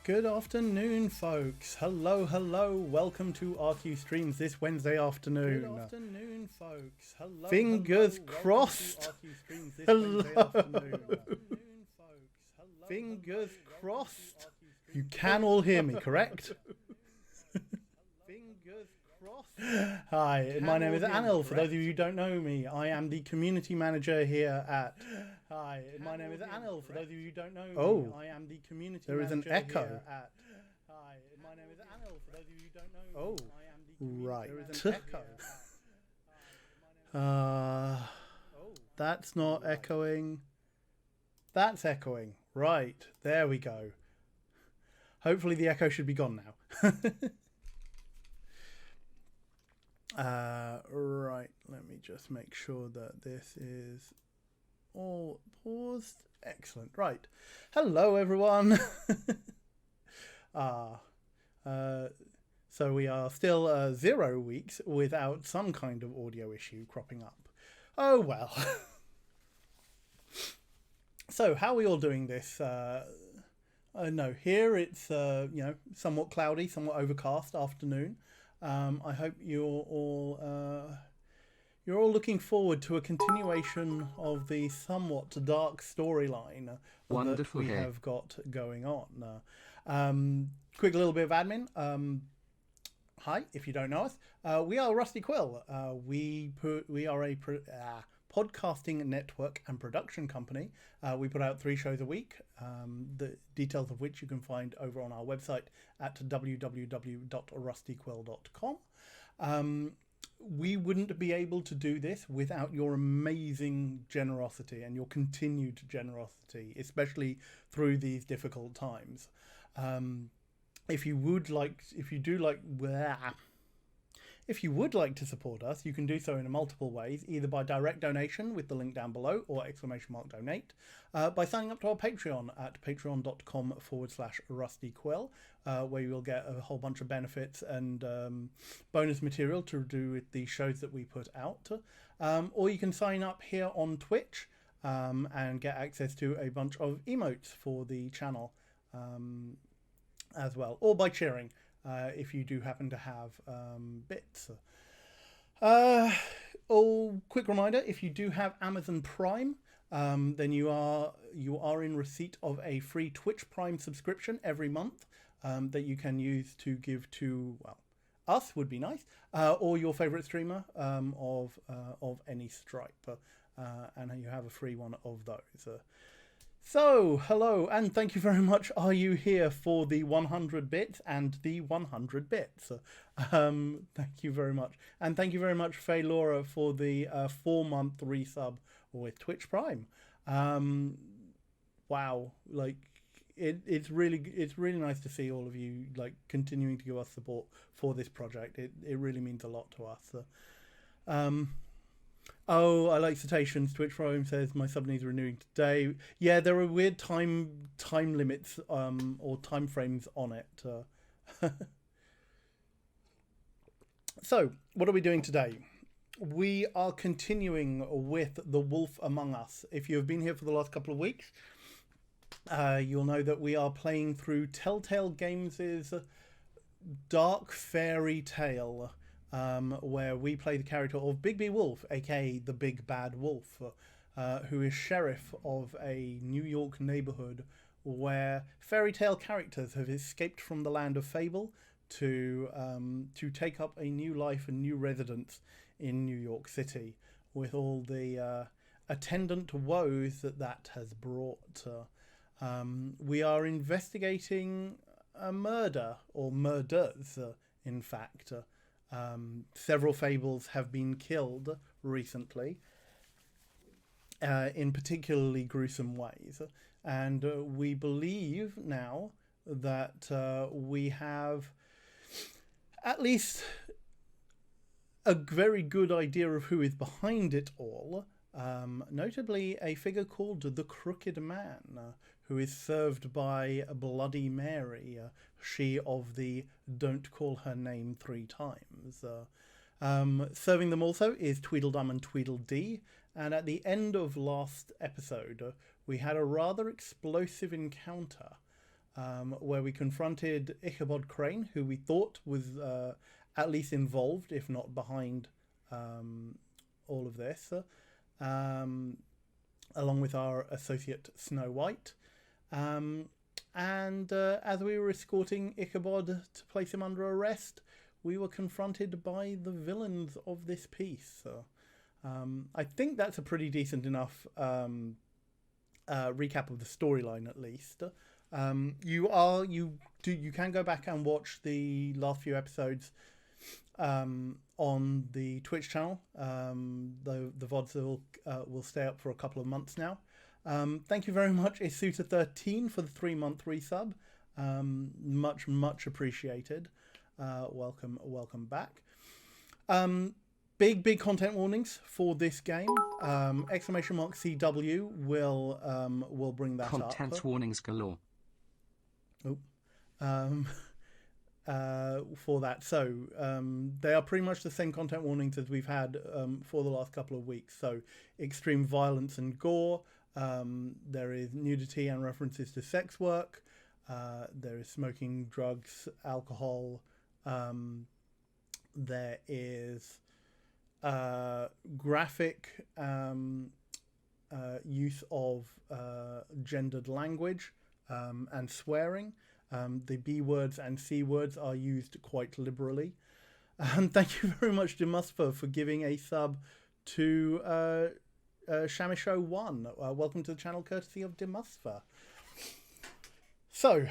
Good afternoon, folks. Hello. Welcome to RQ Streams this Wednesday afternoon. Good afternoon, folks. Hello. Fingers crossed. Hello. Fingers crossed. You can all hear me, correct? Fingers crossed. Hi, my name is Anil. For those of you who don't know me, I am the community manager here at. Hi, my name is Anil. For those of you who don't know me, I am the community manager. There is an echo. Hi, my name is Anil. For those of you who don't know me, I am the community. Right. There is an echo. That's not echoing. That's echoing. Right. There we go. Hopefully the echo should be gone now. Right. Let me just make sure that this is all paused. Excellent. Right. Hello, everyone. So we are still 0 weeks without some kind of audio issue cropping up. Oh, well. So how are we all doing this? No, here it's, somewhat cloudy, somewhat overcast afternoon. I hope you're all looking forward to a continuation of the somewhat dark storyline that we have got going on. Quick little bit of admin. Hi, if you don't know us, we are Rusty Quill. We are a podcasting network and production company. We put out 3 shows a week, the details of which you can find over on our website at www.rustyquill.com. We wouldn't be able to do this without your amazing generosity and your continued generosity, especially through these difficult times. If you would like to support us, you can do so in multiple ways, either by direct donation with the link down below or !donate, by signing up to our Patreon at patreon.com/rustyquill, where you will get a whole bunch of benefits and bonus material to do with the shows that we put out. Or you can sign up here on Twitch and get access to a bunch of emotes for the channel as well, or by cheering. If you do happen to have bits. Quick reminder, if you do have Amazon Prime, then you are in receipt of a free Twitch Prime subscription every month that you can use to give to, well, us would be nice, or your favorite streamer of any stripe, and you have a free one of those. So, hello, and thank you very much. Are you here for the 100 bits and the 100 bits? Thank you very much. And thank you very much, Faye Laura, for the 4-month resub with Twitch Prime. Wow, like, it's really nice to see all of you, like, continuing to give us support for this project. It really means a lot to us. Oh, I like citations. Twitch Prime says my sub needs renewing today. Yeah, there are weird time limits or time frames on it. So, what are we doing today? We are continuing with The Wolf Among Us. If you have been here for the last couple of weeks, you'll know that we are playing through Telltale Games' Dark Fairy Tale. Where we play the character of Bigby Wolf, aka the Big Bad Wolf, who is sheriff of a New York neighborhood where fairy tale characters have escaped from the land of fable to take up a new life and new residence in New York City, with all the attendant woes that has brought. We are investigating a murder, or murders, in fact. Several fables have been killed recently in particularly gruesome ways, and we believe now that we have at least a very good idea of who is behind it all, notably a figure called the Crooked Man, who is served by Bloody Mary, she of the Don't Call Her Name 3 times. Serving them also is Tweedledum and Tweedledee, and at the end of last episode, we had a rather explosive encounter where we confronted Ichabod Crane, who we thought was at least involved, if not behind all of this, along with our associate Snow White. And as we were escorting Ichabod to place him under arrest, we were confronted by the villains of this piece. So, I think that's a pretty decent enough recap of the storyline, at least. You can go back and watch the last few episodes on the Twitch channel. The VODs will stay up for a couple of months now. Thank you very much, Isuta13, for the 3-month resub. Much appreciated. Welcome back. Big content warnings for this game. !CW will bring that up. Content warnings galore. For that. So they are pretty much the same content warnings as we've had for the last couple of weeks. So extreme violence and gore. There is nudity and references to sex work. There is smoking, drugs, alcohol. There is graphic use of gendered language and swearing. The B words and C words are used quite liberally. Thank you very much to Musfer for giving a sub to Shamisho1. Welcome to the channel, courtesy of Demusfer. So,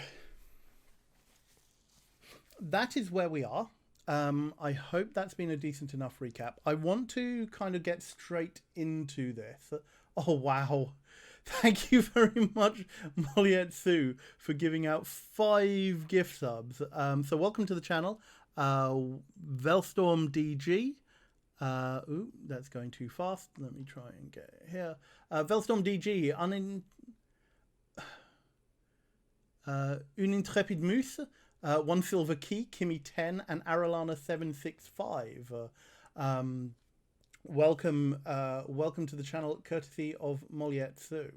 that is where we are. I hope that's been a decent enough recap. I want to kind of get straight into this. Oh, wow. Thank you very much, Molietsu, for giving out 5 gift subs. So welcome to the channel. Velstorm DG. Ooh, that's going too fast. Let me try and get it here. Velstorm DG. Unintrepid Moose. 1 silver key. Kimmy 10 and Aralana 765. Welcome to the channel, courtesy of Molietsu.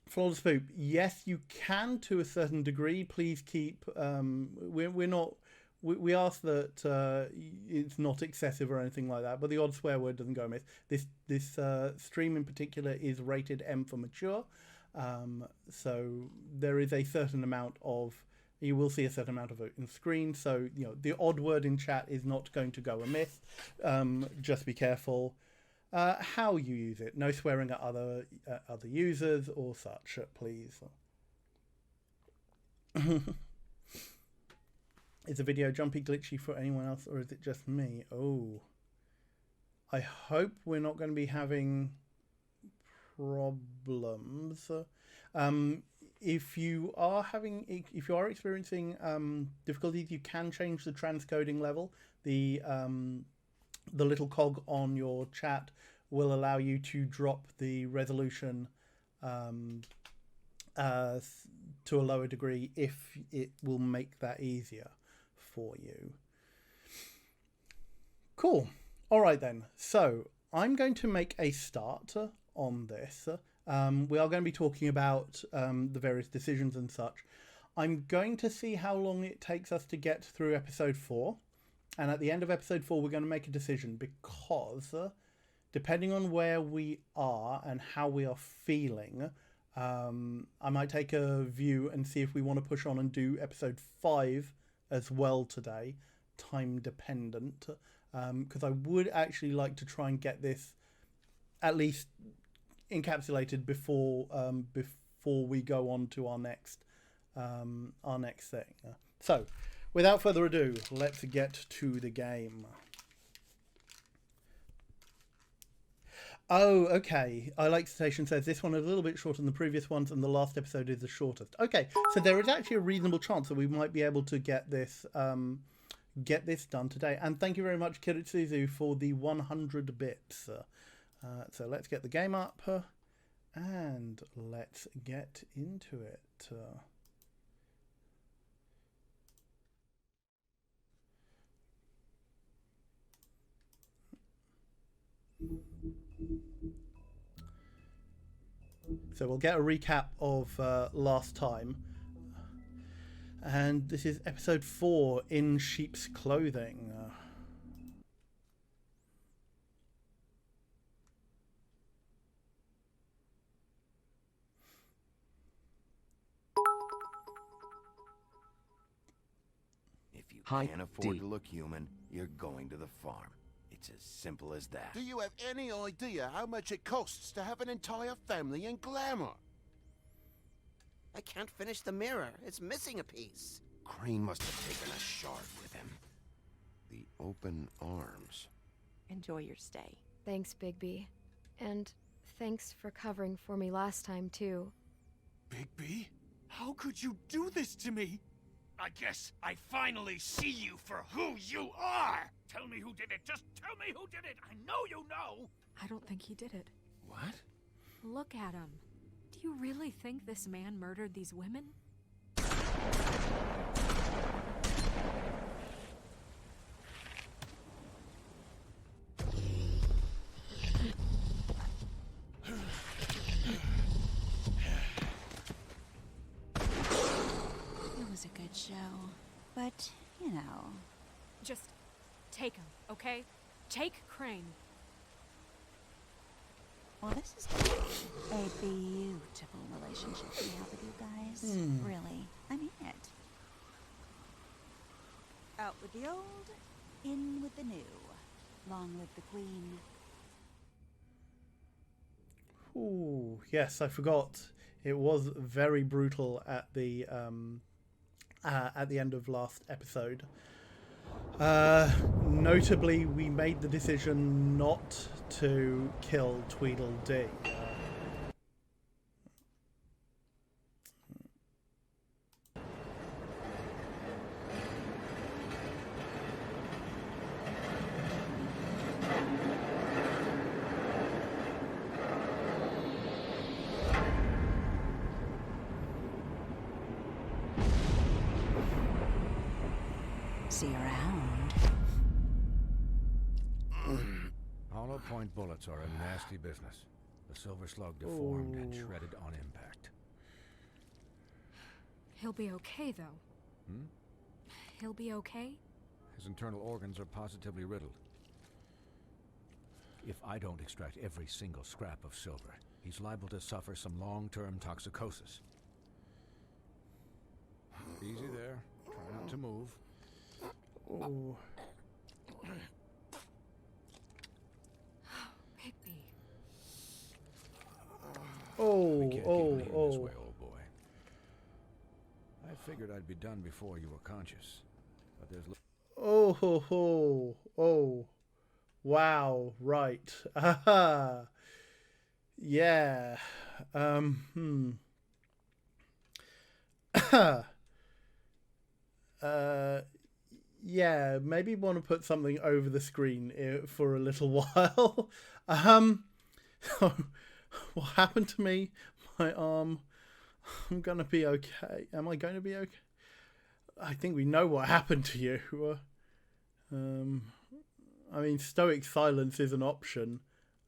Flawless Poop. Yes, you can to a certain degree. Please keep. We're not. We ask that it's not excessive or anything like that. But the odd swear word doesn't go amiss. This stream in particular is rated M for mature. So there is a certain amount of. You will see a certain amount of it in screen, so the odd word in chat is not going to go amiss. Just be careful how you use it. No swearing at other users or such, please. Is the video jumpy glitchy for anyone else, or is it just me? Oh, I hope we're not going to be having problems. If you are experiencing difficulties, you can change the transcoding level. The little cog on your chat will allow you to drop the resolution to a lower degree if it will make that easier for you. Cool. All right then. So I'm going to make a start on this. We are going to be talking about the various decisions and such. I'm going to see how long it takes us to get through episode 4. And at the end of episode 4, we're going to make a decision because depending on where we are and how we are feeling, I might take a view and see if we want to push on and do episode 5 as well today, time dependent. Because I would actually like to try and get this at least encapsulated before we go on to our next thing. So, without further ado, let's get to the game. Oh, okay. I Like Station says this one is a little bit shorter than the previous ones, and the last episode is the shortest. Okay, so there is actually a reasonable chance that we might be able to get this done today. And thank you very much, Kiritsuzu, for the 100 bits. So let's get the game up and let's get into it. So we'll get a recap of last time. And this is episode 4, In Sheep's Clothing. If you can't afford to look human, you're going to the farm. It's as simple as that. Do you have any idea how much it costs to have an entire family in glamour? I can't finish the mirror. It's missing a piece. Crane must have taken a shard with him. The open arms. Enjoy your stay. Thanks, Bigby. And thanks for covering for me last time, too. Bigby? How could you do this to me? I guess I finally see you for who you are! Tell me who did it! Just tell me who did it! I know you know! I don't think he did it. What? Look at him. Do you really think this man murdered these women? It was a good show, but, you know... Just take him, okay? Take Crane. Well, this is a beautiful relationship we have with you guys. Really. I mean it. Out with the old, in with the new. Long live the Queen. Ooh, yes, I forgot. It was very brutal at the end of last episode. Notably, we made the decision not to kill Tweedledee. See you around. Hollow point bullets are a nasty business. The silver slug deformed and shredded on impact. He'll be okay, though. Hmm? He'll be okay? His internal organs are positively riddled. If I don't extract every single scrap of silver, he's liable to suffer some long-term toxicosis. Easy there. Try not to move. Oh. Bigby. Oh, We can't keep bleeding this way, old boy. I figured I'd be done before you were conscious, but there's... Oh. Wow, right. Aha. Yeah. Yeah, maybe want to put something over the screen for a little while. What happened to me? My arm. I'm gonna be okay. Am I going to be okay? I think we know what happened to you. I mean, stoic silence is an option.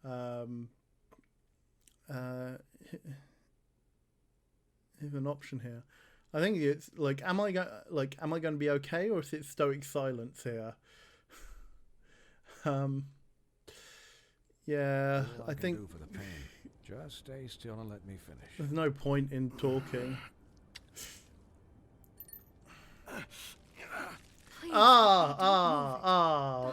Is an option here. I think it's like, am I going to be okay, or is it stoic silence here? Yeah, I think do for the pain. Just stay still and let me finish. there's no point in talking. Please,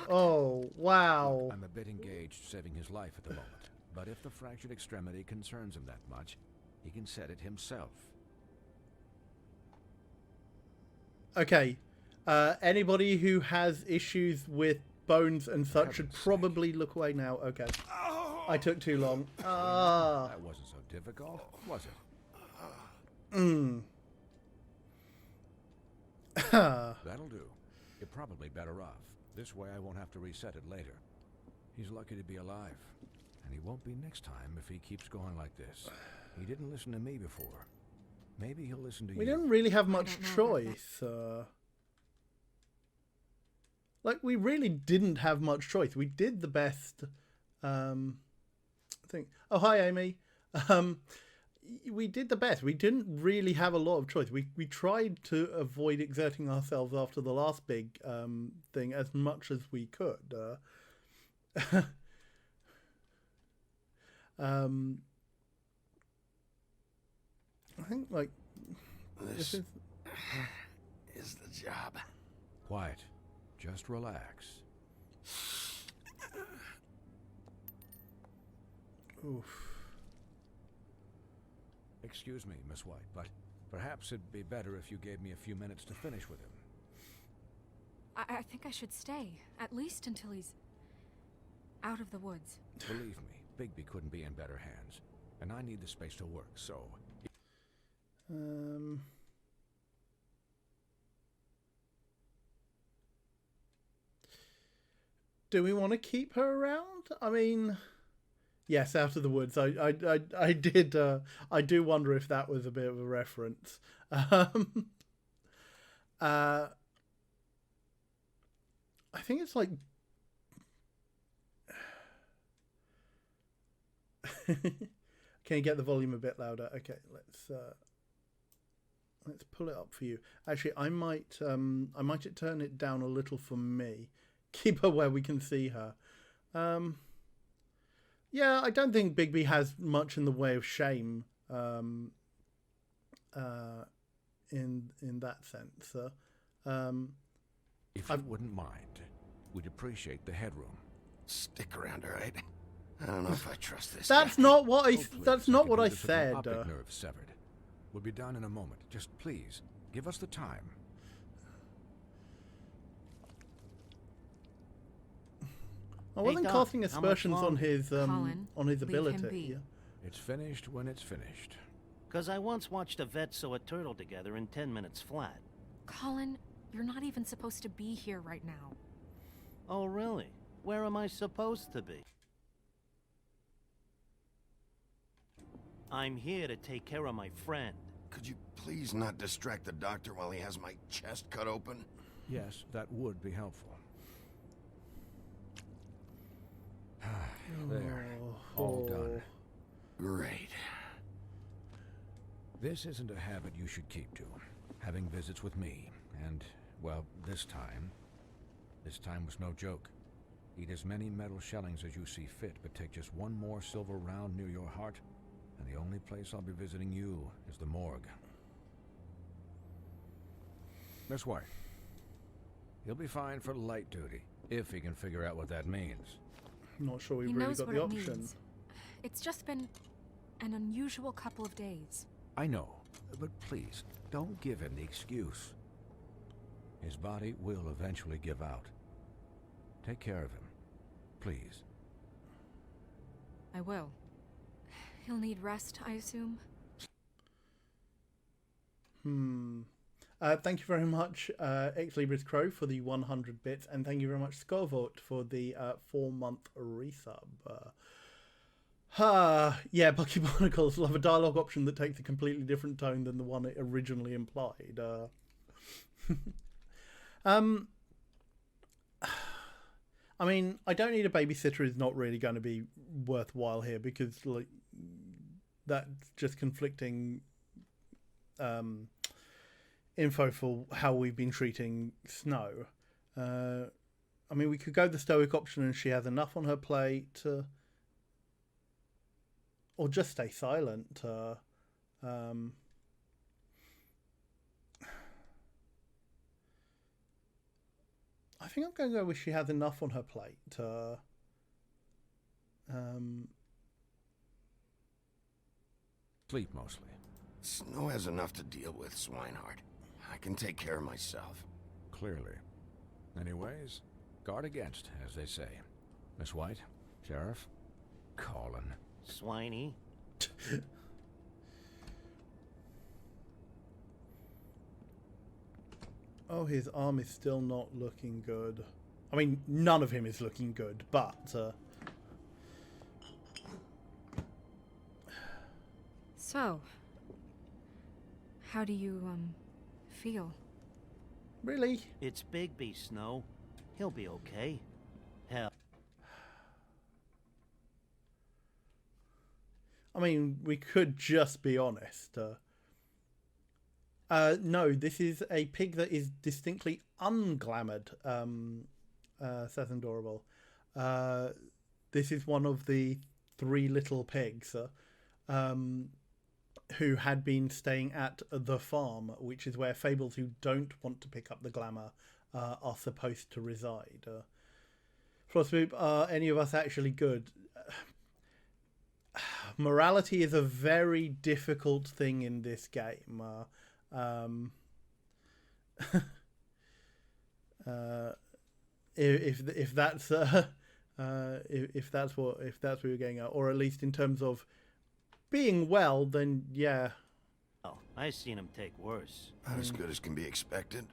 Oh, wow. I'm a bit engaged saving his life at the moment, but if the fractured extremity concerns him that much, he can set it himself. Okay, anybody who has issues with bones and such should probably look away now. Okay, I took too long. That wasn't so difficult, was it? That'll do. You're probably better off. This way I won't have to reset it later. He's lucky to be alive, and he won't be next time if he keeps going like this. He didn't listen to me before. Maybe he'll listen to you. We didn't really have much choice. Like, we really didn't have much choice. We did the best thing. Oh, hi, Amy. we did the best. We didn't really have a lot of choice. We tried to avoid exerting ourselves after the last big thing as much as we could. I think like This is the job. Quiet. Just relax. Oof. Excuse me, Miss White, but perhaps it'd be better if you gave me a few minutes to finish with him. I think I should stay, at least until he's out of the woods. Believe me, Bigby couldn't be in better hands, and I need the space to work, so... Do we want to keep her around? I mean, yes, out of the woods. I did. I do wonder if that was a bit of a reference. I think it's like. Can you get the volume a bit louder? Okay, let's pull it up for you. Actually, I might turn it down a little for me. Keep her where we can see her. Yeah, I don't think Bigby has much in the way of shame in that sense. If you wouldn't mind, we'd appreciate the headroom. Stick around, all right? I don't know if I trust this That's guy. not what I. Oh, please, That's not could what do I this with my said. optic nerve severed. We'll be down in a moment. Just please, give us the time. I wasn't Doc, casting how much aspersions on longer? his Colin, leave him ability. be. Yeah. It's finished when it's finished. Because I once watched a vet sew a turtle together in 10 minutes flat. Colin, you're not even supposed to be here right now. Oh, really? Where am I supposed to be? I'm here to take care of my friend. Could you please not distract the doctor while he has my chest cut open? Yes, that would be helpful. There. All done. Great. This isn't a habit you should keep to. Having visits with me. And, well, this time was no joke. Eat as many metal shellings as you see fit, but take just one more silver round near your heart, and the only place I'll be visiting you is the morgue. Miss White, he'll be fine for light duty, if he can figure out what that means. I'm not sure we've He really knows got what the it option. means. It's just been an unusual couple of days. I know, but please, don't give him the excuse. His body will eventually give out. Take care of him, please. I will. He'll need rest, I assume. Thank you very much, Ex Libris Crow, for the 100 bits, and thank you very much, Scorvolt, for the 4-month resub. Yeah, Bucky Barnacles love a dialogue option that takes a completely different tone than the one it originally implied. I mean, I don't need a babysitter is not really going to be worthwhile here because, like, that's just conflicting info for how we've been treating Snow. I mean, we could go the stoic option and she has enough on her plate, or just stay silent. I think I'm going to go with she has enough on her plate. Sleep mostly. Snow has enough to deal with, Swinehart. I can take care of myself. Clearly. Anyways, guard against, as they say. Miss White, Sheriff, Colin. Swiney. Oh, his arm is still not looking good. I mean, none of him is looking good, but... So, how do you, feel? Really? It's Bigby, Snow. He'll be okay. Hell. I mean, we could just be honest. No, this is a pig that is distinctly unglamoured, Seth and Dorable. This is one of the 3 little pigs who had been staying at the farm, which is where fables who don't want to pick up the glamour are supposed to reside. Frostboop, are any of us actually good? Morality is a very difficult thing in this game. If that's what you're getting at, or at least in terms of being well, then yeah. Oh, I seen him take worse. Not as good as can be expected,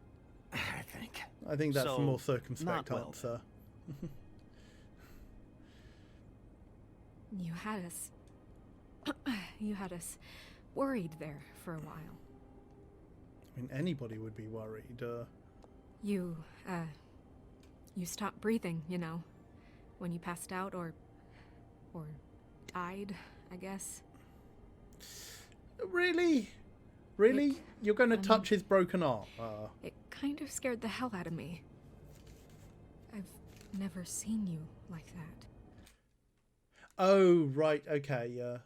I think. I think that's So, a more circumspect not well. answer. You had us. You had us worried there for a while. I mean, anybody would be worried. You stopped breathing, you know, when you passed out or died, I guess. Really? You're going to touch his broken arm? It kind of scared the hell out of me. I've never seen you like that. Oh, right, okay,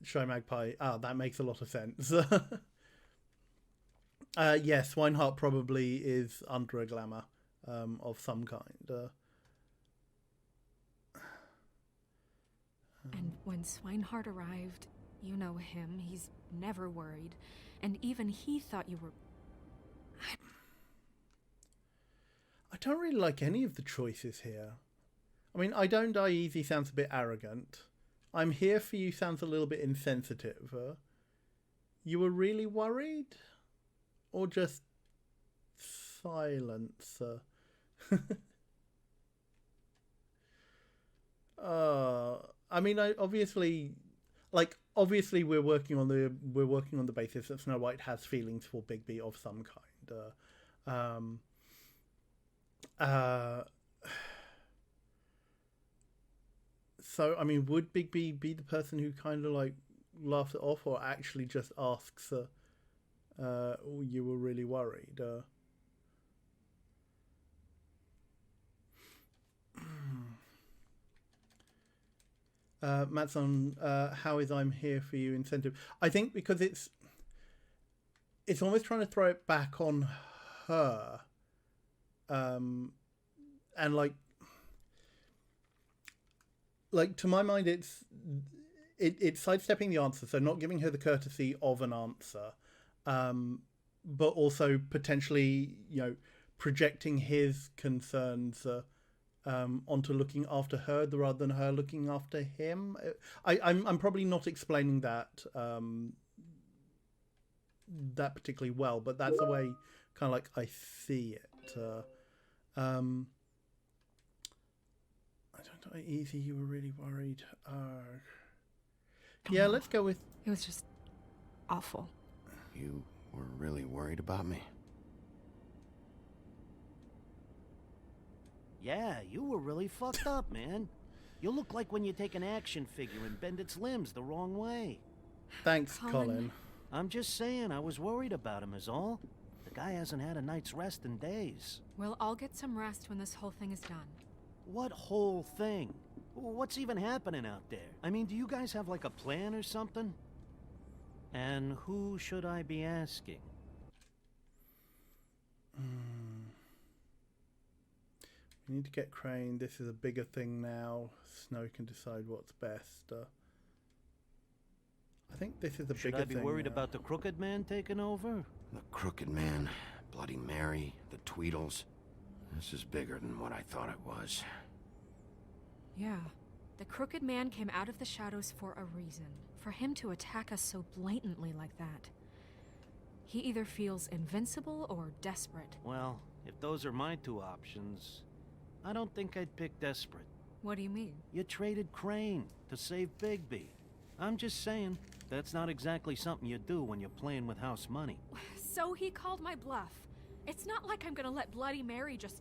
Shy Magpie. That makes a lot of sense. Yes, Swinehart probably is under a glamour of some kind. And when Swinehart arrived, you know him, he's never worried. And even he thought you were... I don't really like any of the choices here. I mean, I don't die easy sounds a bit arrogant. I'm here for you sounds a little bit insensitive. You were really worried? Or just silence? I mean, obviously we're working on the basis that Snow White has feelings for Bigby of some kind. So, I mean, would Bigby be the person who kind of like laughs it off, or actually just asks, "Oh, you were really worried"? Matson, how is "I'm here for you" incentive? I think because it's almost trying to throw it back on her, and like to my mind, it's sidestepping the answer, so not giving her the courtesy of an answer, but also potentially, you know, projecting his concerns onto looking after her rather than her looking after him. I'm probably not explaining that that particularly well, but that's the way kind of like I see it. I don't know, easy. You were really worried. Yeah, let's go with. It was just awful. You were really worried about me? Yeah, you were really fucked up, man. You look like when you take an action figure and bend its limbs the wrong way. Thanks, Colin. I'm just saying, I was worried about him is all. The guy hasn't had a night's rest in days. We'll all get some rest when this whole thing is done. What whole thing? What's even happening out there? I mean, do you guys have like a plan or something? And who should I be asking? We need to get Crane. This is a bigger thing now. Snow can decide what's best. I think this is a bigger thing. Should I be worried about the Crooked Man taking over? The Crooked Man, Bloody Mary, the Tweedles. This is bigger than what I thought it was. Yeah. The Crooked Man came out of the shadows for a reason. For him to attack us so blatantly like that. He either feels invincible or desperate. Well, if those are my two options, I don't think I'd pick desperate. What do you mean? You traded Crane to save Bigby. I'm just saying, that's not exactly something you do when you're playing with house money. So he called my bluff. It's not like I'm gonna let Bloody Mary just...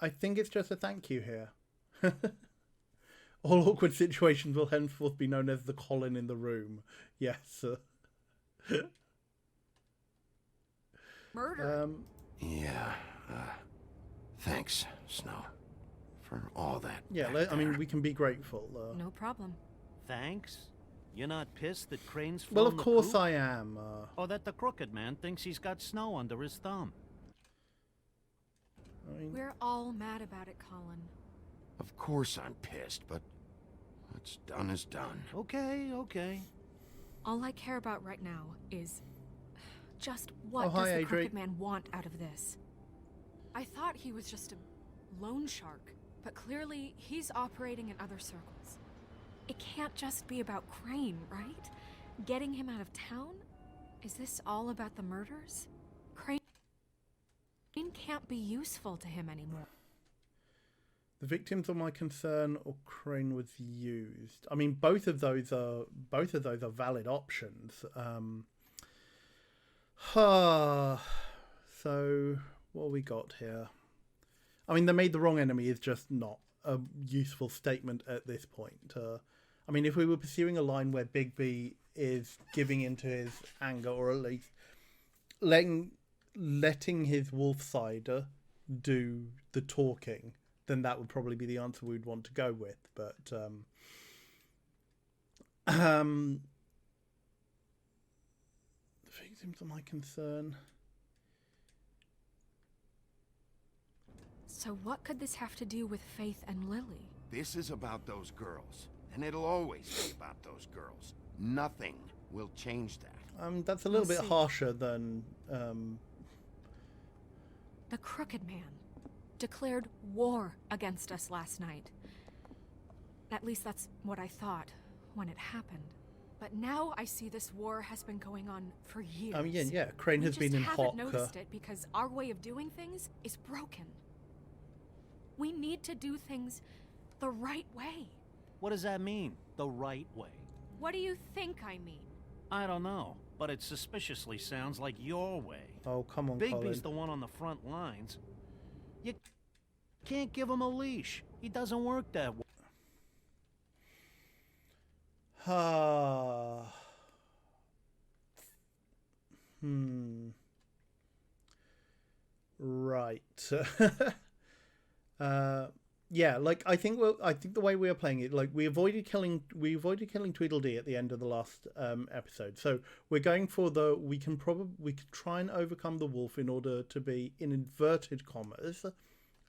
I think it's just a thank you here. All awkward situations will henceforth be known as the Colin in the room. Yes. Murder. Yeah. Thanks, Snow, for all that. Yeah, back I mean, there. we can be grateful. No problem. Thanks? You're not pissed that Crane's Well, flown of the course coop? I am. Or that the crooked man thinks he's got snow under his thumb? I mean, We're all mad about it, Colin. Of course I'm pissed, but what's done is done. Okay. All I care about right now is just what Oh, hi, does the Adri. crooked man want out of this? I thought he was just a loan shark, but clearly he's operating in other circles. It can't just be about Crane, right? Getting him out of town? Is this all about the murders? Crane can't be useful to him anymore. the victims are my concern, or Crane was used. I mean, both of those are valid options. So what we got here? I mean, they made the wrong enemy is just not a useful statement at this point. I mean, if we were pursuing a line where Bigby is giving into his anger, or at least letting his wolf side do the talking, then that would probably be the answer we'd want to go with. But the victims are my concern. So what could this have to do with Faith and Lily? This is about those girls, and it'll always be about those girls. Nothing will change that. That's a little We'll bit see. harsher than The Crooked Man declared war against us last night. At least that's what I thought when it happened. But now I see this war has been going on for years. I mean, yeah, Crane We has been just in haven't hock. noticed it because our way of doing things is broken. We need to do things the right way. What does that mean, the right way? What do you think I mean? I don't know, but it suspiciously sounds like your way. Oh, come on, Bigby's Colin. the one on the front lines. You can't give him a leash. He doesn't work that way. Right. Yeah, like I think the way we are playing it, like we avoided killing Tweedledee at the end of the last episode. So we're going for we could try and overcome the wolf in order to be, in inverted commas,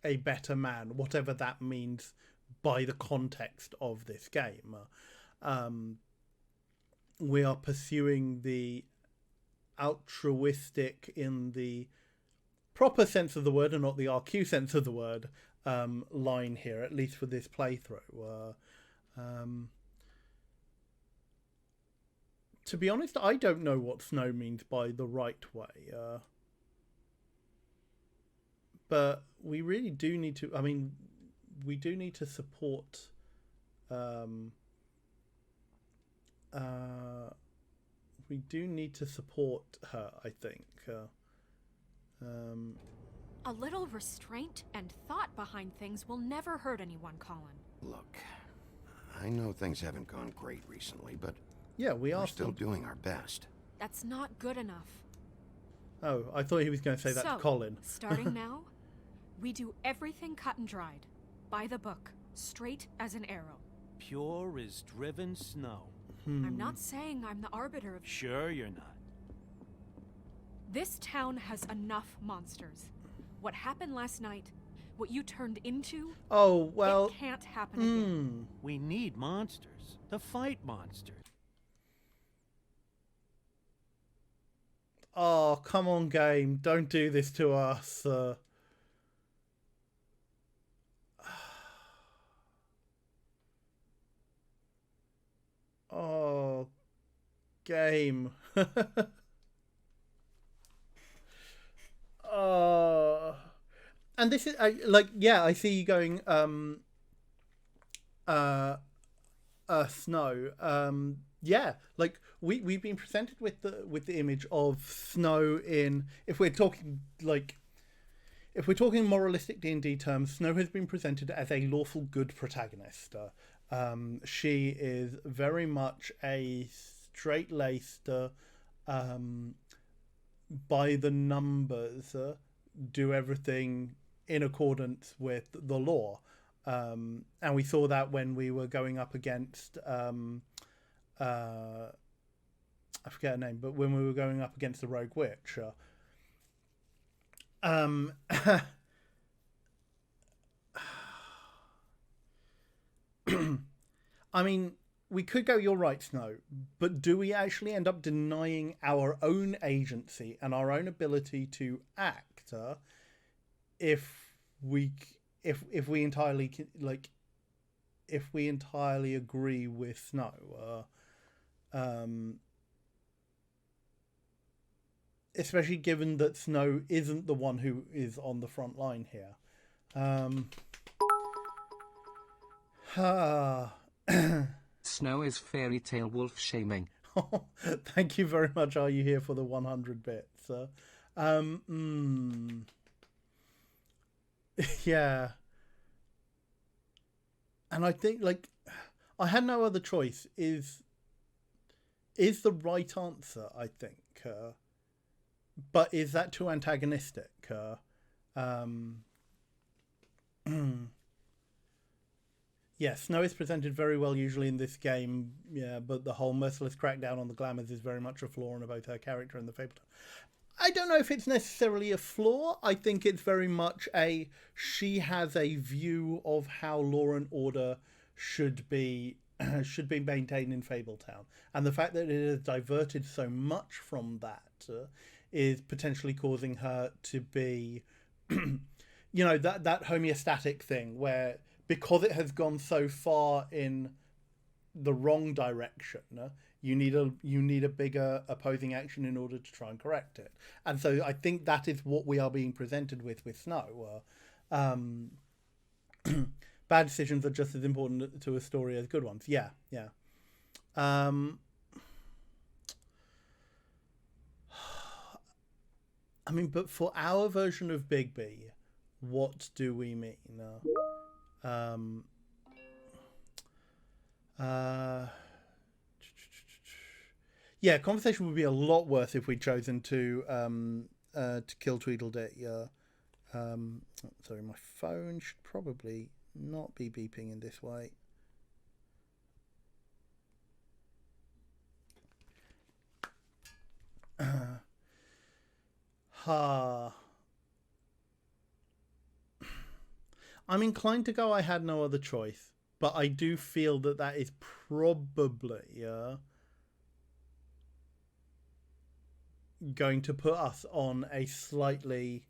a better man, whatever that means by the context of this game. We are pursuing the altruistic in the proper sense of the word and not the RQ sense of the word line here, at least for this playthrough. To be honest, I don't know what Snow means by the right way. But we really do need to, I mean, we do need to support we do need to support her, I think. A little restraint and thought behind things will never hurt anyone, Colin. Look, I know things haven't gone great recently, but Yeah, we are we're still doing our best. That's not good enough. Oh, I thought he was going to say that to Colin. Starting now, we do everything cut and dried, by the book, straight as an arrow. Pure as driven snow. I'm not saying I'm the arbiter of... Sure you're not. This town has enough monsters. What happened last night, what you turned into, Oh, well, it can't happen again. We need monsters to fight monsters. Oh, come on, game. Don't do this to us. Oh, game. Oh. And this is, yeah, I see you going, Snow. Yeah, like we've been presented with the image of Snow in, if we're talking like if we're talking moralistic D&D terms, Snow has been presented as a lawful good protagonist. She is very much a straight-laced, by the numbers, do everything in accordance with the law. And we saw that when we were going up against, I forget her name, but when we were going up against the Rogue Witch. I mean, we could go, you're right, Snow, but do we actually end up denying our own agency and our own ability to act if we entirely agree with Snow? Especially given that Snow isn't the one who is on the front line here. Snow is fairy tale wolf shaming. Thank you very much. Are you here for the 100 bits? Yeah. And I think, like, I had no other choice is the right answer, I think. But is that too antagonistic? Yeah, Snow is presented very well usually in this game, yeah, but the whole merciless crackdown on the glamours is very much a flaw in both her character and the Fabletone. I don't know if it's necessarily a flaw. I think it's very much she has a view of how law and order should be maintained in Fabletown, and the fact that it has diverted so much from that is potentially causing her to be, that homeostatic thing where, because it has gone so far in the wrong direction, you need a bigger opposing action in order to try and correct it. And so I think that is what we are being presented with Snow. Bad decisions are just as important to a story as good ones. Yeah. I mean, but for our version of Bigby, what do we mean? Yeah, conversation would be a lot worse if we'd chosen to kill Tweedledee. Sorry, my phone should probably not be beeping in this way. I'm inclined to go I had no other choice, but I do feel that is probably going to put us on a slightly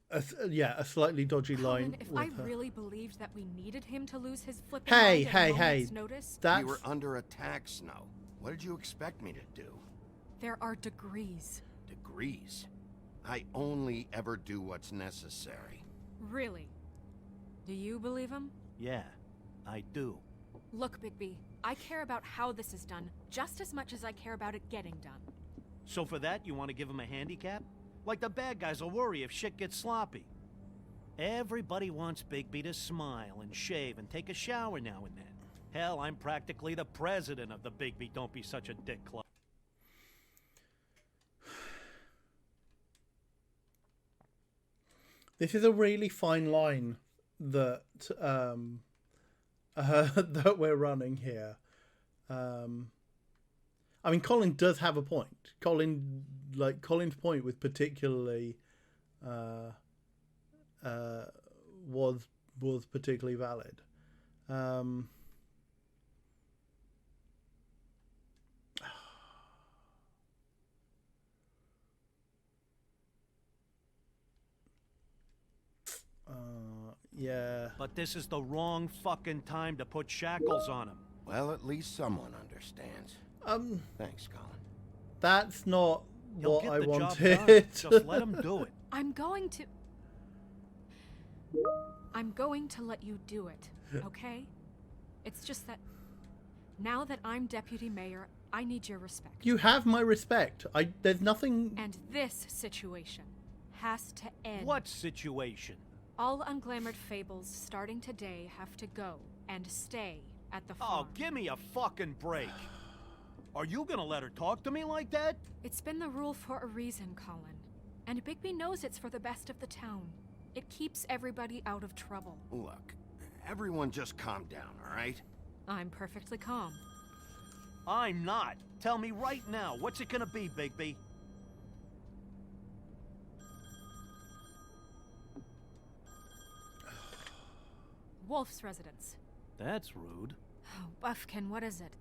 a slightly dodgy line. If I really believed that we needed him to lose his flipping hey, notice, we were under attack, Snow. What did you expect me to do? There are degrees. Degrees? I only ever do what's necessary. Really? Do you believe him? Yeah, I do. Look, Bigby, I care about how this is done just as much as I care about it getting done. So for that, you want to give him a handicap? Like the bad guys will worry if shit gets sloppy. Everybody wants Bigby to smile and shave and take a shower now and then. Hell, I'm practically the president of the Bigby Don't Be Such a Dick Club. This is a really fine line that that we're running here. I mean, Colin does have a point. Colin's point was particularly was particularly valid. Yeah. But this is the wrong fucking time to put shackles on him. Well, at least someone understands. Thanks, Colin. That's not He'll what get I the job wanted. done. Just let him do it. I'm going to let you do it, okay? It's just that now that I'm deputy mayor, I need your respect. You have my respect. There's nothing... And this situation has to end. What situation? All unglamored fables starting today have to go and stay at the farm. Oh, give me a fucking break. Are you gonna let her talk to me like that? It's been the rule for a reason, Colin. And Bigby knows it's for the best of the town. It keeps everybody out of trouble. Look, everyone just calm down, all right? I'm perfectly calm. I'm not. Tell me right now, what's it gonna be, Bigby? Wolf's residence. That's rude. Oh, Buffkin, what is it?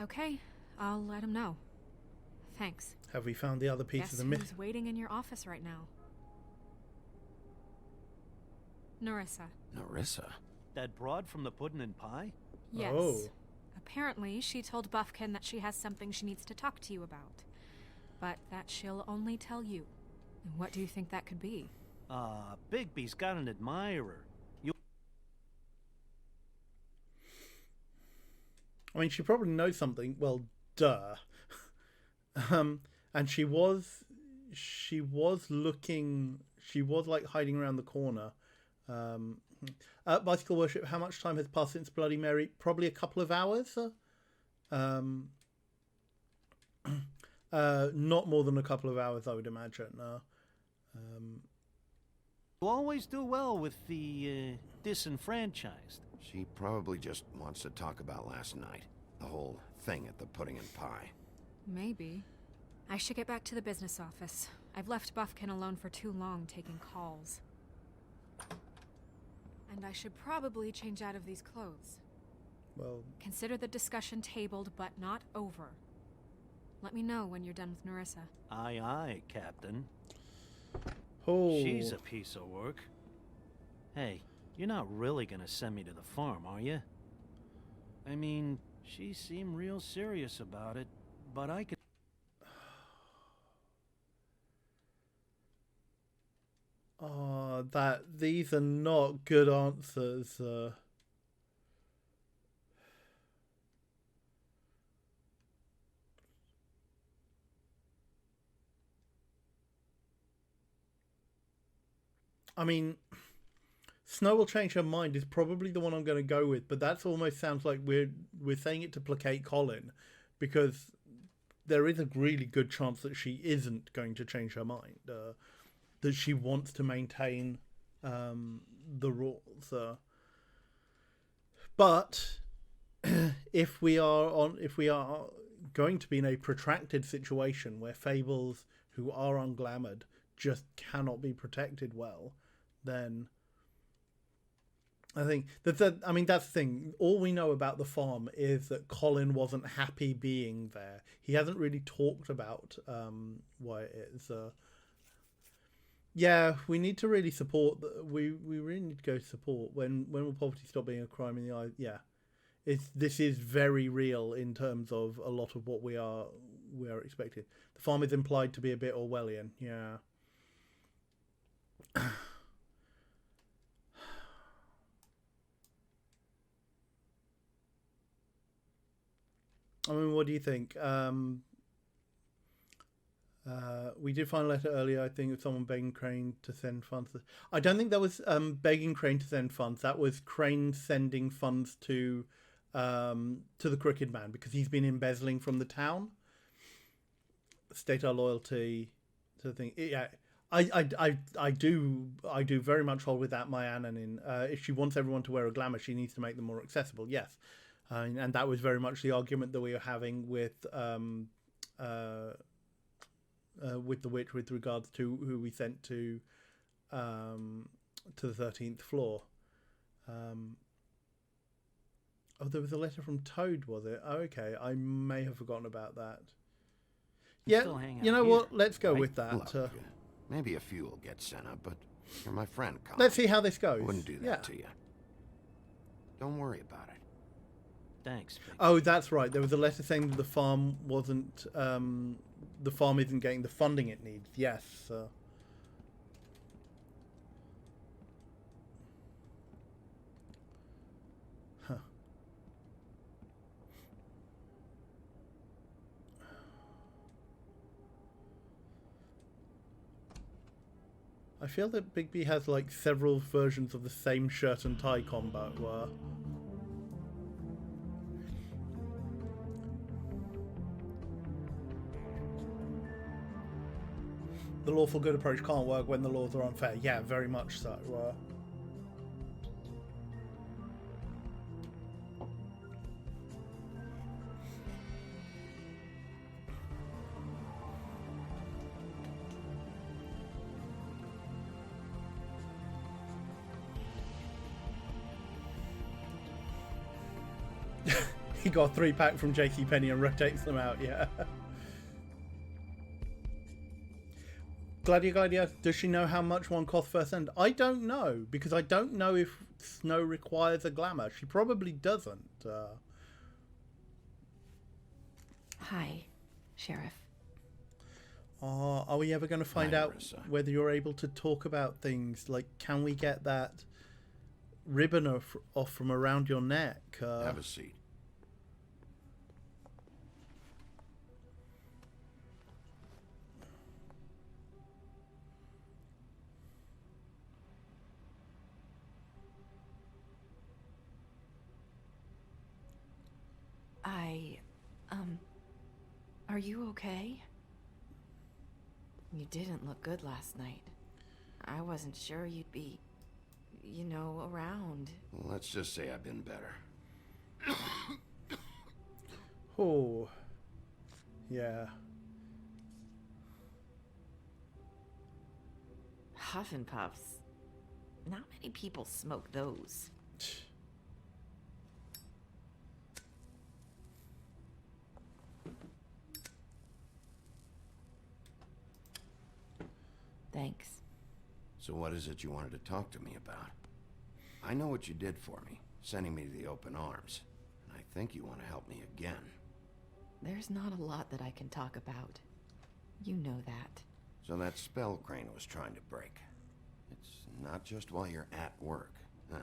Okay, I'll let him know. Thanks. Have we found the other piece Guess of the myth? who's waiting in your office right now? Nerissa. Nerissa? That broad from the puddin' and pie? Yes. Oh. Apparently, she told Buffkin that she has something she needs to talk to you about. But that she'll only tell you. And what do you think that could be? Bigby's got an admirer. I mean, she probably knows something. Well, duh. And she was looking. She was like hiding around the corner. Bicycle worship. How much time has passed since Bloody Mary? Probably a couple of hours. Not more than a couple of hours, I would imagine. You always do well with the disenfranchised. She probably just wants to talk about last night. The whole thing at the pudding and pie. Maybe. I should get back to the business office. I've left Buffkin alone for too long taking calls. And I should probably change out of these clothes. Well... Consider the discussion tabled, but not over. Let me know when you're done with Nerissa. Aye, aye, Captain. Oh. She's a piece of work. Hey, you're not really gonna send me to the farm, are you? I mean, she seemed real serious about it, but I could... Oh, these are not good answers. I mean, Snow will change her mind is probably the one I'm going to go with, but that almost sounds like we're saying it to placate Colin, because there is a really good chance that she isn't going to change her mind. That she wants to maintain the rules. But if we are going to be in a protracted situation where fables who are unglamoured just cannot be protected well, then I think that's the thing. All we know about the farm is that Colin wasn't happy being there. He hasn't really talked about why it is. Yeah, we need to really support. We really need to go support. When will poverty stop being a crime in the eye? Yeah, this is very real in terms of a lot of what we are expecting. The farm is implied to be a bit Orwellian. Yeah. I mean, what do you think? We did find a letter earlier, I think, of someone begging Crane to send funds. I don't think that was begging Crane to send funds. That was Crane sending funds to the Crooked Man, because he's been embezzling from the town. State our loyalty to the thing. Yeah, I do very much hold with that, my Annanin. If she wants everyone to wear a glamour, she needs to make them more accessible. Yes. And that was very much the argument that we were having with the witch with regards to who we sent to the 13th floor. Oh, there was a letter from Toad, was it? Oh, okay, I may have forgotten about that. Yeah, you know what? Let's go with that. Look, maybe a few will get sent up, but you're my friend, Colin. Let's see how this goes. I wouldn't do that to you. Don't worry about it. Thanks. Big. Oh, that's right. There was a letter saying that the farm wasn't. The farm isn't getting the funding it needs. Yes. Huh. I feel that Bigby has like several versions of the same shirt and tie combo where the lawful good approach can't work when the laws are unfair. Yeah, very much so. He got a 3-pack from JCPenney and rotates them out, yeah. Gladia, does she know how much one costs first end? I don't know, because I don't know if Snow requires a glamour. She probably doesn't. Hi, Sheriff. Are we ever going to find Hi, out Marissa. whether you're able to talk about things? Like, can we get that ribbon off from around your neck? Have a seat. Are you okay? You didn't look good last night. I wasn't sure you'd be, you know, around. Let's just say I've been better. Oh, yeah. Huff and Puffs. Not many people smoke those. Thanks. So what is it you wanted to talk to me about? I know what you did for me, sending me to the open arms. And I think you want to help me again. There's not a lot that I can talk about. You know that. So that spell Crane was trying to break. It's not just while you're at work, huh?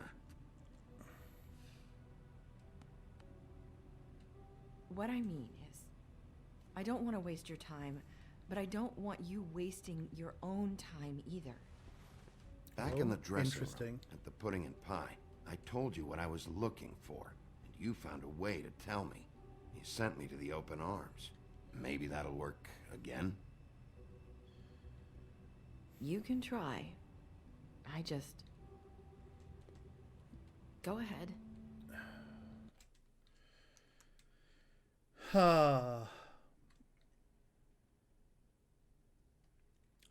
What I mean is, I don't want to waste your time, but I don't want you wasting your own time either. Back in the dressing interesting. room at the Pudding and Pie, I told you what I was looking for, and you found a way to tell me. You sent me to the open arms. Maybe that'll work again? You can try. I just... Go ahead.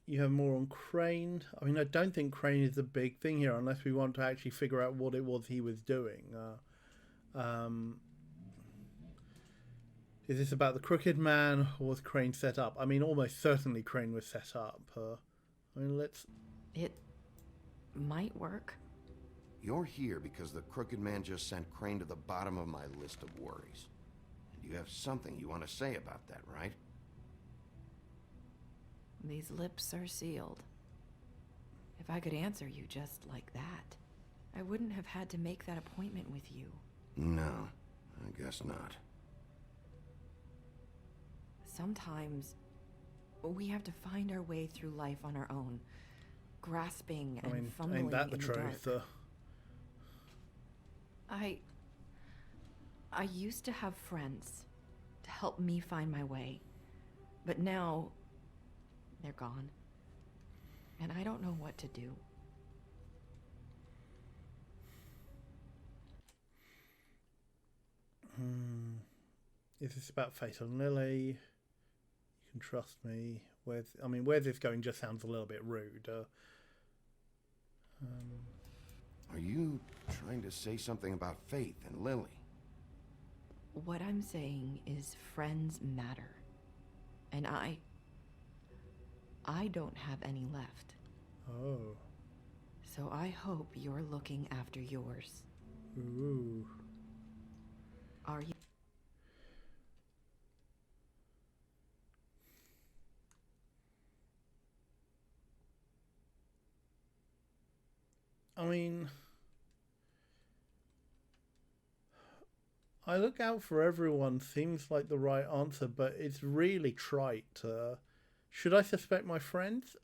You have more on Crane. I mean, I don't think Crane is the big thing here, unless we want to actually figure out what it was he was doing. Is this about the Crooked Man, or was Crane set up? I mean, almost certainly Crane was set up. I mean, let's... It might work. You're here because the Crooked Man just sent Crane to the bottom of my list of worries. And you have something you want to say about that, right? These lips are sealed. If I could answer you just like that, I wouldn't have had to make that appointment with you. No, I guess not. Sometimes we have to find our way through life on our own, grasping and fumbling ain't that the in the truth? dark. I used to have friends to help me find my way, but now they're gone, and I don't know what to do. Is this about Fatal Lily? You can trust me. Where's this going just sounds a little bit rude. Are you trying to say something about Faith and Lily? What I'm saying is friends matter, and I don't have any left. Oh. So I hope you're looking after yours. Ooh. Are you? I mean, I look out for everyone seems like the right answer, but it's really trite. Should I suspect my friends?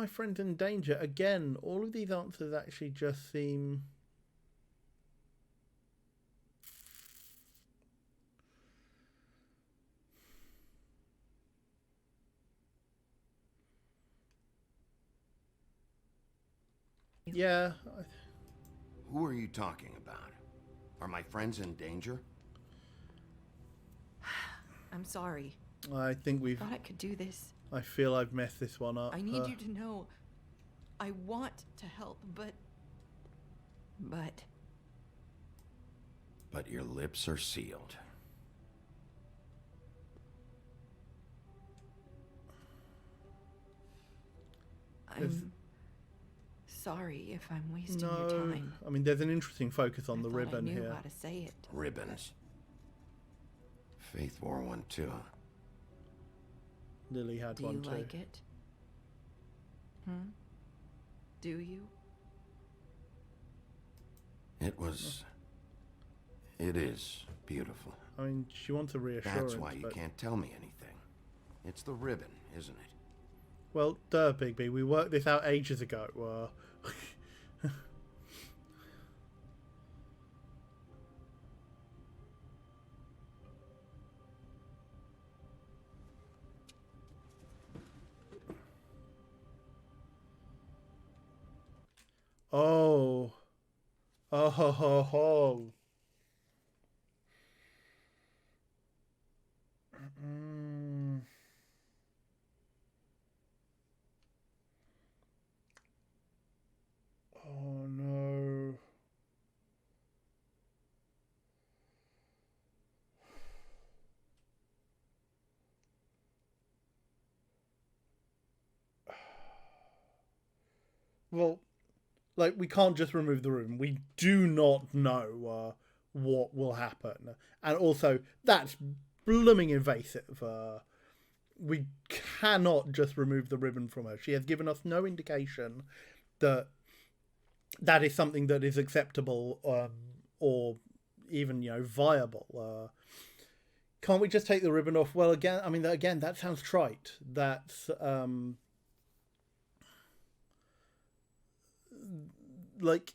my friends in danger? Again, all of these answers actually just seem... Yeah. Who are you talking about? Are my friends in danger? I'm sorry. I think we've... I thought I could do this. I feel I've messed this one up. I need you to know I want to help, but... But your lips are sealed. I'm sorry if I'm wasting your time. I mean, there's an interesting focus on the I ribbon knew here. how to say it. Ribbons. Faith wore one too. Lily had one too. Do you like it? Do you? It is beautiful. I mean, she wants a reassurance. That's why you can't tell me anything. It's the ribbon, isn't it? Well, Bigby, we worked this out ages ago. Oh. Oh ho ho ho. Oh no. Well, like, we can't just remove the room. We do not know what will happen. And also, that's blooming invasive. We cannot just remove the ribbon from her. She has given us no indication that that is something that is acceptable or even, viable. Can't we just take the ribbon off? Well, again, that sounds trite. That's... like,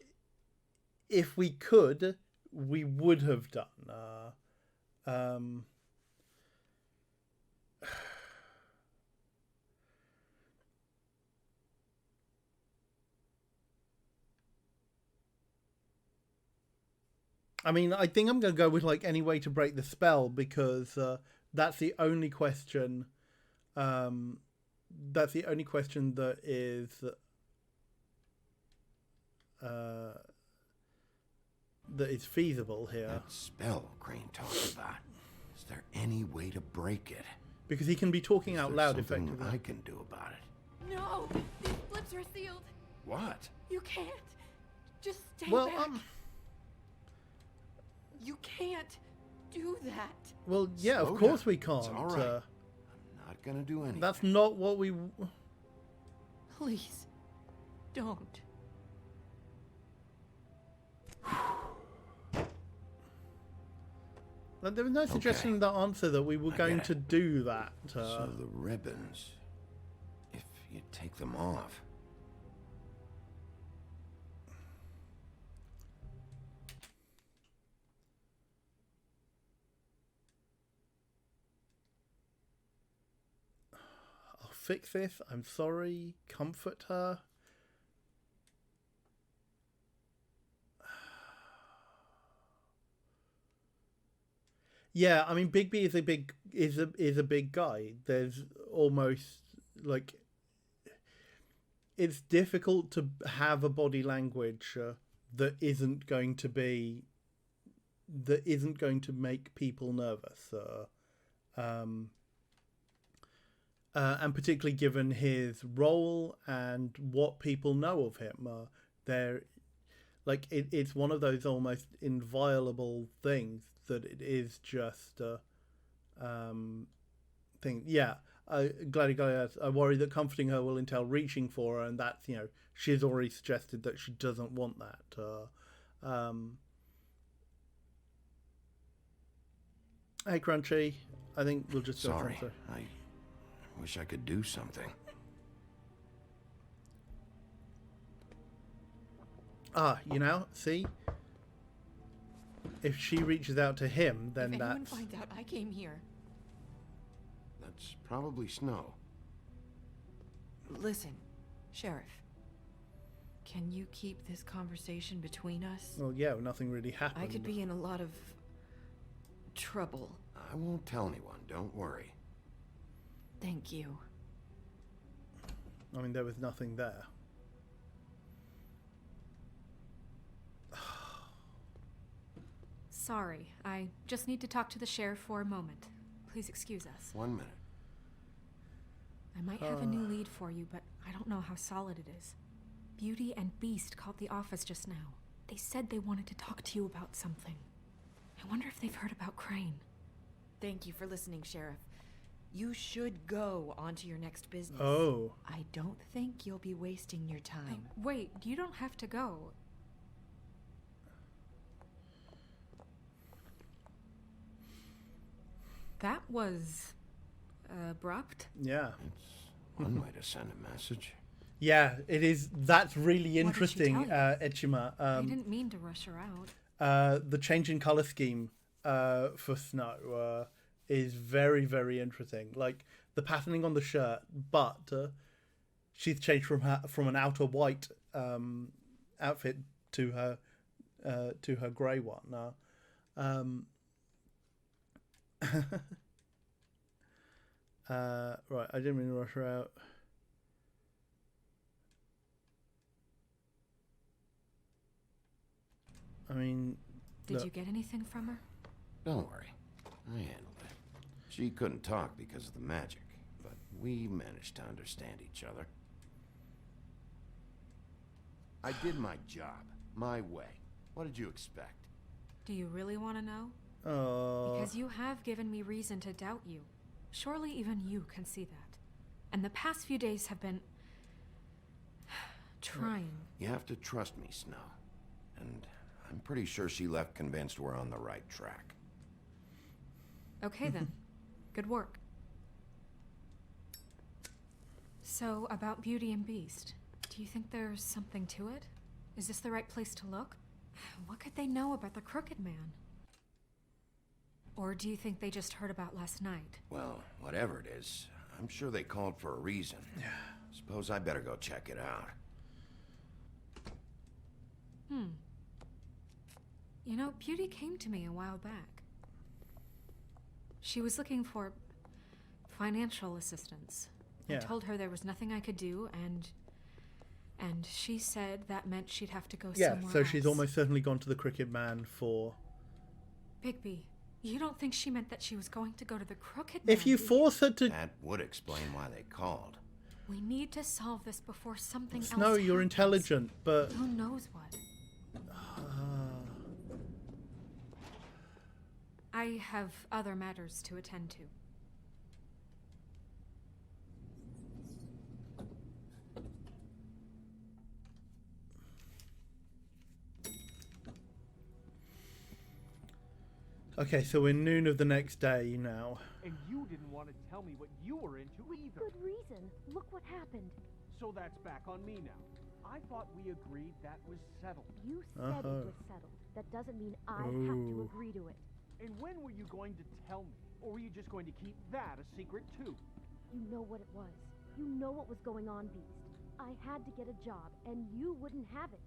if we could, we would have done. I mean, I think I'm going to go with, like, any way to break the spell, because that's the only question. That's the only question that is... that is feasible here. That spell Crane talked about. Is there any way to break it? Because he can be talking out loud something effectively. I can do about it. No! These lips are sealed! What? You can't! Just stay Well, back! You can't do that! Well, yeah, Slow of course down. we can't. It's all right. I'm not gonna do anything. That's not what we... Please, don't. Like, there was no suggestion in that answer that we were going to do that. So the ribbons, if you take them off... I'll fix this. I'm sorry. Comfort her. Yeah, I mean, Bigby is a big guy. There's almost, like, it's difficult to have a body language that isn't going to make people nervous. And particularly given his role and what people know of him, it's one of those almost inviolable things that it is just a thing. Yeah, Gladdy, I worry that comforting her will entail reaching for her, and that's, she's already suggested that she doesn't want that. Hey, Crunchy, I think we'll just go Sorry, transfer. I wish I could do something. You know, see? If she reaches out to him, then if anyone that's... finds out I came here. That's probably Snow. Listen, Sheriff. Can you keep this conversation between us? Well, yeah, nothing really happened. I could be in a lot of trouble. I won't tell anyone, don't worry. Thank you. I mean, there was nothing there. Sorry, I just need to talk to the sheriff for a moment. Please excuse us. 1 minute. I might have a new lead for you, but I don't know how solid it is. Beauty and Beast called the office just now. They said they wanted to talk to you about something. I wonder if they've heard about Crane. Thank you for listening, Sheriff. You should go on to your next business. Oh. I don't think you'll be wasting your time. Wait, you don't have to go. That was... abrupt? Yeah. It's one way to send a message. Yeah, it is. That's really What did she interesting, tell you? Echima. I didn't mean to rush her out. The change in color scheme for Snow is very, very interesting. Like the patterning on the shirt, but she's changed from an outer white outfit to her grey one. Right, I didn't mean to rush her out. I mean... Did you get anything from her? Don't worry. I handled it. She couldn't talk because of the magic, but we managed to understand each other. I did my job, my way. What did you expect? Do you really want to know? Oh. Because you have given me reason to doubt you. Surely even you can see that. And the past few days have been... trying. You have to trust me, Snow. And I'm pretty sure she left convinced we're on the right track. Okay then. Good work. So, about Beauty and Beast, do you think there's something to it? Is this the right place to look? What could they know about the Crooked Man? Or do you think they just heard about last night? Well, whatever it is, I'm sure they called for a reason. Suppose I better go check it out. You know, Beauty came to me a while back. She was looking for financial assistance. Yeah. I told her there was nothing I could do, and she said that meant she'd have to go somewhere so she's else. almost certainly gone to the Crooked Man for... Bigby, you don't think she meant that she was going to go to the Crooked Man? If you force her to... That would explain why they called. We need to solve this before something else No, you're happens. intelligent, but... Who knows what? I have other matters to attend to. Okay, so we're noon of the next day now. And you didn't want to tell me what you were into either. Good reason. Look what happened. So that's back on me now. I thought we agreed that was settled. You said it was settled. That doesn't mean I have to agree to it. And when were you going to tell me? Or were you just going to keep that a secret too? You know what it was. You know what was going on, Beast. I had to get a job, and you wouldn't have it.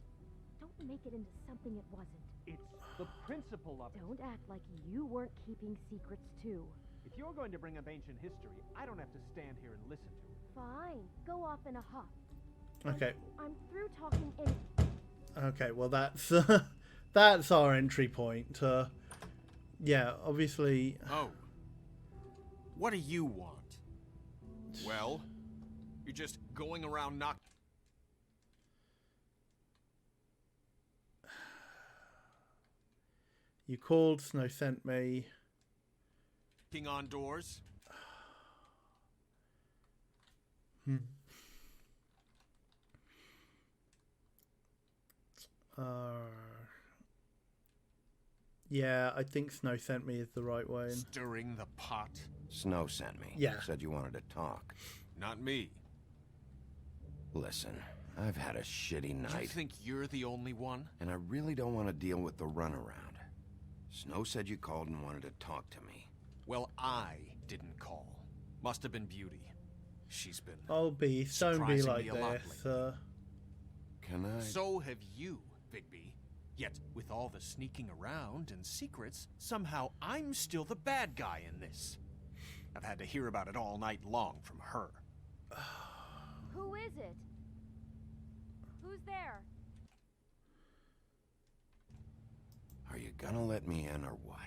Don't make it into something it wasn't. It's the principle of it. Don't act like you weren't keeping secrets too. If you're going to bring up ancient history, I don't have to stand here and listen to it. Fine. Go off in a huff. Okay. I'm through talking any... Okay, well that's... that's our entry point. Yeah, obviously... Oh. What do you want? Well, you're just going around knocking... You called, Snow sent me. on doors? Yeah, I think Snow sent me is the right way. Stirring the pot? Snow sent me. Yeah. Said you wanted to talk. Not me. Listen, I've had a shitty night. You think you're the only one? And I really don't want to deal with the runaround. Snow said you called and wanted to talk to me. Well, I didn't call. Must have been Beauty. She's been Oh, Beast, don't be surprising like me a lot this. lately. Can I? So have you, Bigby. Yet, with all the sneaking around and secrets, somehow I'm still the bad guy in this. I've had to hear about it all night long from her. Who is it? Who's there? Are you gonna let me in or what?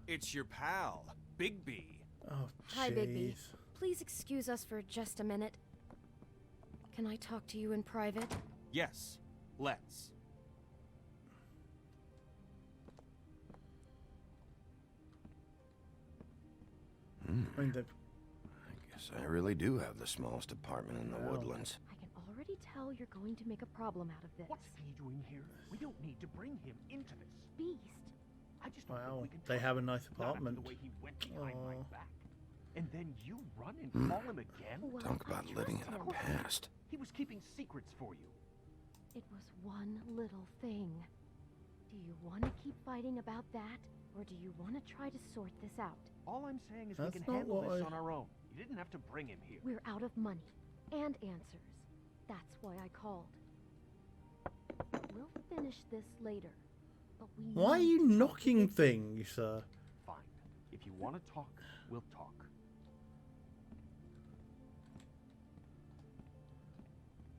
It's your pal, Bigby. Oh, Hi, Bigby. jeez. Please excuse us for just a minute. Can I talk to you in private? Yes, let's. I mean, they've- I guess I really do have the smallest apartment in the Wow. woodlands. I can already tell you're going to make a problem out of this. What's he doing here? We don't need to bring him into this. Beast? I just don't Wow, think we can they trust have a him. nice Not after apartment. the way he went behind my Aw. back. And then you run and Hmm. call him again? Well, Talk about I living in trust the him. past. He was keeping secrets for you. It was one little thing. Do you want to keep fighting about that? Or do you want to try to sort this out? All I'm saying is That's we not can handle what this I- on our own. You didn't have to bring him here. We're out of money and answers. That's why I called. We'll finish this later. But we Why are need you to talk knocking to things, sir? Fine. If you want to talk, we'll talk.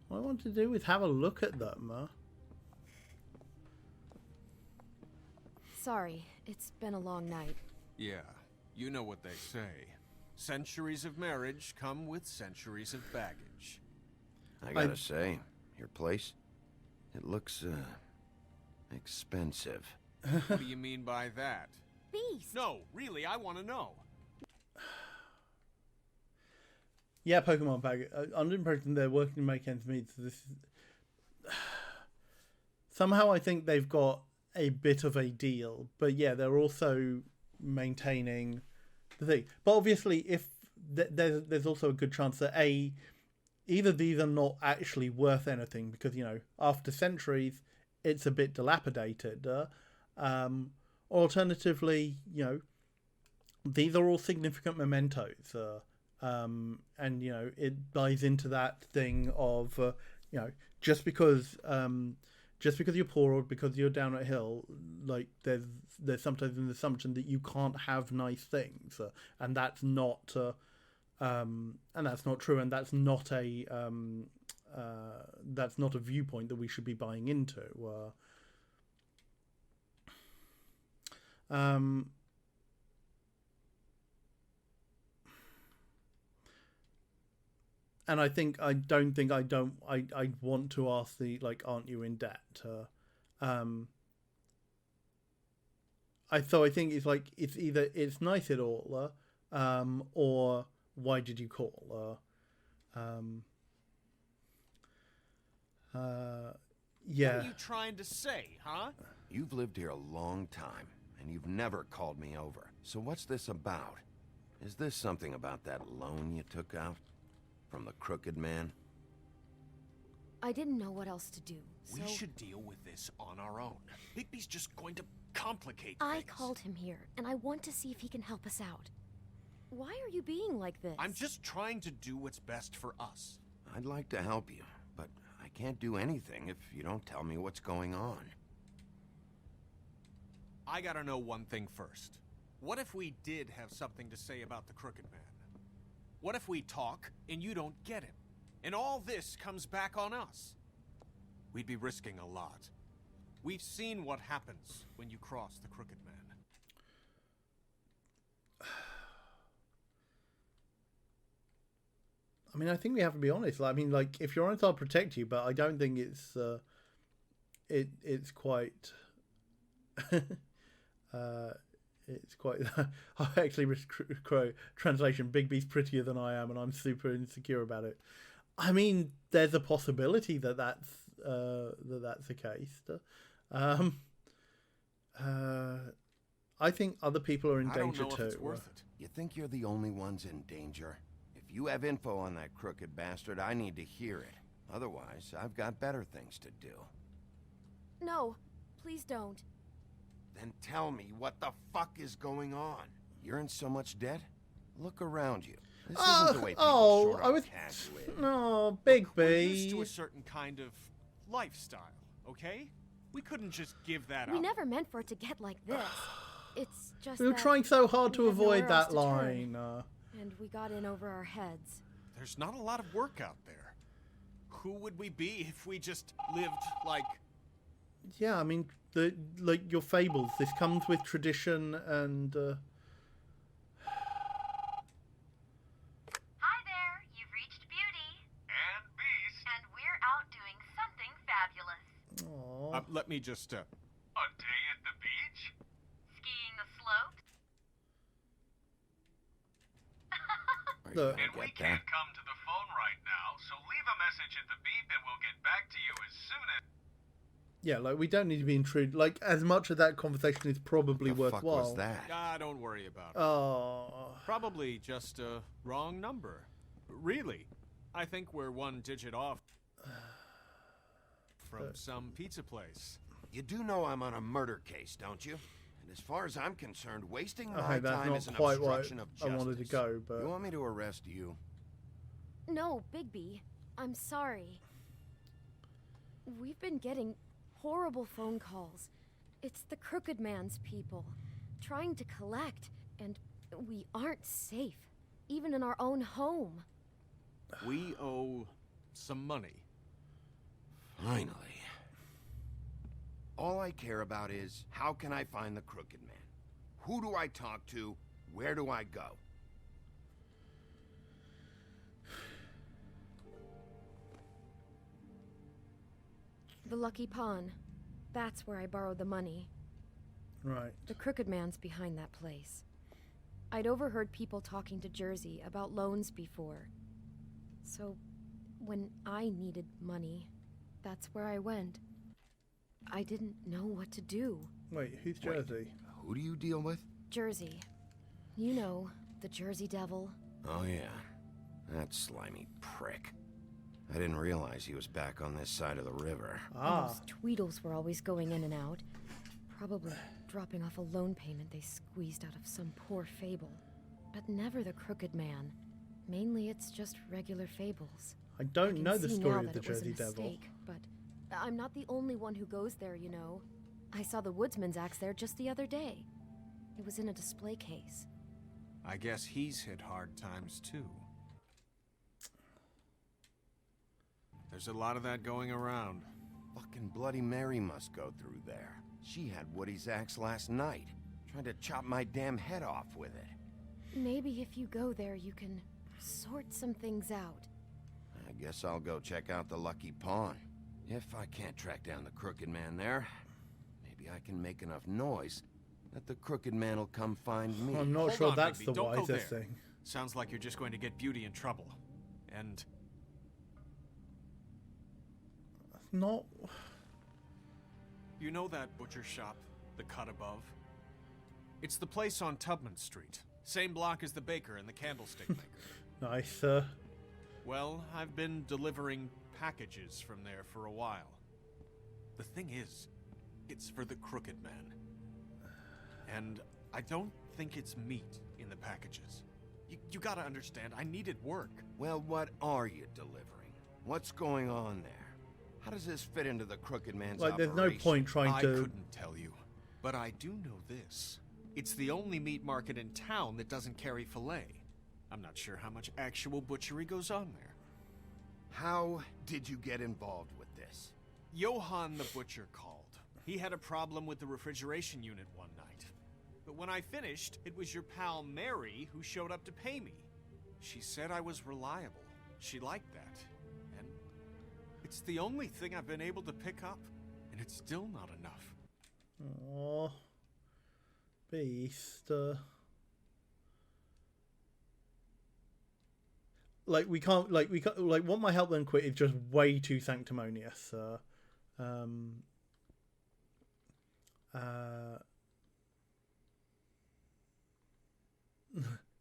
What I want to do is have a look at them. Sorry, it's been a long night. Yeah, you know what they say. Centuries of marriage come with centuries of baggage. I gotta say, your place, it looks, expensive. What do you mean by that? Beast! No, really, I want to know. Yeah, Pokemon Bag. Under the impression they're working to make ends meet. So this is... Somehow I think they've got a bit of a deal, but yeah, they're also maintaining the thing. But obviously, if there's also a good chance that either these are not actually worth anything because, you know, after centuries, it's a bit dilapidated. Or alternatively, you know, these are all significant mementos. And, you know, it buys into that thing of, you know, just because you're poor or because you're down at hill, like there's sometimes an assumption that you can't have nice things, and that's not true, and that's not a viewpoint that we should be buying into. And I want to ask the, like, aren't you in debt? I think it's like, it's either it's nice it all, or why did you call? Yeah. What are you trying to say, huh? You've lived here a long time, and you've never called me over. So what's this about? Is this something about that loan you took out? From the crooked man? I didn't know what else to do, so... We should deal with this on our own. Bigby's just going to complicate I things. called him here, and I want to see if he can help us out. Why are you being like this? I'm just trying to do what's best for us. I'd like to help you, but I can't do anything if you don't tell me what's going on. I gotta know one thing first. What if we did have something to say about the crooked man? What if we talk and you don't get him? And all this comes back on us? We'd be risking a lot. We've seen what happens when you cross the crooked man. I mean, I think we have to be honest. I mean, like, if you're honest, I'll protect you, but I don't think it's quite it's quite I actually translation, Bigby's prettier than I am and I'm super insecure about it. I mean, there's a possibility that that's the case. I think other people are in danger I don't know too. if it's worth it. You think you're the only ones in danger? If you have info on that crooked bastard, I need to hear it. Otherwise, I've got better things to do. No, please don't. Then tell me what the fuck is going on. You're in so much debt? Look around you. This isn't the way people short on cash live. No, Big B. We're used to a certain kind of lifestyle, okay? We couldn't just give that up. We never meant for it to get like this. It's just We were that trying so hard to we had avoid nowhere else that to line. turn, and we got in over our heads. There's not a lot of work out there. Who would we be if we just lived like... Yeah, I mean, like your fables. This comes with tradition and... Hi there, you've reached Beauty. And Beast. And we're out doing something fabulous. Aww. Let me just, A day at the beach? Skiing the slopes? And we can't come to the phone right now, so leave a message at the beep and we'll get back to you as soon as... Yeah, like, we don't need to be intruded. Like, as much of that conversation is probably worthwhile. What was that? Don't worry about it. Oh. Probably just a wrong number. Really. I think we're one digit off from some pizza place. You do know I'm on a murder case, don't you? And as far as I'm concerned, wasting my Okay, that's time not is an quite right. obstruction of I justice. wanted to go, but... You want me to arrest you? No, Bigby. I'm sorry. We've been getting horrible phone calls. It's the Crooked Man's people, trying to collect, and we aren't safe, even in our own home. We owe some money. Finally. All I care about is, how can I find the Crooked Man? Who do I talk to? Where do I go? The Lucky Pawn. That's where I borrowed the money. Right. The Crooked Man's behind that place. I'd overheard people talking to Jersey about loans before. So, when I needed money, that's where I went. I didn't know what to do. Wait, who's Jersey? Who do you deal with? Jersey. You know, the Jersey Devil. Oh yeah, that slimy prick. I didn't realize he was back on this side of the river. And those Tweedles were always going in and out. Probably dropping off a loan payment they squeezed out of some poor fable. But never the Crooked Man. Mainly it's just regular fables. I don't know the see story now of the that it was a Jersey Devil. mistake, but I'm not the only one who goes there, you know. I saw the woodsman's axe there just the other day. It was in a display case. I guess he's hit hard times too. There's a lot of that going around. Fucking Bloody Mary must go through there. She had Woody's axe last night, trying to chop my damn head off with it. Maybe if you go there, you can sort some things out. I guess I'll go check out the Lucky Pawn. If I can't track down the Crooked Man there, maybe I can make enough noise that the Crooked Man will come find me. I'm not Hold sure on, that's Bigby, the don't go wisest there. thing. Sounds like you're just going to get Beauty in trouble. And... Not... You know that butcher shop, the cut above? It's the place on Tubman Street. Same block as the baker and the candlestick maker. Nice, Well, I've been delivering packages from there for a while. The thing is, it's for the Crooked Man. And I don't think it's meat in the packages. You gotta understand, I needed work. Well, what are you delivering? What's going on there? How does this fit into the Crooked Man's Like, there's no operation? point trying I to... couldn't tell you. But I do know this. It's the only meat market in town that doesn't carry filet. I'm not sure how much actual butchery goes on there. How did you get involved with this? Johann the butcher called. He had a problem with the refrigeration unit one night. But when I finished, it was your pal Mary who showed up to pay me. She said I was reliable. She liked that. And it's the only thing I've been able to pick up. And it's still not enough. Aww. Beast. Like, we can't, like, want my help then quit is just way too sanctimonious.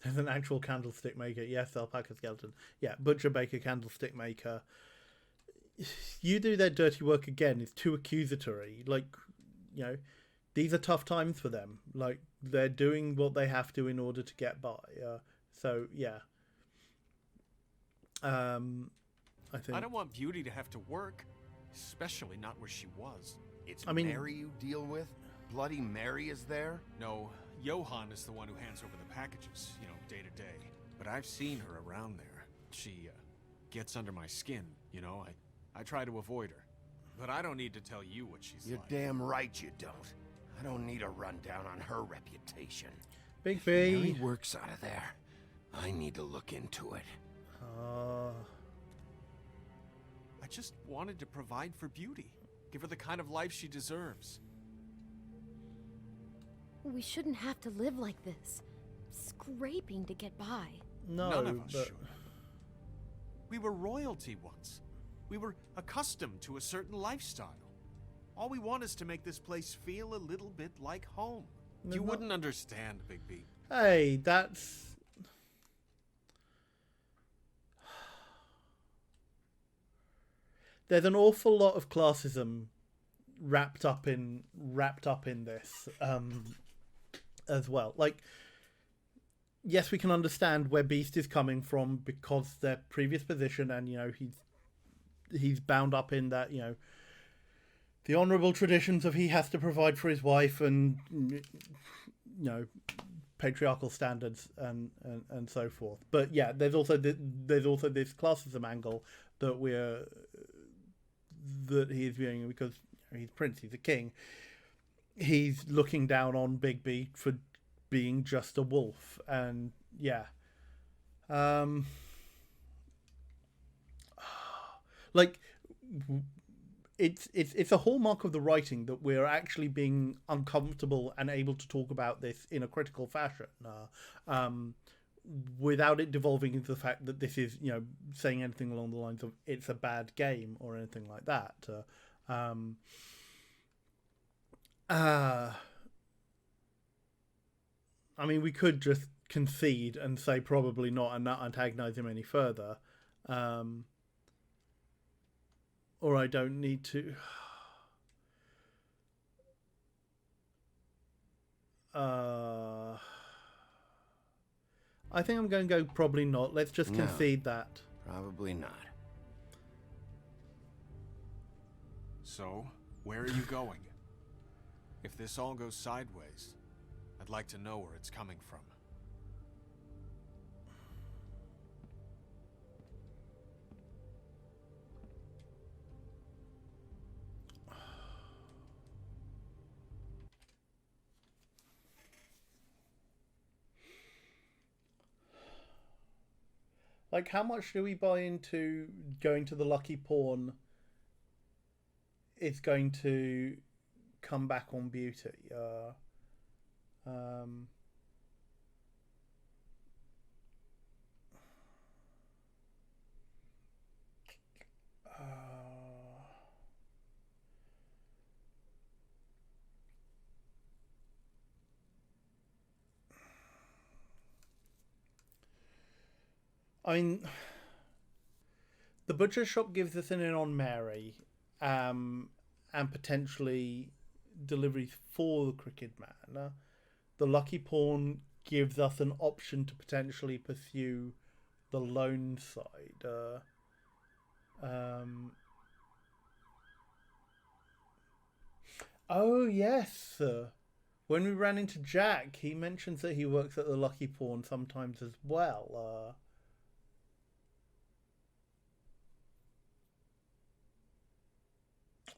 There's an actual candlestick maker. Yes, alpaca skeleton. Yeah, butcher, baker, candlestick maker. You do their dirty work again. It's too accusatory. Like, you know, these are tough times for them. Like, they're doing what they have to in order to get by. So, yeah. I think... I don't want Beauty to have to work, especially not where she was. It's Mary you deal with? Bloody Mary is there? No, Johann is the one who hands over the packages, you know, day to day. But I've seen her around there. She, gets under my skin, you know? I try to avoid her. But I don't need to tell you what she's You're like. damn right you don't. I don't need a rundown on her reputation. Big If B. Mary works out of there, I need to look into it. I just wanted to provide for Beauty. Give her the kind of life she deserves. We shouldn't have to live like this. Scraping to get by. No, None of us but... should. We were royalty once. We were accustomed to a certain lifestyle. All we want is to make this place feel a little bit like home. You wouldn't understand, Big B. Hey, that's... There's an awful lot of classism wrapped up in this as well. Like, yes, we can understand where Beast is coming from because their previous position, and you know he's bound up in that, you know, the honourable traditions of he has to provide for his wife, and you know, patriarchal standards and so forth. But yeah, there's also this classism angle that he's viewing, because he's prince, he's a king. He's looking down on Big B for being just a wolf, and yeah, like it's a hallmark of the writing that we're actually being uncomfortable and able to talk about this in a critical fashion, without it devolving into the fact that this is, you know, saying anything along the lines of it's a bad game or anything like that. I mean, we could just concede and say probably not and not antagonize him any further. Or I don't need to. I think I'm going to go probably not. Let's just concede that. Probably not. So, where are you going? If this all goes sideways, I'd like to know where it's coming from. Like, how much do we buy into going to the Lucky Pawn is going to come back on Beauty? I mean, the butcher shop gives us an in on Mary, and potentially deliveries for the Crooked Man. The Lucky Pawn gives us an option to potentially pursue the lone side. Oh yes, when we ran into Jack, he mentions that he works at the Lucky Pawn sometimes as well.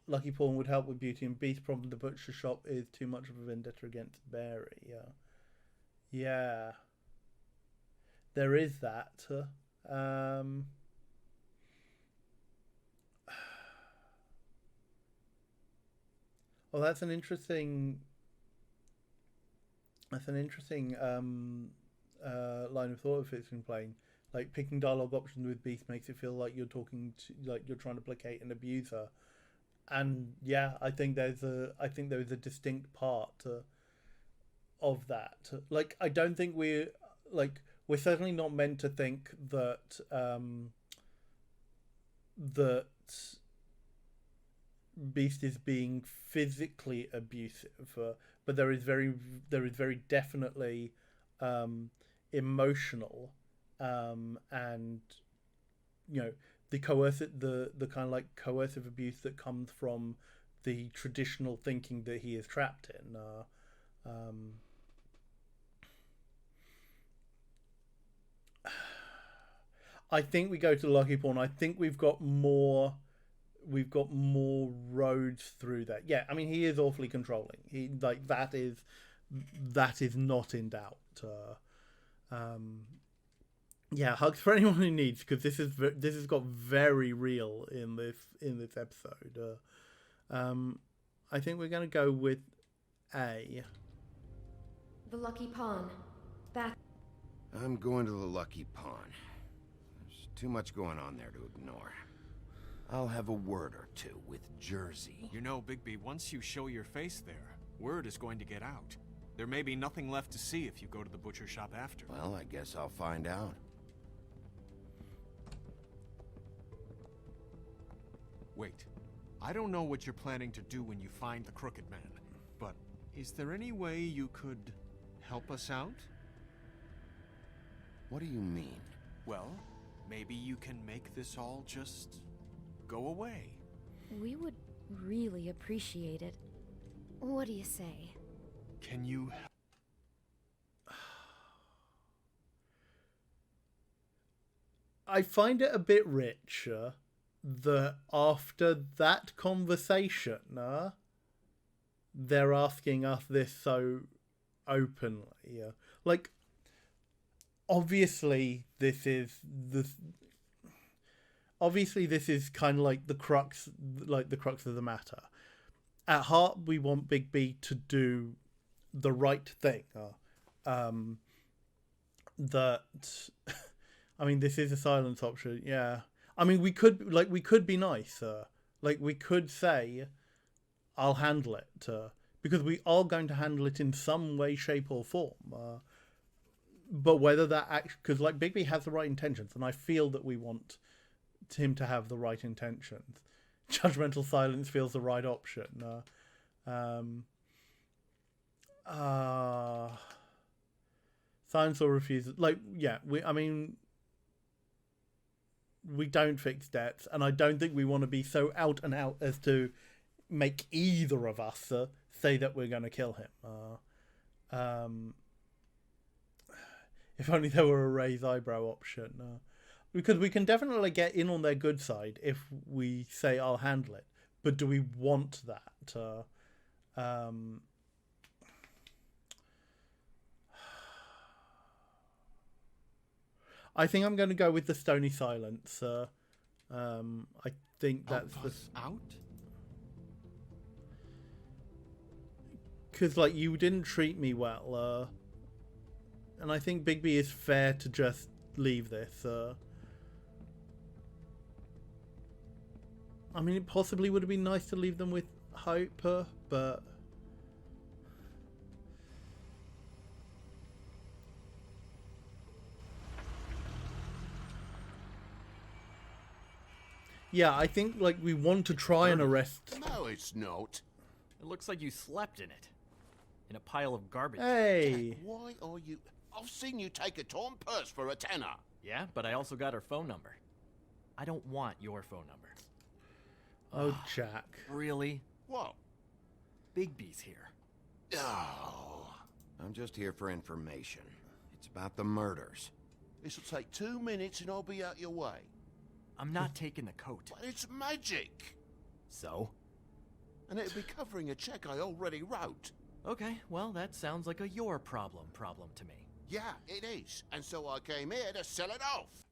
Lucky Pawn would help with Beauty and Beast. Problem, the butcher shop is too much of a vendetta against Mary. Yeah. There is that. Well, that's an interesting. That's an interesting line of thought if it's been playing. Like, picking dialogue options with Beast makes it feel like you're talking to, like you're trying to placate an abuser. And yeah, I think there is a distinct part of that. Like, I don't think we're we're certainly not meant to think that that Beast is being physically abusive, but there is very definitely emotional, and the kind of like coercive abuse that comes from the traditional thinking that he is trapped in. I think we go to Lucky Pawn. I think we've got more roads through that. Yeah, I mean, he is awfully controlling. He that is not in doubt. Yeah, hugs for anyone who needs, because this has got very real in this episode. I think we're going to go with A. The Lucky Pawn. That. I'm going to the Lucky Pawn. There's too much going on there to ignore. I'll have a word or two with Jersey. You know, Bigby, once you show your face there, word is going to get out. There may be nothing left to see if you go to the butcher shop after. Well, I guess I'll find out. Wait. I don't know what you're planning to do when you find the Crooked Man, but is there any way you could help us out? What do you mean? Well, maybe you can make this all just go away. We would really appreciate it. What do you say? Can you... I find it a bit rich that after that conversation, they're asking us this so openly. Like, obviously this is kind of like the crux of the matter. At heart, we want Big B to do the right thing. That, I mean, this is a silence option. Yeah, I mean, we could be nice. Like, we could say, "I'll handle it," because we are going to handle it in some way, shape, or form. But whether that actually, because like Big B has the right intentions, and I feel that we want him to have the right intentions. Judgmental silence feels the right option. Silence or refusal. Like, yeah, we don't fix debts, and I don't think we want to be so out and out as to make either of us say that we're going to kill him. If only there were a raise eyebrow option. Because we can definitely get in on their good side if we say, "I'll handle it." But do we want that? I think I'm going to go with the stony silence. I think that's out? Because, like, you didn't treat me well. And I think Bigby is fair to just leave this. I mean, it possibly would have been nice to leave them with hope, but... Yeah, I think, like, we want to try and arrest... No, it's not. It looks like you slept in it. In a pile of garbage. Hey! Jack, why are you... I've seen you take a torn purse for a tenner. Yeah, but I also got her phone number. I don't want your phone number. Oh, Jack. Really? What? Bigby's here. Oh. I'm just here for information. It's about the murders. This'll take 2 minutes and I'll be out your way. I'm not taking the coat. But it's magic. So? And it'll be covering a check I already wrote. Okay, well, that sounds like a your problem to me. Yeah, it is. And so I came here to sell it off.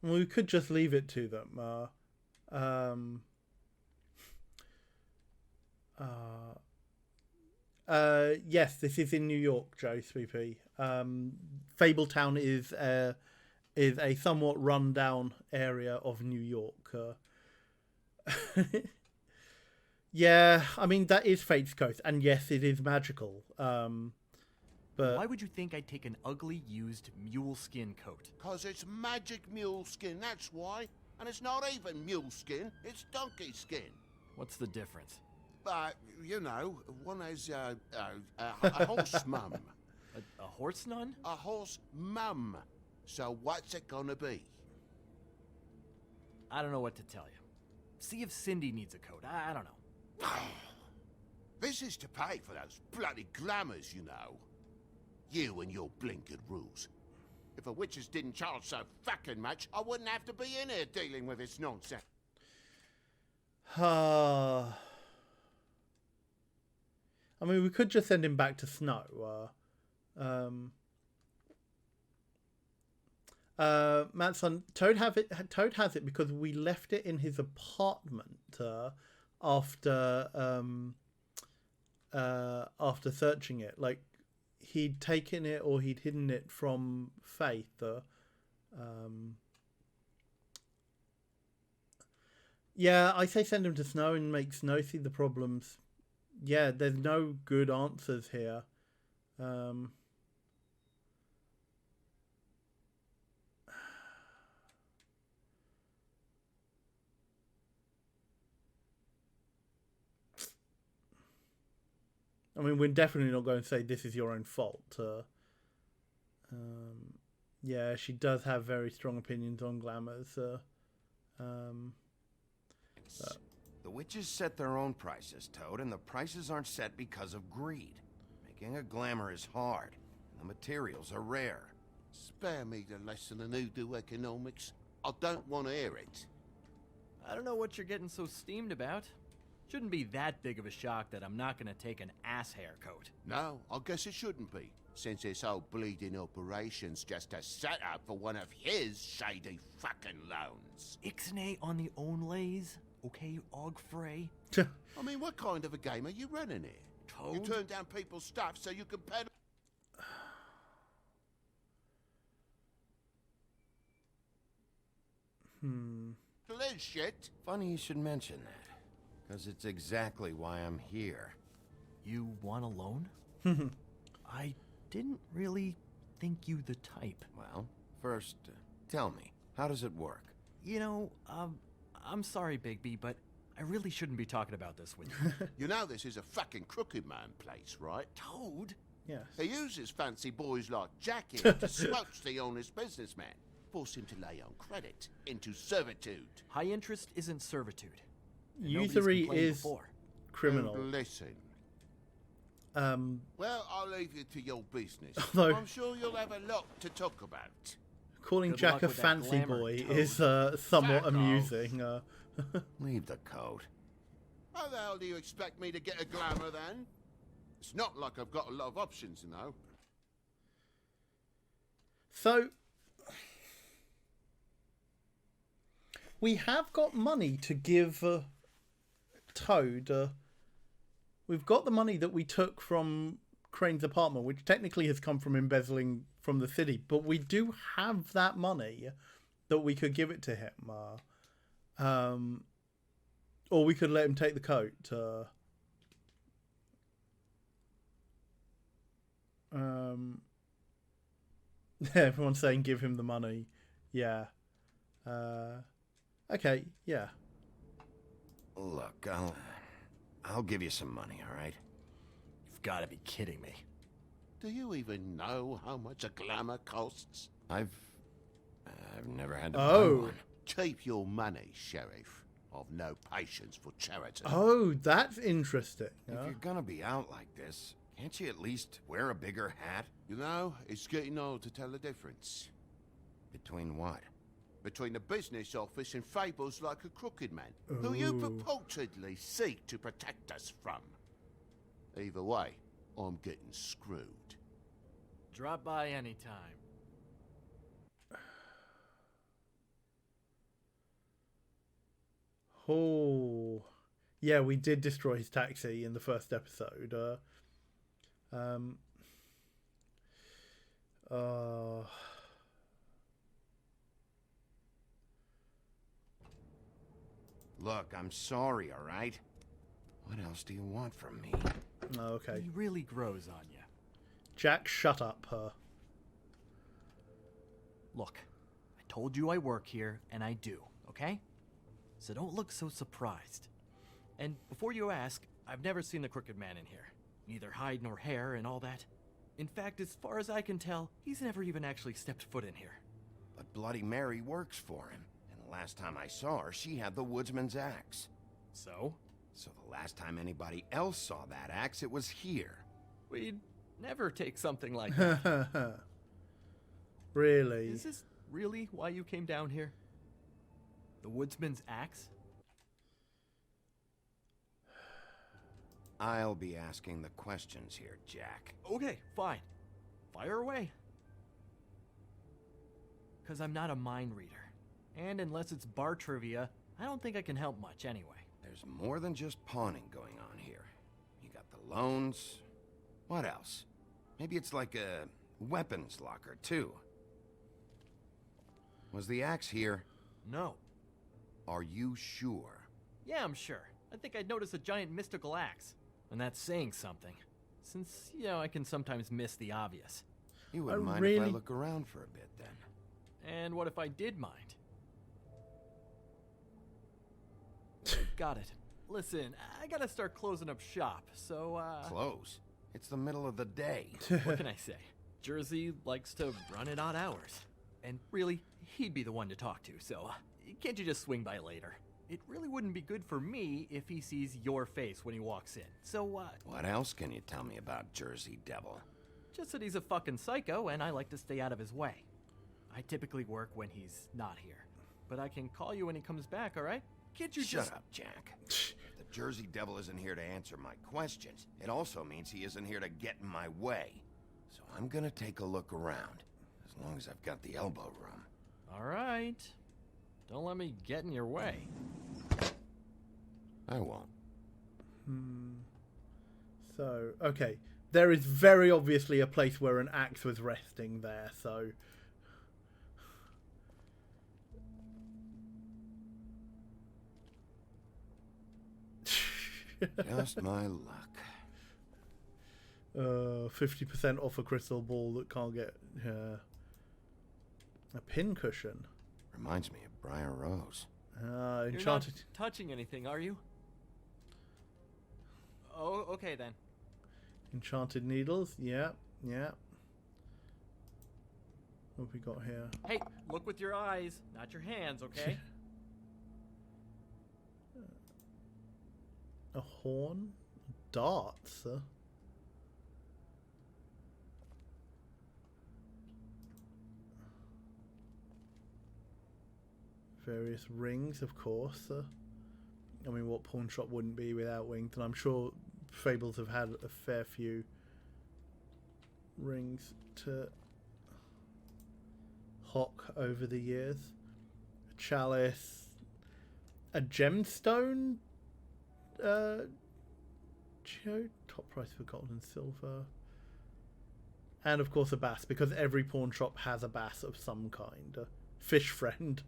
Well, we could just leave it to them. Yes, this is in New York, Joe Spoopy. Fabletown is a somewhat run-down area of New York. Yeah, I mean, that is Fate's Coast, and yes, it is magical. But why would you think I'd take an ugly, used mule skin coat? 'Cause it's magic mule skin, that's why. And it's not even mule skin, it's donkey skin. What's the difference? You know, one has a horse mum. A horse nun? A horse mum. So what's it gonna be? I don't know what to tell you. See if Cindy needs a coat. I don't know. This is to pay for those bloody glamours, you know. You and your blinkered rules. If the witches didn't charge so fucking much, I wouldn't have to be in here dealing with this nonsense. I mean, we could just send him back to Snow. Matson, Toad has it because we left it in his apartment after searching it. Like, he'd taken it or he'd hidden it from Faith. Yeah, I say send him to Snow and make Snow see the problems. Yeah, there's no good answers here. I mean, we're definitely not going to say this is your own fault. Yeah, she does have very strong opinions on glamours. The witches set their own prices, Toad, and the prices aren't set because of greed. Making a glamour is hard, and the materials are rare. Spare me the lesson in hoodoo economics. I don't want to hear it. I don't know what you're getting so steamed about. Shouldn't be that big of a shock that I'm not gonna take an ass hair coat. No, I guess it shouldn't be, since this whole bleeding operation's just a setup for one of his shady fucking loans. Ixnay on the onlays, okay, Ogfrey? I mean, what kind of a game are you running here? Toad? You turn down people's stuff so you can peddle... Liz shit. Funny you should mention that, because it's exactly why I'm here. You want a loan? I didn't really think you the type. Well, first, tell me, how does it work? You know, I'm sorry, Bigby, but I really shouldn't be talking about this with you. You know this is a fucking crooked man place, right? Toad? Yes. He uses fancy boys like Jack here to squelch the honest businessman. Force him to lay on credit into servitude. High interest isn't servitude. Usury is criminal. And listen. Well, I'll leave you to your business. Although, I'm sure you'll have a lot to talk about. Calling Good Jack luck a with that fancy glamour, boy Toad. is somewhat Fuck off. amusing. Leave the coat. How the hell do you expect me to get a glamour then? It's not like I've got a lot of options, you know. So, we have got money to give Toad. We've got the money that we took from Crane's apartment, which technically has come from embezzling from the city, but we do have that money that we could give it to him. Or we could let him take the coat. Everyone's saying give him the money. Yeah. Okay, yeah. Look, I'll give you some money, all right? You've got to be kidding me. Do you even know how much a glamour costs? I've never had to buy Oh. one. Keep your money, Sheriff. I've no patience for charity. Oh, that's interesting. If you're gonna be out like this, can't you at least wear a bigger hat? You know, it's getting old to tell the difference. Between what? Between the business office and fables like a crooked man, who you Ooh. purportedly seek to protect us from. Either way, I'm getting screwed. Drop by anytime. Oh, yeah, we did destroy his taxi in the first episode. Look, I'm sorry, all right? What else do you want from me? Oh, okay. He really grows on you. Jack, shut up, her. Look, I told you I work here, and I do, okay? So don't look so surprised. And before you ask, I've never seen the Crooked Man in here. Neither hide nor hair and all that. In fact, as far as I can tell, he's never even actually stepped foot in here. But Bloody Mary works for him. And the last time I saw her, she had the woodsman's axe. So? So the last time anybody else saw that axe, it was here. We'd never take something like that. Really? Is this really why you came down here? The woodsman's axe? I'll be asking the questions here, Jack. Okay, fine. Fire away. Because I'm not a mind reader. And unless it's bar trivia, I don't think I can help much anyway. There's more than just pawning going on here. You got the loans. What else? Maybe it's like a weapons locker, too. Was the axe here? No. Are you sure? Yeah, I'm sure. I think I'd notice a giant mystical axe. And that's saying something. Since, you know, I can sometimes miss the obvious. You wouldn't mind if I look around for a bit, then. And what if I did mind? Got it. Listen, I gotta start closing up shop, so, Close? It's the middle of the day. What can I say? Jersey likes to run at odd hours. And really, he'd be the one to talk to, so can't you just swing by later? It really wouldn't be good for me if he sees your face when he walks in. So, What else can you tell me about Jersey Devil? Just that he's a fucking psycho, and I like to stay out of his way. I typically work when he's not here. But I can call you when he comes back, alright? Can't you Shut up, Jack. If the Jersey Devil isn't here to answer my questions, it also means he isn't here to get in my way. So I'm gonna take a look around, as long as I've got the elbow room. Alright. Don't let me get in your way. I won't. So, okay. There is very obviously a place where an axe was resting there, so... Just my luck. 50% off a crystal ball that can't get... a pincushion. Reminds me of Briar Rose. Enchanted... You're not touching anything, are you? Oh, okay then. Enchanted needles, yeah, yeah. What have we got here? Hey, look with your eyes, not your hands, okay? A horn? Darts? Various rings, of course. I mean, what pawn shop wouldn't be without wings? And I'm sure Fables have had a fair few rings to hawk over the years. A chalice, a gemstone, top price for gold and silver, and of course a bass, because every pawn shop has a bass of some kind. A fish friend.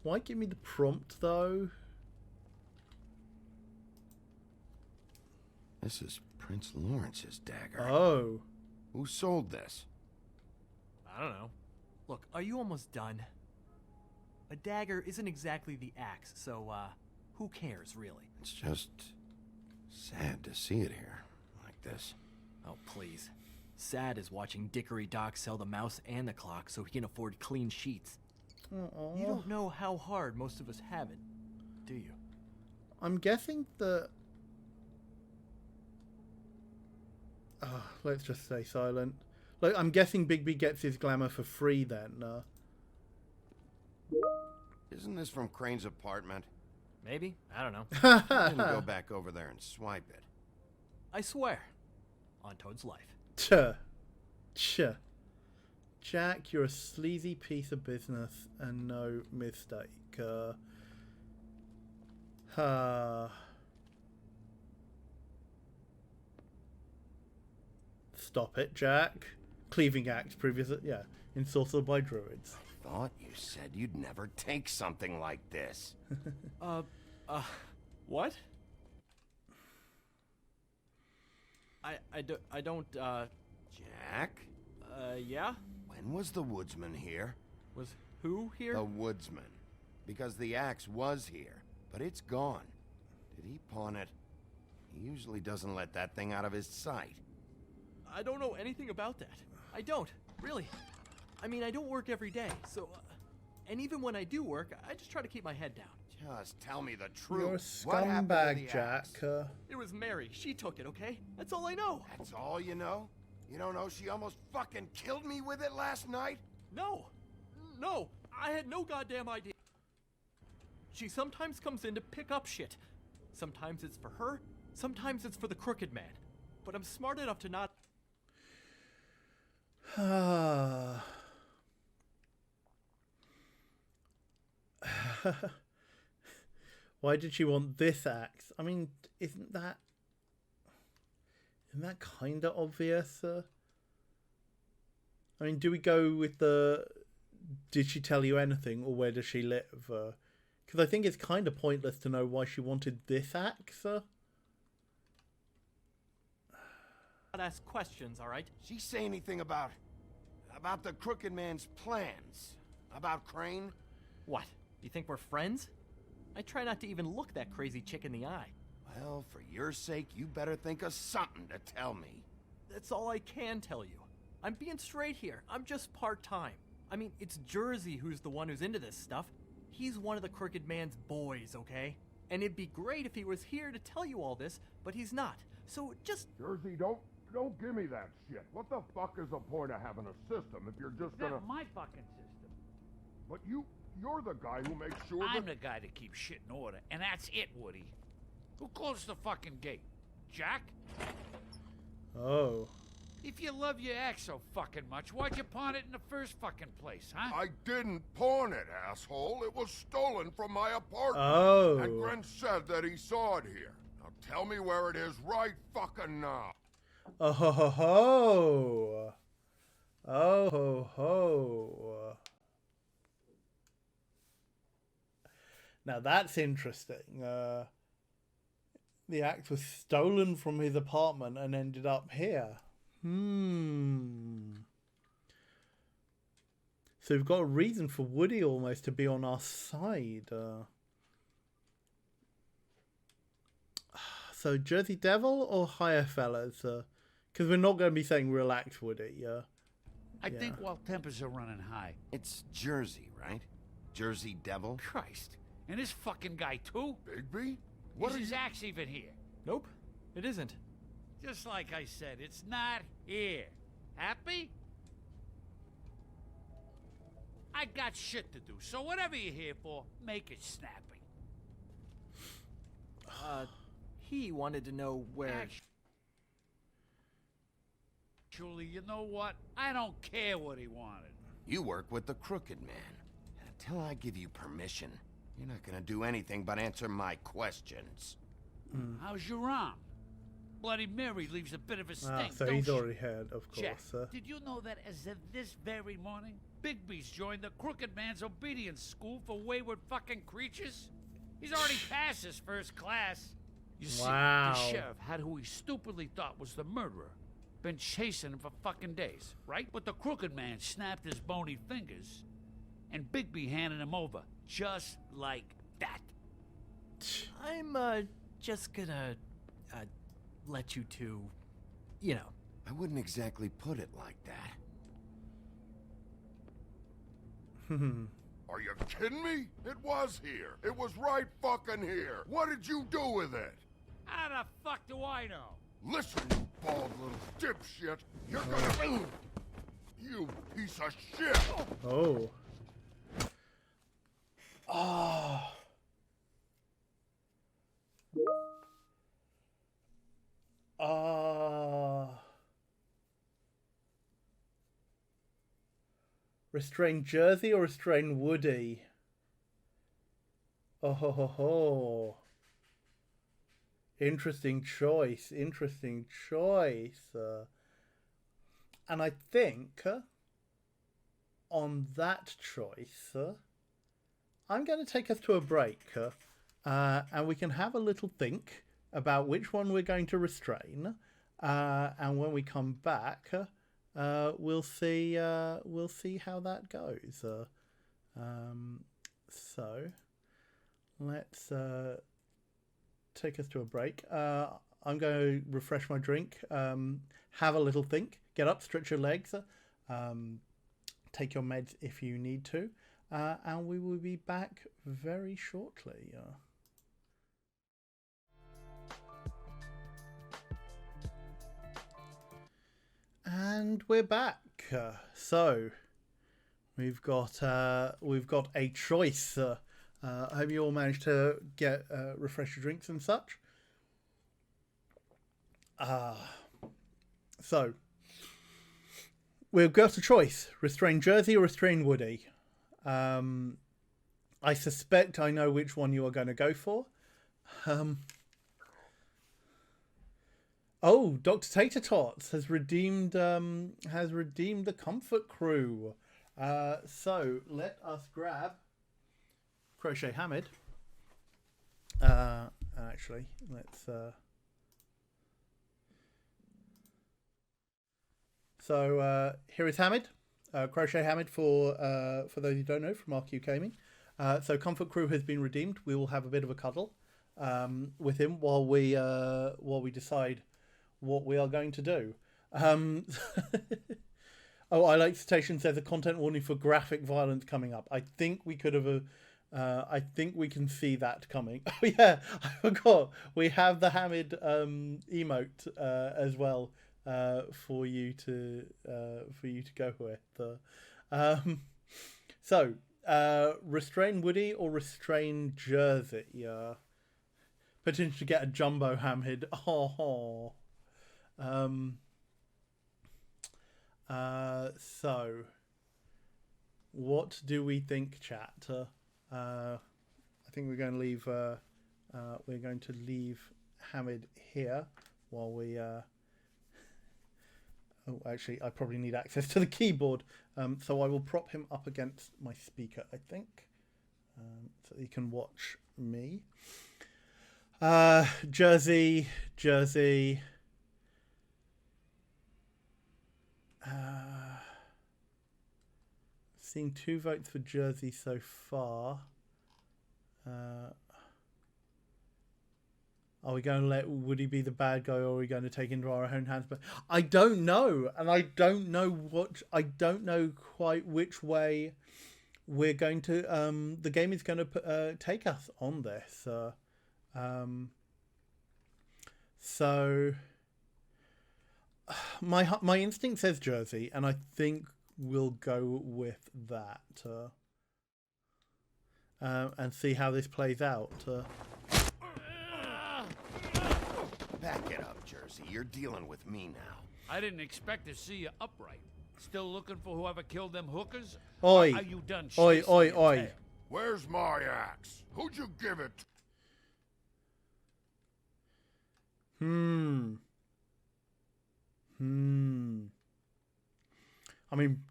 Why give me the prompt though? This is Prince Lawrence's dagger. Oh. Who sold this? I don't know. Look, are you almost done? A dagger isn't exactly the axe, so, who cares, really? It's just sad to see it here, like this. Oh, please. Sad is watching Dickory Doc sell the mouse and the clock so he can afford clean sheets. Aww. You don't know how hard most of us have it, do you? I'm guessing that... let's just stay silent. Like, I'm guessing Bigby gets his glamour for free then. Isn't this from Crane's apartment? Maybe. I don't know. I didn't go back over there and swipe it. I swear. On Toad's life. Tch. Jack, you're a sleazy piece of business and no mistake. Stop it, Jack. Cleaving axe, previously, yeah, ensorcelled by druids. thought you said you'd never take something like this. What? I don't, Jack? Yeah? When was the woodsman here? Was who here? The woodsman. Because the axe was here, but it's gone. Did he pawn it? He usually doesn't let that thing out of his sight. I don't know anything about that. I don't, really. I mean, I don't work every day, so... and even when I do work, I just try to keep my head down. Just tell me the truth. You're a What happened to scumbag, the Jack. axe? It was Mary. She took it, okay? That's all I know. That's all you know? You don't know she almost fucking killed me with it last night? No. No. I had no goddamn idea. She sometimes comes in to pick up shit. Sometimes it's for her. Sometimes it's for the Crooked Man. But I'm smart enough to not... Why did she want this axe? I mean, isn't that kind of obvious? I mean, do we go with the did she tell you anything, or where does she live? Because I think it's kind of pointless to know why she wanted this axe. Not ask questions, all right? She say anything about the Crooked Man's plans? About Crane? What? You think we're friends? I try not to even look that crazy chick in the eye. Well, for your sake, you better think of something to tell me. That's all I can tell you. I'm being straight here. I'm just part-time. I mean, it's Jersey who's the one who's into this stuff. He's one of the Crooked Man's boys, okay? And it'd be great if he was here to tell you all this, but he's not. So just... Jersey, don't give me that shit. What the fuck is the point of having a system if you're just gonna... That's my fucking system. But you're the guy who makes sure I'm the guy that keeps shit in order, and that's it, Woody. Who closed the fucking gate? Jack? Oh. If you love your ex so fucking much, why'd you pawn it in the first fucking place, huh? I didn't pawn it, asshole. It was stolen from my apartment. Oh. And Gren said that he saw it here. Now tell me where it is right fucking now. Oh ho ho ho. Oh ho ho. Now that's interesting. The axe was stolen from his apartment and ended up here. So we've got a reason for Woody almost to be on our side. So Jersey Devil or higher fellas? Because we're not going to be saying relax, Woody. I think while tempers are running high. It's Jersey, right? Jersey Devil? Christ. And this fucking guy, too? Bigby? Is his axe even here? Nope, it isn't. Just like I said, it's not here. Happy? I got shit to do, so whatever you're here for, make it snappy. He wanted to know where... Actually, you know what? I don't care what he wanted. You work with the Crooked Man. Until I give you permission, you're not gonna do anything but answer my questions. How's your arm? Bloody Mary leaves a bit of a stink, so don't he's she? already heard, of course. Jack, did you know that as of this very morning, Bigby's joined the Crooked Man's obedience school for wayward fucking creatures? He's already passed his first class. You see, Wow. the sheriff had who he stupidly thought was the murderer. Been chasing him for fucking days, right? But the Crooked Man snapped his bony fingers, and Bigby handed him over, just like that. I'm, just gonna, let you two, you know. I wouldn't exactly put it like that. Are you kidding me? It was here. It was right fucking here. What did you do with it? How the fuck do I know? Listen, you bald little dipshit. You're gonna... You piece of shit. Oh. Oh. Restrain Jersey or restrain Woody? Oh ho ho ho. Interesting choice. Interesting choice. And I think on that choice, I'm going to take us to a break, and we can have a little think about which one we're going to restrain, and when we come back, we'll see how that goes. So let's take us to a break. I'm going to refresh my drink, have a little think, get up, stretch your legs, take your meds if you need to, and we will be back very shortly. And we're back. So we've got a choice. I hope you all managed to get refresh your drinks and such. So we've got a choice: restrain Jersey or restrain Woody. I suspect I know which one you are going to go for. Oh, Dr. Tater Tots has redeemed the Comfort Crew. So let us grab Crochet Hamid. Actually, let's. So here is Hamid, Crochet Hamid for those who don't know from RQ Gaming. So Comfort Crew has been redeemed. We will have a bit of a cuddle with him while we decide what we are going to do. Oh, I like Cetacean says a content warning for graphic violence coming up. I think we could have I think we can see that coming. Oh yeah, I forgot. We have the Hamid emote as well for you to go with. So restrain Woody or restrain Jersey? Potential to get a jumbo Hamid. Oh. So what do we think, chat? I think we're going to leave Hamid here while we oh, actually I probably need access to the keyboard, so I will prop him up against my speaker, I think, so he can watch me. Jersey. Seeing 2 votes for Jersey so far. Are we going to let Woody be the bad guy, or are we going to take into our own hands? But I don't know, and I don't know quite which way we're going to. The game is going to take us on this. So my instinct says Jersey, and I think we'll go with that and see how this plays out. Back it up, Jersey. You're dealing with me now. I didn't expect to see you upright. Still looking for whoever killed them hookers? Oi! Are you done Oi! chasing your Oi! tail? Where's my axe? Who'd you give it? I mean,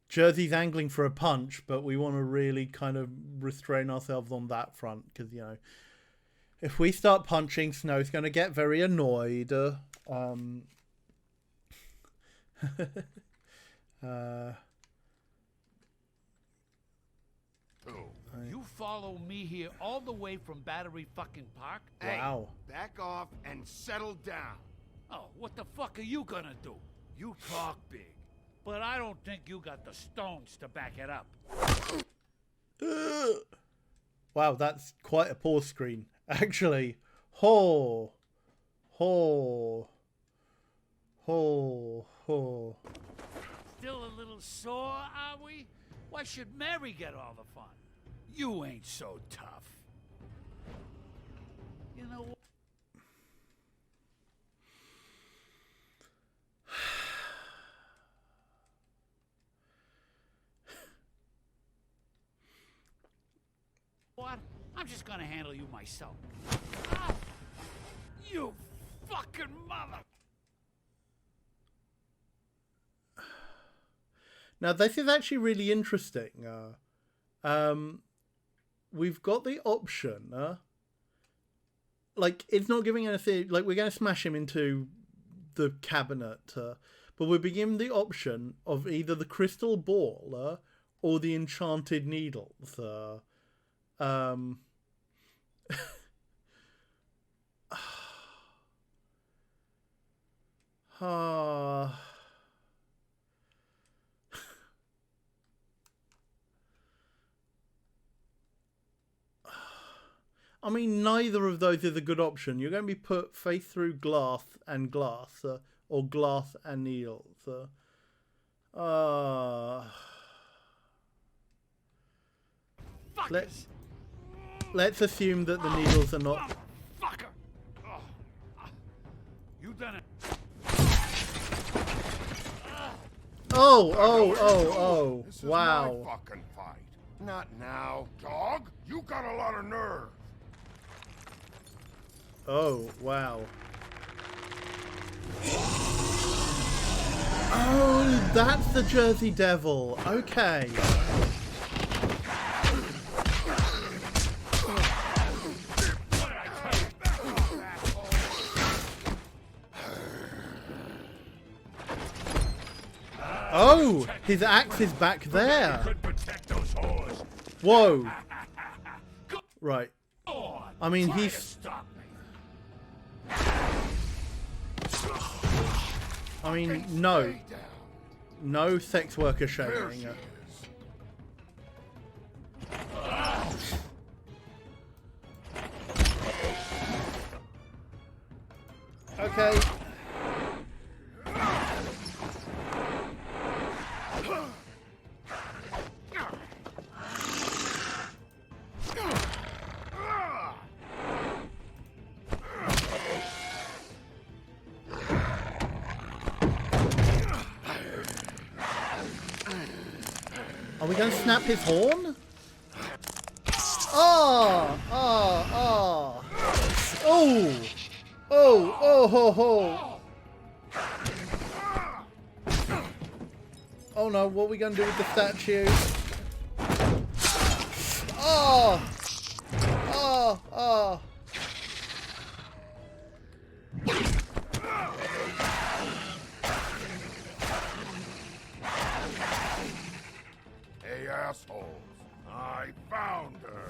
Jersey's angling for a punch, but we want to really kind of restrain ourselves on that front, because, you know, if we start punching, Snow's going to get very annoyed. You follow me here all the way from Battery fucking Park? Wow. Hey, back off and settle down. Oh, what the fuck are you gonna do? You talk big, but I don't think you got the stones to back it up. Wow, that's quite a pause screen, actually. Ho. Still a little sore, are we? Why should Mary get all the fun? You ain't so tough. You know what? What? I'm just gonna handle you myself. Ah! You fucking mother! Now, this is actually really interesting. We've got the option. Like, it's not giving anything. Like, we're going to smash him into the cabinet. But we're given the option of either the crystal ball or the enchanted needles. I mean, neither of those is a good option. You're going to be put face through glass and glass, or glass and needles. Let's assume that the needles are not. Fucker! You done it. Oh! This is Wow. my fucking fight. Not now, dog. You got a lot of nerve. Oh, wow. Oh, that's the Jersey Devil. Okay. Oh, his axe is back there. Whoa. Right. I mean, he's... I mean, no. No sex worker shaming. Okay. Are we going to snap his horn? Oh! Oh no, what are we going to do with the statue? Oh! Hey, assholes. I found her.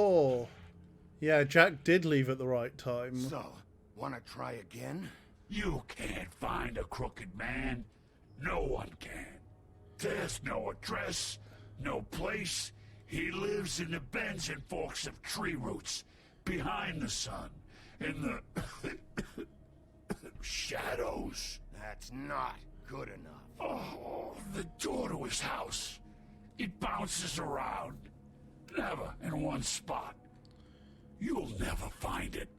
Oh. Yeah, Jack did leave at the right time. So, wanna try again? You can't find a crooked man. No one can. There's no address, no place. He lives in the bends and forks of tree roots, behind the sun, in the shadows. That's not good enough. Oh, the door to his house. It bounces around. Never in one spot. You'll never find it.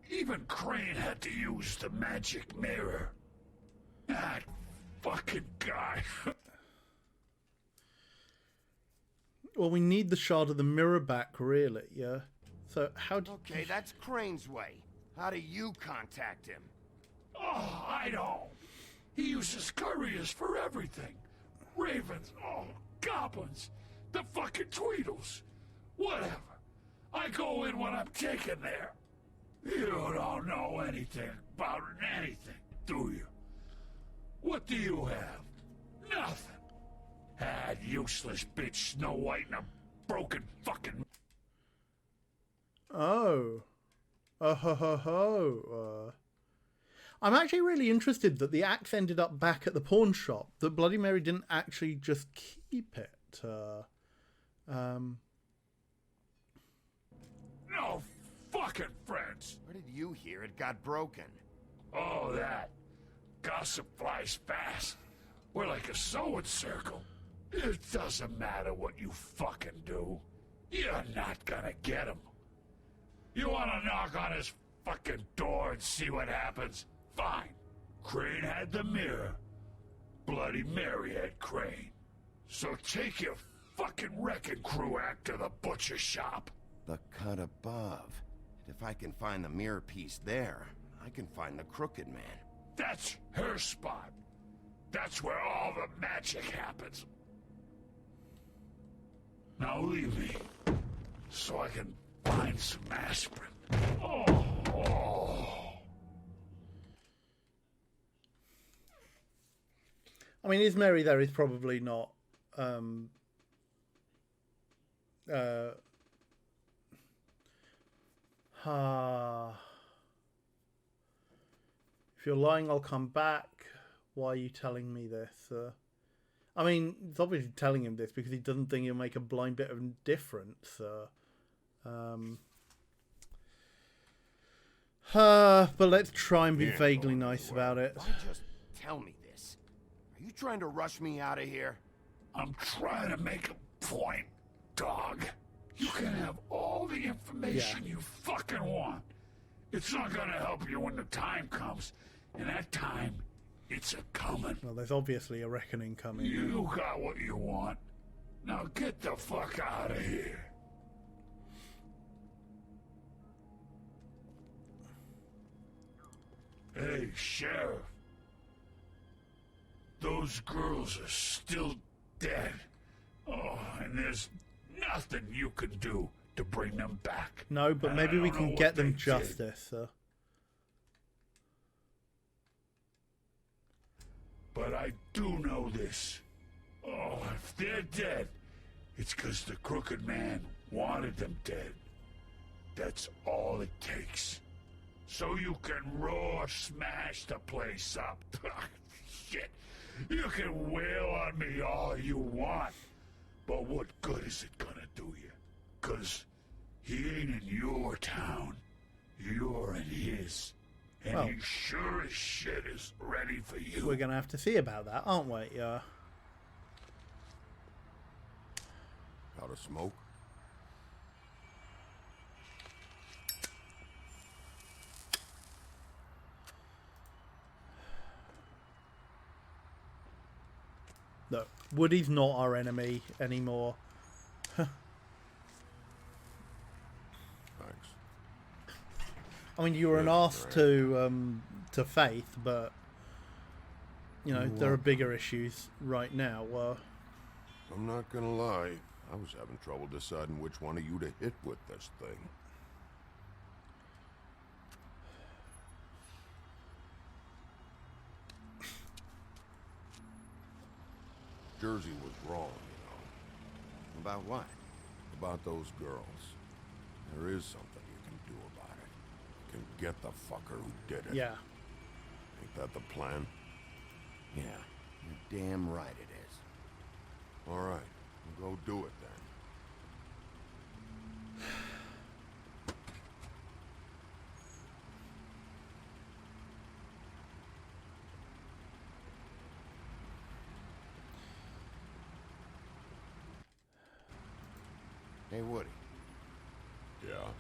Even Crane had to use the magic mirror. That fucking guy. Well, we need the shard of the mirror back, really, yeah? So, how do Okay, that's Crane's way. How do you contact him? Oh, I know. He uses couriers for everything. Ravens, goblins, the fucking Tweedles. Whatever. I go in when I'm taken there. You don't know anything about anything, do you? What do you have? Nothing. That useless bitch Snow White and a broken fucking... Oh. I'm actually really interested that the axe ended up back at the pawn shop. That Bloody Mary didn't actually just keep it. No fucking friends. Where did you hear it got broken? Oh, that. Gossip flies fast. We're like a sewing circle. It doesn't matter what you fucking do. You're not gonna get him. You wanna knock on his fucking door and see what happens? Fine. Crane had the mirror. Bloody Mary had Crane. So take your fucking wrecking crew act to the butcher shop. The cut above. If I can find the mirror piece there, I can find the Crooked Man. That's her spot. That's where all the magic happens. Now leave me, so I can find some aspirin. I mean, is Mary there? Is probably not. If you're lying, I'll come back. Why are you telling me this? I mean, it's obviously telling him this because he doesn't think he'll make a blind bit of difference. But let's try and be vaguely nice about it. Why just tell me this? Are you trying to rush me out of here? I'm trying to make a point, dog. You can have all the information you fucking want. It's not gonna help you when the time comes. And that time, it's a-comin'. Well, there's obviously a reckoning coming. You got what you want. Now get the fuck out of here. Hey, Sheriff. Those girls are still dead. Oh, and there's nothing you can do to bring them back. No, but And maybe I we don't know can what get them they did. justice. But I do know this. Oh, if they're dead, it's because the Crooked Man wanted them dead. That's all it takes. So you can roar smash the place up. Shit. You can wail on me all you want. But what good is it gonna do you? 'Cause he ain't in your town. You're in his. And Well, he sure as shit is ready for you. we're going to have to see about that, aren't we? Out of smoke? Look, Woody's not our enemy anymore. Thanks. I mean, you were an arse to Faith, but you know there are bigger issues right now. I'm not gonna lie. I was having trouble deciding which one of you to hit with this thing. Jersey was wrong, you know. About what? About those girls. There is something you can do about it. You can get the fucker who did it. Yeah. Ain't that the plan? Yeah, you're damn right it is. All right, we'll go do it then. Hey, Woody. Yeah?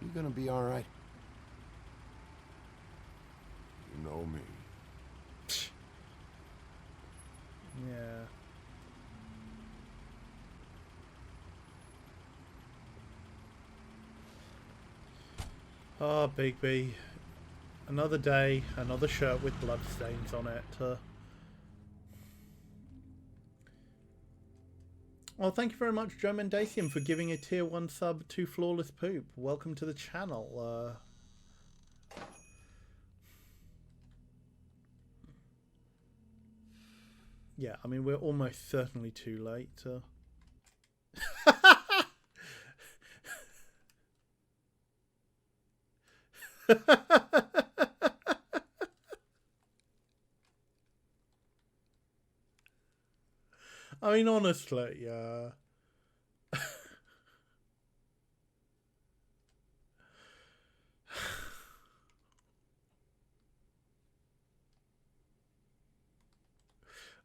You gonna be all right? You know me. Yeah. Oh, Bigby. Another day, another shirt with bloodstains on it. Well, thank you very much, Joe Mendacium, for giving a tier 1 sub to Flawless Poop. Welcome to the channel. Yeah, I mean, we're almost certainly too late. I mean, honestly,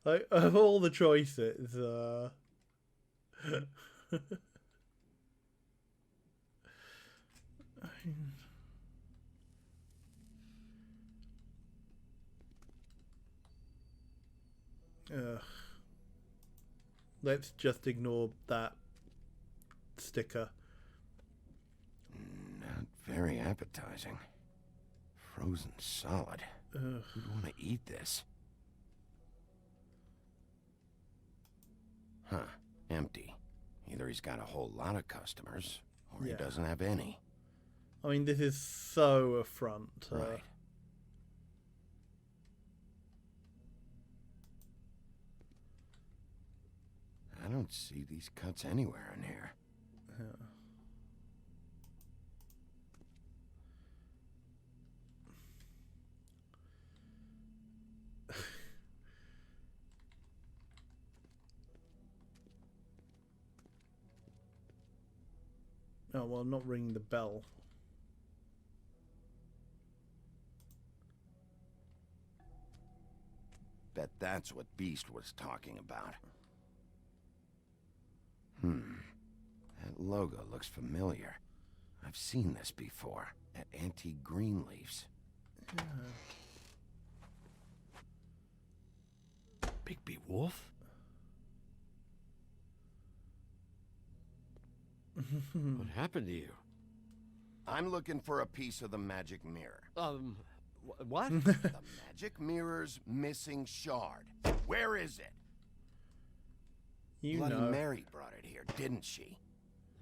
Like, of all the choices, let's just ignore that sticker. Not very appetizing. Frozen solid. Ugh. Who'd want to eat this? Huh. Empty. Either he's got a whole lot of customers, or he doesn't have any. I mean, this is so a front. Right. I don't see these cuts anywhere in here. Oh, well, not ringing the bell. Bet that's what Beast was talking about. That logo looks familiar. I've seen this before at Antique Greenleaf's. Bigby Wolf? What happened to you? I'm looking for a piece of the magic mirror. What? The magic mirror's missing shard. Where is it? You Bloody know. Mary brought it here, didn't she?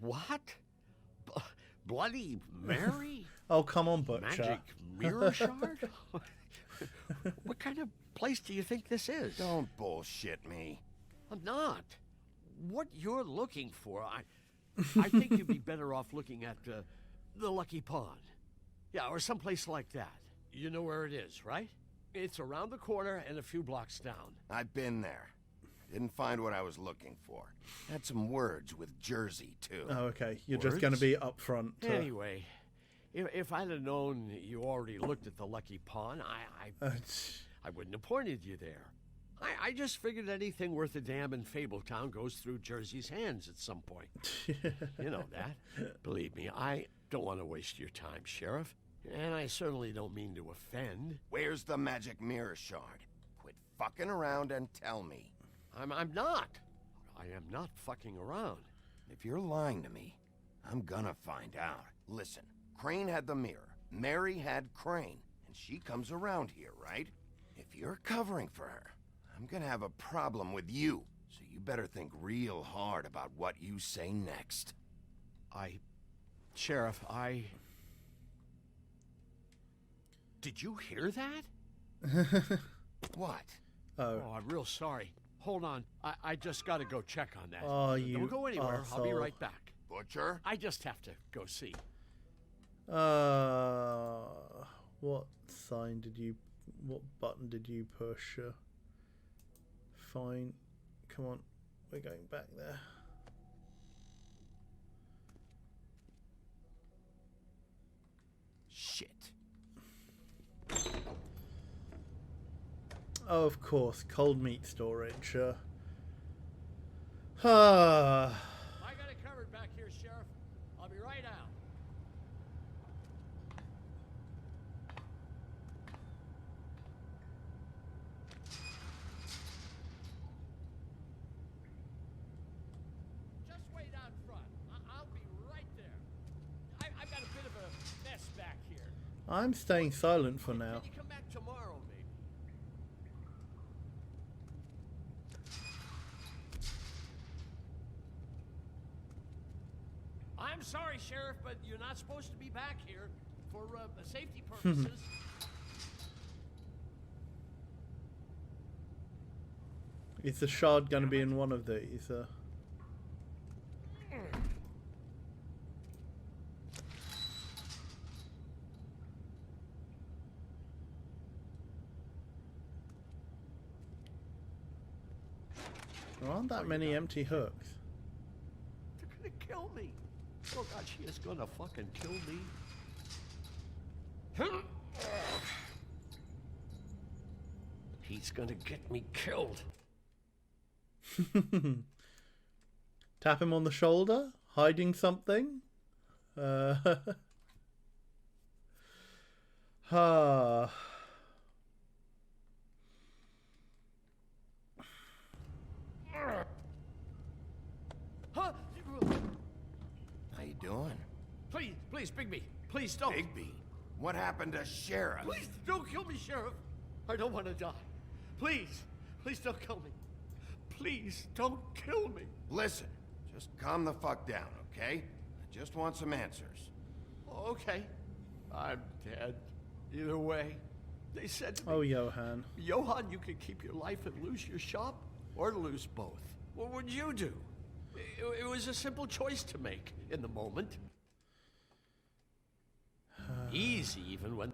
What? Bloody Mary? Oh, come on, Butcher. Magic mirror shard? What kind of place do you think this is? Don't bullshit me. I'm not. What you're looking for, I think you'd be better off looking at the Lucky Pond. Yeah, or someplace like that. You know where it is, right? It's around the corner and a few blocks down. I've been there. Didn't find what I was looking for. Had some words with Jersey, too. Oh, okay. You're just going to be up front. Anyway, if I'd have known you already looked at the Lucky Pond, I wouldn't have pointed you there. I just figured anything worth a damn in Fabletown goes through Jersey's hands at some point. You know that. Believe me, I don't want to waste your time, Sheriff. And I certainly don't mean to offend. Where's the magic mirror shard? Quit fucking around and tell me. I'm not. I am not fucking around. If you're lying to me, I'm gonna find out. Listen, Crane had the mirror. Mary had Crane. And she comes around here, right? If you're covering for her, I'm gonna have a problem with you. So you better think real hard about what you say next. Sheriff, Did you hear that? What? Oh, I'm real sorry. Hold on. I just gotta go check on that. Oh, you Don't go anywhere. arsehole. I'll be right back. Butcher? I just have to go see. What sign did you... What button did you push? Fine. Come on. We're going back there. Shit. Oh, of course. Cold meat storage. I got it covered back here, Sheriff. I'll be right out. Just wait out front. I'll be right there. I've got a bit of a mess back here. I'm staying silent for now. Can you come back tomorrow, maybe? I'm sorry, Sheriff, but you're not supposed to be back here for safety purposes. Is the shard going to be in one of these? There aren't that many empty hooks. They're gonna kill me. Oh God, she is gonna fucking kill me. He's gonna get me killed. Tap him on the shoulder? Hiding something? Ah. Huh? How you doing? Please, Bigby. Please don't. Bigby? What happened to Sheriff? Please don't kill me, Sheriff. I don't want to die. Please don't kill me. Please don't kill me. Listen, just calm the fuck down, okay? I just want some answers. Okay. I'm dead. Either way. They said to me, Oh, Johan. Johan, you can keep your life and lose your shop, or lose both. What would you do? It was a simple choice to make in the moment. Easy, even when...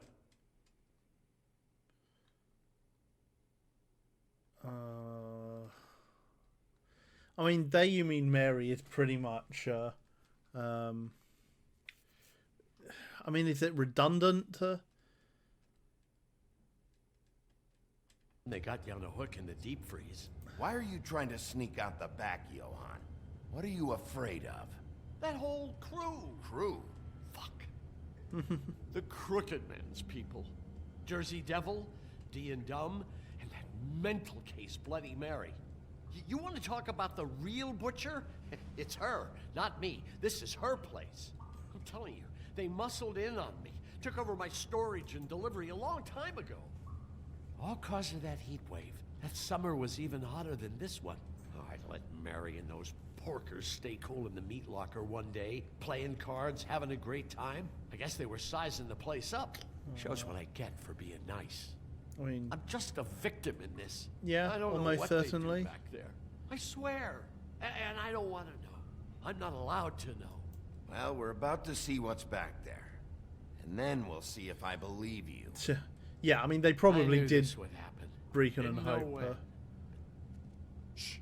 I mean, they, you mean Mary, is pretty much... I mean, is it redundant? They got you on a hook in the deep freeze. Why are you trying to sneak out the back, Johan? What are you afraid of? That whole crew. Crew? Fuck. The Crooked Man's people. Jersey Devil, D and Dumb, and that mental case, Bloody Mary. You want to talk about the real butcher? It's her, not me. This is her place. I'm telling you, they muscled in on me. Took over my storage and delivery a long time ago. All cause of that heat wave. That summer was even hotter than this one. Oh, I'd let Mary and those porkers stay cool in the meat locker one day, playing cards, having a great time. I guess they were sizing the place up. Shows what I get for being nice. I mean, I'm just a victim in this. Yeah, I don't know almost what certainly. They do back there. I swear. And I don't want to know. I'm not allowed to know. Well, we're about to see what's back there. And then we'll see if I believe you. Yeah, I mean, they probably I knew did this would happen. Brecon and Didn't know Hope. when. Shh.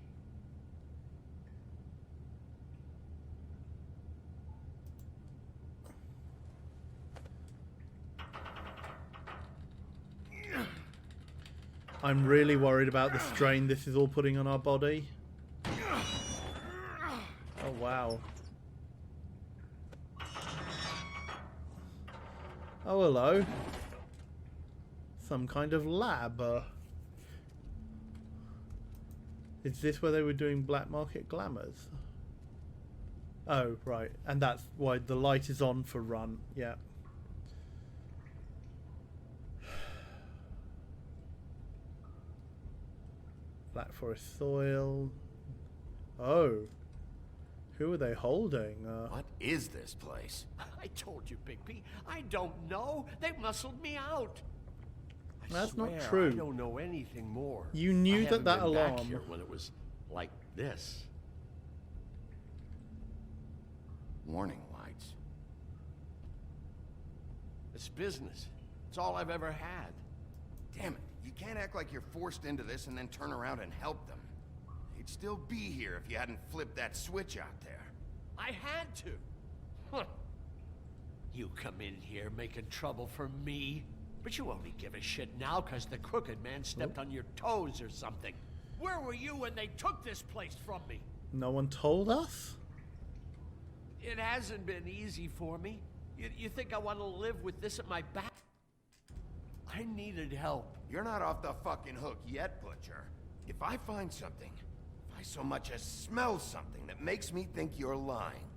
I'm really worried about the strain this is all putting on our body. Oh, wow. Oh, hello. Some kind of lab. Is this where they were doing black market glamours? Oh, right. And that's why the light is on for run. Yeah. Black Forest soil. Oh. Who are they holding? What is this place? I told you, Bigby. I don't know. They muscled me out. That's not swear, true. I don't know anything more. You knew I that that haven't been back alarm- here when it was like this. Warning lights. It's business. It's all I've ever had. Damn it. You can't act like you're forced into this and then turn around and help them. They'd still be here if you hadn't flipped that switch out there. I had to. Huh. You come in here making trouble for me, but you only give a shit now because the Crooked Man stepped on your toes or something. Where were you when they took this place from me? No one told us? It hasn't been easy for me. You think I want to live with this at my back? I needed help. You're not off the fucking hook yet, Butcher. If I find something, if I so much as smell something that makes me think you're lying.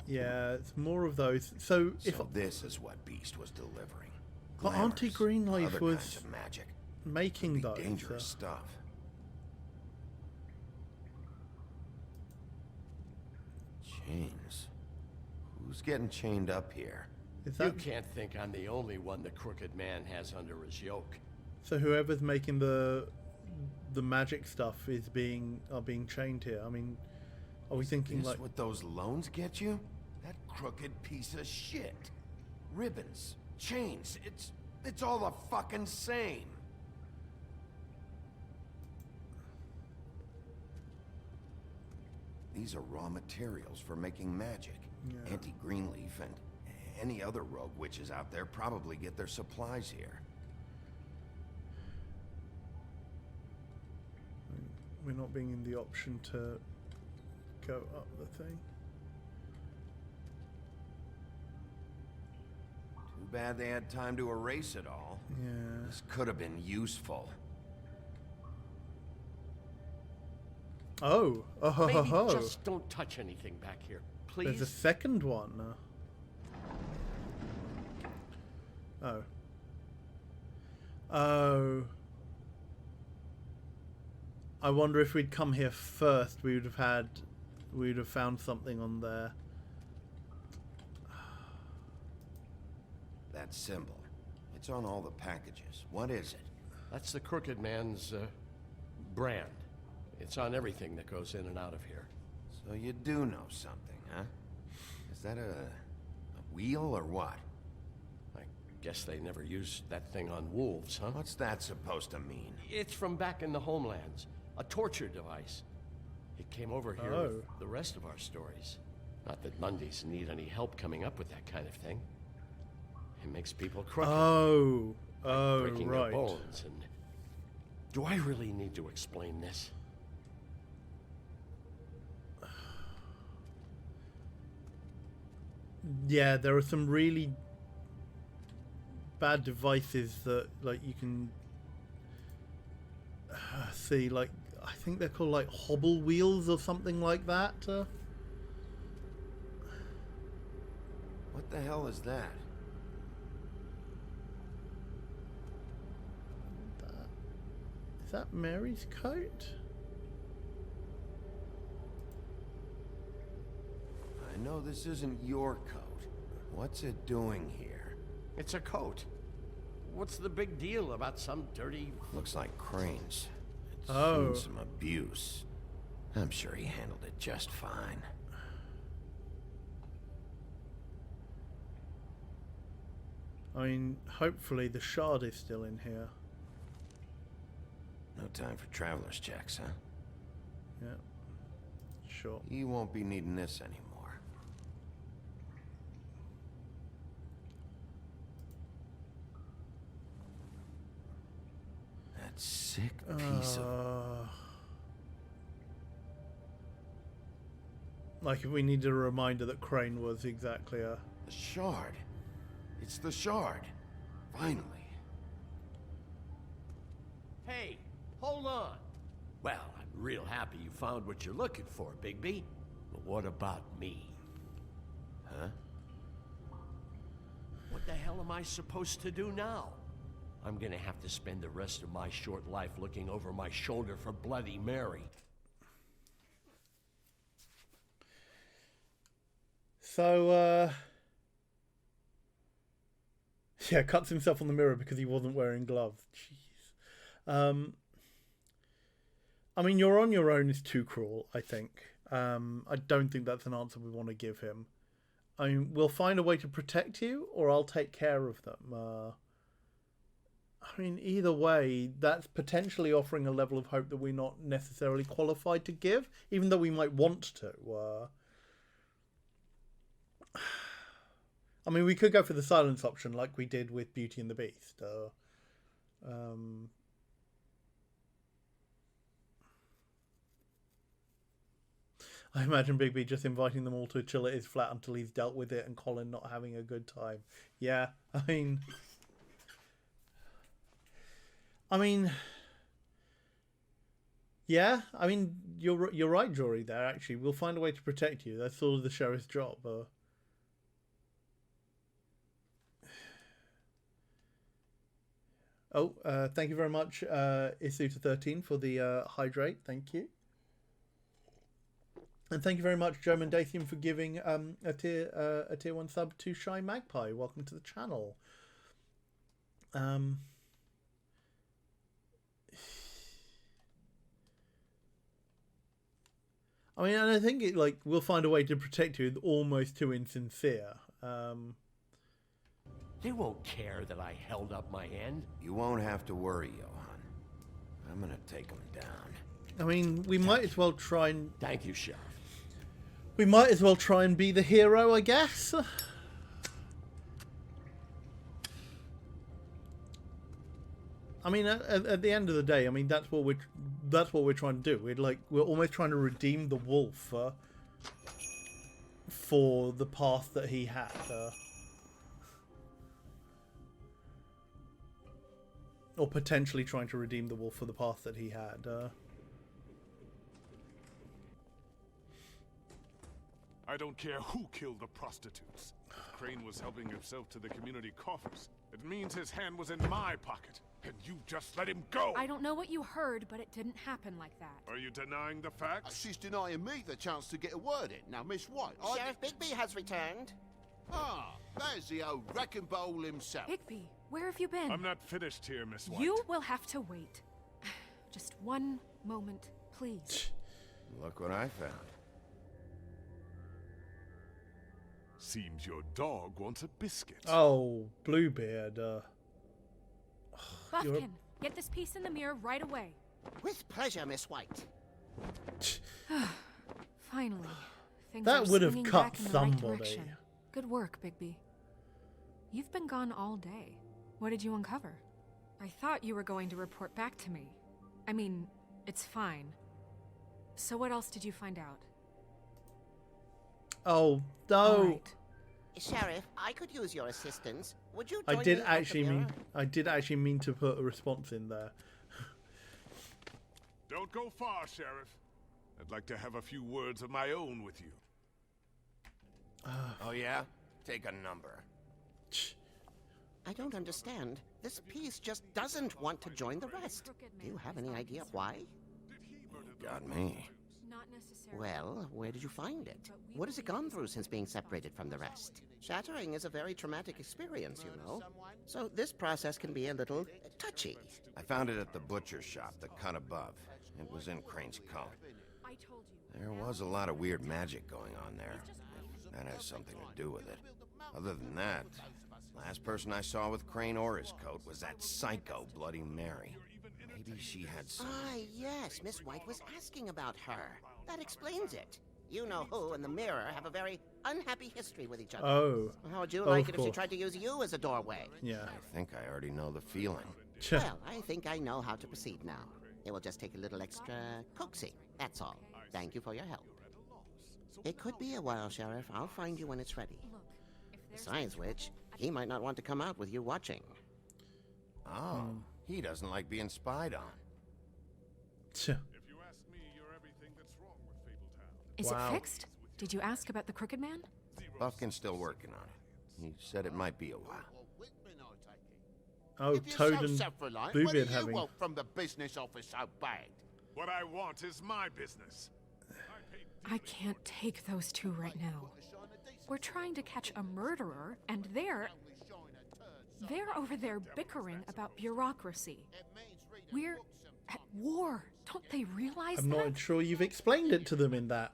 Yeah, it's more of those. So if this is what Beast was delivering. but Auntie Greenleaf other was kinds of magic. making those. Dangerous stuff. Chains. Who's getting chained up here? Is You that can't think I'm the only one the Crooked Man has under his yoke. so? Whoever's making the magic stuff are being chained here. I mean, are we thinking Is like what those loans get you? That crooked piece of shit. Ribbons, chains, it's all the fucking same. These are raw materials for making magic. Yeah. Anti-Greenleaf Any other rogue witches out there probably get their supplies here. We're not being in the option to go up the thing. Too bad they had time to erase it all. Yeah. This could have been useful. Oh. Oh ho ho Maybe ho. just don't touch anything back here, please. There's a second one. Oh. Oh. I wonder if we'd come here first, we would have found something on there. That symbol. It's on all the packages. What is it? That's the Crooked Man's brand. It's on everything that goes in and out of here. So you do know something, huh? Is that a wheel or what? I guess they never used that thing on wolves, huh? What's that supposed to mean? It's from back in the homelands. A torture device. It came over here with the rest of our stories. Not that Mondays need any help coming up with that kind of thing. It makes people crooked. Oh. Like Oh, breaking right. their bones and... Do I really need to explain this? Yeah, there are some really bad devices that, like, you can see, like, I think they're called, like, hobble wheels or something like that. What the hell is that? Is that Mary's coat? I know this isn't your coat. What's it doing here? It's a coat. What's the big deal about some dirty... Looks like Crane's. It's Oh. seen some abuse. I'm sure he handled it just fine. I mean, hopefully the shard is still in here. No time for traveler's checks, huh? Yeah. Sure. You won't be needing this anymore. That sick piece of... Like, if we needed a reminder that Crane was exactly a... The shard. It's the shard. Finally. Hey, hold on. Well, I'm real happy you found what you're looking for, Bigby. But what about me? Huh? What the hell am I supposed to do now? I'm gonna have to spend the rest of my short life looking over my shoulder for Bloody Mary. So, yeah, cuts himself on the mirror because he wasn't wearing gloves. Jeez. I mean, you're on your own is too cruel, I think. I don't think that's an answer we want to give him. I mean, we'll find a way to protect you, or I'll take care of them. I mean, either way, that's potentially offering a level of hope that we're not necessarily qualified to give, even though we might want to. I mean, we could go for the silence option like we did with Beauty and the Beast. I imagine Bigby just inviting them all to chill at his flat until he's dealt with it and Colin not having a good time. Yeah, I mean... Yeah, I mean, you're right, Jory, there, actually. We'll find a way to protect you. That's sort of the sheriff's job. Thank you very much, Isuta13, for the hydrate. Thank you. And thank you very much, Joe Mendathium, for giving a tier 1 sub to Shy Magpie. Welcome to the channel. I mean, and I think we'll find a way to protect you, almost too insincere. They won't care that I held up my end. You won't have to worry, Johan. I'm gonna take him down. I mean, we might as well try and... Thank you, Sheriff. We might as well try and be the hero, I guess. I mean, at the end of the day, I mean that's what we're trying to do. We're almost trying to redeem the wolf for the path that he had. Or potentially trying to redeem the wolf for the path that he had. I don't care who killed the prostitutes. If Crane was helping himself to the community coffers, it means his hand was in my pocket, and you just let him go! I don't know what you heard, but it didn't happen like that. Are you denying the facts? She's denying me the chance to get a word in. Now, Miss White, Sheriff Bigby has returned. Ah, there's the old wrecking bowl himself. Bigby, where have you been? I'm not finished here, Miss White. You will have to wait. Just one moment, please. Look what I found. Seems your dog wants a biscuit. Oh, Bluebeard. Buffkin, get this piece in the mirror right away. With pleasure, Miss White. Finally, things That are would have swinging cut back in the somebody. right direction. Good work, Bigby. You've been gone all day. What did you uncover? I thought you were going to report back to me. I mean, it's fine. So what else did you find out? Oh, no. All right. Sheriff, I could use your assistance. Would you I join did me at actually the mirror? I did actually mean to put a response in there. Don't go far, Sheriff. I'd like to have a few words of my own with you. Oh, yeah? Take a number. I don't understand. This piece just doesn't want to join the rest. Do you have any idea why? Got me. Not necessarily. Well, where did you find it? What has it gone through since being separated from the rest? Shattering is a very traumatic experience, you know. So this process can be a little touchy. I found it at the butcher shop, the cut above. It was in Crane's coat. I told you. There was a lot of weird magic going on there. If that has something to do with it. Other than that, last person I saw with Crane or his coat was that psycho Bloody Mary. Maybe she had some... Ah, yes, Miss White was asking about her. That explains it. You know who and the mirror have a very unhappy history with each other. Oh. How would you Of like it if she course. tried to use you as a doorway? Yeah. I think I already know the feeling. Well, I think I know how to proceed now. It will just take a little extra coaxing, that's all. Thank you for your help. It could be a while, Sheriff. I'll find you when it's ready. Besides which, he might not want to come out with you watching. Oh, he doesn't like being spied on. If you ask me, you're everything that's wrong with Fabletown. Is Wow. it fixed? Did you ask about the Crooked Man? Buffkin's still working on it. He said it might be a while. Oh, If you're Toad so and self-reliant, what Bluebeard do you having. want from the business office so bad? What I want is my business. I can't take those two right now. We're trying to catch a murderer, and they're over there bickering about bureaucracy. We're at war. Don't they realize I'm that? not sure you've explained it to them in that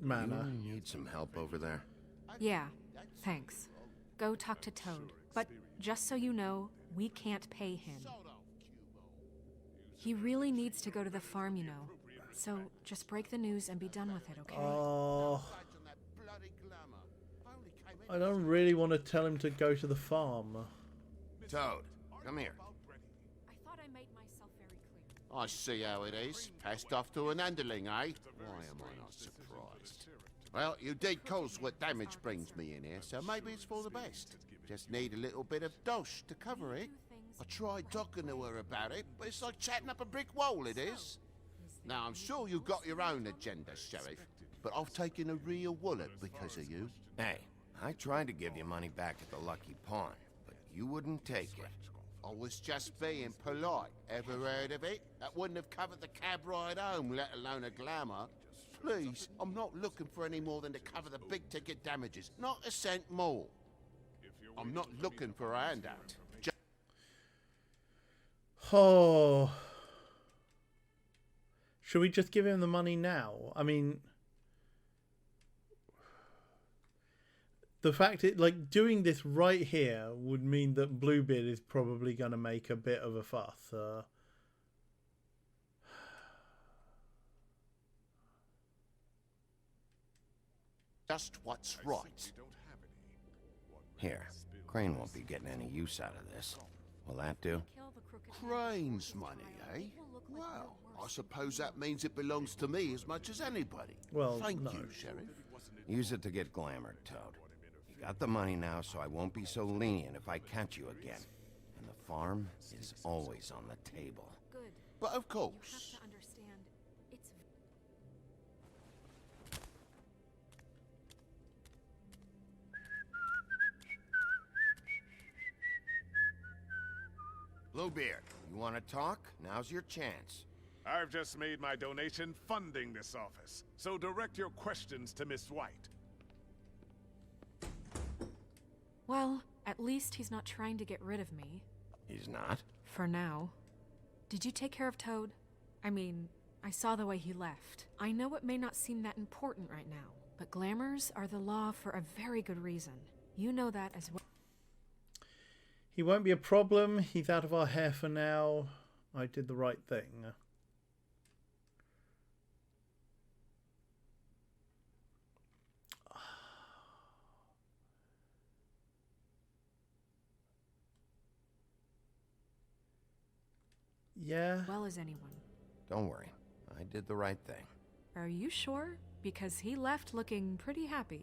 manner. You need some help over there? Yeah, thanks. Go talk to Toad. But just so you know, we can't pay him. He really needs to go to the farm, you know. So just break the news and be done with it, okay? Oh. I don't really want to tell him to go to the farm. Toad, come here. I thought I made myself very clear. I see how it is. Passed off to an underling, eh? Why am I not surprised? Well, you did cause what damage brings me in here, so maybe it's for the best. Just need a little bit of dosh to cover it. I tried talking to her about it, but it's like chatting up a brick wall, it is. Now, I'm sure you've got your own agenda, Sheriff, but I've taken a real wallet because of you. Hey, I tried to give you money back at the Lucky Pawn, but you wouldn't take it. I was just being polite. Ever heard of it? That wouldn't have covered the cab ride home, let alone a glamour. Please, I'm not looking for any more than to cover the big-ticket damages. Not a cent more. I'm not looking for a handout. Oh. Should we just give him the money now? I mean, the fact it like doing this right here would mean that Bluebeard is probably going to make a bit of a fuss. Just what's right. Here, Crane won't be getting any use out of this. Will that do? Kill the Crane's money, eh? Well, I suppose that means it belongs to me as much as anybody. Well, thank no. you, Sheriff. Use it to get glamored, Toad. You got the money now, so I won't be so lenient if I catch you again. And the farm is always on the table. Good. But of You course. have to understand, it's Bluebeard, you want to talk? Now's your chance. I've just made my donation funding this office, so direct your questions to Miss White. well, at least he's not trying to get rid of me. He's not? For now. Did you take care of Toad? I mean, I saw the way he left. I know it may not seem that important right now, but glamours are the law for a very good reason. You know that as well. He won't be a problem. He's out of our hair for now. I did the right thing. Yeah. Well as anyone. Don't worry. I did the right thing. Are you sure? Because he left looking pretty happy.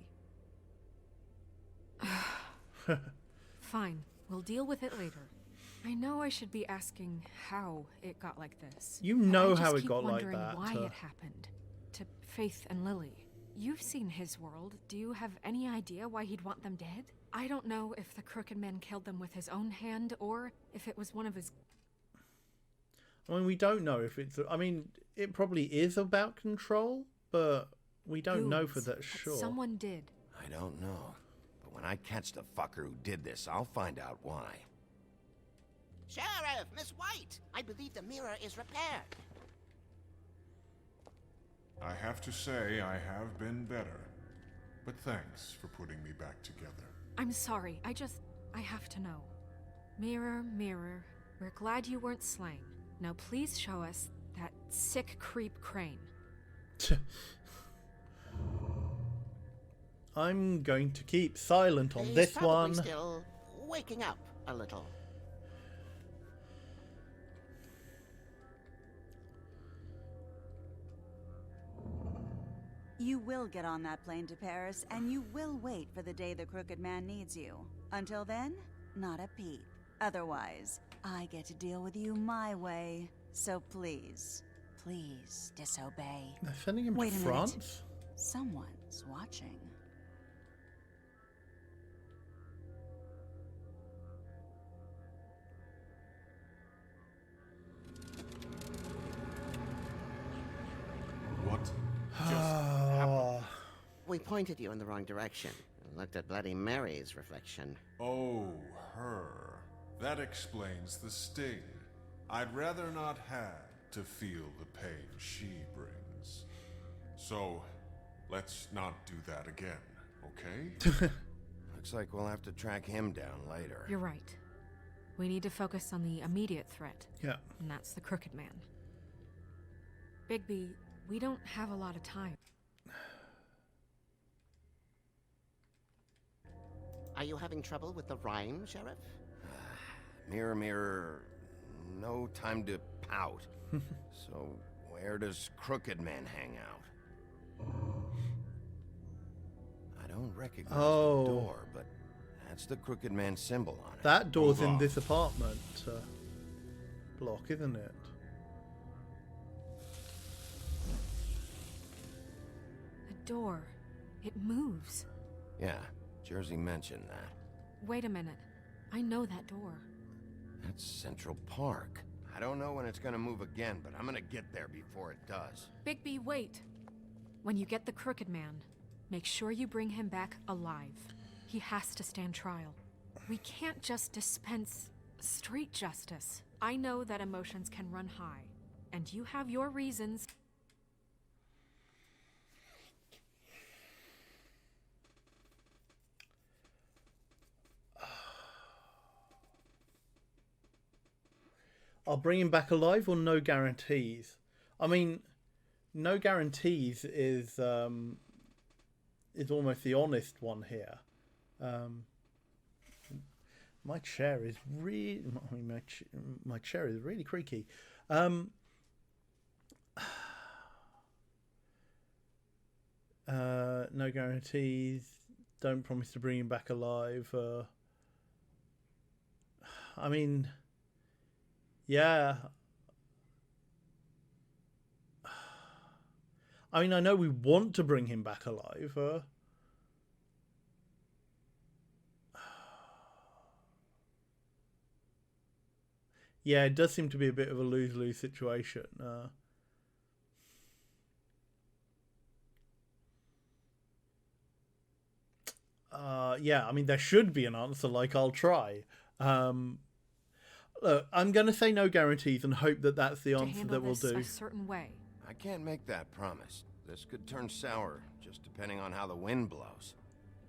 Fine. We'll deal with it later. I know I should be asking how it got like this. You but know I just how it keep got like wondering that. why it happened. To Faith and Lily. You've seen his world. Do you have any idea why he'd want them dead? I don't know if the Crooked Man killed them with his own hand or if it was one of his... I mean, we don't know if it's... I mean, it probably is about control, but we don't know for goons that sure. Someone did. I don't know. But when I catch the fucker who did this, I'll find out why. Sheriff, Miss White, I believe the mirror is repaired. I have to say I have been better. But thanks for putting me back together. I'm sorry. I have to know. Mirror, mirror, we're glad you weren't slain. Now please show us that sick creep Crane. I'm going to keep silent on He's this probably one. Still waking up a little. You will get on that plane to Paris, and you will wait for the day the Crooked Man needs you. Until then, not a peep. Otherwise, I get to deal with you my way. So please, please disobey. They're sending him Wait to a France? minute. Someone's watching. What? We pointed you in the wrong direction and looked at Bloody Mary's reflection. Oh, her. That explains the sting. I'd rather not have to feel the pain she brings. So, let's not do that again, okay? Looks like we'll have to track him down later. You're right. We need to focus on the immediate threat. Yeah. And that's the Crooked Man. Bigby, we don't have a lot of time. Are you having trouble with the rhyme, Sheriff? Mirror, mirror, no time to pout. So, where does Crooked Man hang out? I don't recognize the door, but that's the Crooked Man symbol on it. That door's in this apartment block, isn't it? The door. It moves. Yeah, Jersey mentioned that. Wait a minute. I know that door. That's Central Park. I don't know when it's gonna move again, but I'm gonna get there before it does. Bigby, wait. When you get the Crooked Man, make sure you bring him back alive. He has to stand trial. We can't just dispense street justice. I know that emotions can run high, and you have your reasons. I'll bring him back alive or no guarantees? I mean, no guarantees is almost the honest one here. My chair is really... my chair is really creaky. No guarantees. Don't promise to bring him back alive. I mean... Yeah. I mean, I know we want to bring him back alive. Yeah, it does seem to be a bit of a lose-lose situation. Yeah, I mean, there should be an answer, like, I'll try. Look, I'm going to say no guarantees and hope that that's the answer that we'll do. A certain way. I can't make that promise. This could turn sour, just depending on how the wind blows.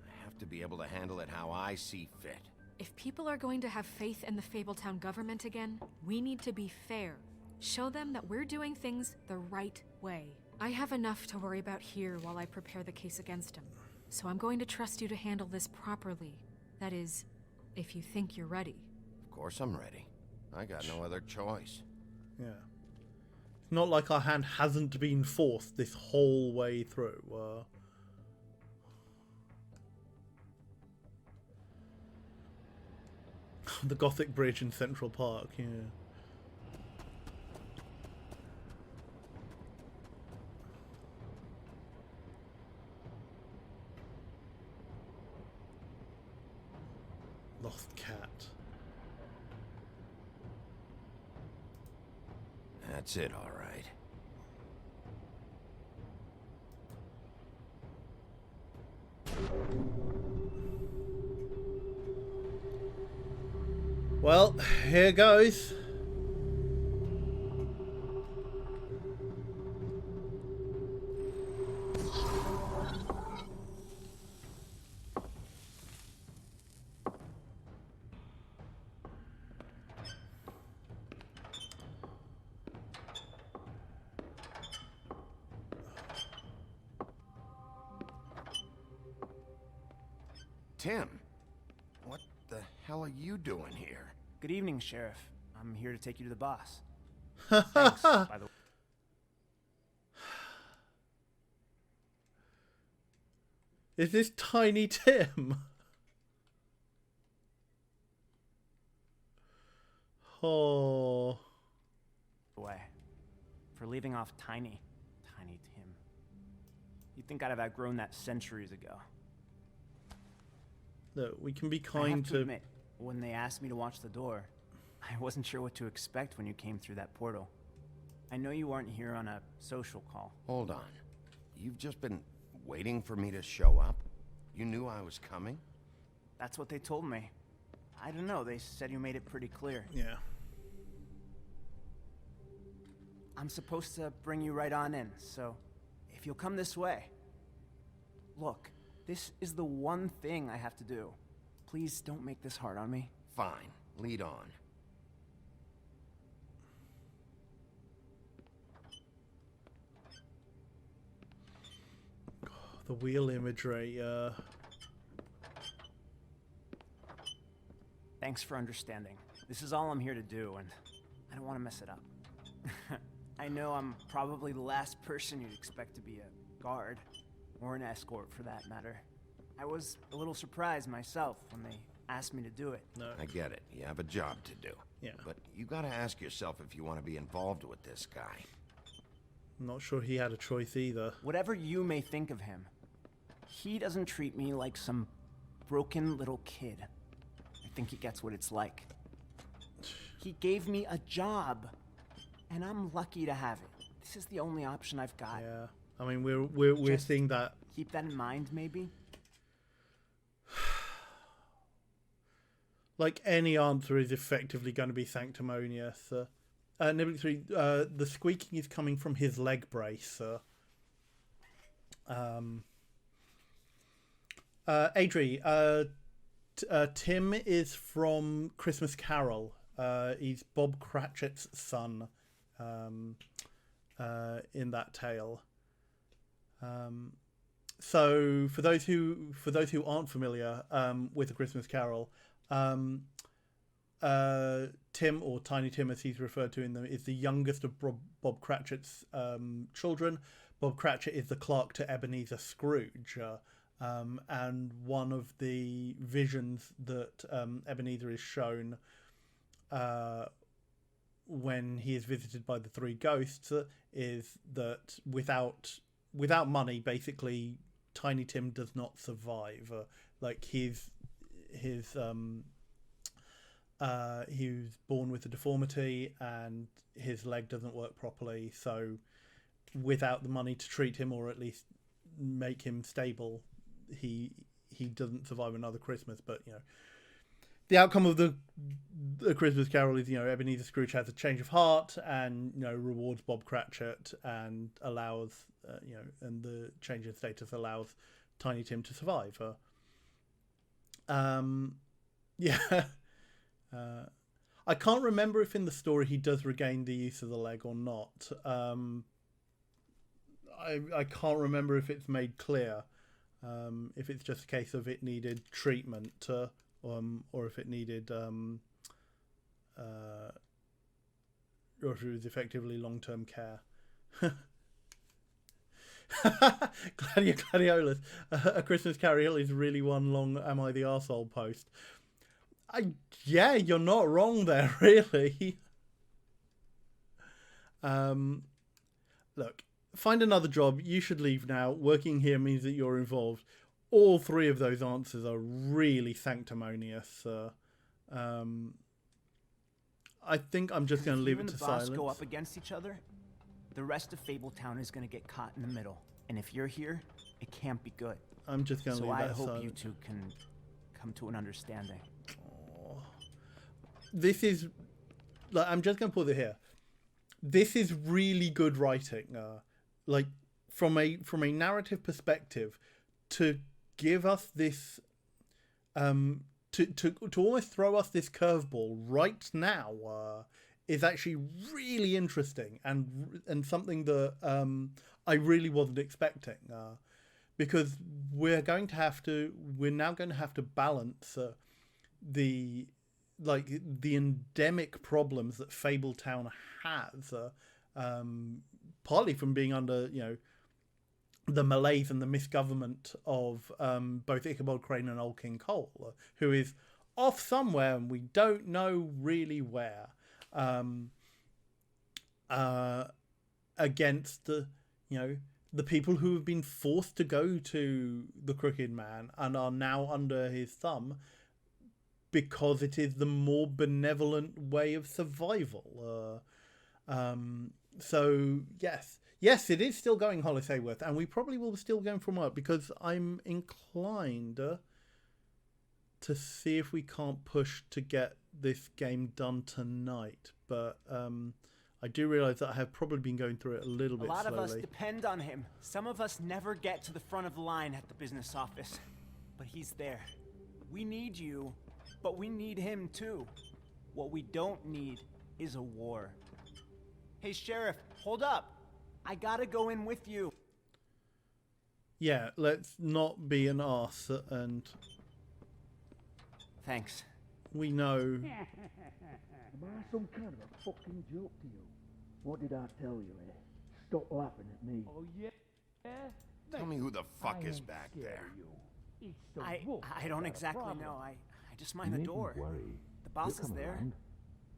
I have to be able to handle it how I see fit. If people are going to have faith in the Fabletown government again, we need to be fair. Show them that we're doing things the right way. I have enough to worry about here while I prepare the case against him. So I'm going to trust you to handle this properly. That is, if you think you're ready. Of course I'm ready. I got no other choice. Yeah. It's not like our hand hasn't been forced this whole way through. The Gothic Bridge in Central Park, yeah. Lost cat. That's it, all right. Well, here goes. Tim, what the hell are you doing here? Good evening, Sheriff. I'm here to take you to the boss. Thanks, by the way. Is this Tiny Tim? Oh. Way. For leaving off Tiny Tim. You'd think I'd have outgrown that centuries ago. Look, we can be I kind have to admit, when they asked me to watch the door, I wasn't sure what to expect when you came through that portal. I know you aren't here on a social call. Hold on. You've just been waiting for me to show up? You knew I was coming? That's what they told me. I don't know, they said you made it pretty clear. Yeah. I'm supposed to bring you right on in, so if you'll come this way. Look, this is the one thing I have to do. Please don't make this hard on me. Fine. Lead on. The wheel imagery, Thanks for understanding. This is all I'm here to do, and I don't want to mess it up. I know I'm probably the last person you'd expect to be a guard, or an escort for that matter. I was a little surprised myself when they asked me to do it. No. I get it. You have a job to do. Yeah. But you gotta ask yourself if you want to be involved with this guy. I'm not sure he had a choice either. Whatever you may think of him, he doesn't treat me like some broken little kid. I think he gets what it's like. He gave me a job, and I'm lucky to have it. This is the only option I've got. Yeah. I mean, we're seeing that. Keep that in mind, maybe? Like, any answer is effectively going to be sanctimonious. Nibble 3, the squeaking is coming from his leg brace. Adri, Tim is from Christmas Carol. He's Bob Cratchit's son in that tale. So for those who aren't familiar with A Christmas Carol, Tim, or Tiny Tim as he's referred to in them, is the youngest of Bob Cratchit's children. Bob Cratchit is the clerk to Ebenezer Scrooge, and one of the visions that Ebenezer is shown when he is visited by the three ghosts is that without money, basically, Tiny Tim does not survive. He was born with a deformity and his leg doesn't work properly. So without the money to treat him, or at least make him stable, he doesn't survive another Christmas. But the outcome of the Christmas Carol is, Ebenezer Scrooge has a change of heart and, rewards Bob Cratchit and allows, and the change in status allows Tiny Tim to survive. Yeah. I can't remember if in the story he does regain the use of the leg or not. I can't remember if it's made clear. If it's just a case of it needed treatment, or if it needed, or if it was effectively long-term care. Gladiolus. A Christmas Carol is really one long "Am I the Arsehole" post. Yeah, you're not wrong there, really. Look, find another job. You should leave now. Working here means that you're involved. All three of those answers are really sanctimonious. I think I'm just going to leave it to silence. If you and the boss go up against each other, the rest of Fabletown is going to get caught in the middle. And if you're here, it can't be good. I'm just going to leave that So I silent. hope you two can come to an understanding. This is... I'm just going to put it here. This is really good writing. From a narrative perspective, to give us this... To almost throw us this curveball right now is actually really interesting and something that I really wasn't expecting, because we're now going to have to balance the endemic problems that Fabletown has, partly from being under the malaise and the misgovernment of both Ichabod Crane and Old King Cole, who is off somewhere and we don't know really where, against the people who have been forced to go to the Crooked Man and are now under his thumb because it is the more benevolent way of survival. So yes, it is still going, Hollis Hayworth, and we probably will still going from work, because I'm inclined to see if we can't push to get this game done tonight. But I do realise that I have probably been going through it a little bit slowly. A lot of us depend on him. Some of us never get to the front of the line at the business office. But he's there. We need you, but we need him too. What we don't need is a war. Hey, Sheriff, hold up. I gotta go in with you. Yeah, let's not be an arse, and... Thanks. We know... Am I some kind of a fucking joke to you? What did I tell you, eh? Stop laughing at me. Oh, yeah? Tell me who the fuck is back there. I don't exactly know. I just mind the door. Worry. The boss He'll is come there. around.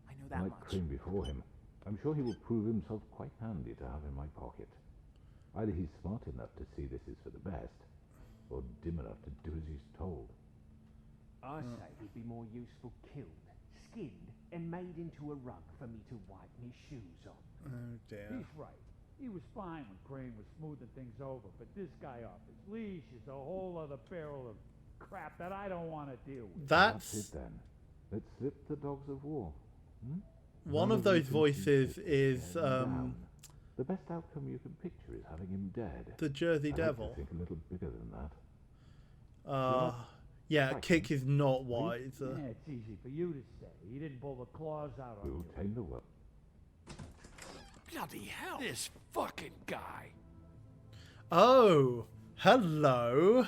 I know that Like much. Crane before him. I'm sure he will prove himself quite handy to have in my pocket. Either he's smart enough to see this is for the best, or dim enough to do as he's told. I say he'd be more useful killed, skinned, and made into a rug for me to wipe me shoes on. Oh dear. He's right. He was fine when Crane was smoothing things over, but this guy off his leash is a whole other barrel of crap that I don't want to deal with. That's it then. Let's slip the dogs of war. Hmm? One of those voices is the best outcome you can picture is having him dead. the Jersey I Devil. like to think a little bigger than that. Yeah, Kick is not wise. Yeah, it's easy for you to say. He didn't pull the claws out on We'll you. tame the world. Bloody hell. This fucking guy. Oh, hello.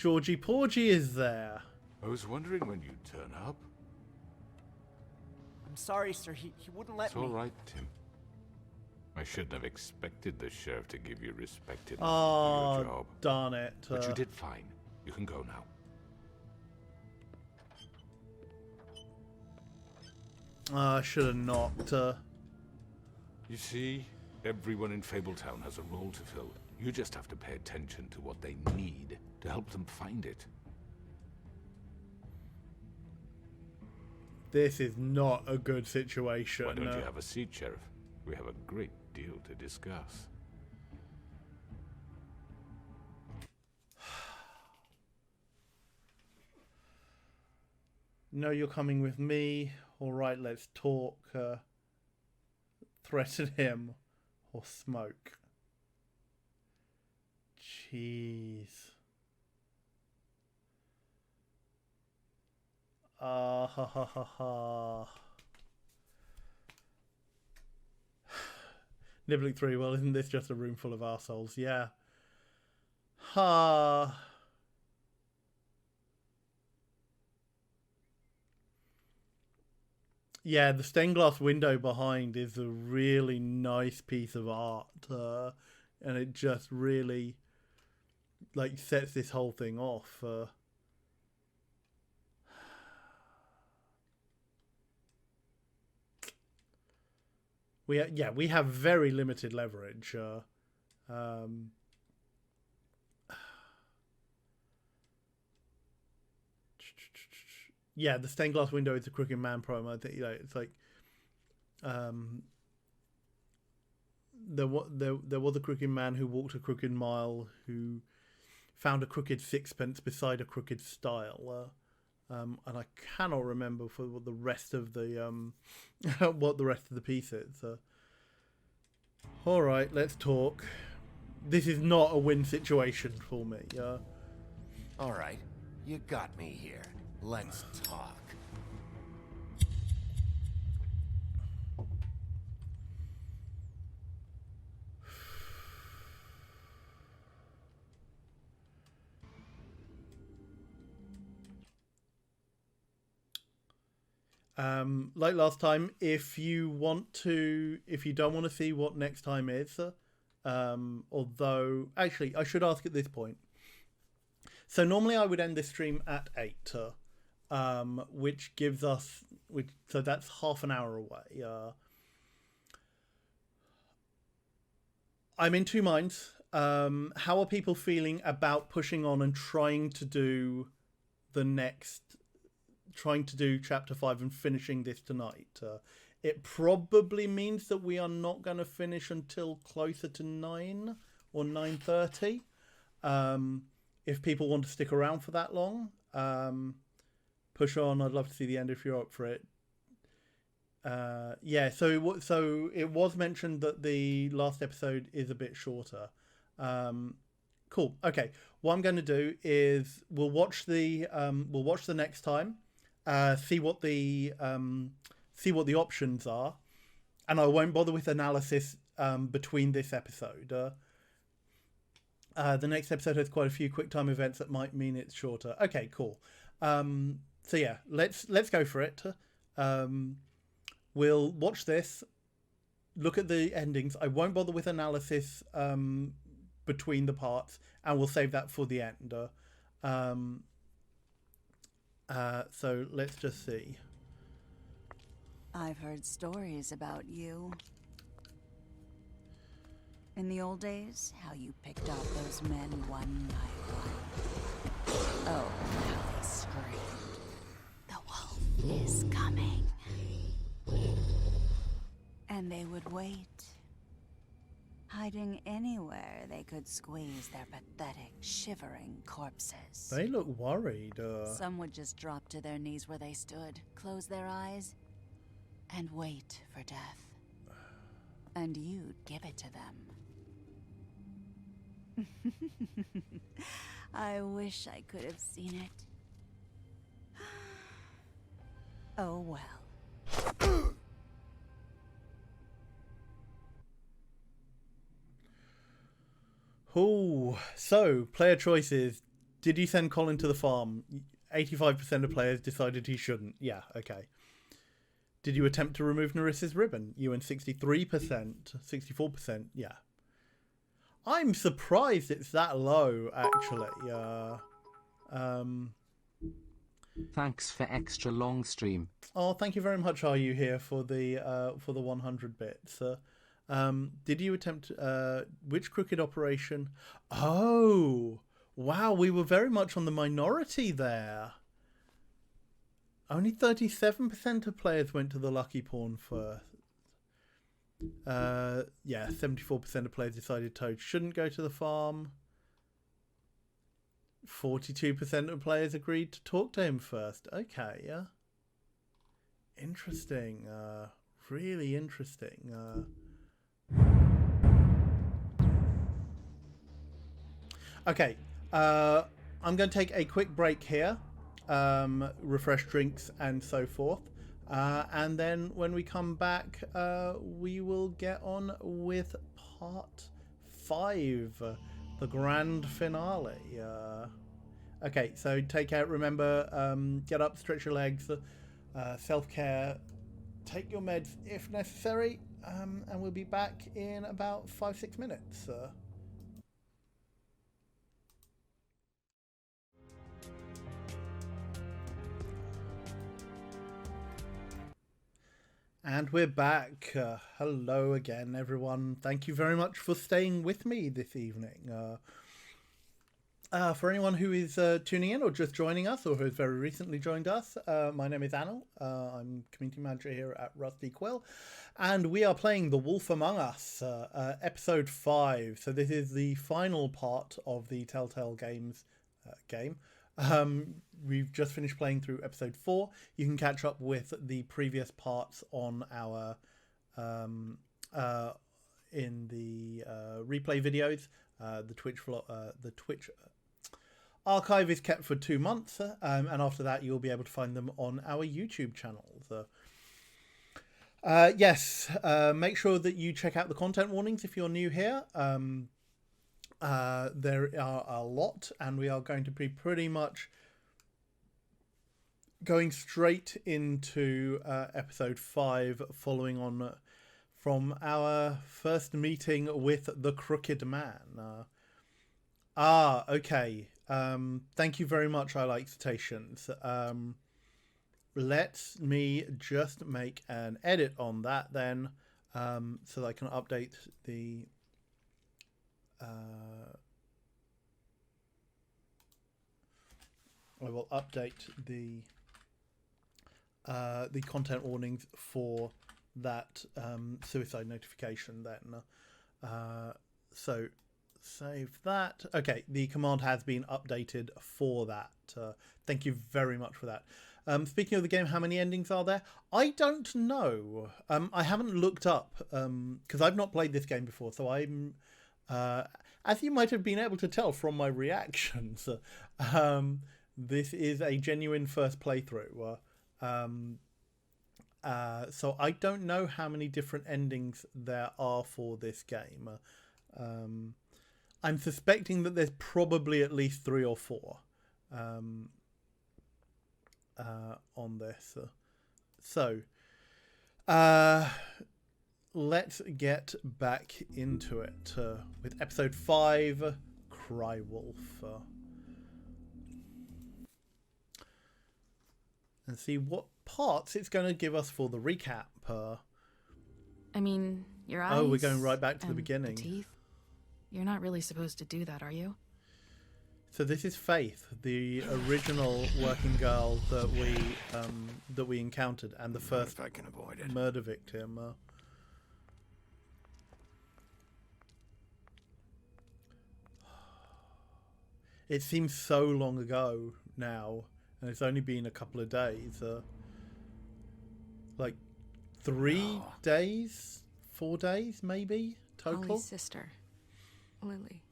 Georgie Porgy is there. I was wondering when you'd turn up. I'm sorry, sir. He wouldn't let It's me. all right, Tim. I shouldn't have expected the sheriff to give you respect enough Oh, to do your job. darn it. But you did fine. You can go now. I should have knocked. You see, everyone in Fabletown has a role to fill. You just have to pay attention to what they need to help them find it. This is not a good situation. Why don't you have a seat, Sheriff? We have a great deal to discuss. No, you're coming with me. All right, let's talk. Threaten him or smoke. Jeez. Ha ha ha ha. Nibbling 3, well, isn't this just a room full of arseholes? Yeah. Ha. Yeah, the stained glass window behind is a really nice piece of art. And it just really, like, sets this whole thing off. We have very limited leverage. Yeah, the stained glass window is a Crooked Man promo. I think, you know, it's like there was a crooked man who walked a crooked mile, who found a crooked sixpence beside a crooked stile. And I cannot remember for what the rest of the what the rest of the piece is. All right, let's talk. This is not a win situation for me. All right, you got me here. Let's talk. Like last time, if you don't want to see what next time is, although actually I should ask at this point. So normally I would end this stream at 8, which gives us, so that's half an hour away. I'm in two minds. How are people feeling about pushing on and trying to do chapter 5 and finishing this tonight? It probably means that we are not going to finish until closer to 9 or 9:30. If people want to stick around for that long, push on. I'd love to see the end if you're up for it. Yeah, so it was mentioned that the last episode is a bit shorter. Cool. Okay, what I'm going to do is we'll watch the next time, see what the options are, and I won't bother with analysis between this episode. The next episode has quite a few quick time events that might mean it's shorter. Okay, cool. So yeah, let's go for it. We'll watch this, look at the endings. I won't bother with analysis between the parts, and we'll save that for the end. So let's just see. I've heard stories about you. In the old days, how you picked off those men one by one. Oh, how they screamed. The wolf is coming. And they would wait, hiding anywhere they could squeeze their pathetic, shivering corpses. They look worried. Some would just drop to their knees where they stood, close their eyes, and wait for death. And you'd give it to them. I wish I could have seen it. Oh well. Oh, so player choices. Did you send Colin to the farm? 85% of players decided he shouldn't. Yeah, okay. Did you attempt to remove Nerissa's ribbon? You and 63%, 64%. Yeah. I'm surprised it's that low, actually. Thanks for extra long stream. Oh, thank you very much. Are you here for the 100 bits? Did you attempt which crooked operation? Oh, wow! We were very much on the minority there. Only 37% of players went to the lucky pawn first. Yeah, 74% of players decided Toad shouldn't go to the farm. 42% of players agreed to talk to him first. Okay, yeah. Interesting. Really interesting. Okay, I'm going to take a quick break here. Refresh drinks and so forth. And then when we come back, we will get on with part 5, the grand finale. Okay, so take care. Remember, get up, stretch your legs, self-care, take your meds if necessary, and we'll be back in about 5-6 minutes. And we're back. Hello again, everyone. Thank you very much for staying with me this evening. For anyone who is tuning in or just joining us or who has very recently joined us, my name is Anil. I'm community manager here at Rusty Quill. And we are playing The Wolf Among Us, episode 5. So this is the final part of the Telltale Games game. We've just finished playing through episode 4. You can catch up with the previous parts on our in the replay videos. The Twitch archive is kept for 2 months, and after that you'll be able to find them on our YouTube channels. Yes, make sure that you check out the content warnings if you're new here. There are a lot, and we are going to be pretty much going straight into episode 5, following on from our first meeting with the Crooked Man. Okay. Thank you very much, I Like Cetaceans. Let me just make an edit on that then, so that I can update the I will update the content warnings for that suicide notification then. So save that. Okay, the command has been updated for that. Thank you very much for that. Speaking of the game, how many endings are there? I don't know. I haven't looked up because I've not played this game before, so I'm as you might have been able to tell from my reactions, this is a genuine first playthrough. So I don't know how many different endings there are for this game. I'm suspecting that there's probably at least 3 or 4 on this. So let's get back into it with episode 5, Cry Wolf. And see what parts it's going to give us for the recap. I mean, your eyes. Oh, we're going right back to the beginning. The teeth. You're not really supposed to do that, are you? So this is Faith, the original working girl that we encountered, and the first I can avoid it. murder victim. It seems so long ago now, and it's only been a couple of days. Like 3 days, 4 days, maybe total. Holly's sister, Lily.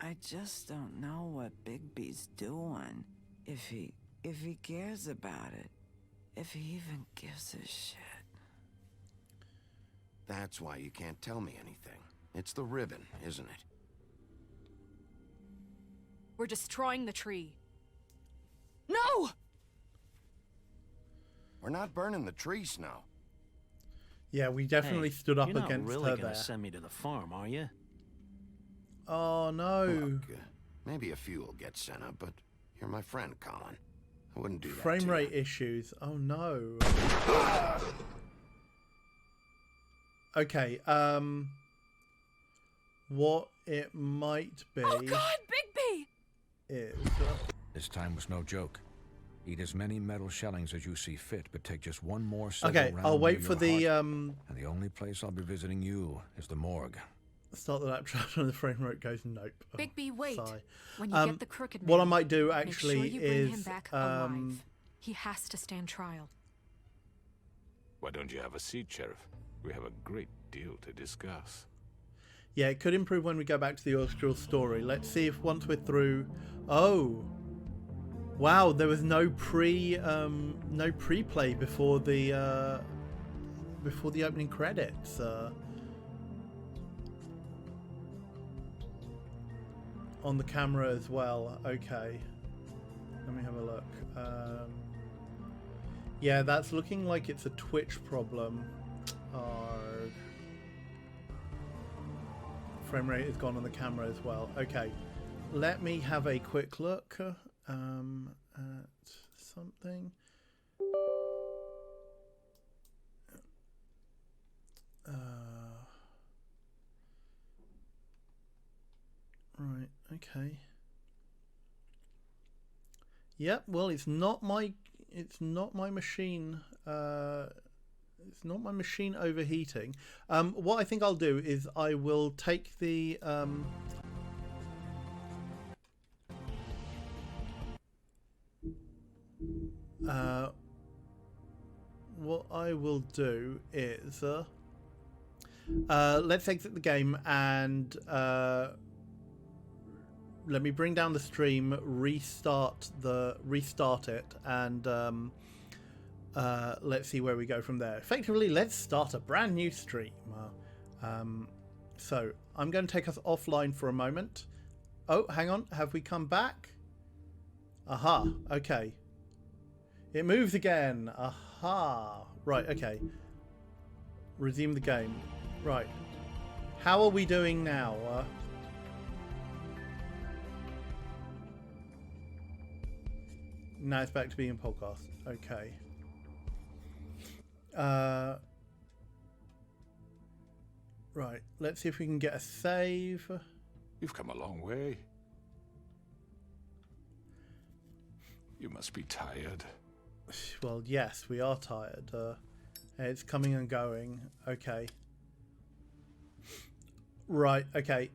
I just don't know what Bigby's doing. If he cares about it. If he even gives a shit. That's why you can't tell me anything. It's the ribbon, isn't it? We're destroying the tree. No! We're not burning the tree, Snow. Yeah, we definitely stood up you're not against really her gonna there. send me to the farm, are you? Oh no. Look, maybe a few will get sent up, but you're my friend, Colin. I wouldn't do that Frame to rate issues. Oh no. Okay, what it might be Oh God, Bigby! is This time was no joke. Eat as many metal shellings as you see fit, but take just one more second okay. round I'll near wait for your the heart, and the only place I'll be visiting you is the morgue. start the laptop and the frame rate goes nope. Oh, Bigby, wait. sigh. When you get the crooked man, what I might do make actually sure you bring him is back alive. He has to stand trial. Why don't you have a seat, Sheriff? We have a great deal to discuss. yeah, it could improve when we go back to the original story. Let's see if once we're through. Oh, wow! There was no pre-play before the opening credits. On the camera as well. Okay, let me have a look. Yeah, that's looking like it's a Twitch problem. Arg. Frame rate is gone on the camera as well. Okay, let me have a quick look at something. Right, okay. Yep, well, it's not my machine. It's not my machine overheating. What I think I'll do is I will take the what I will do is let's exit the game and let me bring down the stream, restart it, and let's see where we go from there. Effectively, let's start a brand new stream. So I'm going to take us offline for a moment. Oh, hang on. Have we come back? Aha. Okay. It moves again. Aha. Right. Okay. Resume the game. Right. How are we doing now? Now it's back to being a podcast. Okay. Right, let's see if we can get a save. You've come a long way. You must be tired. Well, yes, we are tired. It's coming and going. Okay. Right, okay.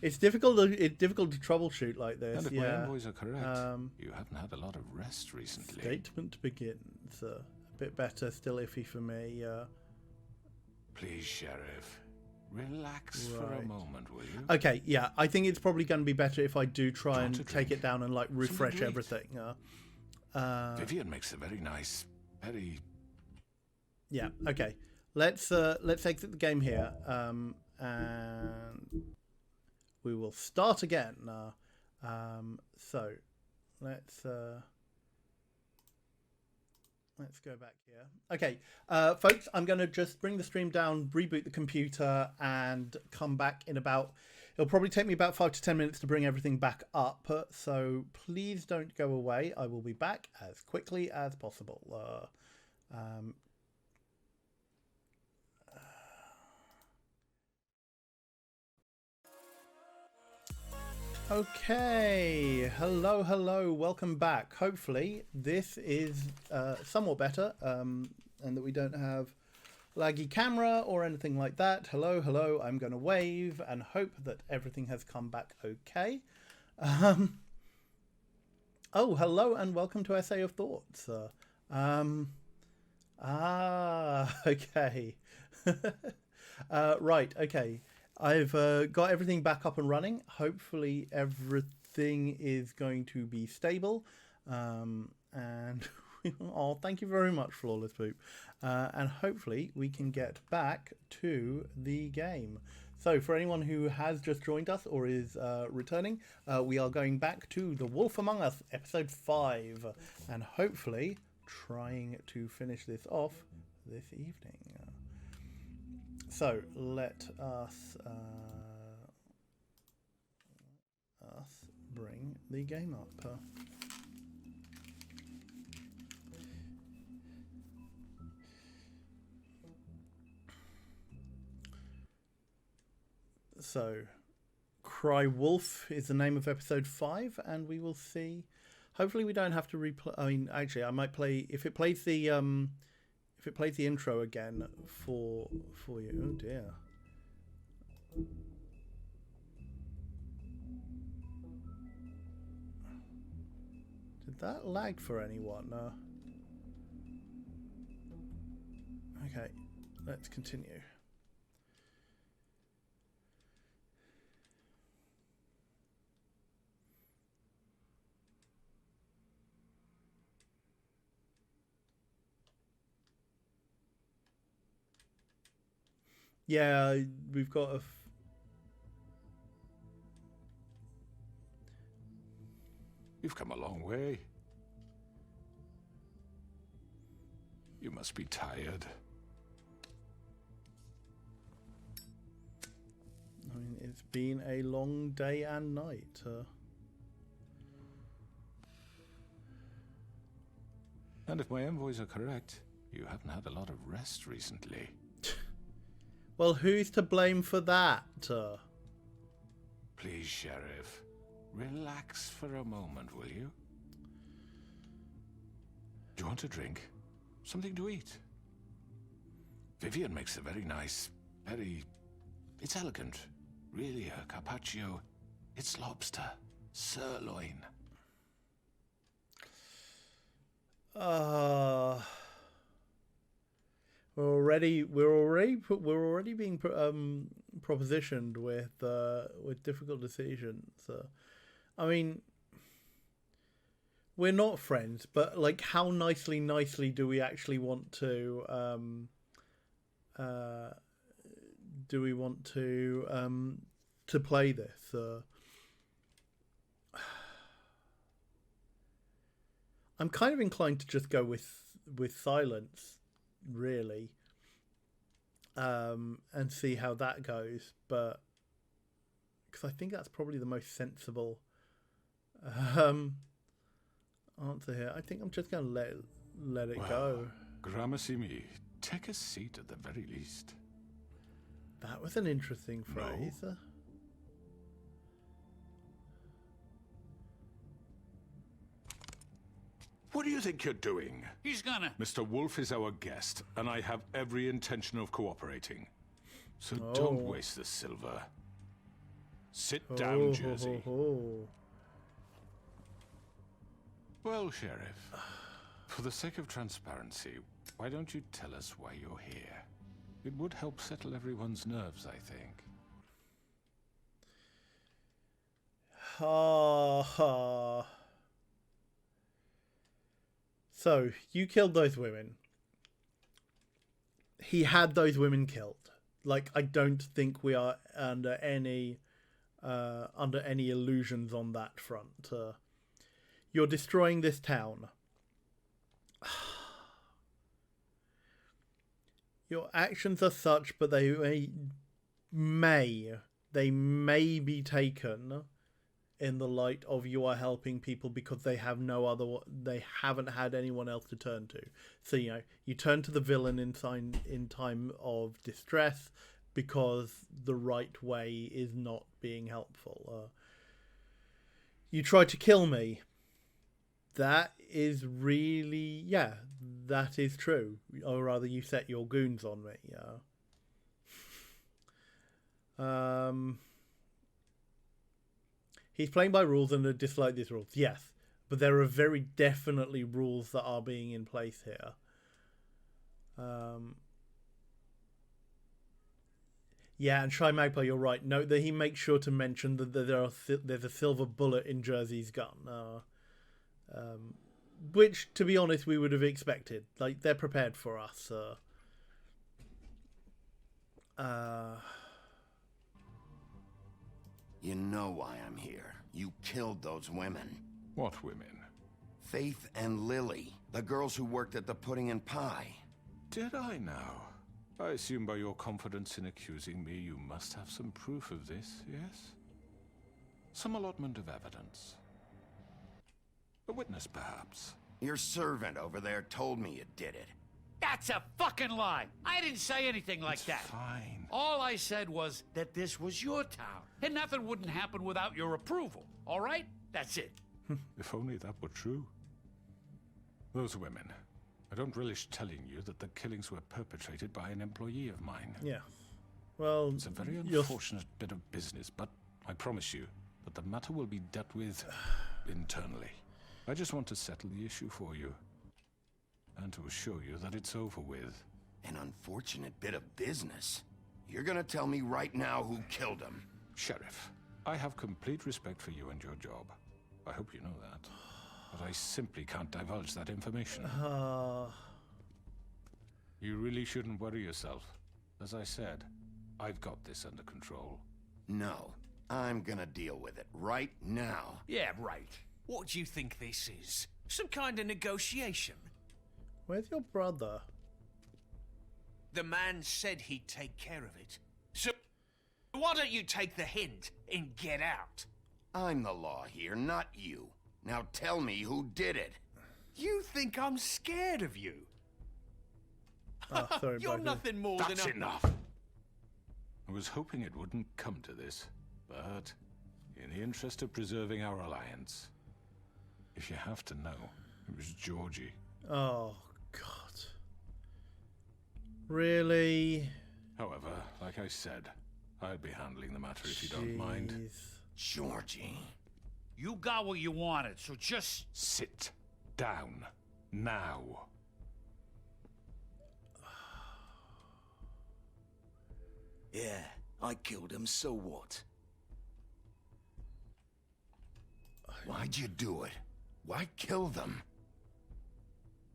It's difficult to troubleshoot like this. And if yeah. my envoys are correct, you haven't had a lot of rest recently. Statement begins. A bit better, still iffy for me. Please, Sheriff, relax for a moment, will you? Okay, yeah, I think it's probably going to be better if I do try and take it down and like refresh Something to everything. Vivian makes a very nice, very... Yeah, okay. Let's exit the game here, and we will start again. So let's go back here. Okay, folks, I'm going to just bring the stream down, reboot the computer, and come back in about... It'll probably take me about 5 to 10 minutes to bring everything back up, so please don't go away. I will be back as quickly as possible. Okay, hello, welcome back. Hopefully this is somewhat better, and that we don't have laggy camera or anything like that. Hello, I'm going to wave and hope that everything has come back okay. Oh, hello and welcome to Essay of Thoughts. Okay. Right, okay. I've got everything back up and running. Hopefully everything is going to be stable. And oh, thank you very much, Flawless Poop. And hopefully we can get back to the game. So, for anyone who has just joined us or is returning, we are going back to The Wolf Among Us, episode 5, and hopefully trying to finish this off this evening. So, let us bring the game up. So, Cry Wolf is the name of episode 5, and we will see. Hopefully, we don't have to replay. I mean, actually, I might play if it plays the intro again for you. Oh dear. Did that lag for anyone? Okay, let's continue. Yeah, we've got a... You've come a long way. You must be tired. I mean, it's been a long day and night. And if my envoys are correct, you haven't had a lot of rest recently. Well, who's to blame for that? Please, Sheriff, relax for a moment, will you? Do you want a drink? Something to eat? Vivian makes a very nice, it's elegant. Really, a carpaccio. It's lobster. Sirloin. We're already being propositioned with difficult decisions. I mean, we're not friends, but like, how nicely do we actually want to play this? I'm kind of inclined to just go with silence, really, and see how that goes, but because I think that's probably the most sensible answer here. I think I'm just going to let it go. Gramercy me, take a seat at the very least. That was an interesting phrase. No. What do you think you're doing? He's gonna... Mr. Wolf is our guest, and I have every intention of cooperating. So don't waste the silver. Sit down, Jersey. Well, Sheriff, for the sake of transparency, why don't you tell us why you're here? It would help settle everyone's nerves, I think. So, you killed those women. He had those women killed. Like, I don't think we are under any illusions on that front. You're destroying this town. Your actions are such, but they may be taken in the light of you are helping people because they haven't had anyone else to turn to. So, you know, you turn to the villain in time of distress because the right way is not being helpful. You try to kill me. That is really, that is true. Or rather, you set your goons on me. He's playing by rules and I dislike these rules. Yes, but there are very definitely rules that are being in place here. Yeah, and Shy Magpie, you're right. Note that he makes sure to mention that there's a silver bullet in Jersey's gun. Which, to be honest, we would have expected. Like, they're prepared for us. You know why I'm here. You killed those women. What women? Faith and Lily, the girls who worked at the Pudding and Pie. Did I now? I assume by your confidence in accusing me, you must have some proof of this, yes? Some allotment of evidence. A witness, perhaps. Your servant over there told me you did it. That's a fucking lie. I didn't say anything like that. Fine. All I said was that this was your town, and nothing wouldn't happen without your approval. All right? That's it. If only that were true. Those women. I don't relish telling you that the killings were perpetrated by an employee of mine. Yeah. Well, it's a very unfortunate bit of business, but I promise you that the matter will be dealt with internally. I just want to settle the issue for you. And to assure you that it's over with. An unfortunate bit of business? You're gonna tell me right now who killed him? Sheriff, I have complete respect for you and your job. I hope you know that. But I simply can't divulge that information. You really shouldn't worry yourself. As I said, I've got this under control. No, I'm gonna deal with it right now. Yeah, right. What do you think this is? Some kind of negotiation? Where's your brother? The man said he'd take care of it. So why don't you take the hint and get out? I'm the law here, not you. Now tell me who did it. You think I'm scared of you? Oh, sorry, You're nothing more That's than a... enough. I was hoping it wouldn't come to this, but in the interest of preserving our alliance, if you have to know, it was Georgie. Oh, God. Really? However, like I said, I'll be handling the matter if you don't mind. Georgie. You got what you wanted, so just... Sit down. Now. Yeah, I killed him, so what? Why'd you do it? Why kill them?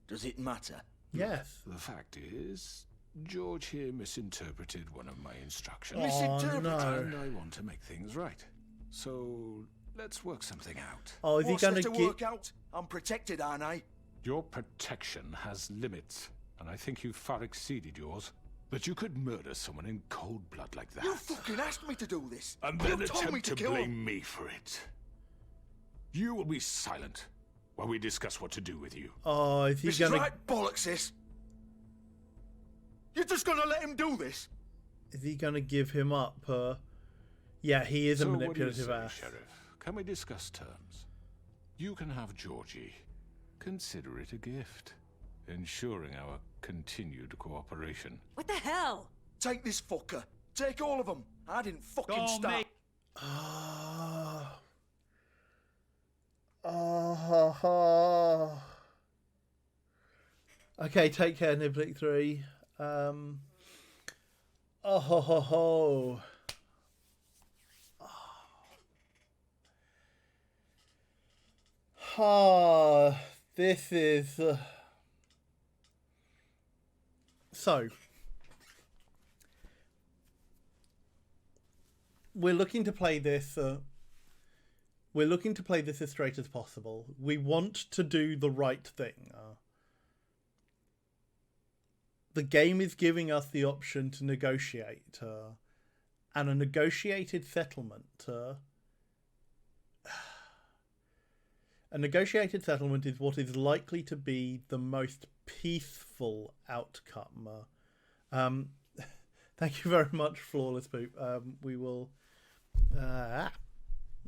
Does it matter? Yes. The fact is, George here misinterpreted one of my instructions. Misinterpreted? And I want to make things right. So, let's work something out. Oh, is he What's gonna there to work out? I'm protected, aren't I? Your protection has limits, and I think you've far exceeded yours. But you could murder someone in cold blood like that. You fucking asked me to do this. And then you told me attempt to to kill blame him. me for it. You will be silent while we discuss what to do with you. Oh, is he This gonna... is right bollocks, sis. You're just gonna let him do this? Is he gonna give him up? Yeah, he is a So what do you manipulative say, ass. Sheriff? Can we discuss terms? You can have Georgie. Consider it a gift, ensuring our continued cooperation. What the hell? Take this fucker. Take all of them. I didn't fucking Don't start. make... Okay, take care, Niblick 3. Oh ho ho ho. This is... So, we're looking to play this... we're looking to play this as straight as possible. We want to do the right thing. The game is giving us the option to negotiate. And a negotiated settlement... a negotiated settlement is what is likely to be the most peaceful outcome. Thank you very much, Flawless Poop. We will...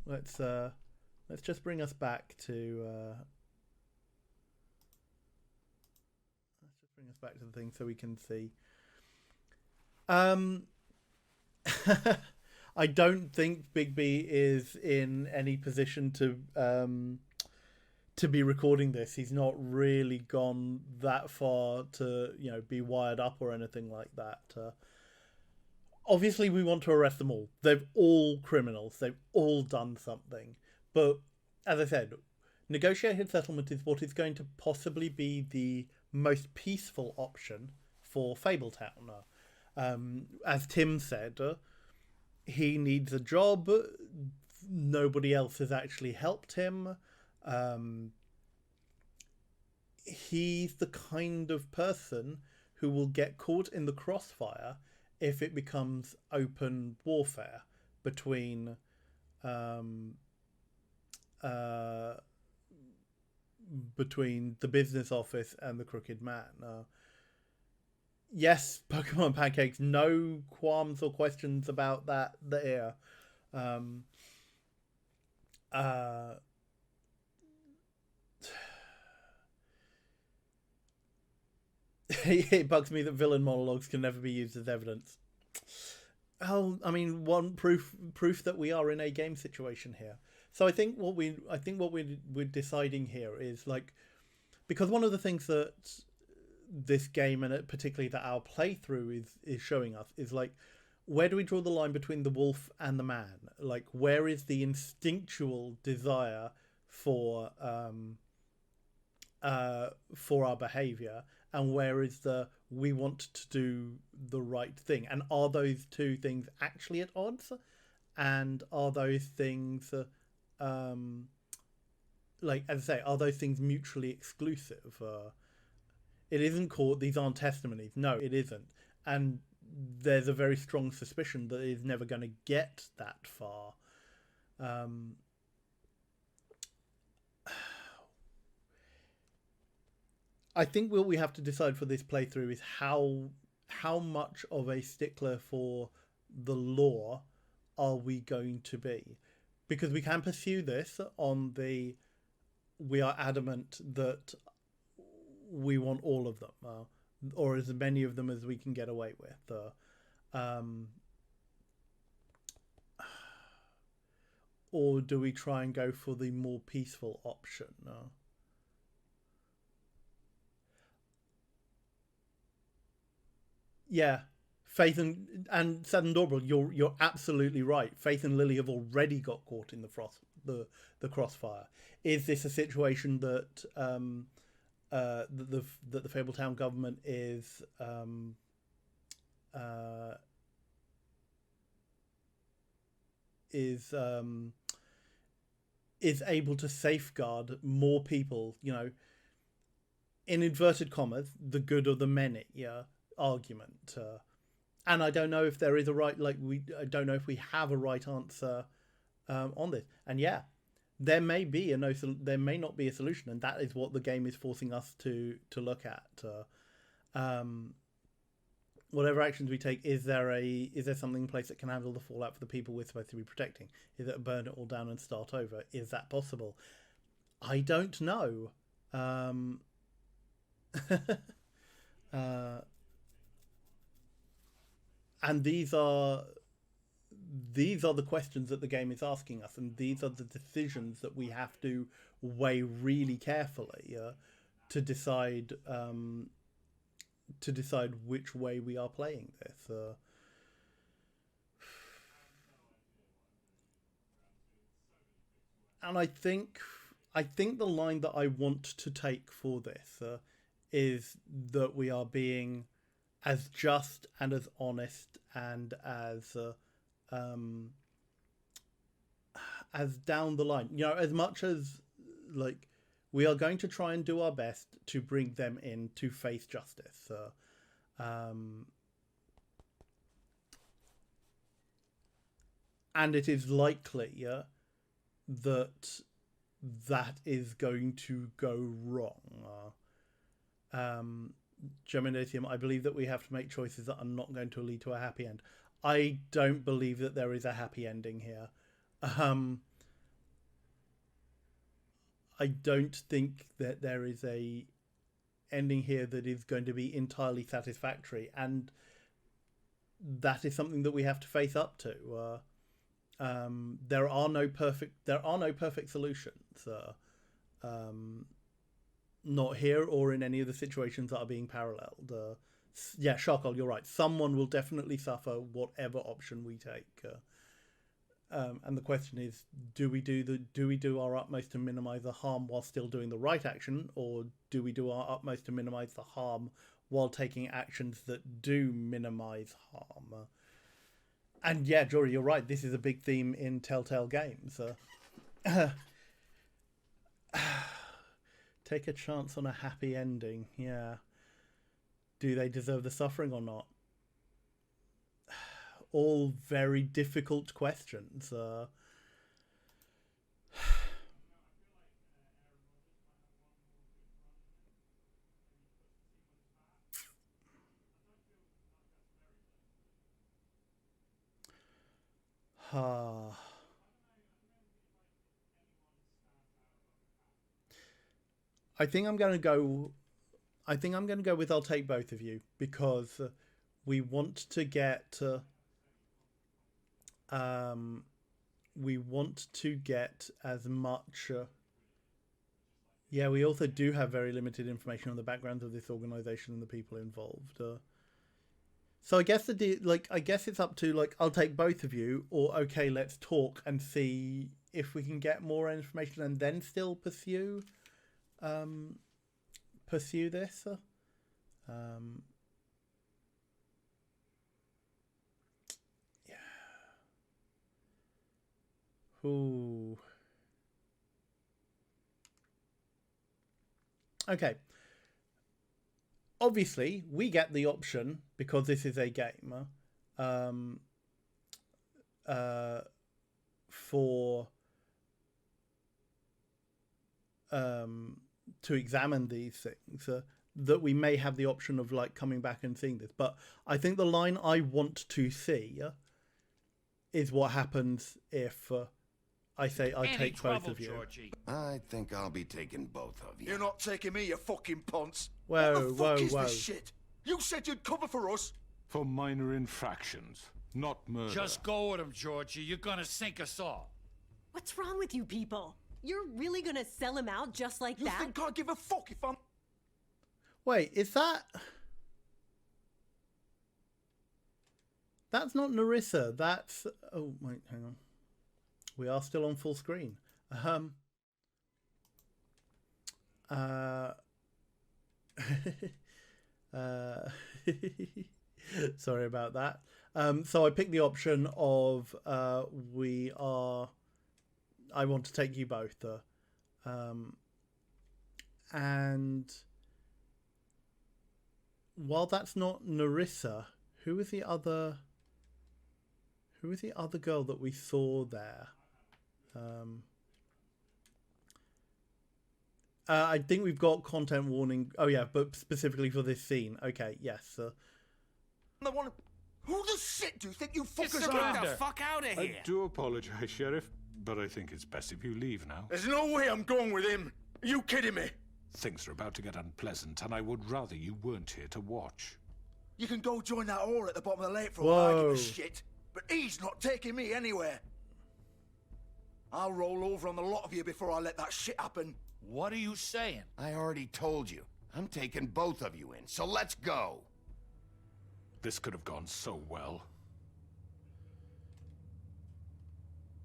Let's just bring us back to... let's just bring us back to the thing so we can see. I don't think Bigby is in any position to be recording this. He's not really gone that far to, be wired up or anything like that. Obviously, we want to arrest them all. They're all criminals. They've all done something. But, as I said, negotiated settlement is what is going to possibly be the most peaceful option for Fabletown. As Tim said, he needs a job. Nobody else has actually helped him. He's the kind of person who will get caught in the crossfire if it becomes open warfare between between the business office and the Crooked Man. Yes, Pokemon Pancakes, no qualms or questions about that there. It bugs me that villain monologues can never be used as evidence. Oh, I mean, one proof that we are in a game situation here. So I think what we're deciding here is, like, because one of the things that this game, and particularly that our playthrough is showing us, is like, where do we draw the line between the wolf and the man? Like, where is the instinctual desire for our behavior, and where is the we want to do the right thing? And are those two things actually at odds? And are those things like, as I say, are those things mutually exclusive? It isn't called, these aren't testimonies. No, it isn't. And there's a very strong suspicion that it's never going to get that far. I think what we have to decide for this playthrough is how much of a stickler for the lore are we going to be? Because we can pursue this on the, we are adamant that we want all of them, or as many of them as we can get away with. Or do we try and go for the more peaceful option? Yeah, Faith and Southern Dorbrel, you're absolutely right. Faith and Lily have already got caught in the crossfire. Is this a situation that that the Fabletown government is able to safeguard more people? You know, in inverted commas, the good of the many. Yeah. Argument, and I don't know if there is a right, like, I don't know if we have a right answer on this. And yeah, there may not be a solution, and that is what the game is forcing us to look at. Whatever actions we take, is there something in place that can handle the fallout for the people we're supposed to be protecting? Is it burn it all down and start over? Is that possible? I don't know. And these are the questions that the game is asking us, and these are the decisions that we have to weigh really carefully to decide which way we are playing this. And I think the line that I want to take for this is that we are being as just and as honest and as down the line, you know, as much as, like, we are going to try and do our best to bring them in to face justice. And it is likely that is going to go wrong. Germinatium, I believe that we have to make choices that are not going to lead to a happy end. I don't believe that there is a happy ending here. I don't think that there is a ending here that is going to be entirely satisfactory, and that is something that we have to face up to. There are no perfect solutions. Not here or in any of the situations that are being paralleled. Yeah, Sharkle, you're right. Someone will definitely suffer whatever option we take. And the question is, do we do our utmost to minimize the harm while still doing the right action, or do we do our utmost to minimize the harm while taking actions that do minimize harm? And yeah, Jory, you're right. This is a big theme in Telltale games. Take a chance on a happy ending. Yeah. Do they deserve the suffering or not? All very difficult questions. I think I'm going to go with I'll take both of you, because we want to get as much yeah, we also do have very limited information on the backgrounds of this organization and the people involved. So I guess I guess it's up to I'll take both of you, or okay, let's talk and see if we can get more information and then still pursue this. Yeah. Ooh. Okay. Obviously, we get the option, because this is a game, to examine these things, that we may have the option of coming back and seeing this. But I think the line I want to see is what happens if I say I take both of you. Georgie? I think I'll be taking both of you. You're not taking me, you fucking ponce. Whoa, what the fuck is this shit? You said you'd cover for us. For minor infractions, not murder. Just go with him, Georgie. You're gonna sink us all. What's wrong with you people? You're really gonna sell him out just like that? You think I give a fuck if I'm... Wait, is that... That's not Narissa. That's... Oh, wait, hang on. We are still on full screen. Sorry about that. So I picked the option of I want to take you both. And while that's not Narissa, who was the other girl that we saw there? I think we've got content warning. Oh yeah, but specifically for this scene. Okay, yes. The one... Who the shit do you think you fuckers Get are? the fuck out of I here! do apologize, Sheriff, but I think it's best if you leave now. There's no way I'm going with him. Are you kidding me? Things are about to get unpleasant, and I would rather you weren't here to watch. You can go join that whore at the bottom of the lake for Whoa. all I give a shit, but he's not taking me anywhere. I'll roll over on the lot of you before I let that shit happen. What are you saying? I already told you. I'm taking both of you in, so let's go. This could have gone so well.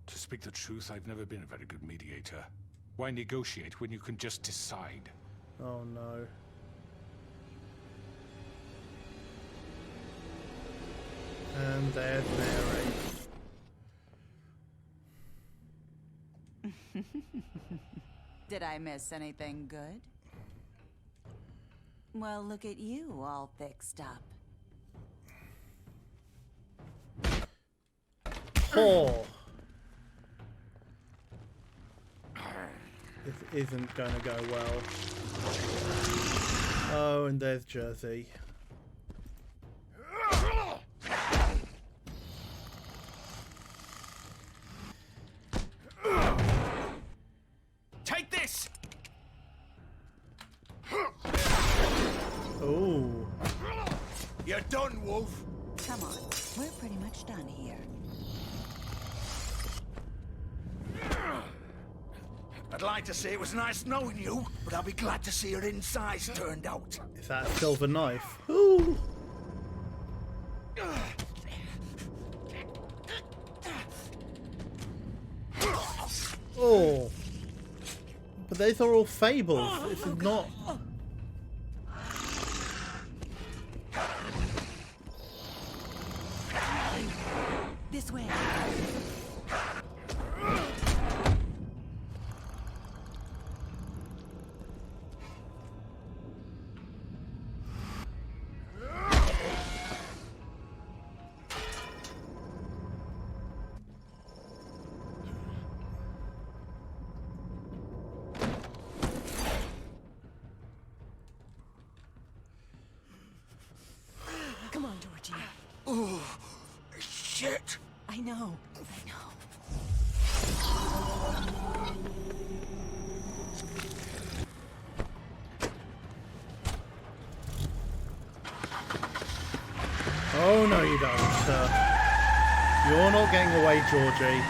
To speak the truth, I've never been a very good mediator. Why negotiate when you can just decide? Oh no. And there's Mary. Did I miss anything good? Well, look at you, all fixed up. Oh. This isn't gonna go well. Oh, and there's Jersey. Take this! Oh. You're done, Wolf. Come on, we're pretty much done here. I'd like to say it was nice knowing you, but I'll be glad to see your insides turned out. Is that a silver knife? Ooh. Oh. But these are all fables. This is not... This way. Come on, Georgie. Oh, shit. I know. Oh, no, you don't. You're not getting away, Georgie.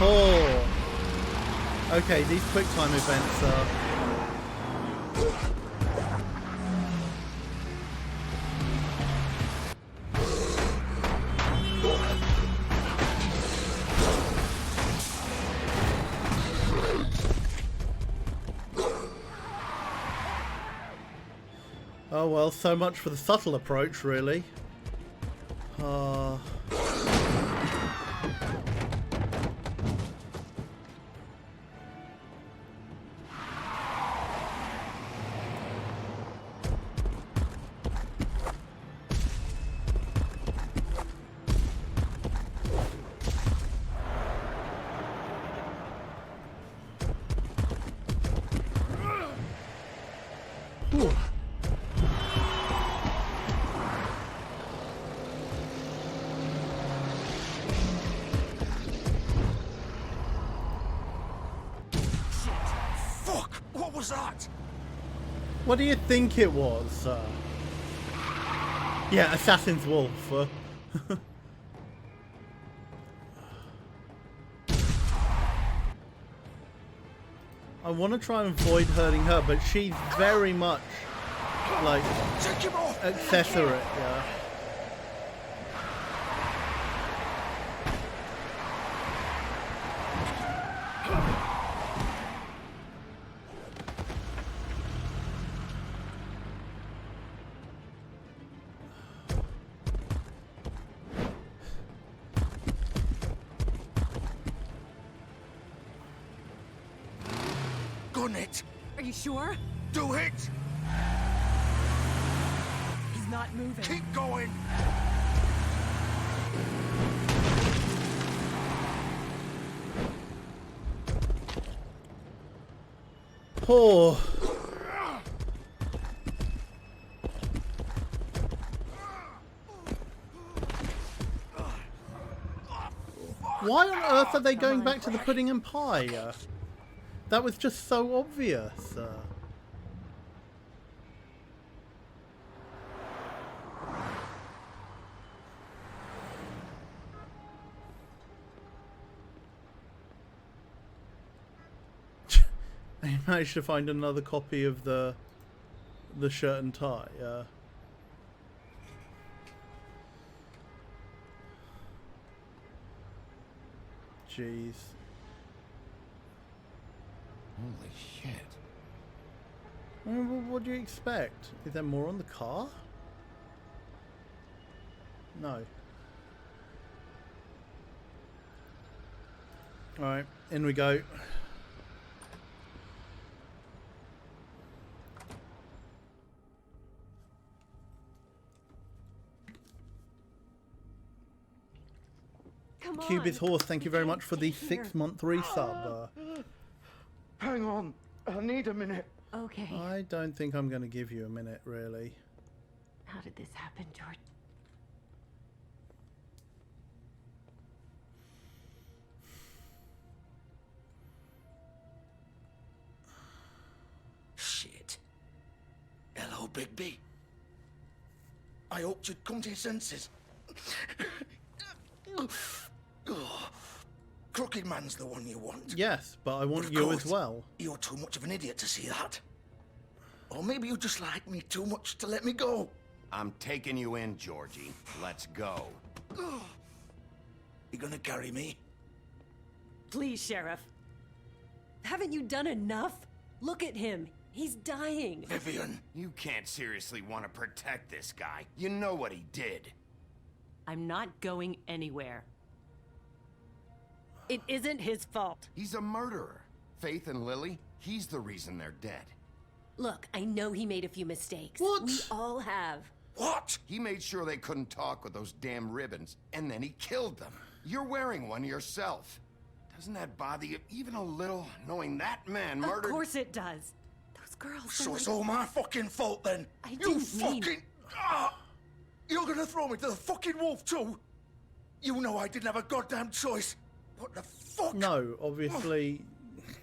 Oh. Okay, these quick time events are... Oh well, so much for the subtle approach, really. What do you think it was? Yeah, Assassin's Wolf. I want to try and avoid hurting her, but she's very much like accessory. Yeah. Gun it. Are you sure? Do it. He's not moving. Keep going. Oh. Why on earth are they going back to the pudding and pie? That was just so obvious. They managed to find another copy of the shirt and tie. Jeez. Holy shit. I mean, what do you expect? Is there more on the car? No. Alright, in we go. Cubis Horse, thank you very much for the 6-month resub. Hang on, I need a minute. Okay. I don't think I'm going to give you a minute, really. How did this happen, George? Shit. Hello, Bigby. I hoped you'd come to your senses. Crooked Man's the one you want. Yes, but I want But of you course, as well. You're too much of an idiot to see that. Or maybe you just like me too much to let me go. I'm taking you in, Georgie. Let's go. You gonna carry me? Please, Sheriff. Haven't you done enough? Look at him. He's dying. Vivian. You can't seriously want to protect this guy. You know what he did. I'm not going anywhere. It isn't his fault. He's a murderer. Faith and Lily, he's the reason they're dead. Look, I know he made a few mistakes. What? We all have. What? He made sure they couldn't talk with those damn ribbons, and then he killed them. You're wearing one yourself. Doesn't that bother you even a little, knowing that man murdered... Of course it does. Those girls... So it's all my fucking fault then? I didn't mean... You're gonna throw me to the fucking wolf too? You know I didn't have a goddamn choice. What the fuck? No, obviously...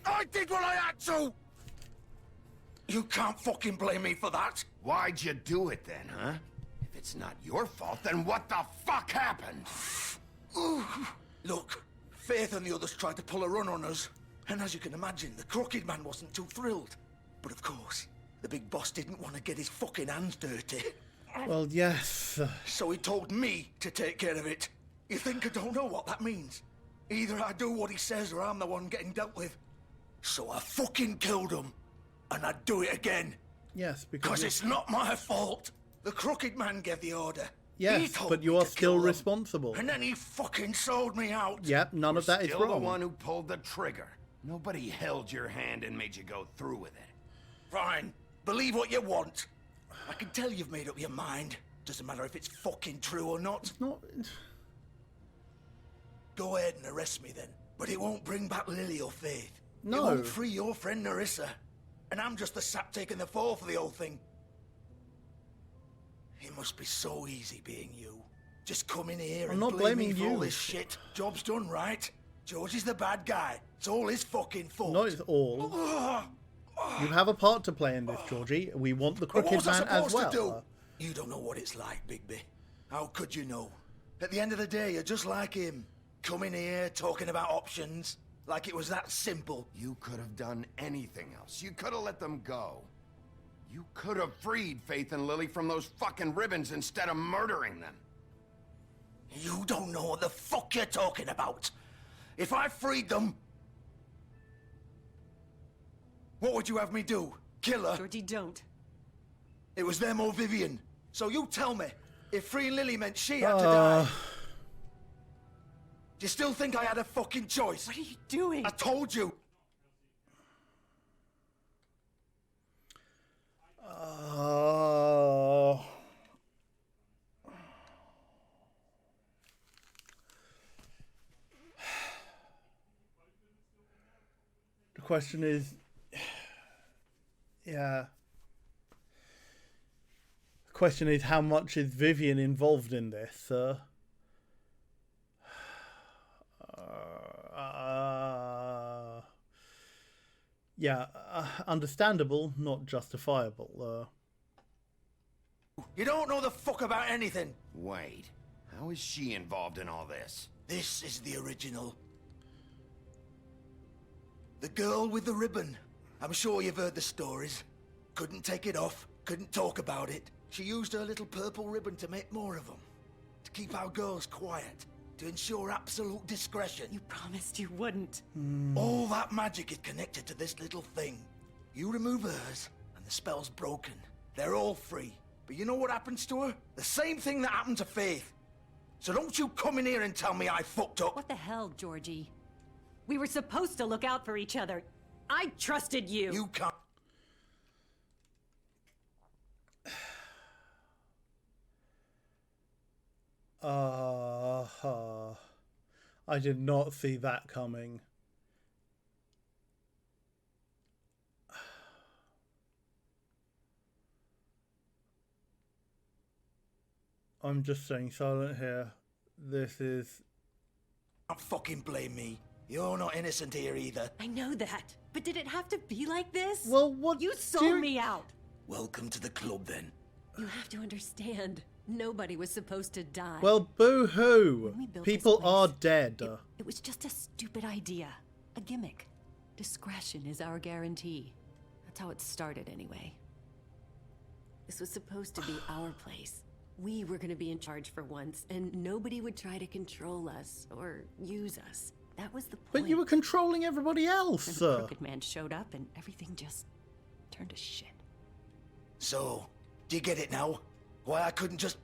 I did what I had to! You can't fucking blame me for that. Why'd you do it then, huh? If it's not your fault, then what the fuck happened? Look, Faith and the others tried to pull a run on us. And as you can imagine, the Crooked Man wasn't too thrilled. But of course, the big boss didn't want to get his fucking hands dirty. Well, yes. So he told me to take care of it. You think I don't know what that means? Either I do what he says or I'm the one getting dealt with. So I fucking killed him. And I'd do it again. Yes, because it's not my fault. The Crooked Man gave the order. Yes, but you are still responsible. And then he fucking sold me out. Yep, none of that is Still the wrong. one who pulled the trigger. Nobody held your hand and made you go through with it. Fine. Believe what you want. I can tell you've made up your mind. Doesn't matter if it's fucking true or not. It's not... Go ahead and arrest me then. But it won't bring back Lily or Faith. No. It won't free your friend Narissa. And I'm just the sap taking the fall for the whole thing. It must be so easy being you. Just come in here and not blame me blaming for you. all this shit. Job's done, right? George is the bad guy. It's all his fucking fault. Not it's all. You have a part to play in this, Georgie. We want the But Crooked what's I Man as supposed to well. do? You don't know what it's like, Bigby. How could you know? At the end of the day, you're just like him. Coming here, talking about options. Like it was that simple. You could have done anything else. You could have let them go. You could have freed Faith and Lily from those fucking ribbons instead of murdering them. You don't know what the fuck you're talking about. If I freed them... What would you have me do? Kill her? Georgie, don't. It was them or Vivian. So you tell me, if freeing Lily meant she had to die... Do you still think I had a fucking choice? What are you doing? I told you. The question is... Yeah. The question is, how much is Vivian involved in this? Yeah, understandable, not justifiable. You don't know the fuck about anything. Wait, how is she involved in all this? This is the original. The girl with the ribbon. I'm sure you've heard the stories. Couldn't take it off, couldn't talk about it. She used her little purple ribbon to make more of them. To keep our girls quiet. To ensure absolute discretion. You promised you wouldn't. All that magic is connected to this little thing. You remove hers, and the spell's broken. They're all free. But you know what happens to her? The same thing that happened to Faith. So don't you come in here and tell me I fucked up. What the hell, Georgie? We were supposed to look out for each other. I trusted you. You can't. I did not see that coming. I'm just staying silent here. This is... Don't fucking blame me. You're not innocent here either. I know that. But did it have to be like this? Well, what... You sold me out. Welcome to the club, then. You have to understand. Nobody was supposed to die. Well, boo-hoo. When we built People this place, are dead. It was just a stupid idea. A gimmick. Discretion is our guarantee. That's how it started, anyway. This was supposed to be our place. We were gonna be in charge for once, and nobody would try to control us or use us. That was the point. But you were controlling everybody else. And the Crooked Man showed up, and everything just turned to shit. So, do you get it now? Why I couldn't just...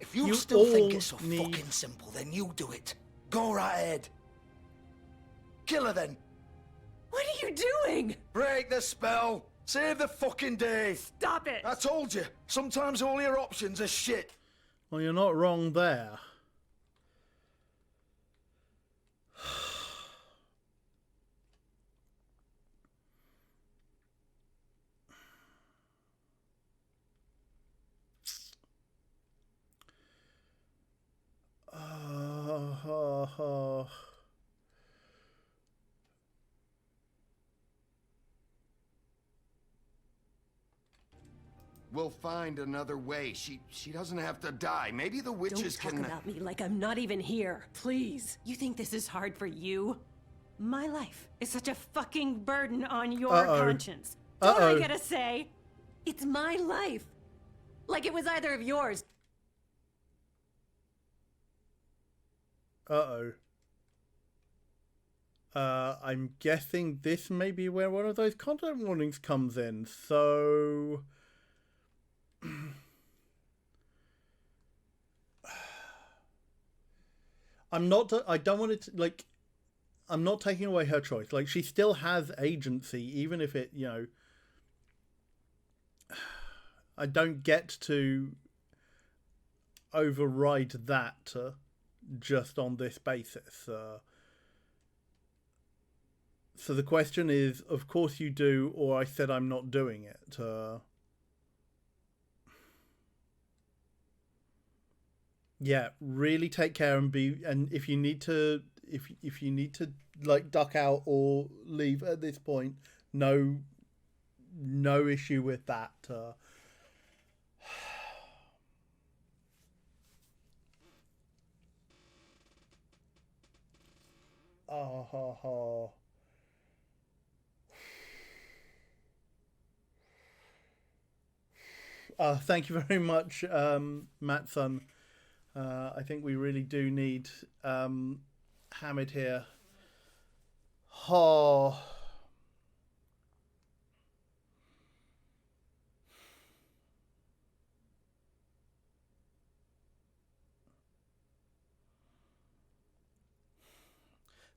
If you You still think all it's so need- fucking simple, then you do it. Go right ahead. Kill her then. What are you doing? Break the spell. Save the fucking day. Stop it. I told you. Sometimes all your options are shit. Well, you're not wrong there. We'll find another way. She doesn't have to die. Maybe the witches Don't talk can... about me like I'm not even here. Please. You think this is hard for you? My life is such a fucking burden on your conscience. Don't I get a say? It's my life. Like it was either of yours. I'm guessing this may be where one of those content warnings comes in. So... I don't want it to, like... I'm not taking away her choice. Like, she still has agency, even if it, you know... I don't get to override that just on this basis. So the question is, of course you do, or I said I'm not doing it. Yeah, really take care and if you need to, if you need to like duck out or leave at this point, no issue with that. Thank you very much, Matson. I think we really do need Hamid here. Oh.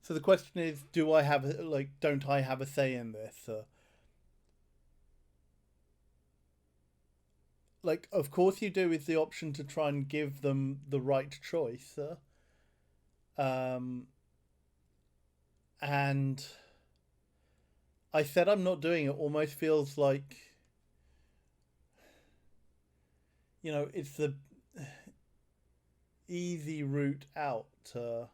So the question is, do I have, like, don't I have a say in this? Like, of course you do, is the option to try and give them the right choice. And I said I'm not doing it almost feels like, you know, it's the easy route out. Oh.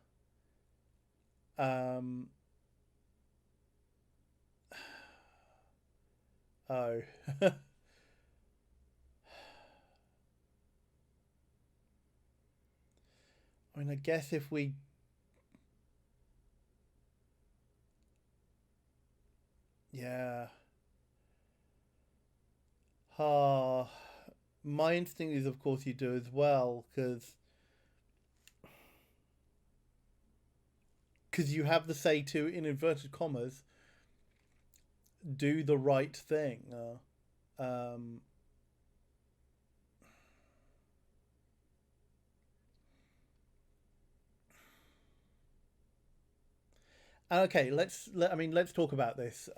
I mean, I guess if we... Yeah. My instinct is, of course, you do as well, because you have the say to, in inverted commas, do the right thing. Okay, let's talk about this.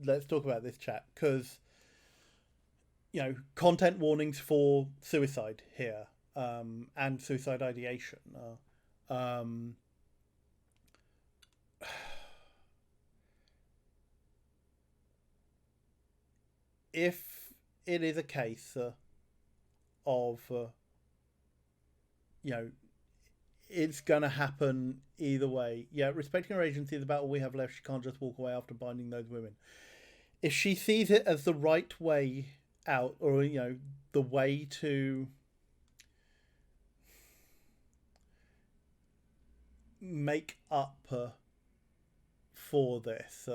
Let's talk about this, chat, because, you know, content warnings for suicide here, and suicide ideation. If it is a case of, you know, it's going to happen either way. Yeah, respecting her agency is about all we have left. She can't just walk away after binding those women. If she sees it as the right way out, or, you know, the way to make up for this,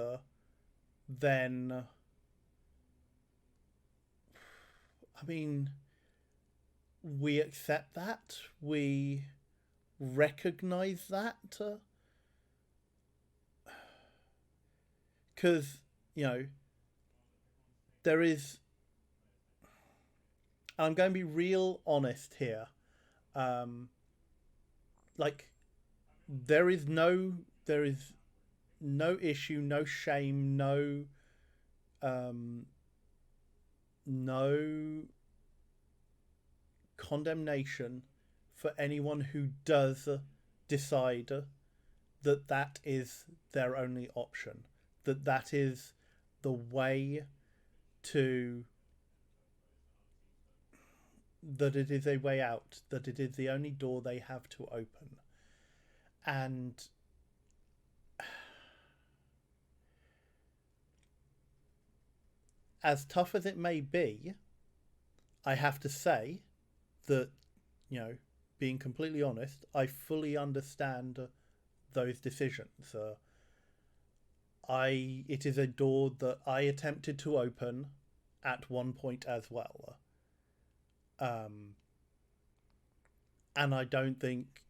then I mean, we accept that. We recognize that. Because, you know, there is... I'm going to be real honest here. Like, there is no issue, no shame, no condemnation for anyone who does decide that that is their only option, that is the way to, that it is a way out, that it is the only door they have to open. And as tough as it may be, I have to say that, you know, being completely honest, I fully understand those decisions. It is a door that I attempted to open at one point as well. And I don't think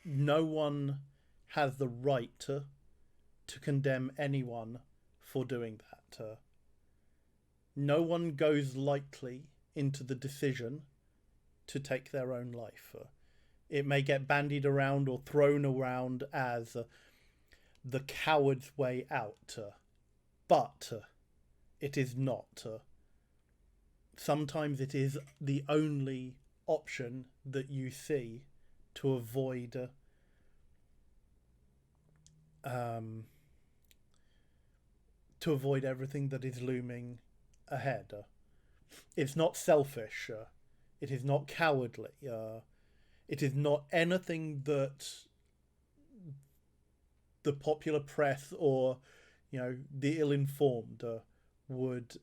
no one has the right to condemn anyone for doing that. No one goes lightly into the decision to take their own life. It may get bandied around or thrown around as the coward's way out, but it is not. Sometimes it is the only option that you see to avoid everything that is looming ahead. It's not selfish. It is not cowardly. It is not anything that the popular press or, you know, the ill-informed would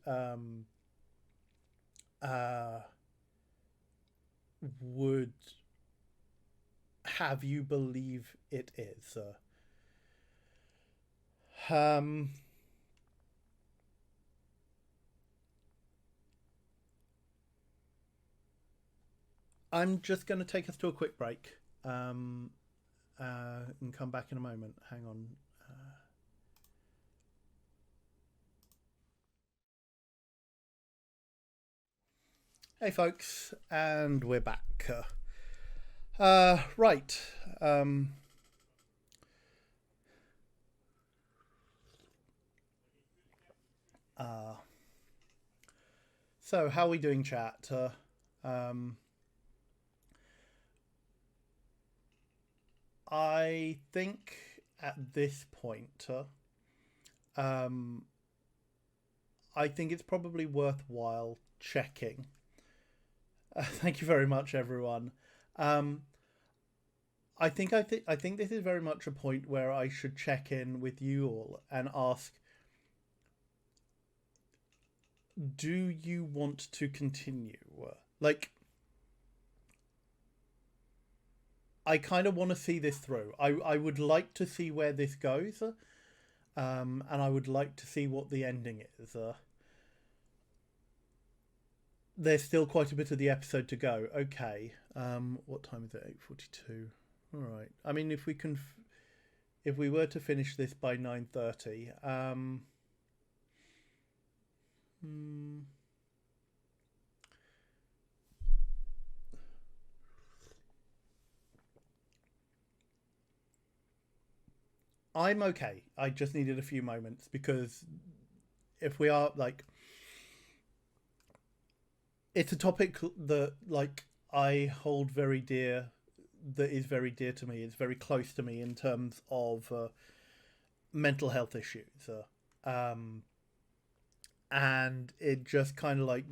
have you believe it is. I'm just going to take us to a quick break and come back in a moment. Hang on. Hey folks, and we're back. Right. So how are we doing, chat? I think at this point, I think it's probably worthwhile checking. Thank you very much, everyone. I think this is very much a point where I should check in with you all and ask, do you want to continue? Like, I kind of want to see this through. I would like to see where this goes, and I would like to see what the ending is. There's still quite a bit of the episode to go. Okay. What time is it? 8:42. All right. I mean, if we were to finish this by 9:30, I'm okay. I just needed a few moments, because if we are, like, it's a topic that, like, I hold very dear, that is very dear to me. It's very close to me in terms of mental health issues. And it just kind of, like,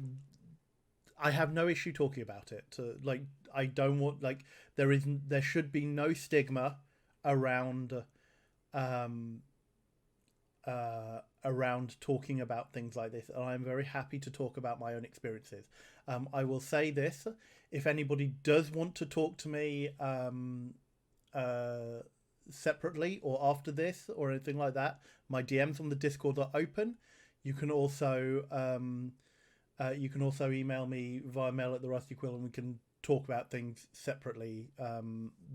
I have no issue talking about it. Like, I don't want, like, there should be no stigma around around talking about things like this, and I'm very happy to talk about my own experiences. I will say this: if anybody does want to talk to me separately or after this or anything like that, my DMs on the Discord are open. You can also You can also email me via mail at the Rusty Quill, and we can talk about things separately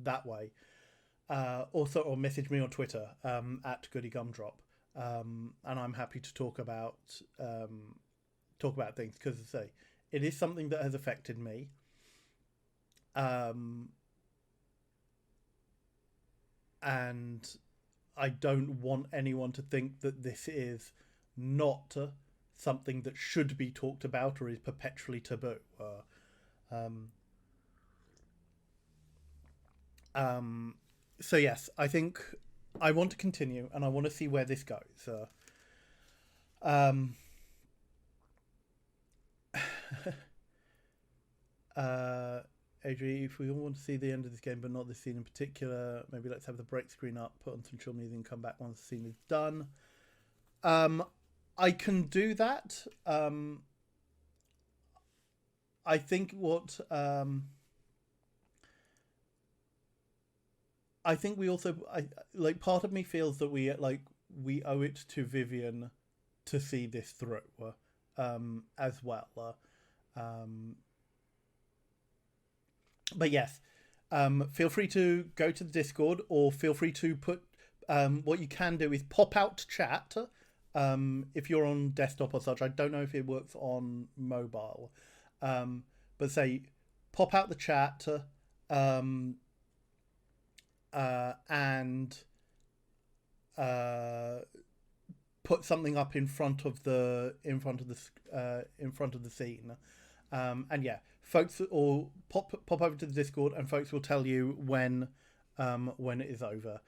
that way. Also, or message me on Twitter at GoodyGumdrop, and I'm happy to talk about things, because, as I say, it is something that has affected me. And I don't want anyone to think that this is not something that should be talked about or is perpetually taboo. So yes, I think I want to continue, and I want to see where this goes. Adri, if we all want to see the end of this game but not this scene in particular, maybe let's have the break screen up, put on some chill music, and come back once the scene is done. I can do that. I think what I think we also, like, part of me feels that we owe it to Vivian to see this through as well. But yes, feel free to go to the Discord, or feel free to put what you can do is pop out chat if you're on desktop or such. I don't know if it works on mobile, but say pop out the chat and put something up in front of the scene, and yeah, folks, or pop over to the Discord, and folks will tell you when it is over.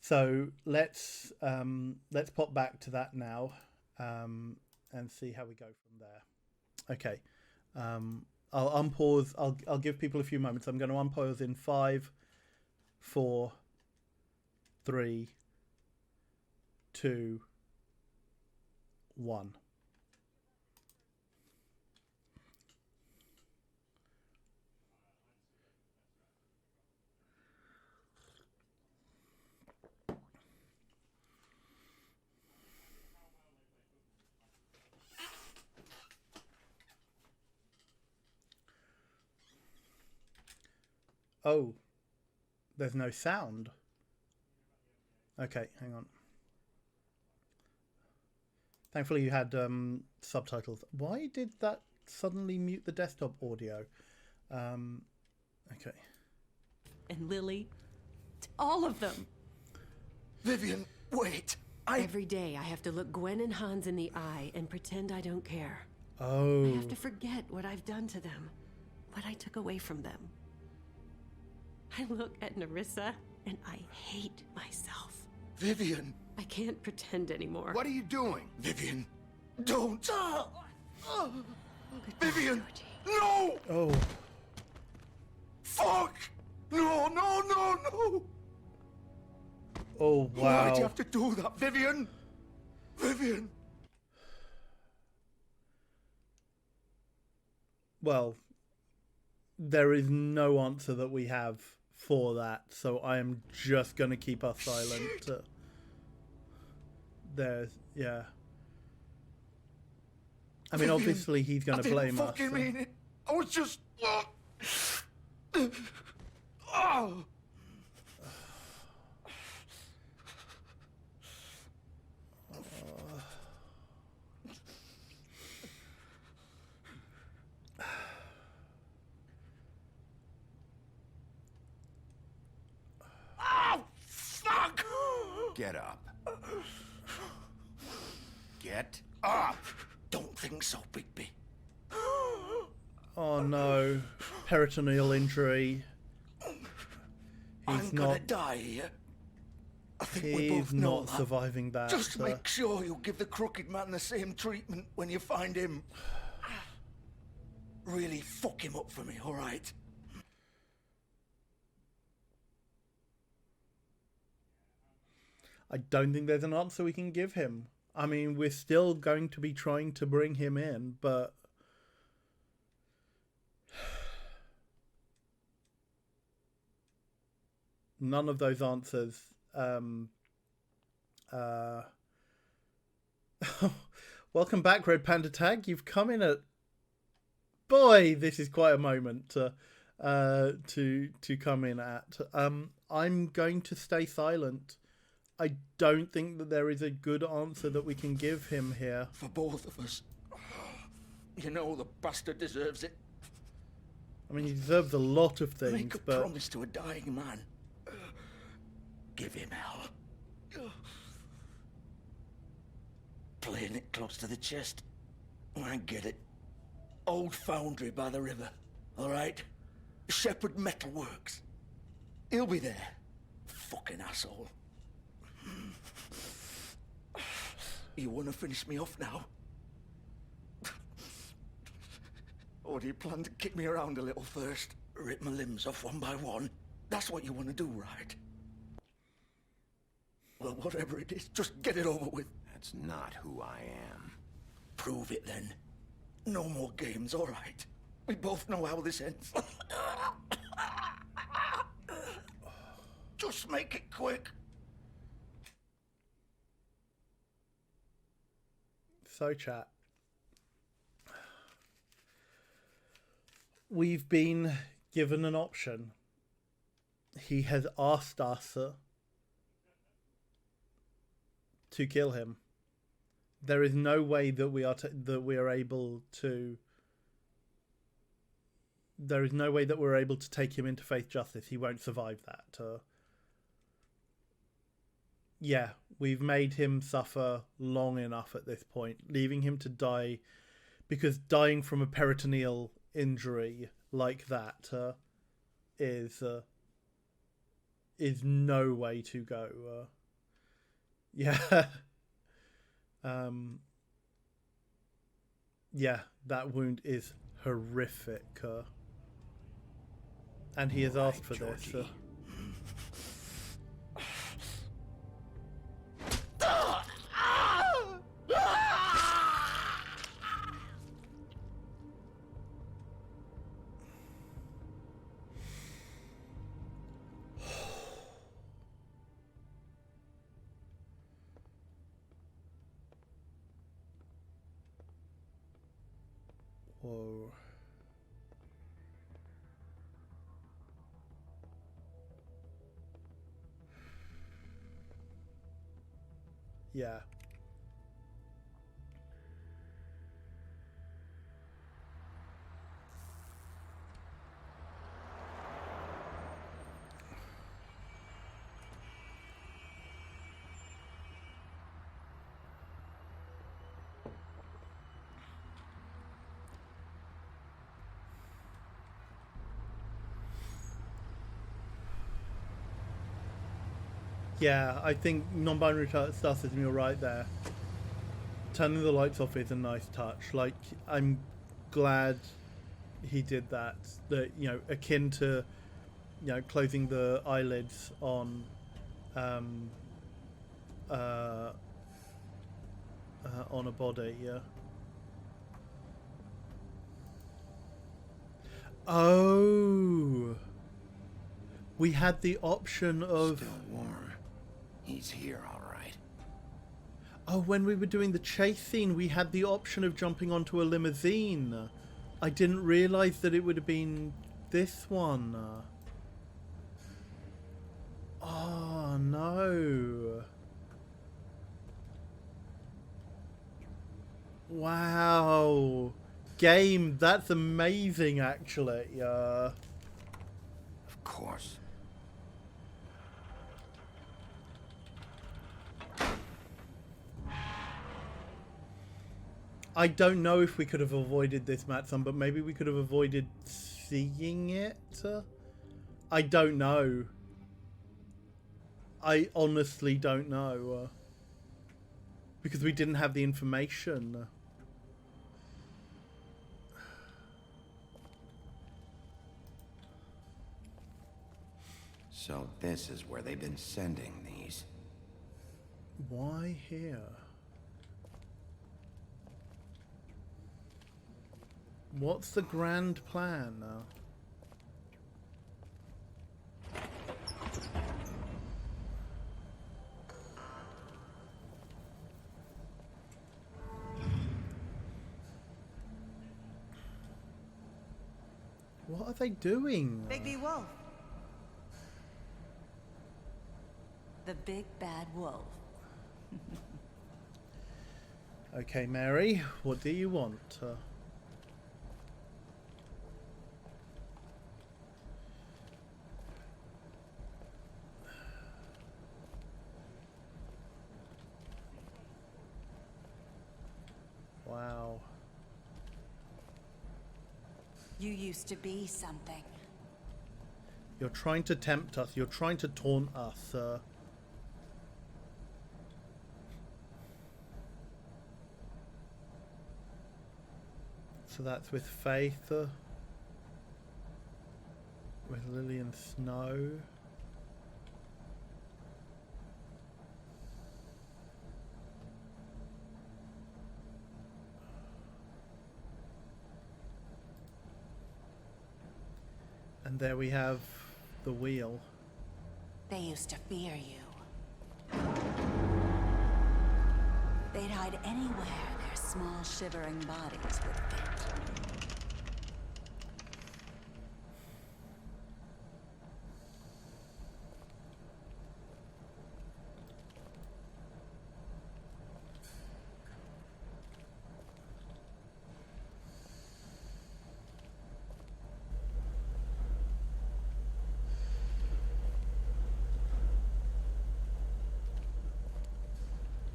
So let's pop back to that now, and see how we go from there. Okay, I'll unpause. I'll give people a few moments. I'm going to unpause in 5, 4, 3, 2, 1. Oh, there's no sound. Okay, hang on. Thankfully you had subtitles. Why did that suddenly mute the desktop audio? Okay. And Lily, all of them. Vivian, wait. Every day I have to look Gwen and Hans in the eye and pretend I don't care. Oh. I have to forget what I've done to them, what I took away from them. I look at Nerissa and I hate myself. Vivian. I can't pretend anymore. What are you doing? Vivian, don't. Vivian, no! Oh. Fuck! No, no, no, no! Oh, wow. Why'd you have to do that, Vivian? Vivian! Well, there is no answer that we have for that, so I am just going to keep us silent. Yeah. I mean, Vivian, obviously he's going to blame us. I didn't fucking mean it. I was just... Oh! Oh, fuck! Get up. Get up! Don't think so, Bigby. Oh no, peritoneal injury. I'm gonna die here. I think we both He's know not that. surviving that. Just make sure you give the crooked man the same treatment when you find him. Really fuck him up for me, all right? I don't think there's an answer we can give him. I mean, we're still going to be trying to bring him in, but... none of those answers... Welcome back, Red Panda Tag. You've come in at boy, this is quite a moment to come in at. I'm going to stay silent. I don't think that there is a good answer that we can give him here. For both of us. You know the bastard deserves it. I mean, he deserves a lot of things, Make a but... promise to a dying man. Give him hell. Playing it close to the chest. I get it. Old foundry by the river, all right? Shepherd Metalworks. He'll be there. Fucking asshole. You want to finish me off now? Or do you plan to kick me around a little first? Rip my limbs off one by one? That's what you want to do, right? Well, whatever it is, just get it over with. That's not who I am. Prove it then. No more games, all right? We both know how this ends. Just make it quick. So, chat. We've been given an option. He has asked us to kill him. There is no way that we are able to. There is no way that we're able to take him into faith justice. He won't survive that. Yeah, we've made him suffer long enough at this point, leaving him to die, because dying from a peritoneal injury like that is no way to go. Yeah. Yeah, that wound is horrific. And he has asked for this. Whoa. Yeah. Yeah, I think non-binary star system, you're right there. Turning the lights off is a nice touch. Like, I'm glad he did that. That, you know, akin to, you know, closing the eyelids on a body. Yeah. Oh, we had the option of. Still warm. He's here, all right. Oh, when we were doing the chase scene, we had the option of jumping onto a limousine. I didn't realize that it would have been this one. Oh, no. Wow. Game, that's amazing, actually. Of course. I don't know if we could have avoided this, Matson, but maybe we could have avoided seeing it. I don't know. I honestly don't know. Because we didn't have the information. So this is where they've been sending these. Why here? What's the grand plan now? What are they doing? Bigby Wolf. The big bad wolf. Okay, Mary, what do you want? Wow. You used to be something. You're trying to tempt us. You're trying to taunt us. So that's with Faith. With Lillian Snow. And there we have the wheel. They used to fear you. They'd hide anywhere their small shivering bodies would fit.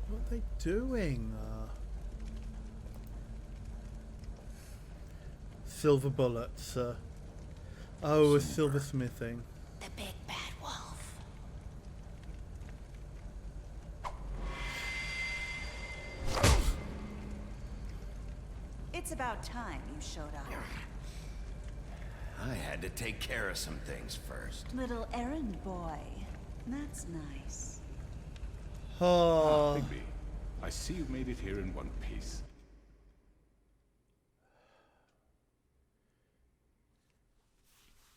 What are they doing? Silver bullets. Oh, a silversmithing. The big bad wolf. It's about time you showed up. I had to take care of some things first. Little errand boy. That's nice. Oh. Bigby, I see you made it here in one piece.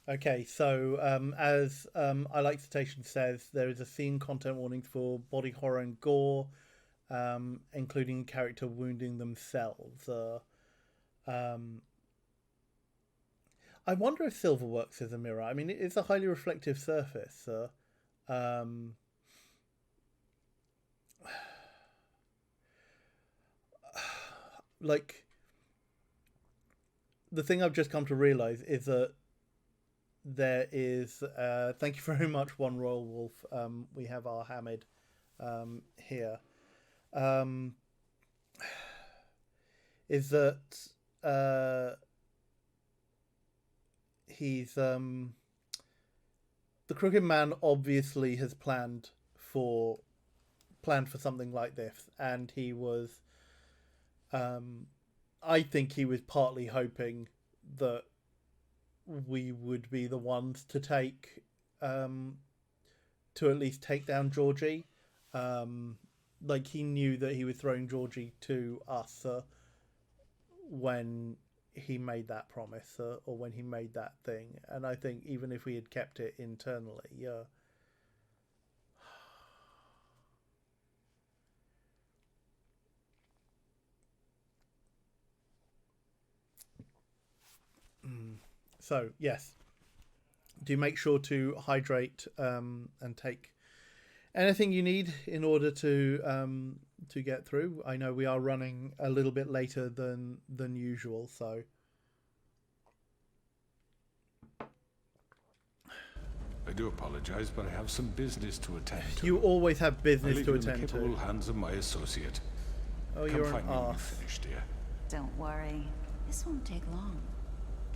Okay, so as I Like Citation says, there is a scene content warning for body horror and gore, including character wounding themselves. I wonder if silver works as a mirror. I mean, it's a highly reflective surface. Like, the thing I've just come to realize is that there is thank you very much, One Royal Wolf. We have our Hamid here. Is that he's the Crooked Man obviously has planned for something like this, and he was I think he was partly hoping that we would be the ones to take to at least take down Georgie. Like, he knew that he was throwing Georgie to us when he made that promise, or when he made that thing. And I think even if we had kept it internally, So, yes, do make sure to hydrate and take anything you need in order to get through. I know we are running a little bit later than usual, so I do apologize, but I have some business to attend to. You always have business I leave to you in the attend capable to. hands of my associate. Oh, Come you're an find me when you're arse. finished, dear. Don't worry. This won't take long.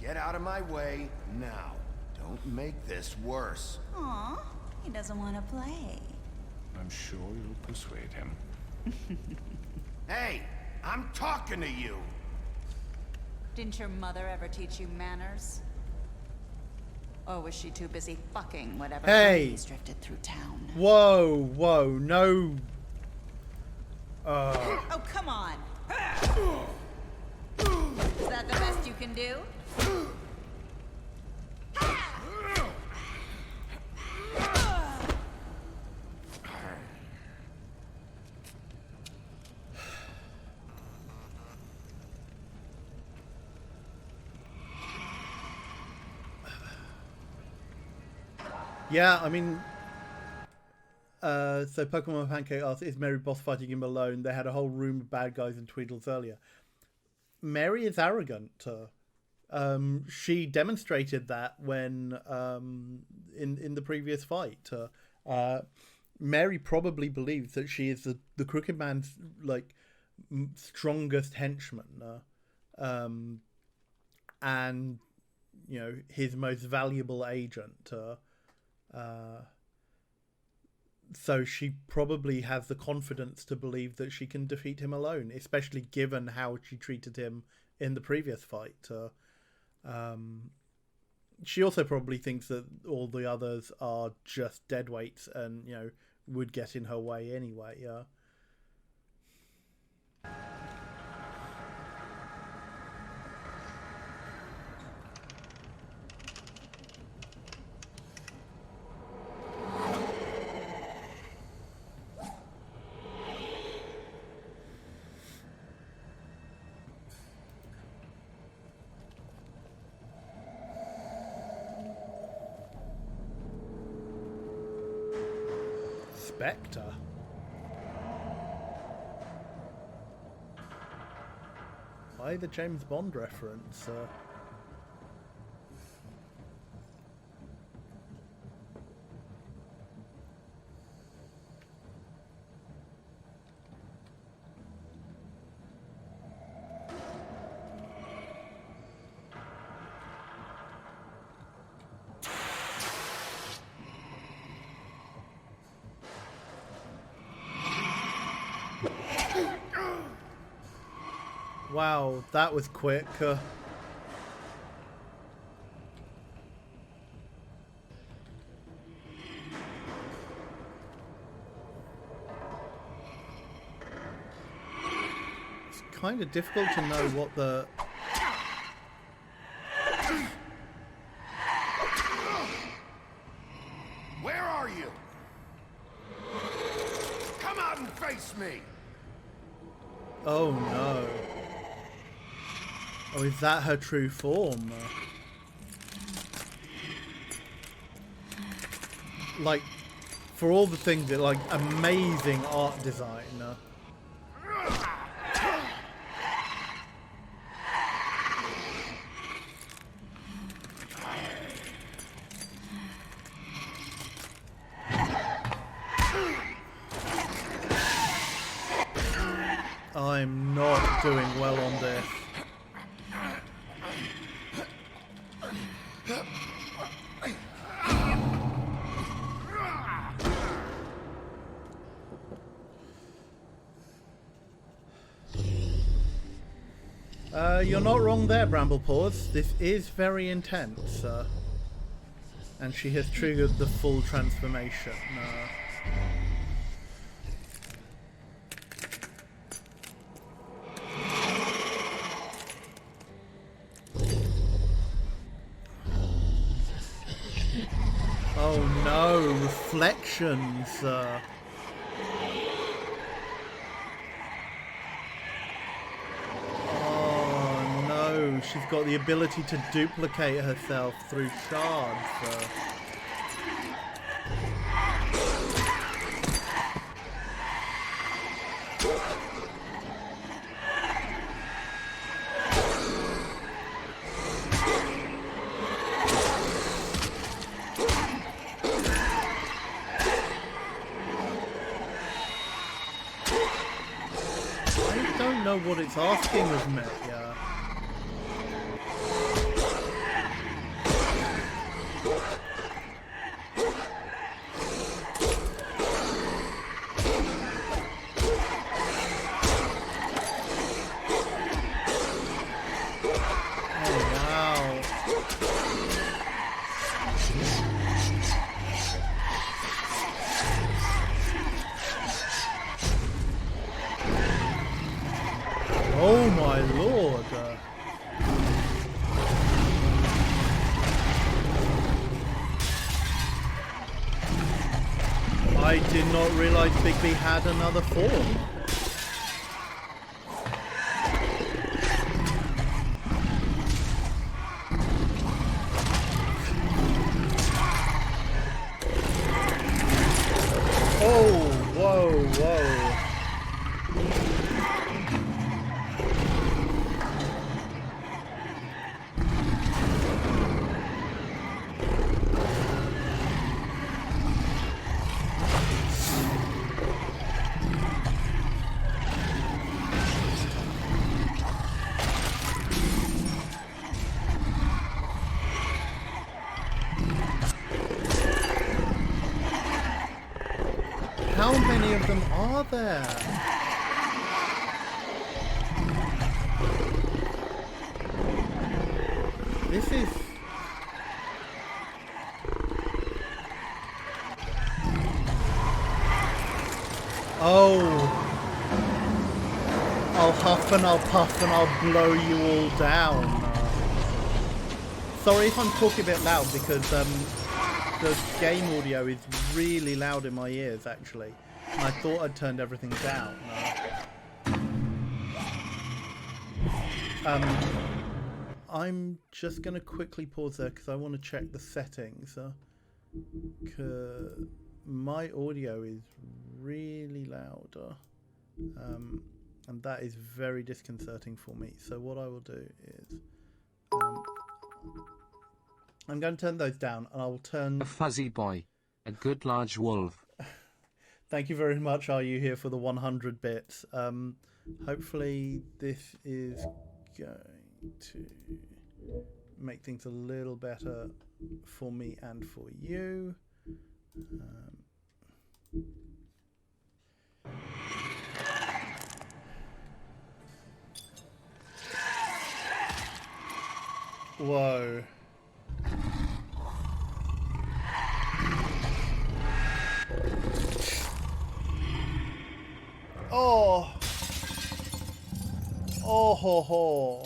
Get out of my way now. Don't make this worse. Aw, he doesn't want to play. I'm sure you'll persuade him. Hey, I'm talking to you. Didn't your mother ever teach you manners? Or was she too busy fucking whatever Hey! breeze drifted through town? Whoa, no. Oh, come on! Is that the best you can do? Yeah, I mean, so Pokemon Pancake asks, is Mary boss fighting him alone? They had a whole room of bad guys and Tweedles earlier. Mary is arrogant. She demonstrated that when in the previous fight. Mary probably believes that she is the Crooked Man's like strongest henchman, and you know, his most valuable agent. So she probably has the confidence to believe that she can defeat him alone, especially given how she treated him in the previous fight. She also probably thinks that all the others are just deadweights and, you know, would get in her way anyway. Spectre. Why the James Bond reference? Wow, that was quick. It's kind of difficult to know what the... Where are you? Come out and face me! Oh no. Oh, is that her true form? Like, for all the things that, like, amazing art design. I'm not doing well on this. You're not wrong there, Bramblepaws. This is very intense. And she has triggered the full transformation. Oh no, reflections. She's got the ability to duplicate herself through shards. I don't know what it's asking of me. Oh my lord! I did not realize Bigby had another form. of them are there? This is... Oh. I'll huff and I'll puff and I'll blow you all down. Sorry if I'm talking a bit loud because the game audio is really loud in my ears actually. And I thought I'd turned everything down. I'm just going to quickly pause there because I want to check the settings. My audio is really loud. And that is very disconcerting for me. So what I will do is... I'm going to turn those down and I will turn... A fuzzy boy. A good large wolf. Thank you very much, Are You Here, for the 100 bits. Hopefully this is going to make things a little better for me and for you. Whoa. Oh. Oh ho ho.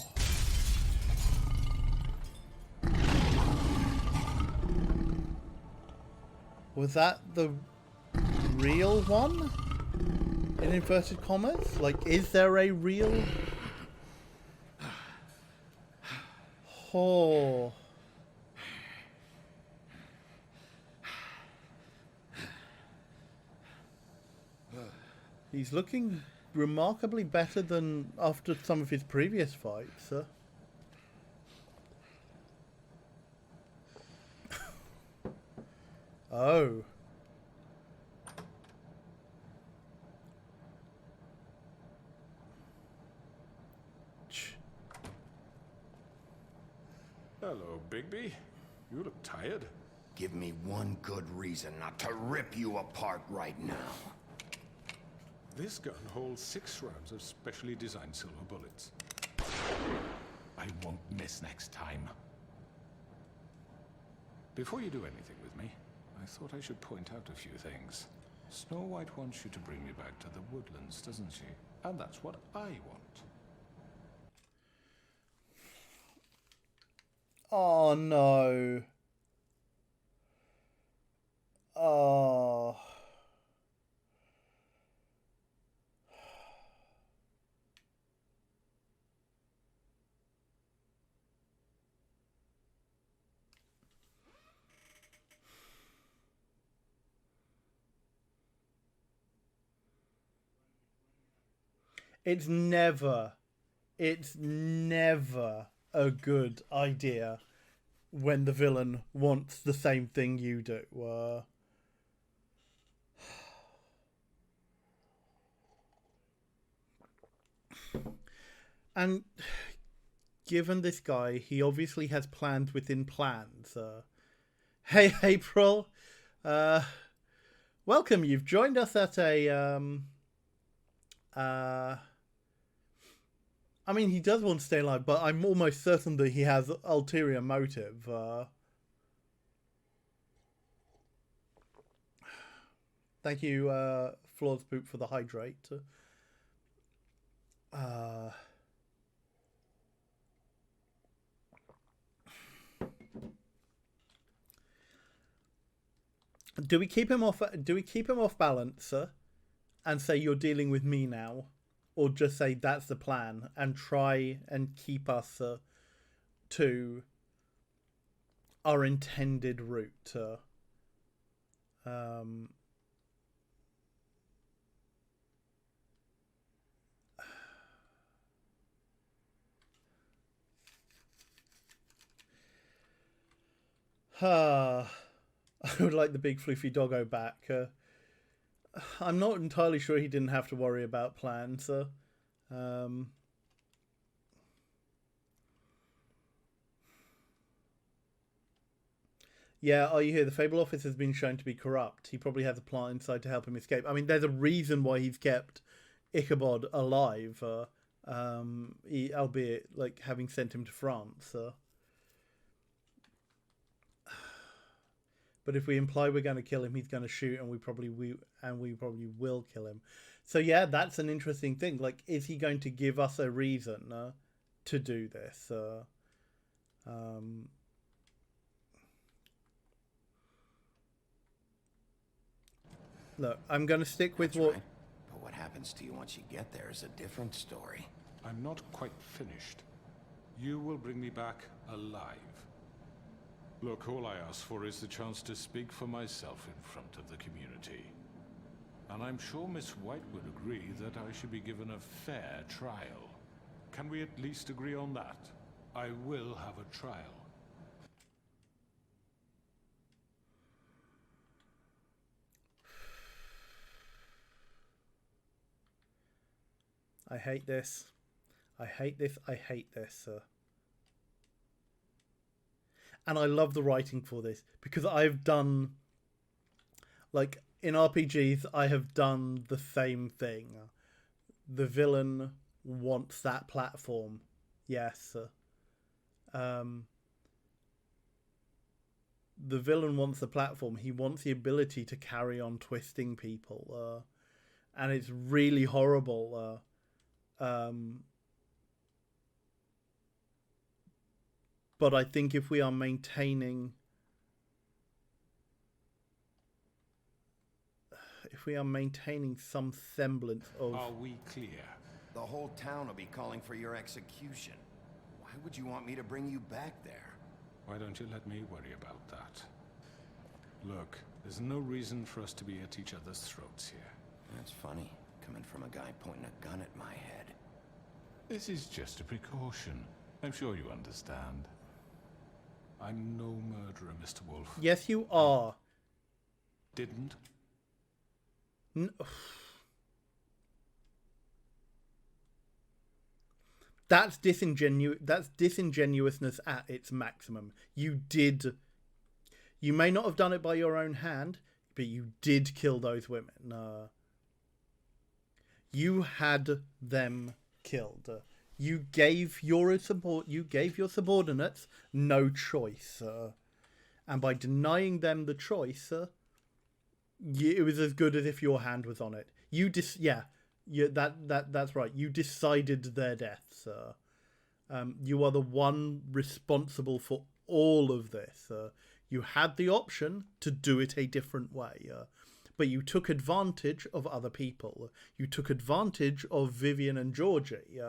Was that the real one? In inverted commas? Like, is there a real... Oh. He's looking remarkably better than after some of his previous fights. Oh. Hello, Bigby. You look tired. Give me one good reason not to rip you apart right now. This gun holds 6 rounds of specially designed silver bullets. I won't miss next time. Before you do anything with me, I thought I should point out a few things. Snow White wants you to bring me back to the woodlands, doesn't she? And that's what I want. Oh no. Oh. It's never a good idea when the villain wants the same thing you do. And given this guy, he obviously has plans within plans. Hey, April. Welcome. You've joined us at a... I mean, he does want to stay alive, but I'm almost certain that he has ulterior motive. Thank you, Floor's Boot, for the hydrate. Do we keep him off? Do we keep him off balance, and say you're dealing with me now? Or just say that's the plan and try and keep us to our intended route. I would like the big floofy doggo back. I'm not entirely sure he didn't have to worry about plans. Yeah, are you here? The Fable office has been shown to be corrupt. He probably has a plan inside to help him escape. I mean, there's a reason why he's kept Ichabod alive, albeit, like, having sent him to France. But if we imply we're going to kill him, he's going to shoot, and we probably will kill him. So yeah, that's an interesting thing. Like, is he going to give us a reason to do this? Look, I'm going to stick with what... Right. But what happens to you once you get there is a different story. I'm not quite finished. You will bring me back alive. Look, all I ask for is the chance to speak for myself in front of the community. And I'm sure Miss White would agree that I should be given a fair trial. Can we at least agree on that? I will have a trial. I hate this. I hate this. I hate this. And I love the writing for this, because I've done, like, in RPGs, I have done the same thing. The villain wants that platform. Yes. The villain wants the platform. He wants the ability to carry on twisting people. And it's really horrible. But I think if we are maintaining... some semblance of... Are we clear? The whole town will be calling for your execution. Why would you want me to bring you back there? Why don't you let me worry about that? Look, there's no reason for us to be at each other's throats here. That's funny, coming from a guy pointing a gun at my head. This is just a precaution. I'm sure you understand. I'm no murderer, Mr. Wolf. Yes, you are. Didn't? That's disingenuousness at its maximum. You may not have done it by your own hand, but you did kill those women. You had them killed. You gave your subordinates no choice, and by denying them the choice, it was as good as if your hand was on it. That's right. You decided their deaths. You are the one responsible for all of this. You had the option to do it a different way, but you took advantage of other people. You took advantage of Vivian and Georgie,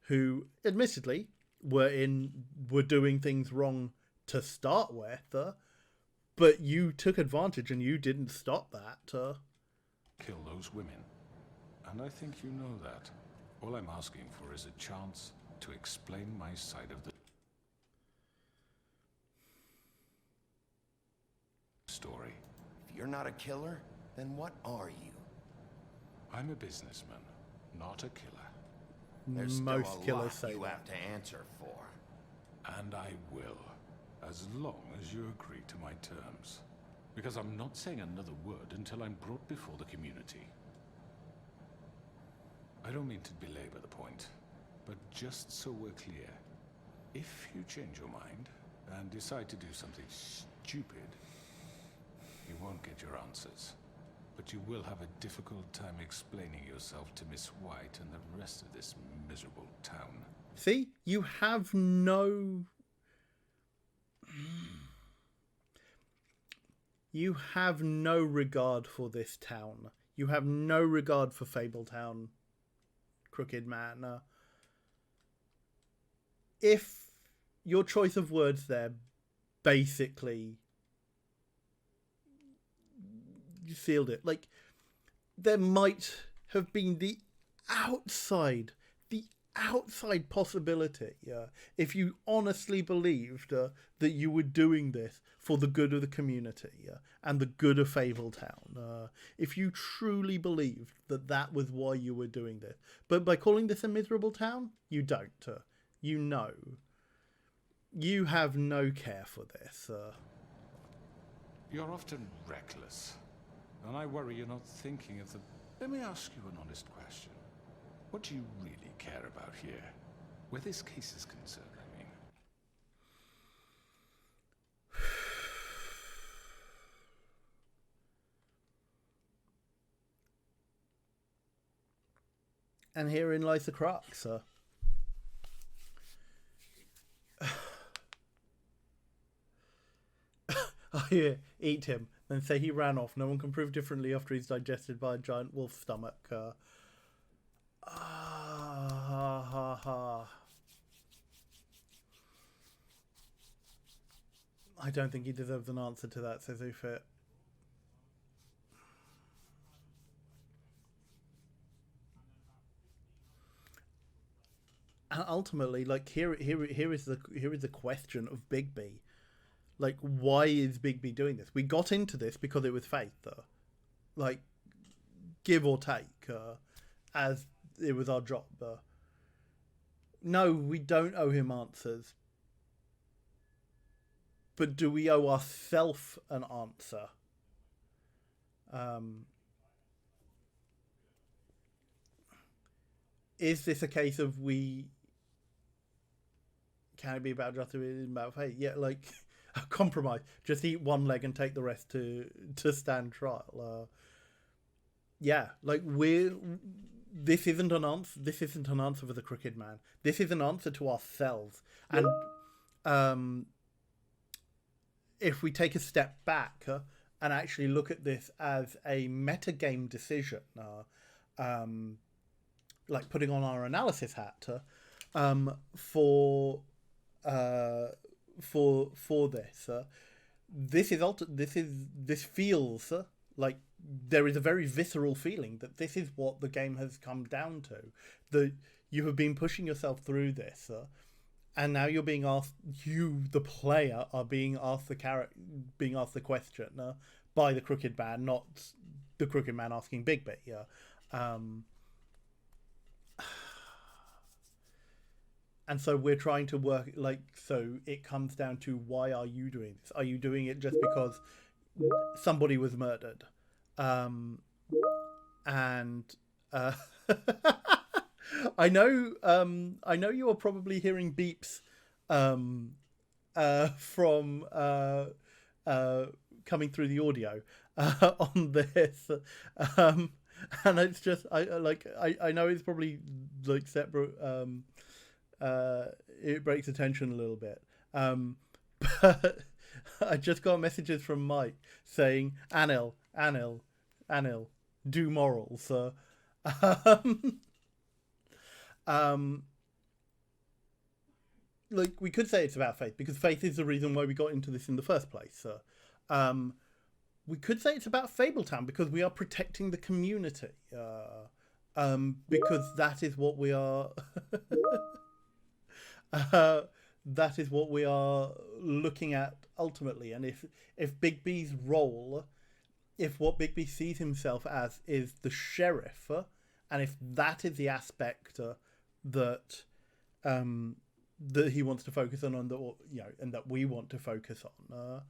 who, admittedly, were doing things wrong to start with, but you took advantage and you didn't stop that. Kill those women. And I think you know that. All I'm asking for is a chance to explain my side of the story. If you're not a killer, then what are you? I'm a businessman, not a killer. There's Most still a killers lot say you that. have to answer for. And I will, as long as you agree to my terms. Because I'm not saying another word until I'm brought before the community. I don't mean to belabor the point, but just so we're clear, if you change your mind and decide to do something stupid, you won't get your answers. But you will have a difficult time explaining yourself to Miss White and the rest of this miserable town. See? You have no... You have no regard for this town. You have no regard for Fabletown, Crooked Man. If your choice of words there basically sealed it. Like, there might have been the outside possibility, if you honestly believed that you were doing this for the good of the community and the good of Fabletown. If you truly believed that that was why you were doing this. But by calling this a miserable town, you don't. You know. You have no care for this. You're often reckless, and I worry you're not thinking of the... Let me ask you an honest question. What do you really care about here? Where this case is concerned, I mean. And herein lies the crux, sir. Oh, yeah, eat him, then say he ran off. No one can prove differently after he's digested by a giant wolf stomach. I don't think he deserves an answer to that, says Ufit. And ultimately, like here is the question of Bigby. Like, why is Bigby doing this? We got into this because it was fate, though. Like, give or take, as it was our job. No, we don't owe him answers. But do we owe ourselves an answer? Is this a case of can it be about justice? About fate? Yeah, like a compromise. Just eat one leg and take the rest to stand trial. Yeah, like this isn't an answer. This isn't an answer for the Crooked Man. This is an answer to ourselves. And if we take a step back and actually look at this as a metagame decision, like putting on our analysis hat for this, this feels like there is a very visceral feeling that this is what the game has come down to. That you have been pushing yourself through this, and now you're being asked. You, the player, are being asked the question by the Crooked Man, not the Crooked Man asking Bigby. And so we're trying to work, so it comes down to, why are you doing this? Are you doing it just because somebody was murdered? I know you are probably hearing beeps from coming through the audio on this, and it's just I know it's probably like separate. It breaks attention a little bit, but I just got messages from Mike saying, Anil, do morals. Like, we could say it's about faith, because faith is the reason why we got into this in the first place. We could say it's about Fabletown, because we are protecting the community. Because that is what we are... that is what we are looking at ultimately. And if Bigby's role, if what Bigby sees himself as is the sheriff, and if that is the aspect that that he wants to focus on, and that we want to focus on,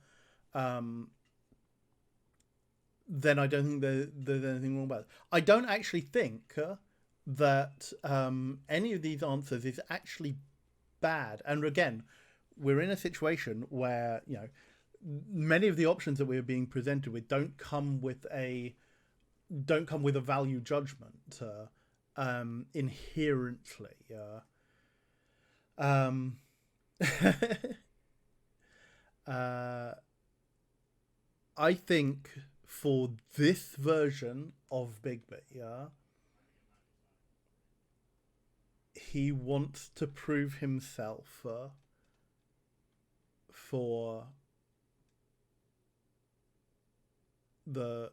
then I don't think there's anything wrong about it. I don't actually think that any of these answers is actually bad. And again, we're in a situation where many of the options that we're being presented with don't come with a value judgment inherently. I think for this version of Bigby, he wants to prove himself for the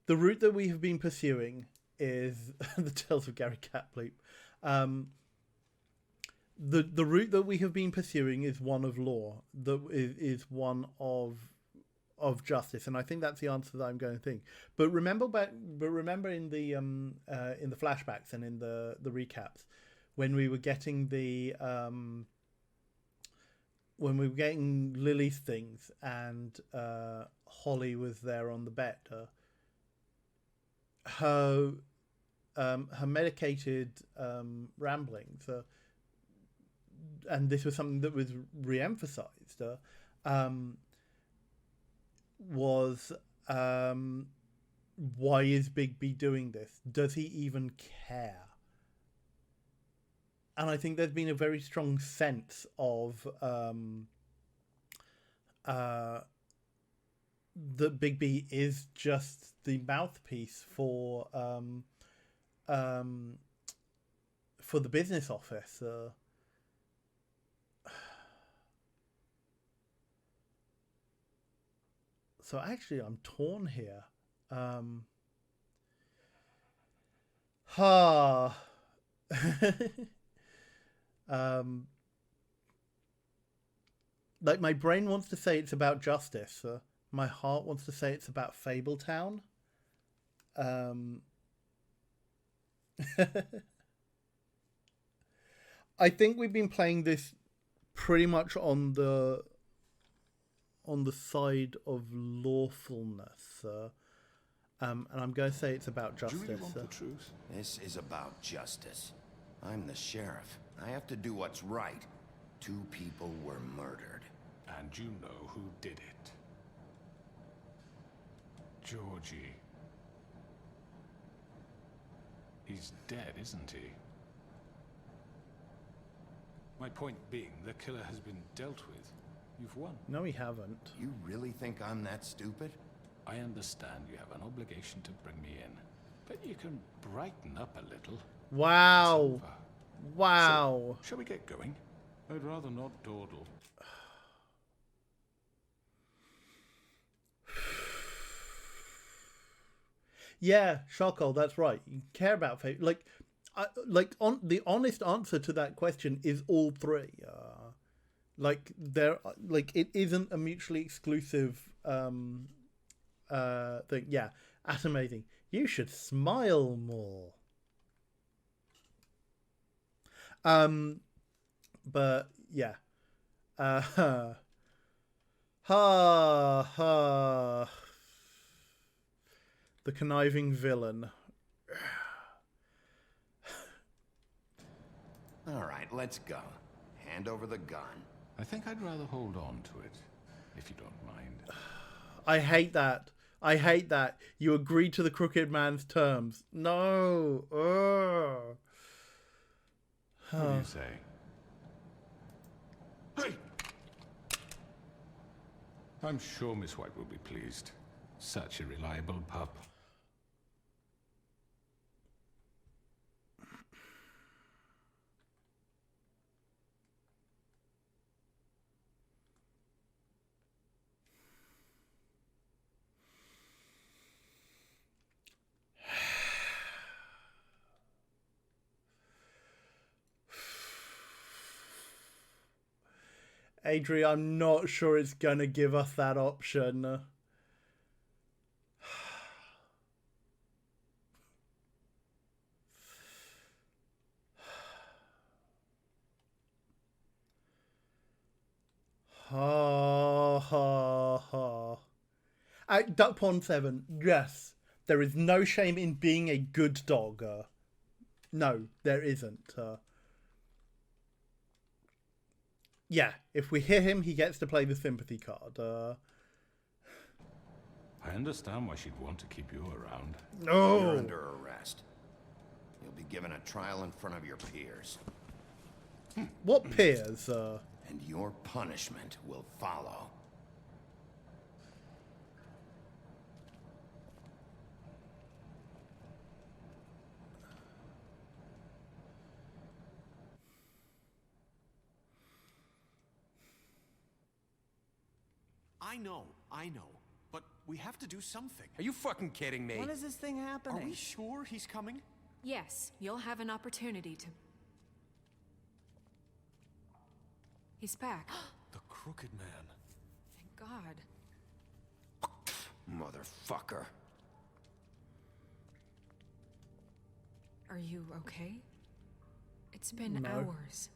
route that we have been pursuing is the Tales of Gary Catbleep. The route that we have been pursuing is one of law, that is one of justice, and I think that's the answer that I'm going to think. But remember in the flashbacks and in the recaps, when we were getting the when we were getting Lily's things and Holly was there on the bed, her medicated ramblings, and this was something that was re-emphasized, was why is Bigby doing this? Does he even care? And I think there's been a very strong sense of that Bigby is just the mouthpiece for the business office. So actually, I'm torn here. Like my brain wants to say it's about justice. My heart wants to say it's about Fabletown. I think we've been playing this pretty much on the side of lawfulness, and I'm going to say it's about justice. Do you really want the truth? This is about justice. I'm the sheriff. I have to do what's right. 2 people were murdered. And you know who did it. Georgie. He's dead, isn't he? My point being, the killer has been dealt with. You've won. No, we haven't. You really think I'm that stupid? I understand you have an obligation to bring me in, but you can brighten up a little. Wow. Wow. So, shall we get going? I'd rather not dawdle. Yeah, Charcoal, that's right. You care about fate. On the honest answer to that question is all 3. It isn't a mutually exclusive thing. Yeah, that's amazing. You should smile more. But yeah. Ha ha. The conniving villain. All right, let's go. Hand over the gun. I think I'd rather hold on to it, if you don't mind. I hate that. I hate that. You agreed to the crooked man's terms. No. What do you say? Hey! I'm sure Miss White will be pleased. Such a reliable pup. Adri, I'm not sure it's going to give us that option. Ha ha ha. At Duck Pond 7, yes, there is no shame in being a good dog. No, there isn't. Yeah, if we hear him, he gets to play the sympathy card. I understand why she'd want to keep you around. No. You're under arrest. You'll be given a trial in front of your peers. What peers? And your punishment will follow. I know, but we have to do something. Are you fucking kidding me? When is this thing happening? Are we sure he's coming? Yes, you'll have an opportunity to... He's back. The Crooked Man. Thank God. Motherfucker. Are you okay? It's been No. hours.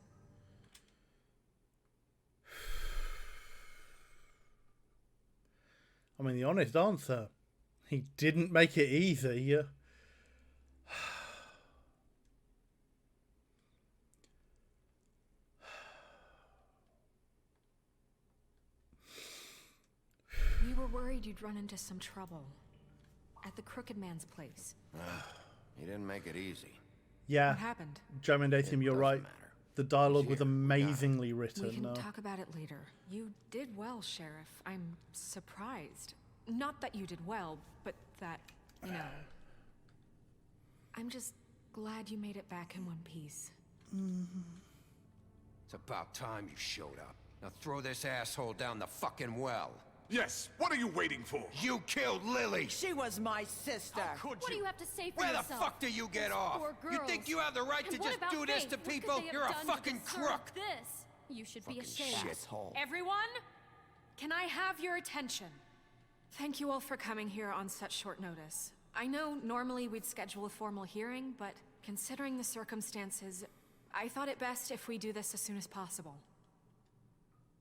I mean, the honest answer, he didn't make it easy. We were worried you'd run into some trouble at the Crooked Man's place. He didn't make it easy. Yeah. What happened? Joe Mendacium, you're right. The dialogue was amazingly written. We can talk about it later. You did well, Sheriff. I'm surprised. Not that you did well, but that, you know... I'm just glad you made it back in one piece. It's about time you showed up. Now throw this asshole down the fucking well. Yes, what are you waiting for? You killed Lily! She was my sister. Could What do you have to say for Where yourself? the fuck do you get Those off? poor You girls. think you have the right And to what just about do this Faith? to What could people? they have You're a done to fucking deserve crook! This? You should be ashamed. Shithole. Everyone, can I have your attention? Thank you all for coming here on such short notice. I know normally we'd schedule a formal hearing, but considering the circumstances, I thought it best if we do this as soon as possible.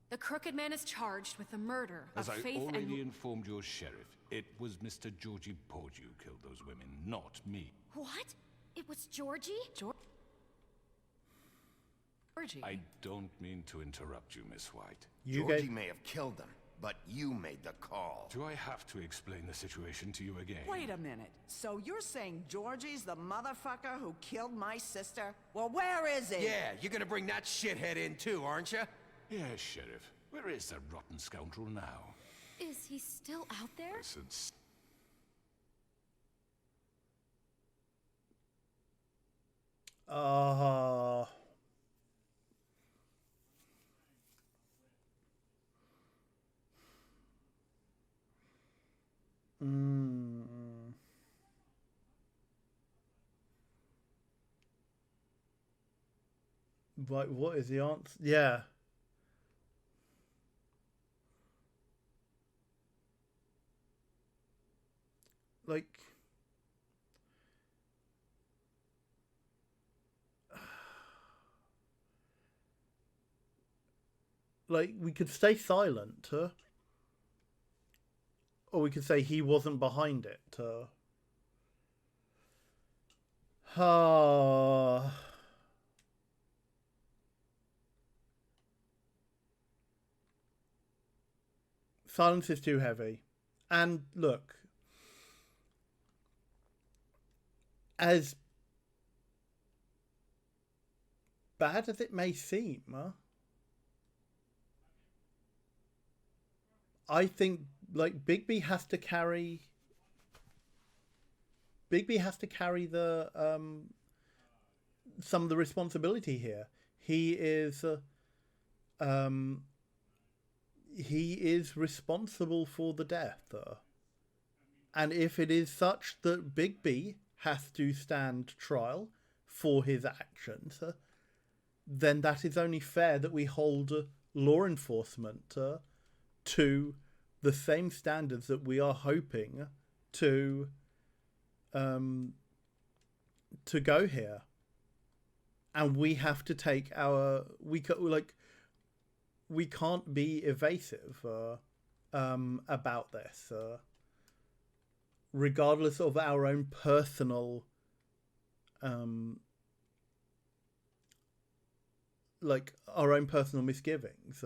The Crooked Man is charged with the murder As of I Faith already and... informed your sheriff, it was Mr. Georgie Porge who killed those women, not me. What? It was Georgie? Georgie? I don't mean to interrupt you, Miss White. Georgie may have killed them, but you made the call. Do I have to explain the situation to you again? Wait a minute. So you're saying Georgie's the motherfucker who killed my sister? Well, where is he? Yeah, you're gonna bring that shithead in too, aren't you? Yes, Sheriff. Where is that rotten scoundrel now? Is he still out there? Since... Right, what is the answer? Yeah. Like... Like, we could stay silent, or we could say he wasn't behind it. Silence is too heavy. And look, as bad as it may seem, I think, like, Bigby has to carry the some of the responsibility here. He is responsible for the death, and if it is such that Bigby has to stand trial for his actions, then that is only fair that we hold law enforcement to the same standards that we are hoping to go here. And we have to take we can't be evasive about this, regardless of our own personal misgivings.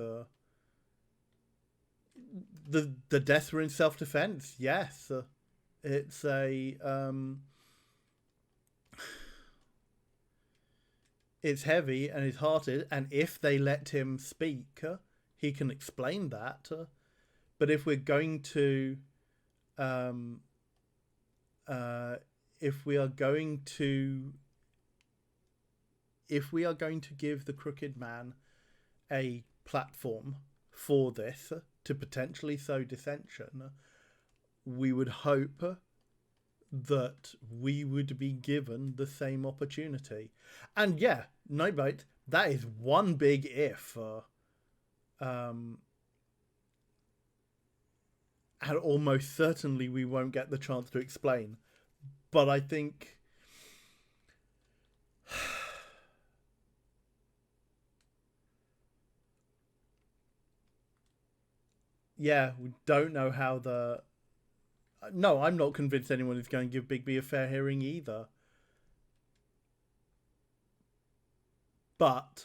The deaths were in self-defense. Yes, it's it's heavy and it's hearted, and if they let him speak, he can explain that. But if we're going to, if we are going to give the Crooked Man a platform for this to potentially sow dissension, we would hope that we would be given the same opportunity. And yeah, Nightbite, that is one big if. And almost certainly we won't get the chance to explain. But I think... yeah, we don't know how the... No, I'm not convinced anyone is going to give Bigby a fair hearing either. But...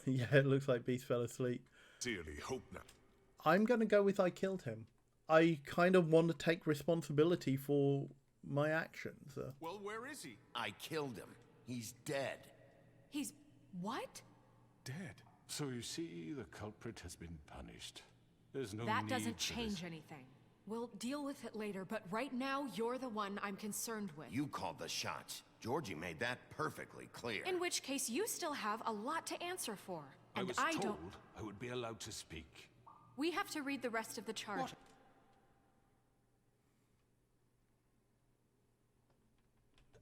yeah, it looks like Beast fell asleep. Sincerely hope not. I'm going to go with I killed him. I kind of want to take responsibility for my actions. Well, where is he? I killed him. He's dead. He's... what? Dead. So you see, the culprit has been punished. There's no That need doesn't for change this. anything. We'll deal with it later, but right now, you're the one I'm concerned with. You called the shots. Georgie made that perfectly clear. In which case, you still have a lot to answer for. I And was I told don't... I would be allowed to speak. We have to read the rest of the charge.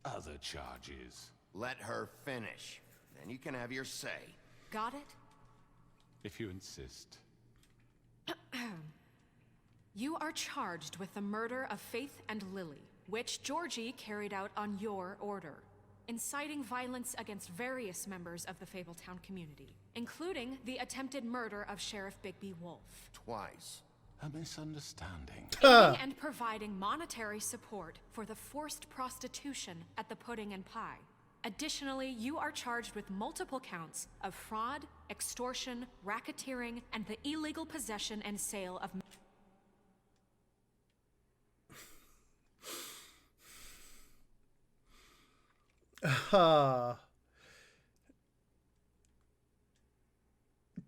Other charges. Let her finish. Then you can have your say. Got it? If you insist. You are charged with the murder of Faith and Lily, which Georgie carried out on your order, inciting violence against various members of the Fabletown community, including the attempted murder of Sheriff Bigby Wolf. Twice. A misunderstanding. Aiding and providing monetary support for the forced prostitution at the Pudding and Pie. Additionally, you are charged with multiple counts of fraud, extortion, racketeering, and the illegal possession and sale of...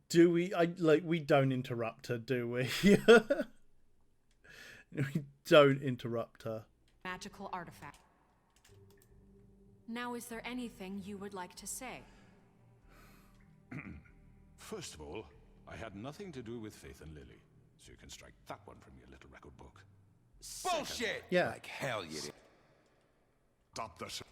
Do we... we don't interrupt her, do we? We don't interrupt her. magical artifact. Now, is there anything you would like to say? First of all, I had nothing to do with Faith and Lily, so you can strike that one from your little record book. Bullshit! Yeah. Like hell you did. Stop this.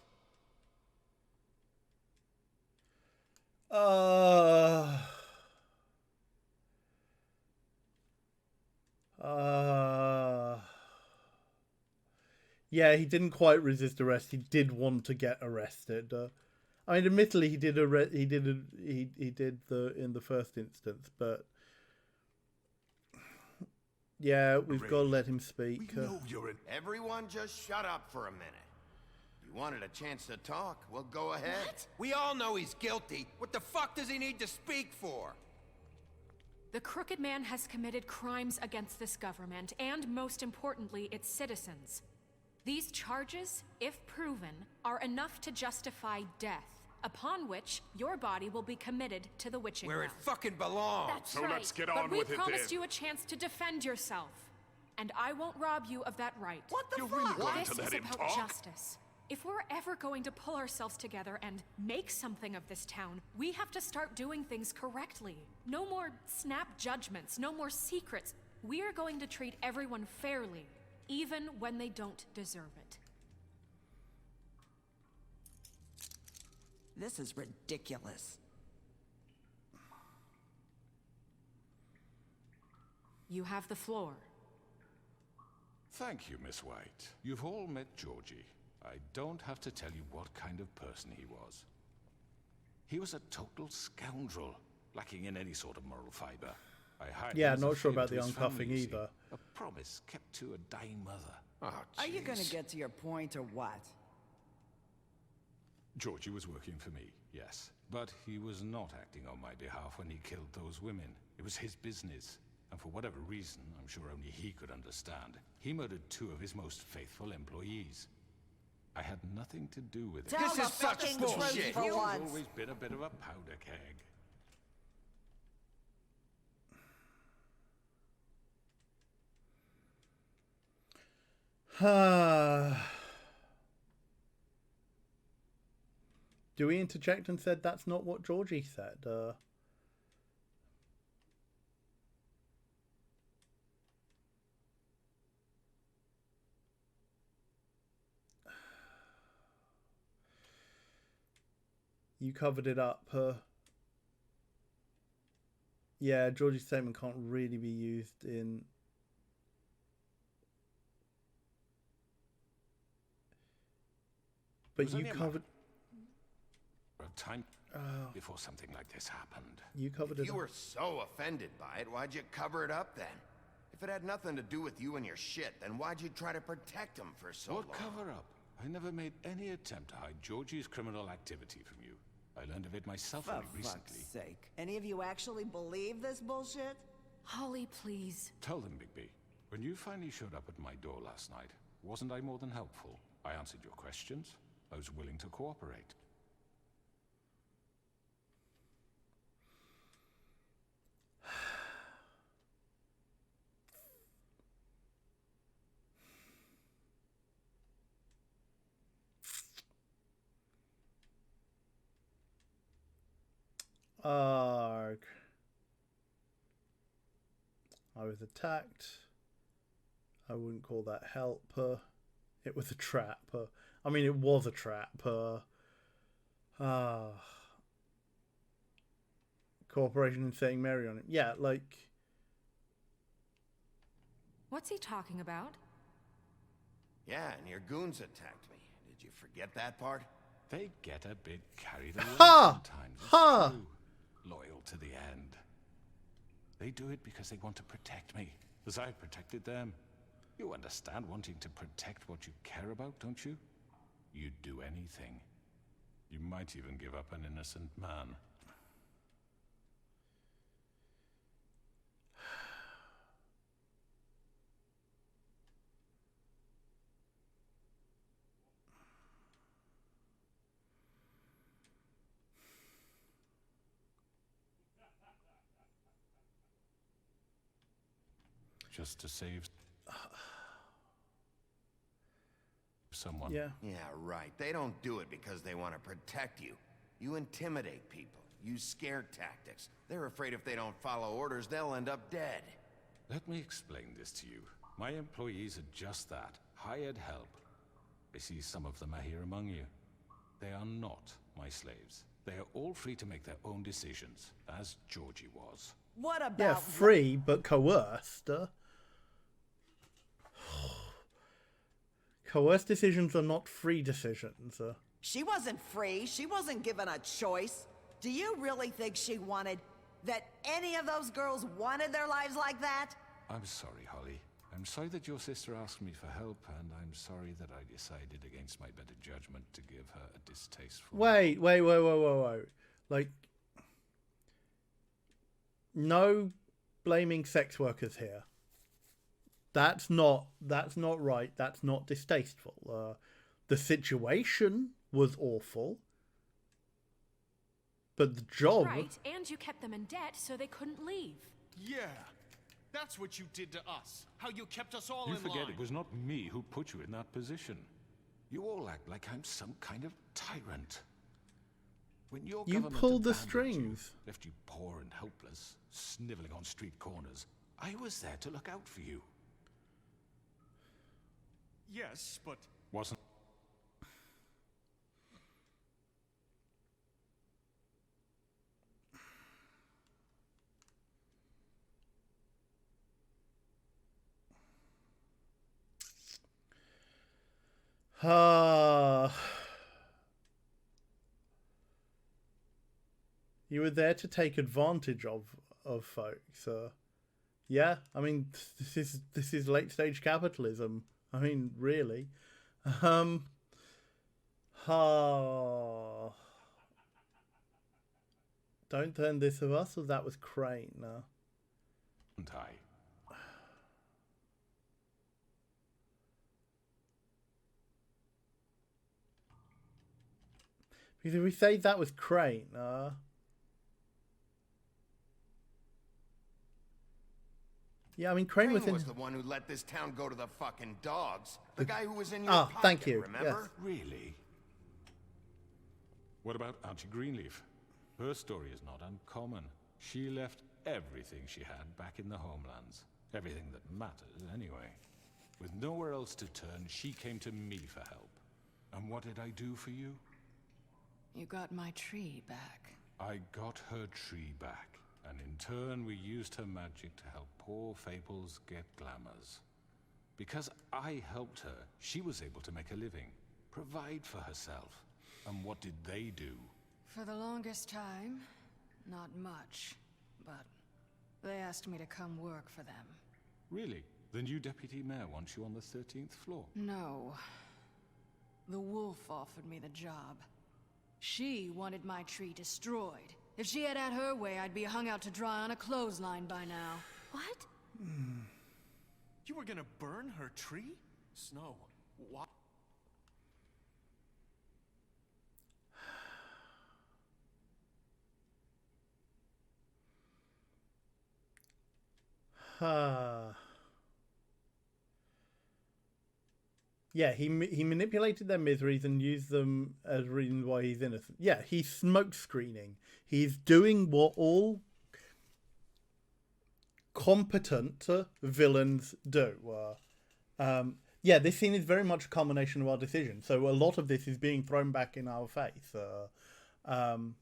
Yeah, he didn't quite resist arrest. He did want to get arrested. I mean, admittedly, he did in the first instance, but yeah, we've got to let him speak. Everyone just shut up for a minute. You wanted a chance to talk? Well, go ahead. What? We all know he's guilty. What the fuck does he need to speak for? The Crooked Man has committed crimes against this government, and most importantly, its citizens. These charges, if proven, are enough to justify death, upon which your body will be committed to the witching Where well. it fucking belongs. That's So right. let's get but on we with it promised then. you a chance to defend yourself, and I won't rob you of that right. What the You're fuck? really going This to let is him about talk? justice. If we're ever going to pull ourselves together and make something of this town, we have to start doing things correctly. No more snap judgments, no more secrets. We are going to treat everyone fairly, even when they don't deserve it. This is ridiculous. You have the floor. Thank you, Miss White. You've all met Georgie. I don't have to tell you what kind of person he was. He was a total scoundrel, lacking in any sort of moral fiber. I hired Yeah, him as a not sure favor about to the his family, uncuffing you see. either. A promise kept to a dying mother. Oh, Are you gonna jeez. get to your point or what? Georgie was working for me, yes. But he was not acting on my behalf when he killed those women. It was his business. And for whatever reason, I'm sure only he could understand, he murdered 2 of his most faithful employees. I had nothing to do with it. Tell the fucking truth for He's once. always been a bit of a powder keg. Do we interject and said that's not what Georgie said? You covered it up. Yeah, Georgie's statement can't really be used in... But you covered... Time. before something like this happened. You covered If it you up. were so offended by it, why'd you cover it up then? If it had nothing to do with you and your shit, then why'd you try to protect him for so long? What cover up? I never made any attempt to hide Georgie's criminal activity from you. I learned of it myself For only fuck's recently. sake. Any of you actually believe this bullshit? Holly, please. Tell them, Bigby. When you finally showed up at my door last night, wasn't I more than helpful? I answered your questions. I was willing to cooperate. Arg. I was attacked. I wouldn't call that help. It was a trap. I mean, it was a trap. Cooperation in setting Mary on it. Yeah, like... What's he talking about? Yeah, and your goons attacked me. Did you forget that part? They get a bit carried away Ha! sometimes. It's Ha! true. Loyal to the end. They do it because they want to protect me, as I've protected them. You understand wanting to protect what you care about, don't you? You'd do anything. You might even give up an innocent man. Just to save someone. Yeah. Yeah, right. They don't do it because they want to protect you. You intimidate people. Use scare tactics. They're afraid if they don't follow orders, they'll end up dead. Let me explain this to you. My employees are just that. Hired help. I see some of them are here among you. They are not my slaves. They are all free to make their own decisions, as Georgie was. What about... Yeah, free, but coerced. Coerced decisions are not free decisions. She wasn't free. She wasn't given a choice. Do you really think she wanted... that any of those girls wanted their lives like that? I'm sorry, Holly. I'm sorry that your sister asked me for help, and I'm sorry that I decided against my better judgment to give her a distasteful... Wait. Like, no blaming sex workers here. That's not right. That's not distasteful. The situation was awful, but the job... Right, and you kept them in debt so they couldn't leave. Yeah, that's what you did to us. How you kept us all You in forget line. it was not me who put you in that position. You all act like I'm some kind of tyrant. When your You government pulled the abandoned strings. You, left you poor and helpless, sniveling on street corners, I was there to look out for you. Yes, but... Wasn't... You were there to take advantage of folks. Yeah, I mean, this is late stage capitalism. I mean, really. Don't turn this of us, or that was Crane. And I. Because if we say that was Crane, yeah, I mean, Crane was in... the one who let this town go to the fucking dogs. The guy who was in your Ah, pocket, thank you, remember? yes. Really? What about Auntie Greenleaf? Her story is not uncommon. She left everything she had back in the homelands. Everything that matters, anyway. With nowhere else to turn, she came to me for help. And what did I do for you? You got my tree back. I got her tree back, and in turn we used her magic to help poor Fables get glamours. Because I helped her, she was able to make a living, provide for herself. And what did they do? For the longest time, not much, but they asked me to come work for them. Really? The new deputy mayor wants you on the 13th floor? No. The wolf offered me the job. She wanted my tree destroyed. If she had her way, I'd be hung out to dry on a clothesline by now. What? You were gonna burn her tree? Snow, what? Yeah, he manipulated their miseries and used them as reasons why he's innocent. Yeah, he's smoke screening. He's doing what all competent villains do. Yeah, this scene is very much a culmination of our decision. So a lot of this is being thrown back in our face. I'm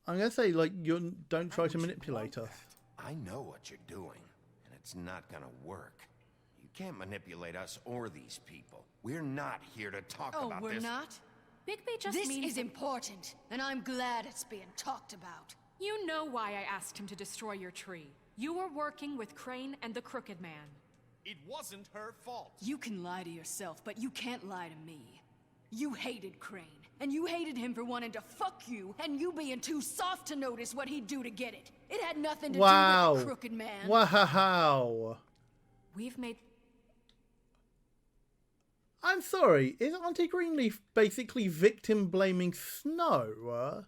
going to say, like, don't try to manipulate us. I know what you're doing, and it's not gonna work. You can't manipulate us or these people. We're not here to talk about this. Oh, we're not? Bigby just This means... is important, and I'm glad it's being talked about. You know why I asked him to destroy your tree. You were working with Crane and the Crooked Man. It wasn't her fault. You can lie to yourself, but you can't lie to me. You hated Crane, and you hated him for wanting to fuck you, and you being too soft to notice what he'd do to get it. It had nothing to do with Crooked Man. Wow. We've made... I'm sorry, is Auntie Greenleaf basically victim blaming Snow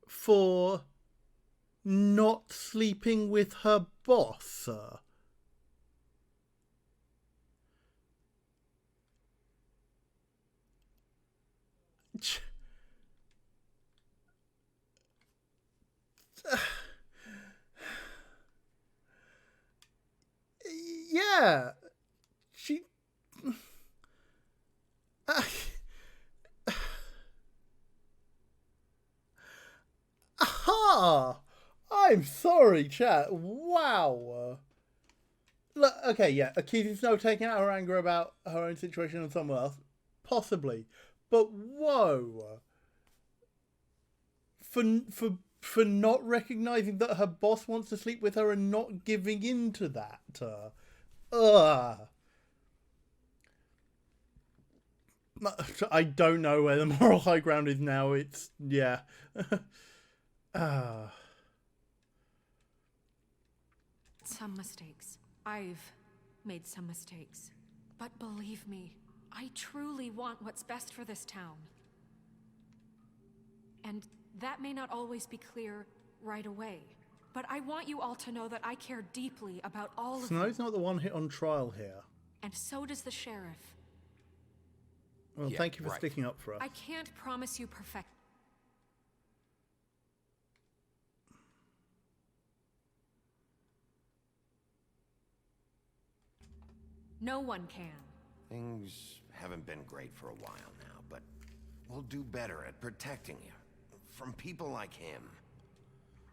for not sleeping with her boss? Yeah, she... Aha! I'm sorry, chat. Wow. Look, okay, yeah, accusing Snow of taking out her anger about her own situation on someone else. Possibly. But whoa. For not recognizing that her boss wants to sleep with her and not giving in to that. I don't know where the moral high ground is now. It's, yeah. Some mistakes. I've made some mistakes. But believe me, I truly want what's best for this town. And that may not always be clear right away. But I want you all to know that I care deeply about all of you. Snow's not the one hit on trial here. And so does the sheriff. Well, Yeah, thank you for right. sticking up for us. I can't promise you perfect. No one can. Things haven't been great for a while now, but we'll do better at protecting you from people like him.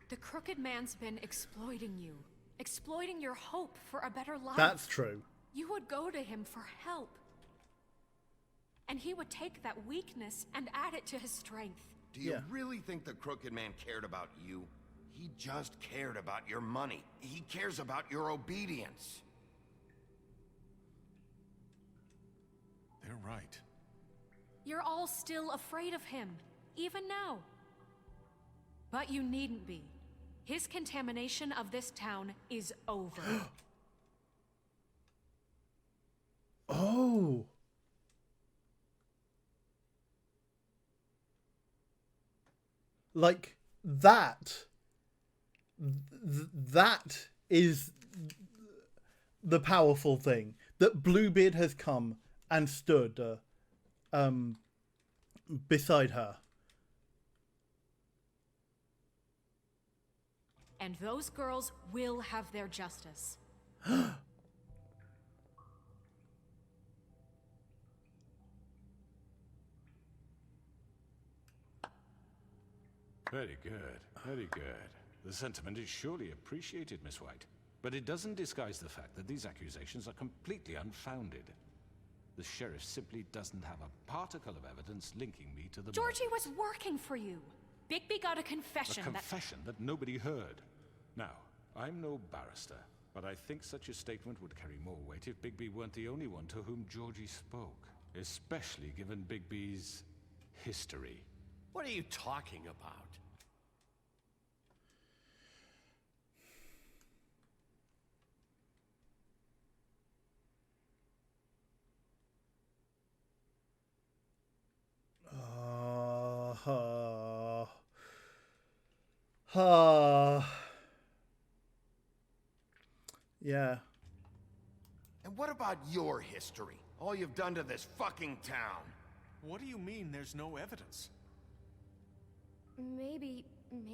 The Crooked Man's been exploiting you. Exploiting your hope for a better life. That's true. You would go to him for help. And he would take that weakness and add it to his strength. Do you really think the Crooked Man cared about you? He just cared about your money. He cares about your obedience. They're right. You're all still afraid of him, even now. But you needn't be. His contamination of this town is over. Oh. Like, that. That is the powerful thing. That Bluebeard has come and stood beside her. And those girls will have their justice. Very good, very good. The sentiment is surely appreciated, Miss White. But it doesn't disguise the fact that these accusations are completely unfounded. The sheriff simply doesn't have a particle of evidence linking me to the Georgie murders. was working for you. Bigby got a confession. A confession that nobody heard. Now, I'm no barrister, but I think such a statement would carry more weight if Bigby weren't the only one to whom Georgie spoke, especially given Bigby's history. What are you talking about? Yeah. And what about your history? All you've done to this fucking town? What do you mean there's no evidence? Maybe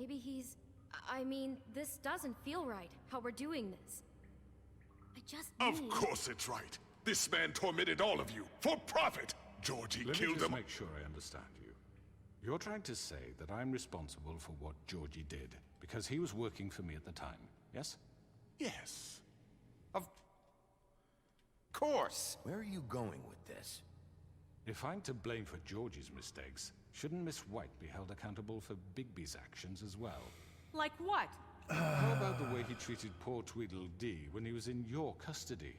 he's... I mean, this doesn't feel right, how we're doing this. I just Of course it's right. This man tormented all of you, for profit. Georgie Let me killed just them. make sure I understand you. You're trying to say that I'm responsible for what Georgie did, because he was working for me at the time, yes? Yes. Of course. Where are you going with this? If I'm to blame for Georgie's mistakes, shouldn't Miss White be held accountable for Bigby's actions as well? Like what? How about the way he treated poor Tweedledee when he was in your custody?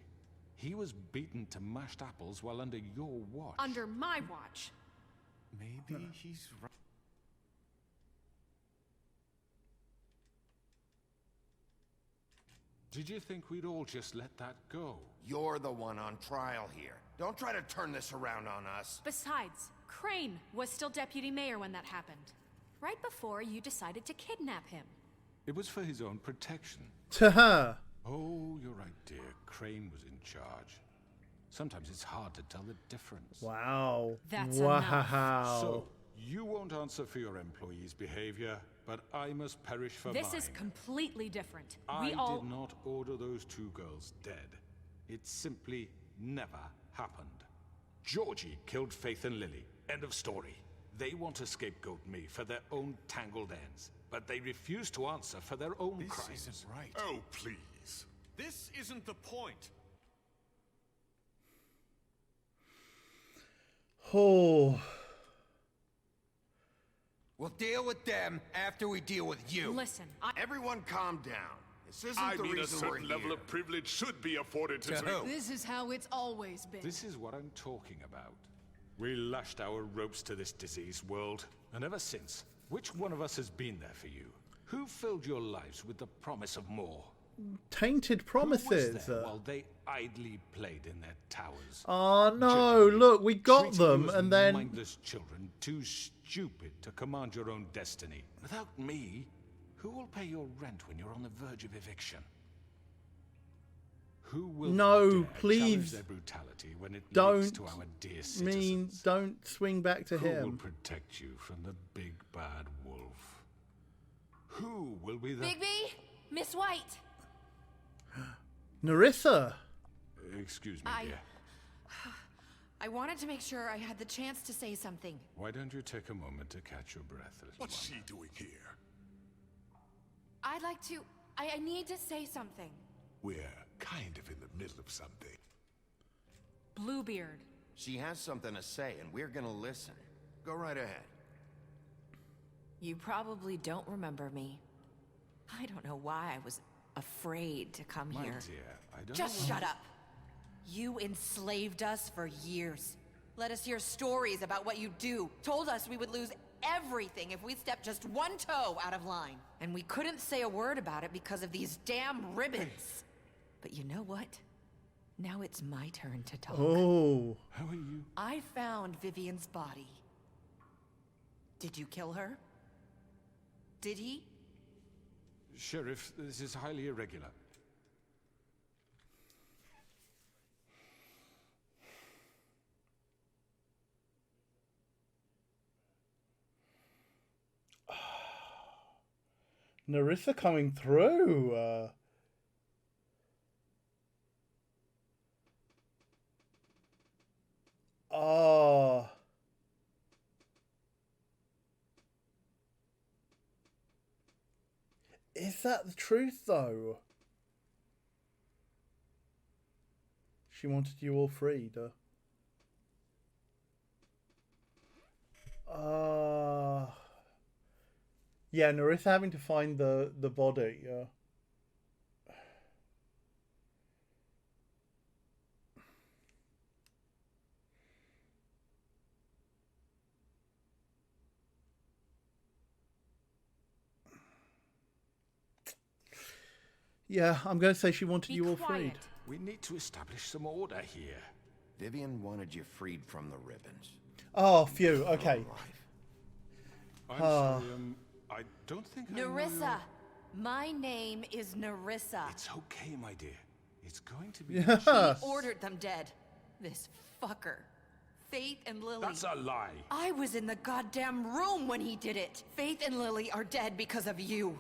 He was beaten to mashed apples while under your watch. Under my watch. Maybe he's right. Did you think we'd all just let that go? You're the one on trial here. Don't try to turn this around on us. Besides, Crane was still deputy mayor when that happened. Right before you decided to kidnap him. It was for his own protection. Ta-ha! Oh, you're right, dear. Crane was in charge. Sometimes it's hard to tell the difference. Wow. That's wow. enough. So, you won't answer for your employees' behavior, but I must perish for mine. This is completely different. I We all... did not order those two girls dead. It simply never happened. Georgie killed Faith and Lily. End of story. They want to scapegoat me for their own tangled ends, but they refuse to answer for their own crimes. This isn't right. Oh, please. This isn't the point. Oh. We'll deal with them after we deal with you. Listen, Everyone calm down. This isn't I the mean, a reason we're certain level here. of privilege should be afforded to... This is how it's always been. This is what I'm talking about. We lashed our ropes to this diseased world, and ever since, which one of us has been there for you? Who filled your lives with the promise of more? Tainted promises. Who was there while they idly played in their towers? Oh no, look, we got Treating them you as and then... mindless children, too stupid to command your own destiny. Without me, who will pay your rent when you're on the verge of eviction? Who will No, dare please. challenge their brutality when it Don't leads to our dear citizens? don't swing back to Who will him. protect you from the big bad wolf? Who will be the... Bigby! Miss White! Nerissa! Excuse me, dear. I wanted to make sure I had the chance to say something. Why don't you take a moment to catch your breath, little What's one? she doing here? I'd like to... I need to say something. We're kind of in the middle of something. Bluebeard. She has something to say, and we're gonna listen. Go right ahead. You probably don't remember me. I don't know why I was afraid to come My here. dear, I don't Just know shut up. You enslaved us for years. Let us hear stories about what you do. Told us we would lose everything if we stepped just one toe out of line. And we couldn't say a word about it because of these damn ribbons. But you know what? Now it's my turn to talk. Oh. How are you? I found Vivian's body. Did you kill her? Did he? Sheriff, this is highly irregular. Nerissa coming through. Oh. Is that the truth, though? She wanted you all freed. Yeah, Narissa having to find the body. Yeah, I'm going to say she wanted you all freed. We need to establish some order here. Vivian wanted you freed from the ribbons. Oh, phew. Okay. I'm sorry, I don't think Narissa. My name is Narissa. It's okay, my dear. It's going to be... Yes. He ordered them dead. This fucker. Faith and Lily. That's a lie. I was in the goddamn room when he did it. Faith and Lily are dead because of you.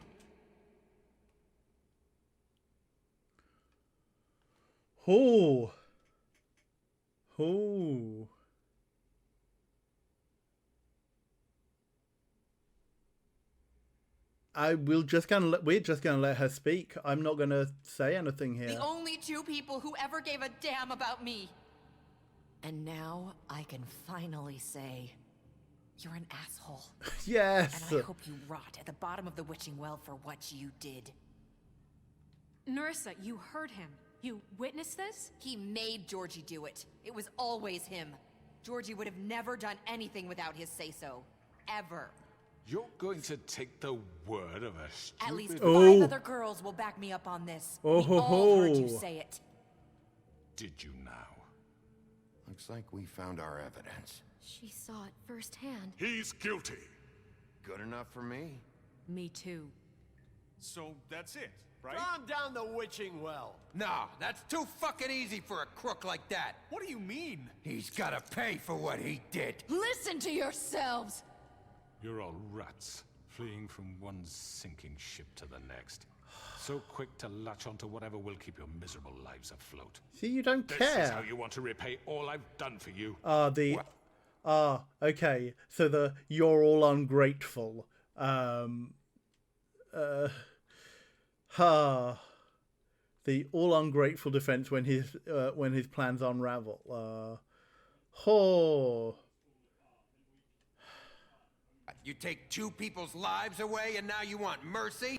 Oh. Oh. We're just gonna let her speak. I'm not gonna say anything here. The only two people who ever gave a damn about me. And now I can finally say, you're an asshole. Yes. And I hope you rot at the bottom of the witching well for what you did. Narissa, you heard him. You witnessed this? He made Georgie do it. It was always him. Georgie would have never done anything without his say-so. Ever. You're going to take the word of a stupid... At least 5 other girls will back me up on this. We all heard you say it. Did you now? Looks like we found our evidence. She saw it firsthand. He's guilty. Good enough for me. Me too. So that's it, right? Calm down the witching well. Nah, that's too fucking easy for a crook like that. What do you mean? He's gotta pay for what he did. Listen to yourselves! You're all rats, fleeing from one sinking ship to the next. So quick to latch onto whatever will keep your miserable lives afloat. See, you don't This care. is how you want to repay all I've done for you. Okay. So you're all ungrateful. The all ungrateful defense when his plans unravel. You take 2 people's lives away and now you want mercy?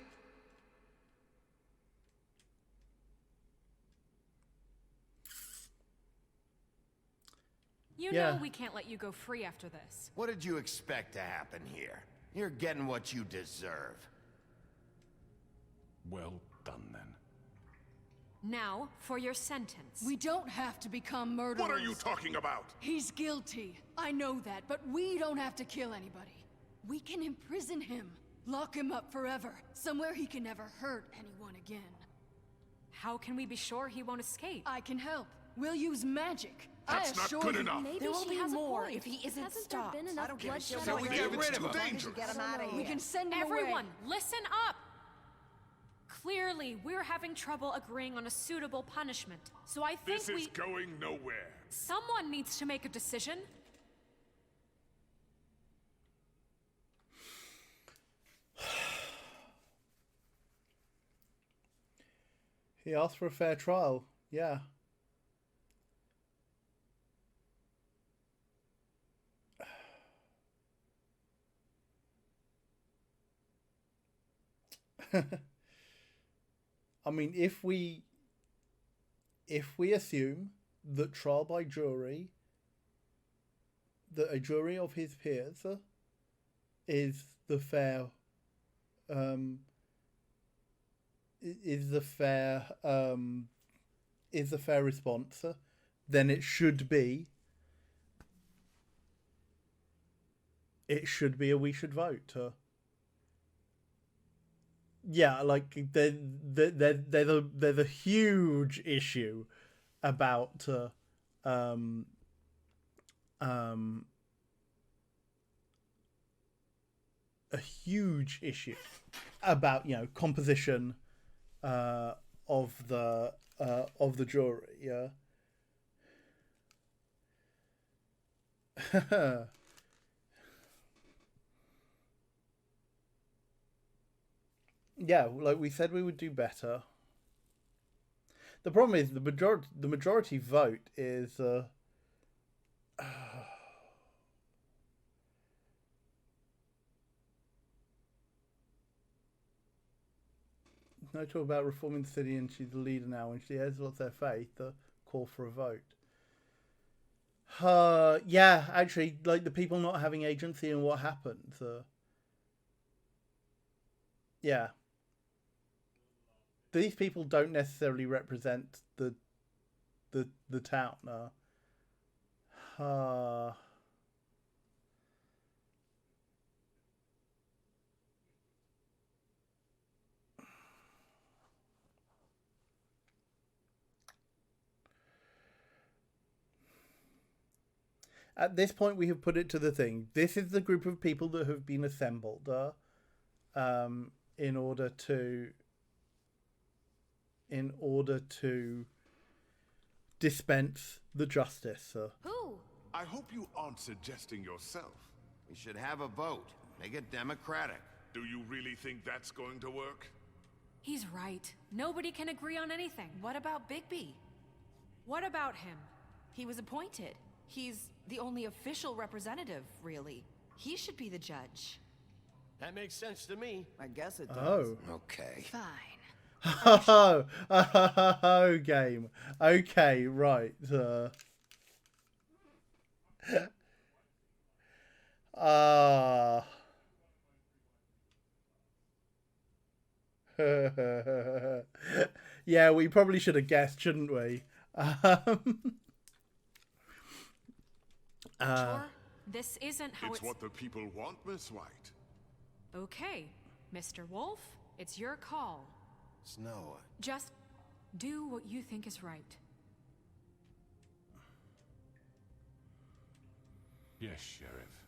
You know we can't let you go free after this. What did you expect to happen here? You're getting what you deserve. Well done, then. Now, for your sentence. We don't have to become murderers. What are you talking about? He's guilty. I know that, but we don't have to kill anybody. We can imprison him. Lock him up forever. Somewhere he can never hurt anyone again. How can we be sure he won't escape? I can help. We'll use magic. That's not good enough. Maybe There will she be has more a point. if he isn't Hasn't stopped. there been enough I don't give a bloodshed shit. So we already? get rid of him. Dangerous. Get him out of here. We can send him Everyone, away. listen up! Clearly, we're having trouble agreeing on a suitable punishment. So I think This is going nowhere. someone needs to make a decision. He asked for a fair trial. Yeah. I mean, if we assume that trial by jury, that a jury of his peers is the fair, is the fair response, then it should be a we should vote. Yeah, like there's a huge issue about a huge issue about composition of the jury. Yeah. Yeah, like we said we would do better. The problem is the majority vote is no talk about reforming the city, and she's the leader now, and she has lost their faith. The call for a vote. Yeah, actually, like the people not having agency in what happens. Yeah, these people don't necessarily represent the town. At this point, we have put it to the thing. This is the group of people that have been assembled in order to dispense the justice. Who? I hope you aren't suggesting yourself. We should have a vote. Make it democratic. Do you really think that's going to work? He's right. Nobody can agree on anything. What about Bigby? What about him? He was appointed. He's the only official representative, really. He should be the judge. That makes sense to me. I guess it does. Oh. Okay. Fine. Oh, game. Okay, right. Yeah, we probably should have guessed, shouldn't we? Sure, this isn't how It's what the people want, Miss White. Okay, Mr. Wolf, it's your call. Snow. Just do what you think is right. Yes, Sheriff.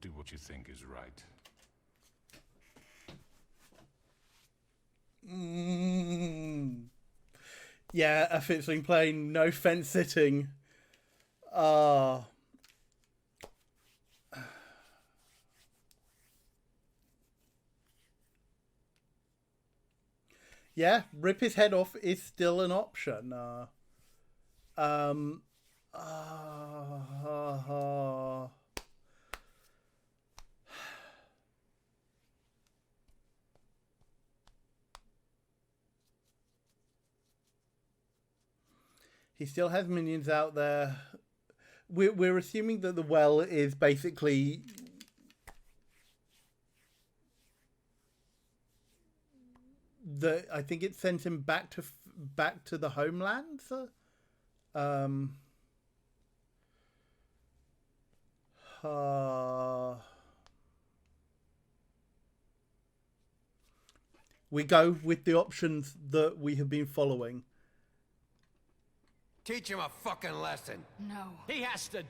Do what you think is right. Yeah, a Fitzling playing no fence sitting. Yeah, rip his head off is still an option. He still has minions out there. We're assuming that the well is basically I think it sent him back to the homeland. We go with the options that we have been following. Teach him a fucking lesson. No. He has to.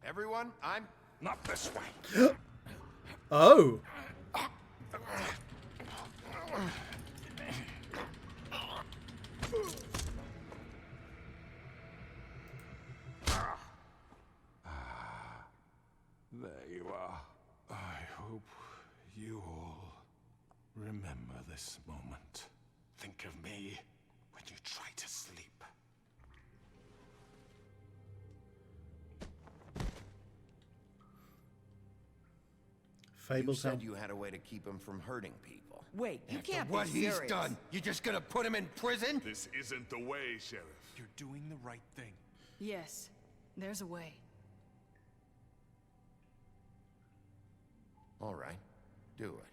Everyone, I'm not this way. Oh. There you are. I hope you all remember this moment. Think of me when you try to sleep. You said you had a way to keep him from hurting people. Wait, you After can't what be serious. he's done, you're just gonna put him in prison? This isn't the way, Sheriff. You're doing the right thing. Yes, there's a way. All right, do it.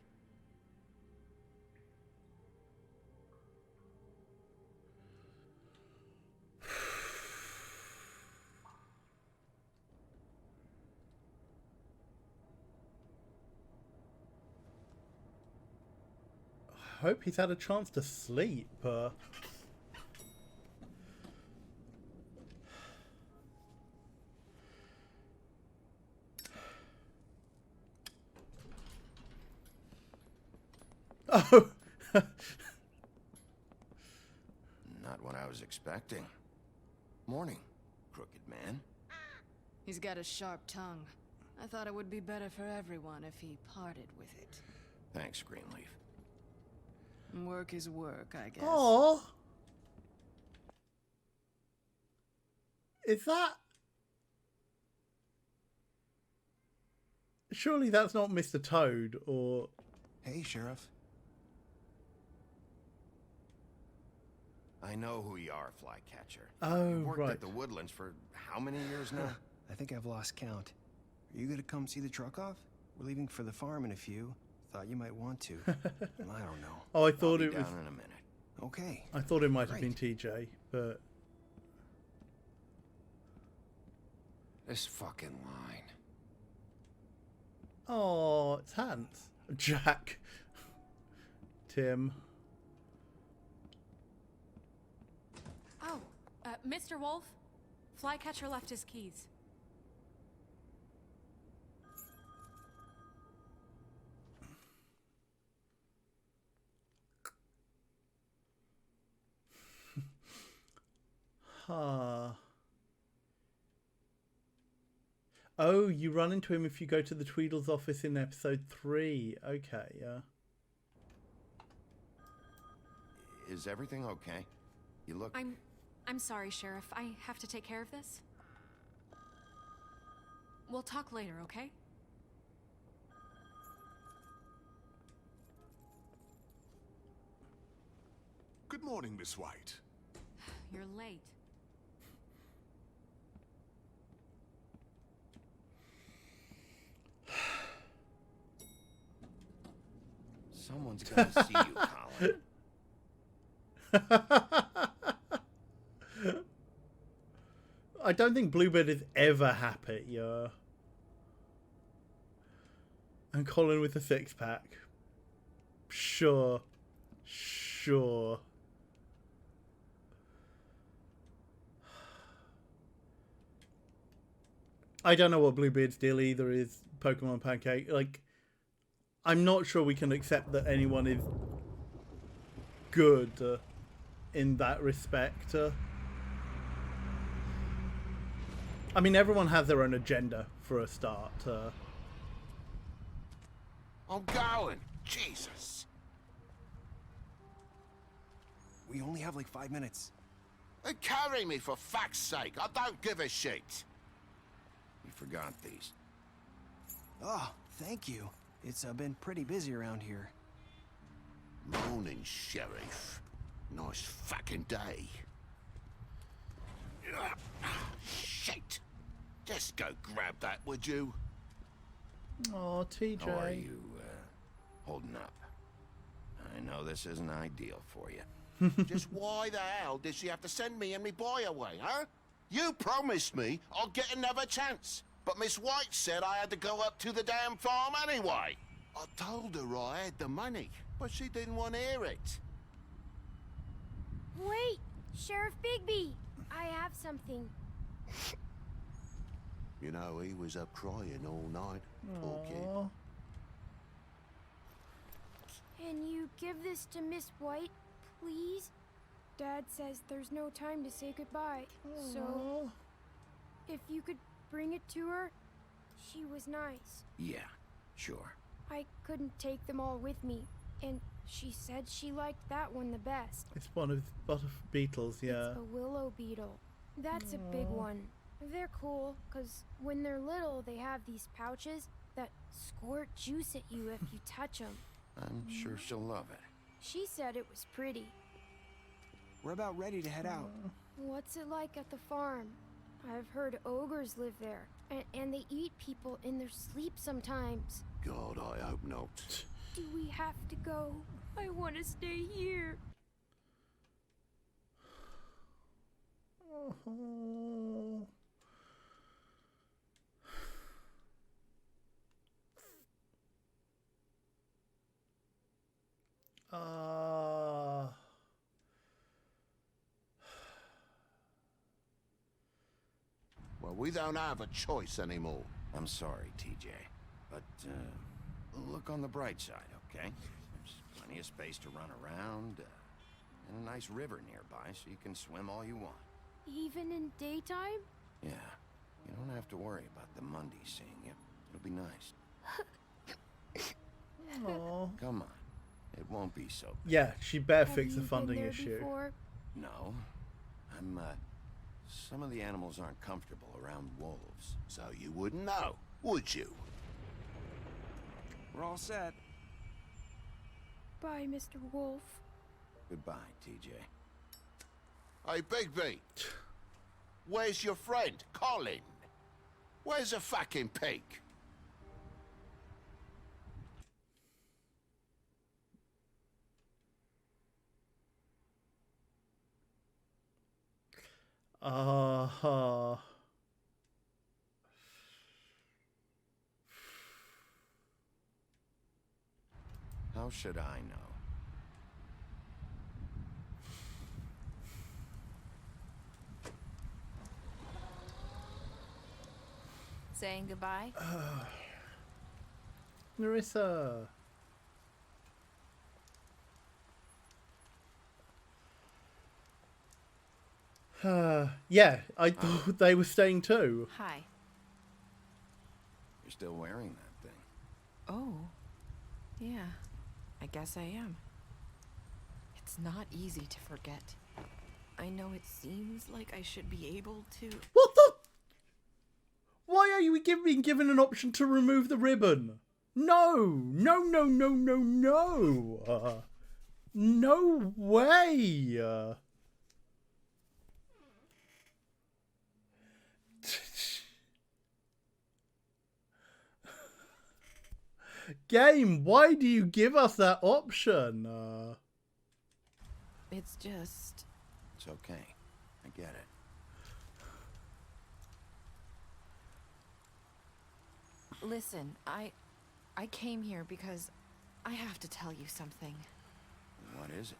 I hope he's had a chance to sleep. Oh. Not what I was expecting. Morning, crooked man. He's got a sharp tongue. I thought it would be better for everyone if he parted with it. Thanks, Greenleaf. Work is work, I guess. Oh. Is that... Surely that's not Mr. Toad, or... Hey, Sheriff. I know who you are, Flycatcher. Oh, You've worked right. at the Woodlands for how many years now? I think I've lost count. Are you gonna come see the truck off? We're leaving for the farm in a few. Thought you might want to. I don't know. Oh, I thought I'll it be was. down in a minute. Okay. I thought it might have Great. been TJ, but This fucking line. oh, it's Hans, Jack, Tim. Oh, Mr. Wolf, Flycatcher left his keys. Huh. Oh, you run into him if you go to the Tweedle's office in episode 3. Okay, yeah. Is everything okay? You look... I'm sorry, Sheriff. I have to take care of this. We'll talk later, okay? Good morning, Miss White. You're late. Someone's gonna see you, Colin. I don't think Bluebird is ever happy, yeah. And Colin with a six-pack. Sure. Sure. I don't know what Bluebeard's deal either is, Pokemon Pancake. Like, I'm not sure we can accept that anyone is good in that respect. I mean, everyone has their own agenda for a start. I'm going. Jesus. We only have like 5 minutes. Then carry me for fuck's sake. I don't give a shit. You forgot these. Oh, thank you. It's been pretty busy around here. Morning, Sheriff. Nice fucking day. Shit. Just go grab that, would you? Oh, TJ. How are you, holding up? I know this isn't ideal for you. Just why the hell did she have to send me and me boy away, huh? You promised me I'd get another chance, but Miss White said I had to go up to the damn farm anyway. I told her I had the money, but she didn't want to hear it. Wait, Sheriff Bigby, I have something. You know, he was up crying all night, poor kid. Aww. Can you give this to Miss White, please? Dad says there's no time to say goodbye, so if you could bring it to her, she was nice. Yeah, sure. I couldn't take them all with me, and she said she liked that one the best. It's one of beetles, yeah. It's a willow beetle. That's a big one. They're cool, because when they're little, they have these pouches that squirt juice at you if you touch them. I'm sure she'll love it. She said it was pretty. We're about ready to head out. What's it like at the farm? I've heard ogres live there, and they eat people in their sleep sometimes. God, I hope not. Do we have to go? I want to stay here. Well, we don't have a choice anymore. I'm sorry, TJ, but look on the bright side, okay? There's plenty of space to run around, and a nice river nearby, so you can swim all you want. Even in daytime? Yeah, you don't have to worry about the Monday seeing you. It'll be nice. Aww. Come on, it won't be so bad. Yeah, she better Have fix the you funding been there issue. before? No, some of the animals aren't comfortable around wolves. So you wouldn't know, would you? We're all set. Bye, Mr. Wolf. Goodbye, TJ. Hey, Bigby. Where's your friend, Colin? Where's the fucking pig? Uh-huh. How should I know? Saying goodbye? Nerissa. Yeah, I thought they were staying too. Hi. You're still wearing that thing. Oh. Yeah. I guess I am. It's not easy to forget. I know it seems like I should be able to... What the? Why are you being given an option to remove the ribbon? No! No, no, no, no, no! No way! Game, why do you give us that option? It's just... It's okay. I get it. Listen, I came here because I have to tell you something. What is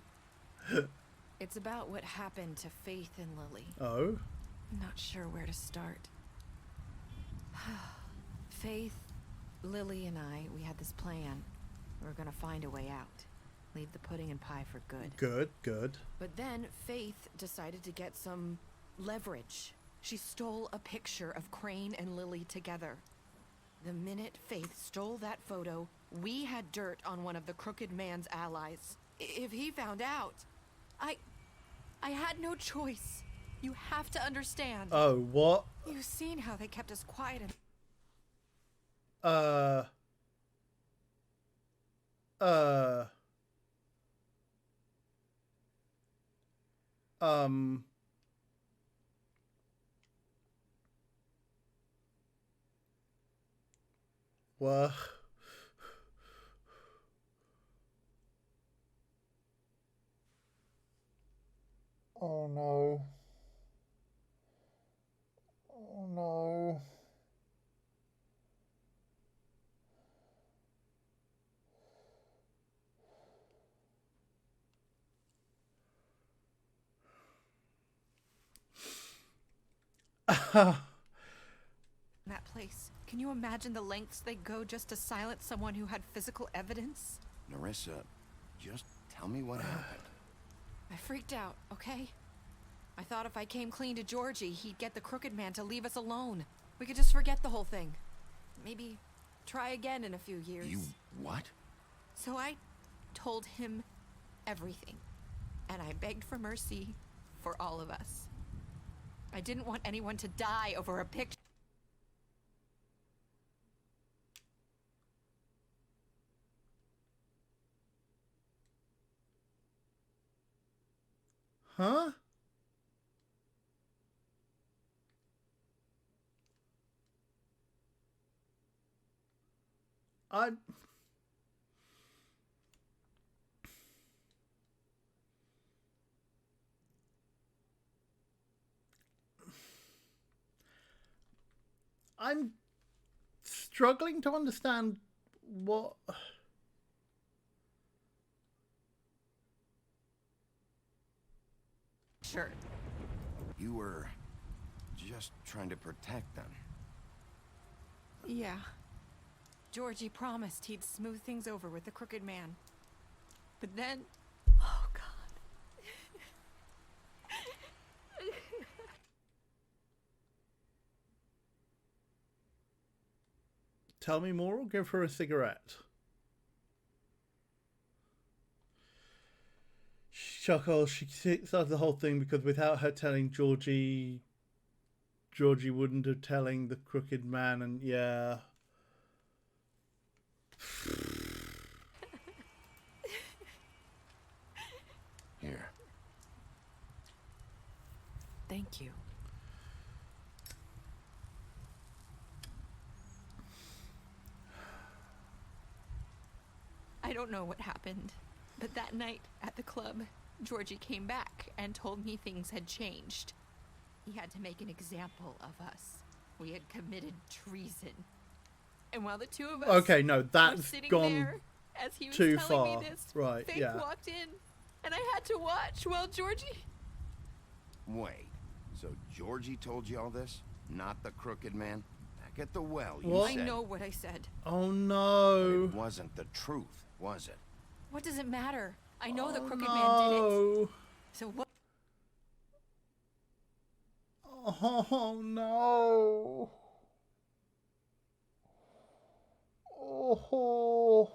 it? It's about what happened to Faith and Lily. Oh? I'm not sure where to start. Faith, Lily, and we had this plan. We were gonna find a way out. Leave the pudding and pie for good. Good, good. But then Faith decided to get some leverage. She stole a picture of Crane and Lily together. The minute Faith stole that photo, we had dirt on one of the Crooked Man's allies. If he found out, I had no choice. You have to understand. Oh, what? You've seen how they kept us quiet and... What? Oh no. Oh no. that place. Can you imagine the lengths they go just to silence someone who had physical evidence? Nerissa, just tell me what happened. I freaked out, okay? I thought if I came clean to Georgie, he'd get the Crooked Man to leave us alone. We could just forget the whole thing. Maybe try again in a few years. You what? So I told him everything. And I begged for mercy for all of us. I didn't want anyone to die over a picture. Huh? I'm struggling to understand what... Sure. You were just trying to protect them. Yeah. Georgie promised he'd smooth things over with the Crooked Man. But then... Oh, God. Tell me more or give her a cigarette? She chuckles. She starts the whole thing because without her telling Georgie wouldn't have telling the Crooked Man, and yeah. Here. Thank you. I don't know what happened, but that night at the club, Georgie came back and told me things had changed. He had to make an example of us. We had committed treason. And while the two of us Okay, no, were that's sitting gone there, as he was too telling far. me this, Right, Faith yeah. walked in, and I had to watch while Georgie... Wait, so Georgie told you all this? Not the crooked man? Back at the well, you What? said. I know what I said. Oh no. But it wasn't the truth, was it? What does it matter? I know the crooked man no. did it. So what? Oh no. Oh. Oh.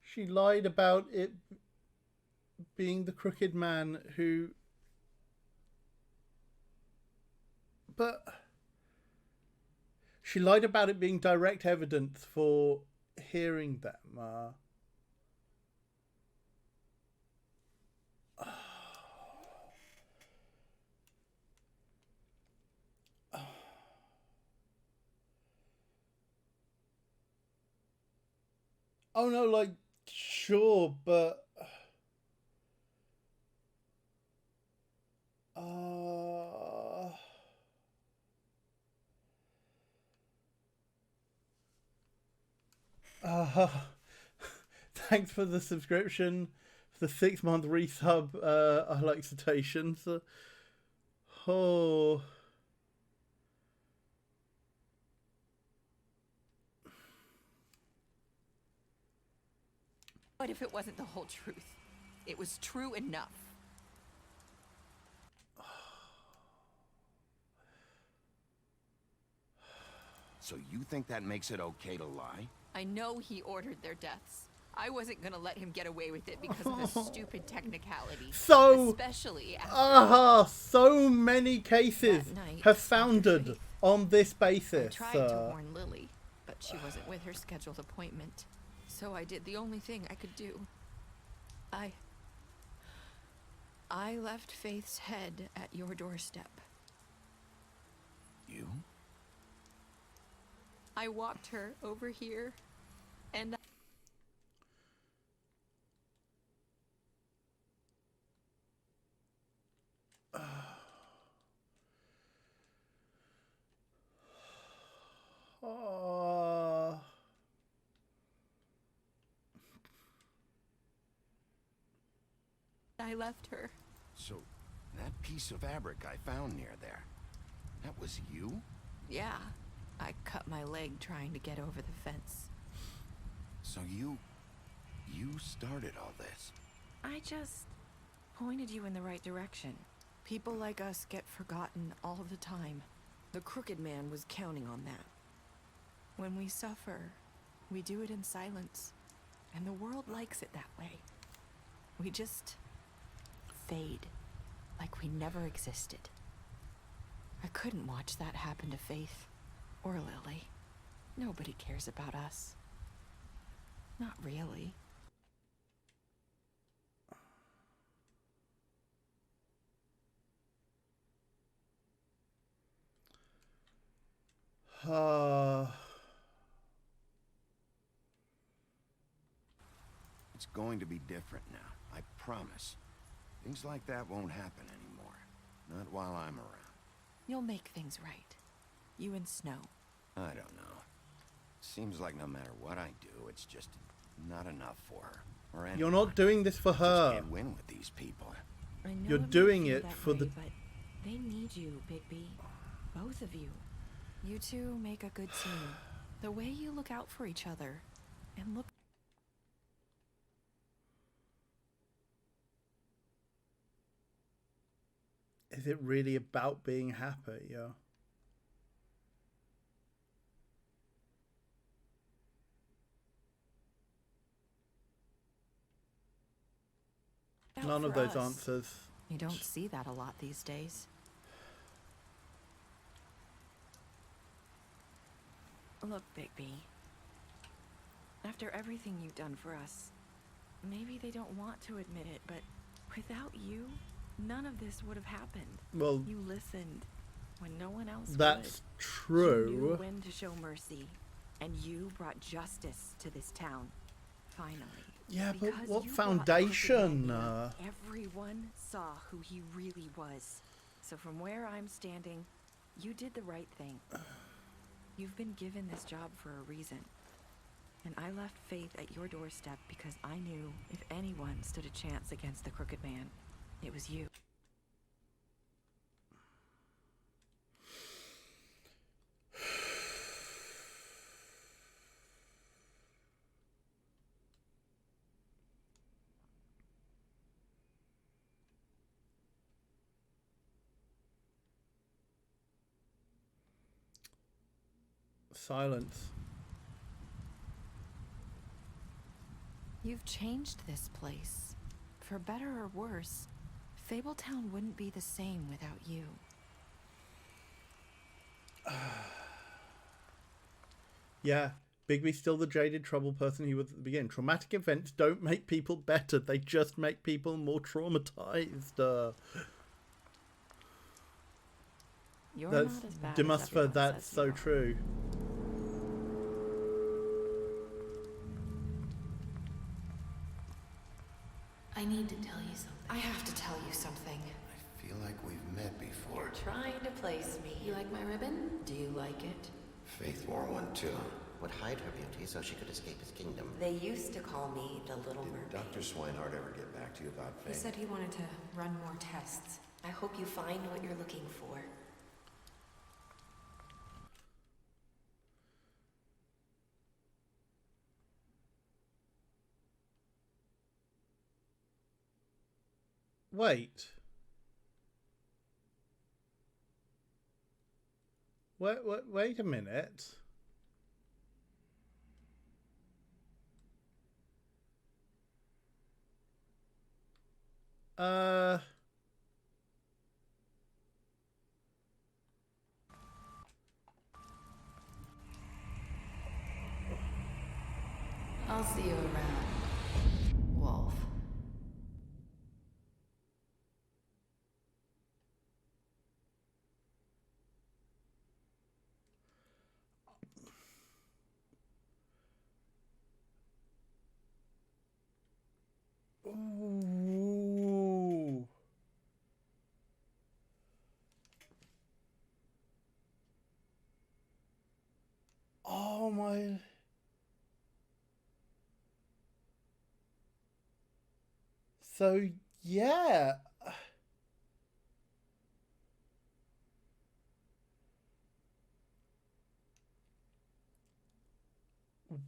She lied about it being the crooked man who... But... She lied about it being direct evidence for hearing them. Oh no, like, sure, but... Thanks for the subscription, the 6-month resub. I like citations. Oh. What if it wasn't the whole truth? It was true enough. So you think that makes it okay to lie? I know he ordered their deaths. I wasn't gonna let him get away with it because of a stupid technicality. So, especially after so many cases night, have foundered on this basis. I tried to warn Lily, but she wasn't with her scheduled appointment. So I did the only thing I could do. I left Faith's head at your doorstep. You? I walked her over here, and I left her. So, that piece of fabric I found near there, that was you? Yeah, I cut my leg trying to get over the fence. So you started all this? I just pointed you in the right direction. People like us get forgotten all the time. The crooked man was counting on that. When we suffer, we do it in silence, and the world likes it that way. We just fade, like we never existed. I couldn't watch that happen to Faith, or Lily. Nobody cares about us. Not really. It's going to be different now, I promise. Things like that won't happen anymore. Not while I'm around. You'll make things right. You and Snow. I don't know. Seems like no matter what I do, it's just not enough for her. Or anyone. You're not doing this for her. Just can't win with these people. I know You're it may doing feel it that for way, the... But they need you, Bigby. Both of you. You two make a good team. The way you look out for each other, and look... Is it really about being happy? Yeah. out None of for those us. answers. You don't see that a lot these days. Look, Bigby. After everything you've done for us, maybe they don't want to admit it, but without you, none of this would have happened. Well, you listened when no one else that's would. true. You knew when to show mercy, and you brought justice to this town. Finally. Yeah, but Because what you brought foundation? Crooked Man, everyone saw who he really was. So from where I'm standing, you did the right thing. You've been given this job for a reason. And I left Faith at your doorstep because I knew if anyone stood a chance against the Crooked Man, it was you. Silence. You've changed this place. For better or worse, Fabletown wouldn't be the same without you. Yeah, Bigby's still the jaded, troubled person he was at the beginning. Traumatic events don't make people better. They just make people more traumatized. You're That's not as bad as Demusfer, everyone that's says so you are. true. I need to tell you something. I have to tell you something. I feel like we've met before. You're trying to place me. You like my ribbon? Do you like it? Faith wore one too. Would hide her beauty so she could escape his kingdom. They used to call me the Little Mermaid. Dr. Swinehart ever get back to you about He Faith? said he wanted to run more tests. I hope you find what you're looking for. Wait. Wait a minute. I'll see you around, Wolf. Ooh. Oh my. So, yeah.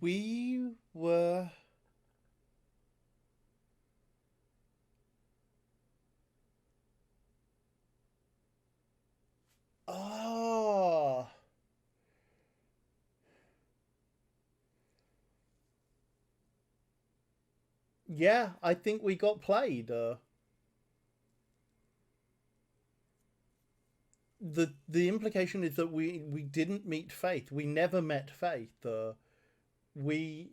We were... Oh. Yeah, I think we got played. The implication is that we didn't meet Faith. We never met Faith. We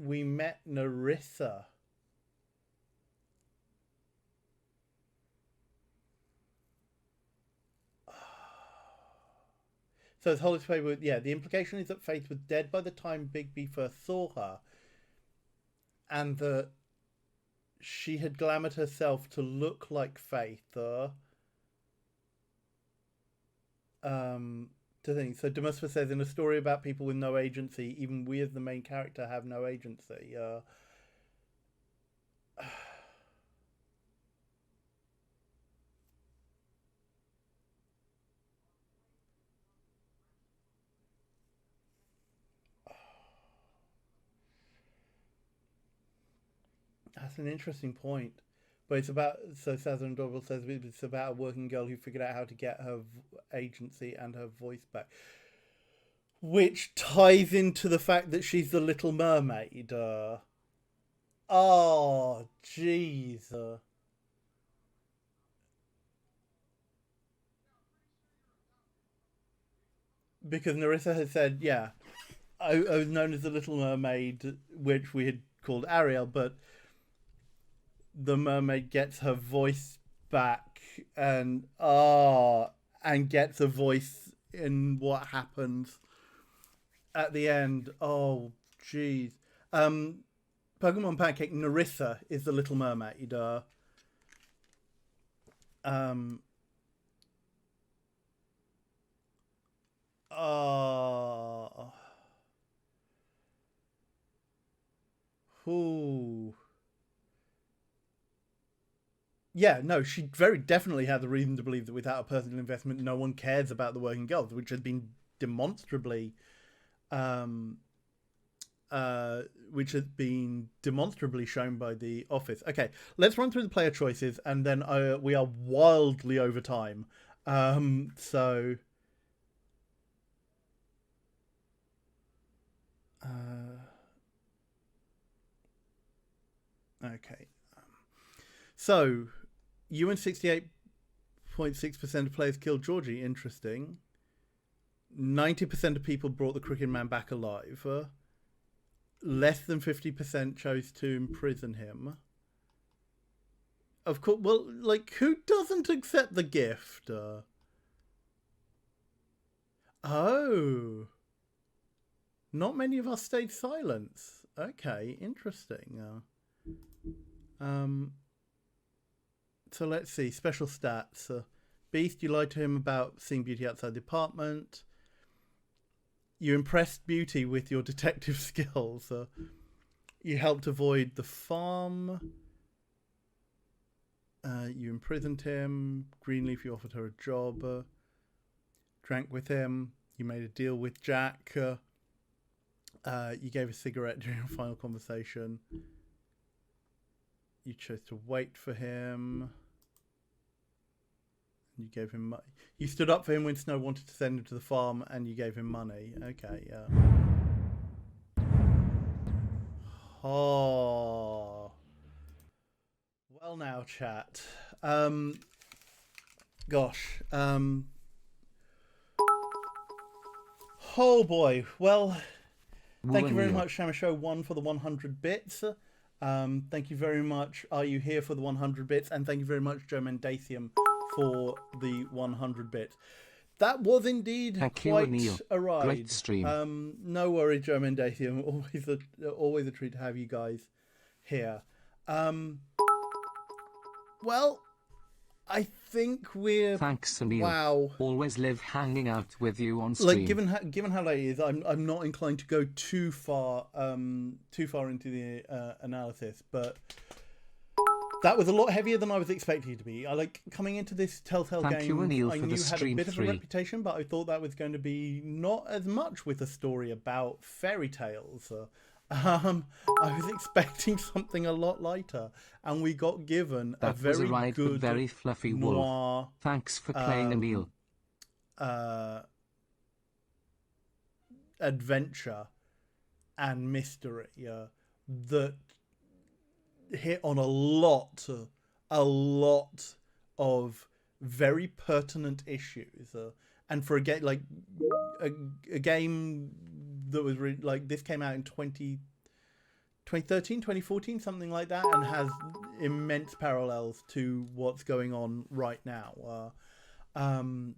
met Narissa. So as Hollis Faber, yeah, the implication is that Faith was dead by the time Bigby first saw her, and that she had glamoured herself to look like Faith. To think. So Demusfer says, in a story about people with no agency, even we as the main character have no agency. That's an interesting point. But it's about, so Southern Double says it's about a working girl who figured out how to get her agency and her voice back. Which ties into the fact that she's the Little Mermaid. Oh, jeez. Because Narissa had said, yeah, I was known as the Little Mermaid, which we had called Ariel, but the mermaid gets her voice back and gets a voice in what happens at the end. Oh, jeez. Pokemon Pancake, Narissa is the Little Mermaid. Ooh. Yeah, no, she very definitely had the reason to believe that without a personal investment, no one cares about the working girls, which has been demonstrably, shown by The Office. Okay, let's run through the player choices, and then we are wildly over time. So. Okay. So, you and 68.6% of players killed Georgie. Interesting. 90% of people brought the Crooked Man back alive. Less than 50% chose to imprison him. Of course, well, like, who doesn't accept the gift? Oh. Not many of us stayed silent. Okay, interesting. So let's see. Special stats. Beast, you lied to him about seeing Beauty outside the apartment. You impressed Beauty with your detective skills. You helped avoid the farm. You imprisoned him. Greenleaf, you offered her a job. Drank with him. You made a deal with Jack. You gave a cigarette during your final conversation. You chose to wait for him. You gave him money. You stood up for him when Snow wanted to send him to the farm, and you gave him money. Okay, yeah. Oh. Well now, chat. Gosh. Oh boy. Well, thank you very much, Shamashow 1 for the 100 bits. Thank you very much, Are You Here, for the 100 bits, and thank you very much, Joe Mendacium, for the 100 bits. That was indeed quite a ride. Great stream. No worries, Joe Mendacium. Always a treat to have you guys here. Well, I think we're... Thanks, Emil. Wow. Always live hanging out with you on stream. Like, given how late it is, I'm not inclined to go too far into the analysis, but that was a lot heavier than I was expecting it to be. I like coming into this Telltale game. I knew had a bit of a reputation, but I thought that was going to be not as much with a story about fairy tales. I was expecting something a lot lighter, and we got given a very good, very fluffy noir. Wolf. Thanks for playing, Emil. Adventure and mystery that hit on a lot of very pertinent issues, and for a game like a game that was like this came out in 2013, 2014, something like that, and has immense parallels to what's going on right now. Thank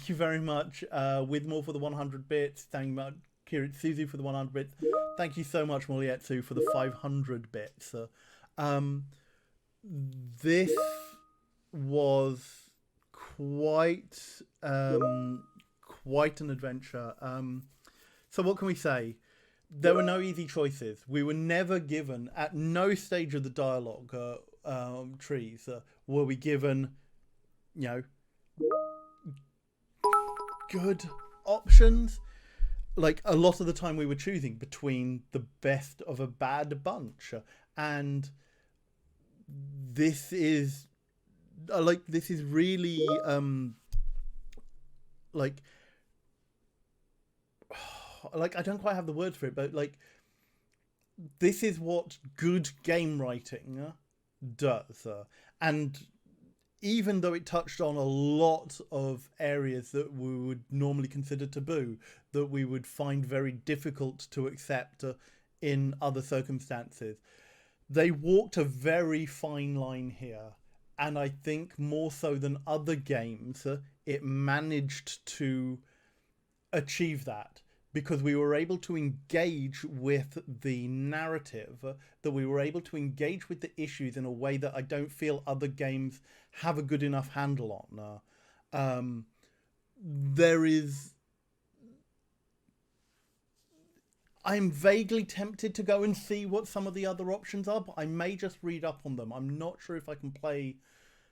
you very much, Widmore, for the 100 bits. Thank you much, Kiritsuzu, for the 100 bits. Thank you so much, Morietsu, for the 500 bits. This was quite an adventure. So what can we say? There were no easy choices. We were never given, at no stage of the dialogue trees, were we given, good options. Like, a lot of the time we were choosing between the best of a bad bunch. And this is really, like I don't quite have the words for it, but like this is what good game writing does. And even though it touched on a lot of areas that we would normally consider taboo, that we would find very difficult to accept in other circumstances, they walked a very fine line here. And I think more so than other games, it managed to achieve that, because we were able to engage with the narrative, that we were able to engage with the issues in a way that I don't feel other games have a good enough handle on. I'm vaguely tempted to go and see what some of the other options are, but I may just read up on them. I'm not sure if I can play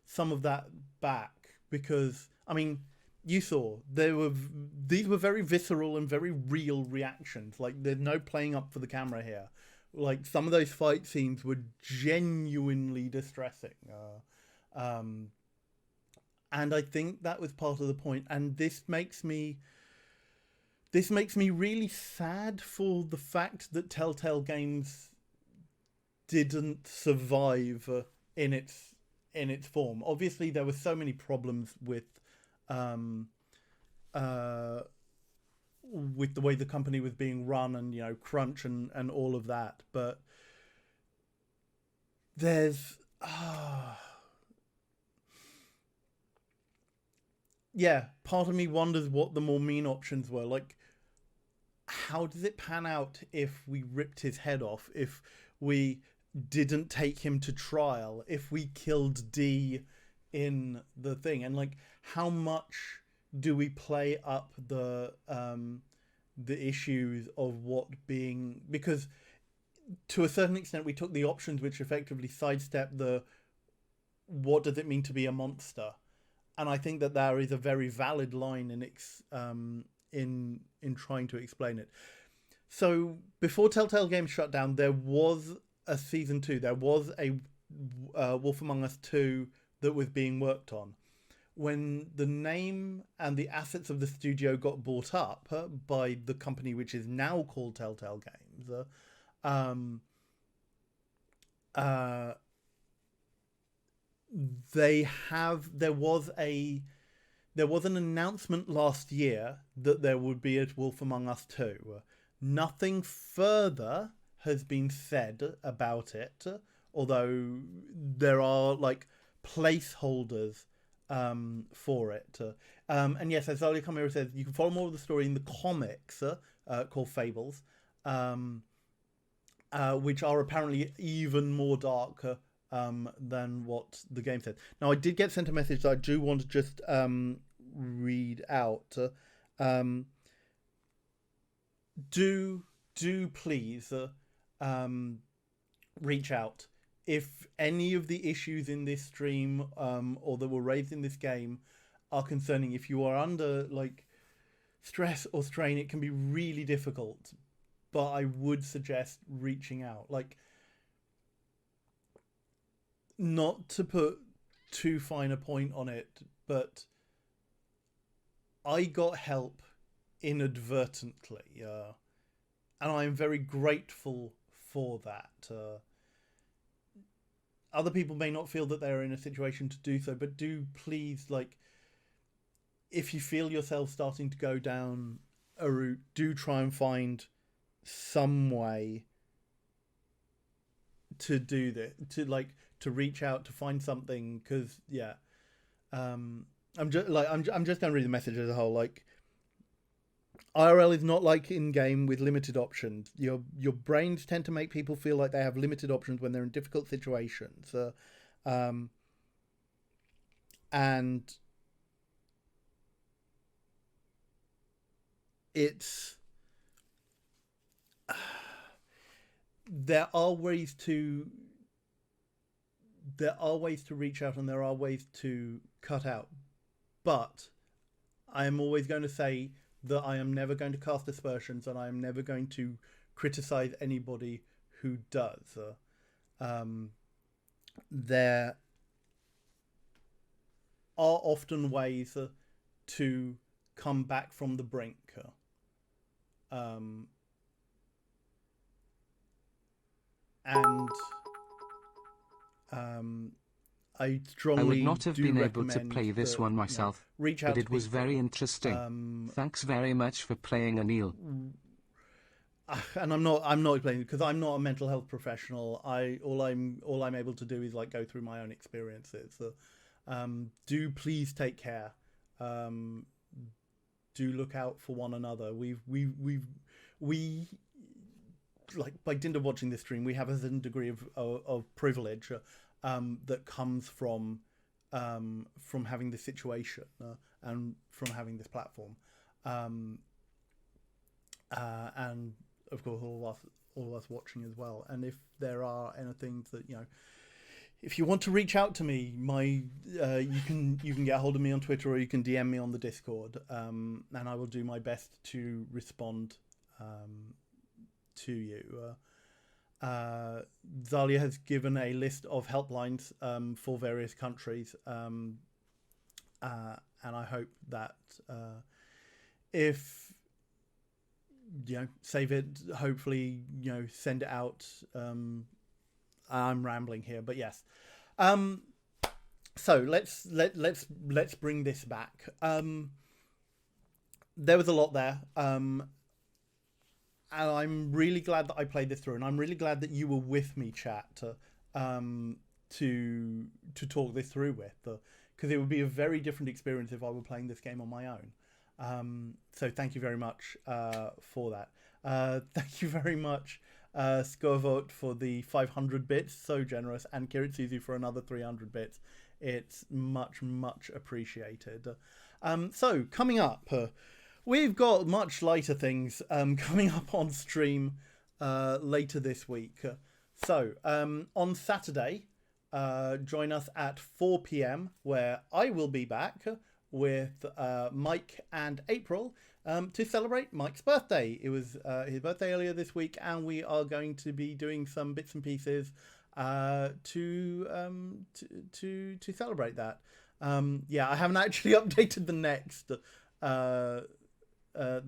some of that back, because, I mean, you saw, these were very visceral and very real reactions. Like, there's no playing up for the camera here. Like, some of those fight scenes were genuinely distressing. And I think that was part of the point. And this makes me really sad for the fact that Telltale Games didn't survive in its form. Obviously, there were so many problems with the way the company was being run, and, you know, crunch and all of that. But there's yeah, part of me wonders what the more mean options were. Like, how does it pan out if we ripped his head off, if we didn't take him to trial, if we killed D in the thing? And, like, how much do we play up the issues of what being, because to a certain extent we took the options which effectively sidestep the what does it mean to be a monster. And I think that there is a very valid line in trying to explain it. So before Telltale Games shut down, there was a season 2. There was a Wolf Among Us 2 that was being worked on. When the name and the assets of the studio got bought up by the company which is now called Telltale Games, there was an announcement last year that there would be a Wolf Among Us 2. Nothing further has been said about it, although there are, like, placeholders for it. And yes, as Zalia Kamira says, you can follow more of the story in the comics called Fables, which are apparently even more dark than what the game said. Now, I did get sent a message that I do want to just read out. Do please reach out if any of the issues in this stream or that were raised in this game are concerning. If you are under, like, stress or strain, it can be really difficult, but I would suggest reaching out. Like, not to put too fine a point on it, but I got help inadvertently, and I am very grateful for that. Other people may not feel that they are in a situation to do so, but do please, like, if you feel yourself starting to go down a route, do try and find some way to do this, to reach out, to find something, because I'm just going to read the message as a whole. Like, IRL is not like in-game with limited options. Your brains tend to make people feel like they have limited options when they're in difficult situations. And it's... There are ways to reach out, and there are ways to cut out. But I am always going to say that I am never going to cast aspersions, and I am never going to criticize anybody who does. There are often ways to come back from the brink. and I strongly I would not have been able to recommend play this that, one myself, reach out but it to was people. very interesting. Thanks very much for playing, Anil. And I'm not explaining because I'm not a mental health professional. All I'm able to do is like go through my own experiences. So, do please take care. Do look out for one another. We like by dint of watching this stream, we have a certain degree of privilege that comes from having this situation and from having this platform, and of course all of us watching as well. And if there are anything that if you want to reach out to me, you can get hold of me on Twitter or you can DM me on the Discord, and I will do my best to respond to you. Zalia has given a list of helplines for various countries, and I hope that if save it, hopefully send it out. I'm rambling here, but yes. So let's bring this back. There was a lot there, and I'm really glad that I played this through, and I'm really glad that you were with me, chat, to talk this through with, because it would be a very different experience if I were playing this game on my own. So thank you very much for that. Thank you very much, Scovote, for the 500 bits, so generous, and Kiritsuzu for another 300 bits. It's much appreciated. So coming up, we've got much lighter things coming up on stream later this week. So on Saturday, join us at 4 p.m. where I will be back with Mike and April to celebrate Mike's birthday. It was his birthday earlier this week, and we are going to be doing some bits and pieces to celebrate that. Yeah, I haven't actually updated the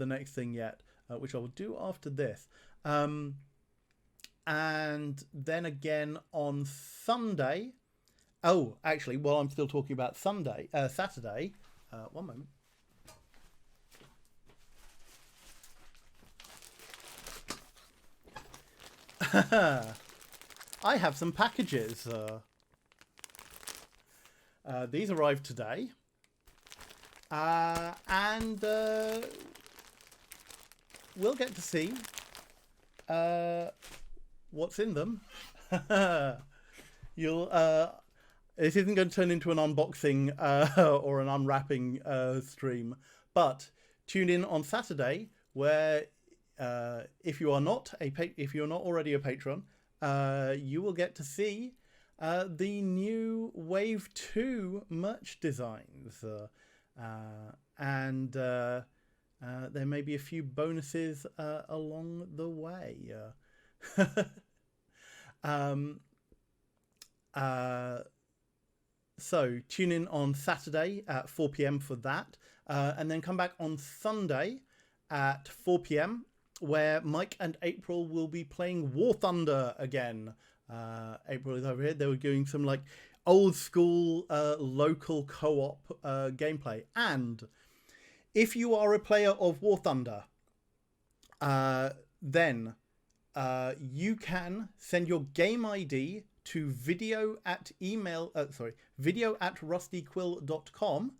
next thing yet, which I will do after this. And then again on Sunday. Oh, actually, while I'm still talking about Saturday. One moment. I have some packages. These arrived today. And we'll get to see what's in them. This isn't going to turn into an unboxing or an unwrapping stream, but tune in on Saturday, where if you are not already a patron, you will get to see the new Wave 2 merch designs, and there may be a few bonuses along the way. So tune in on Saturday at 4 p.m. for that, and then come back on Sunday at 4 p.m. where Mike and April will be playing War Thunder again. April is over here. They were doing some like old school local co-op gameplay. And if you are a player of War Thunder, then you can send your game ID to video@rustyquill.com,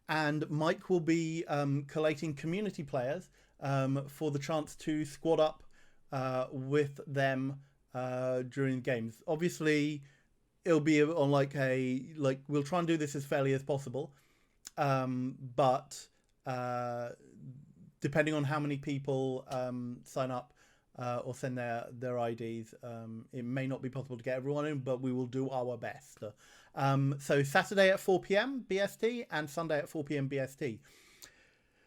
and Mike will be collating community players for the chance to squad up with them during games. Obviously, it'll be on we'll try and do this as fairly as possible, but depending on how many people sign up or send their IDs, it may not be possible to get everyone in, but we will do our best. So Saturday at 4 p.m. BST and Sunday at 4 p.m. BST.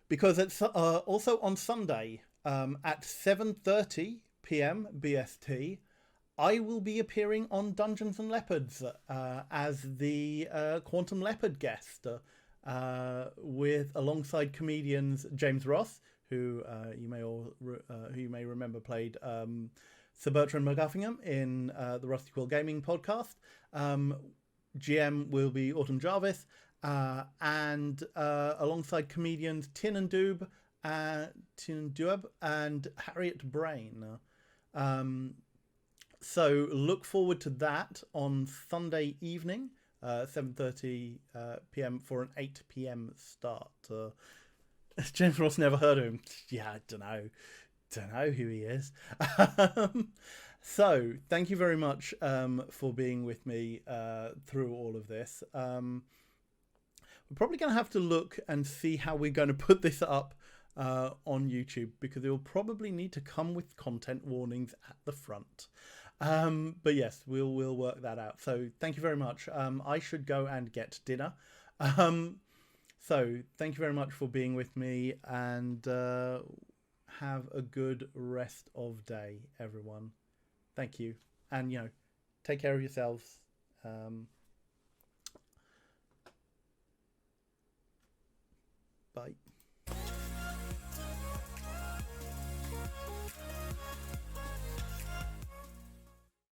Because it's also on Sunday at 7:30 p.m. BST, I will be appearing on Dungeons and Leopards as the Quantum Leopard guest, alongside comedians James Ross, who you may remember played Sir Bertrand McGuffingham in the Rusty Quill Gaming podcast. GM will be Autumn Jarvis, and alongside comedians Tin and Doob, and Harriet Brain. So look forward to that on Sunday evening, 7:30 p.m. for an 8 p.m. start. James Ross, never heard of him. Yeah, I don't know who he is. So thank you very much for being with me through all of this. We're probably going to have to look and see how we're going to put this up on YouTube, because it will probably need to come with content warnings at the front. But yes, we'll work that out. So thank you very much. I should go and get dinner. So thank you very much for being with me, and have a good rest of day, everyone. Thank you. And, take care of yourselves. Bye.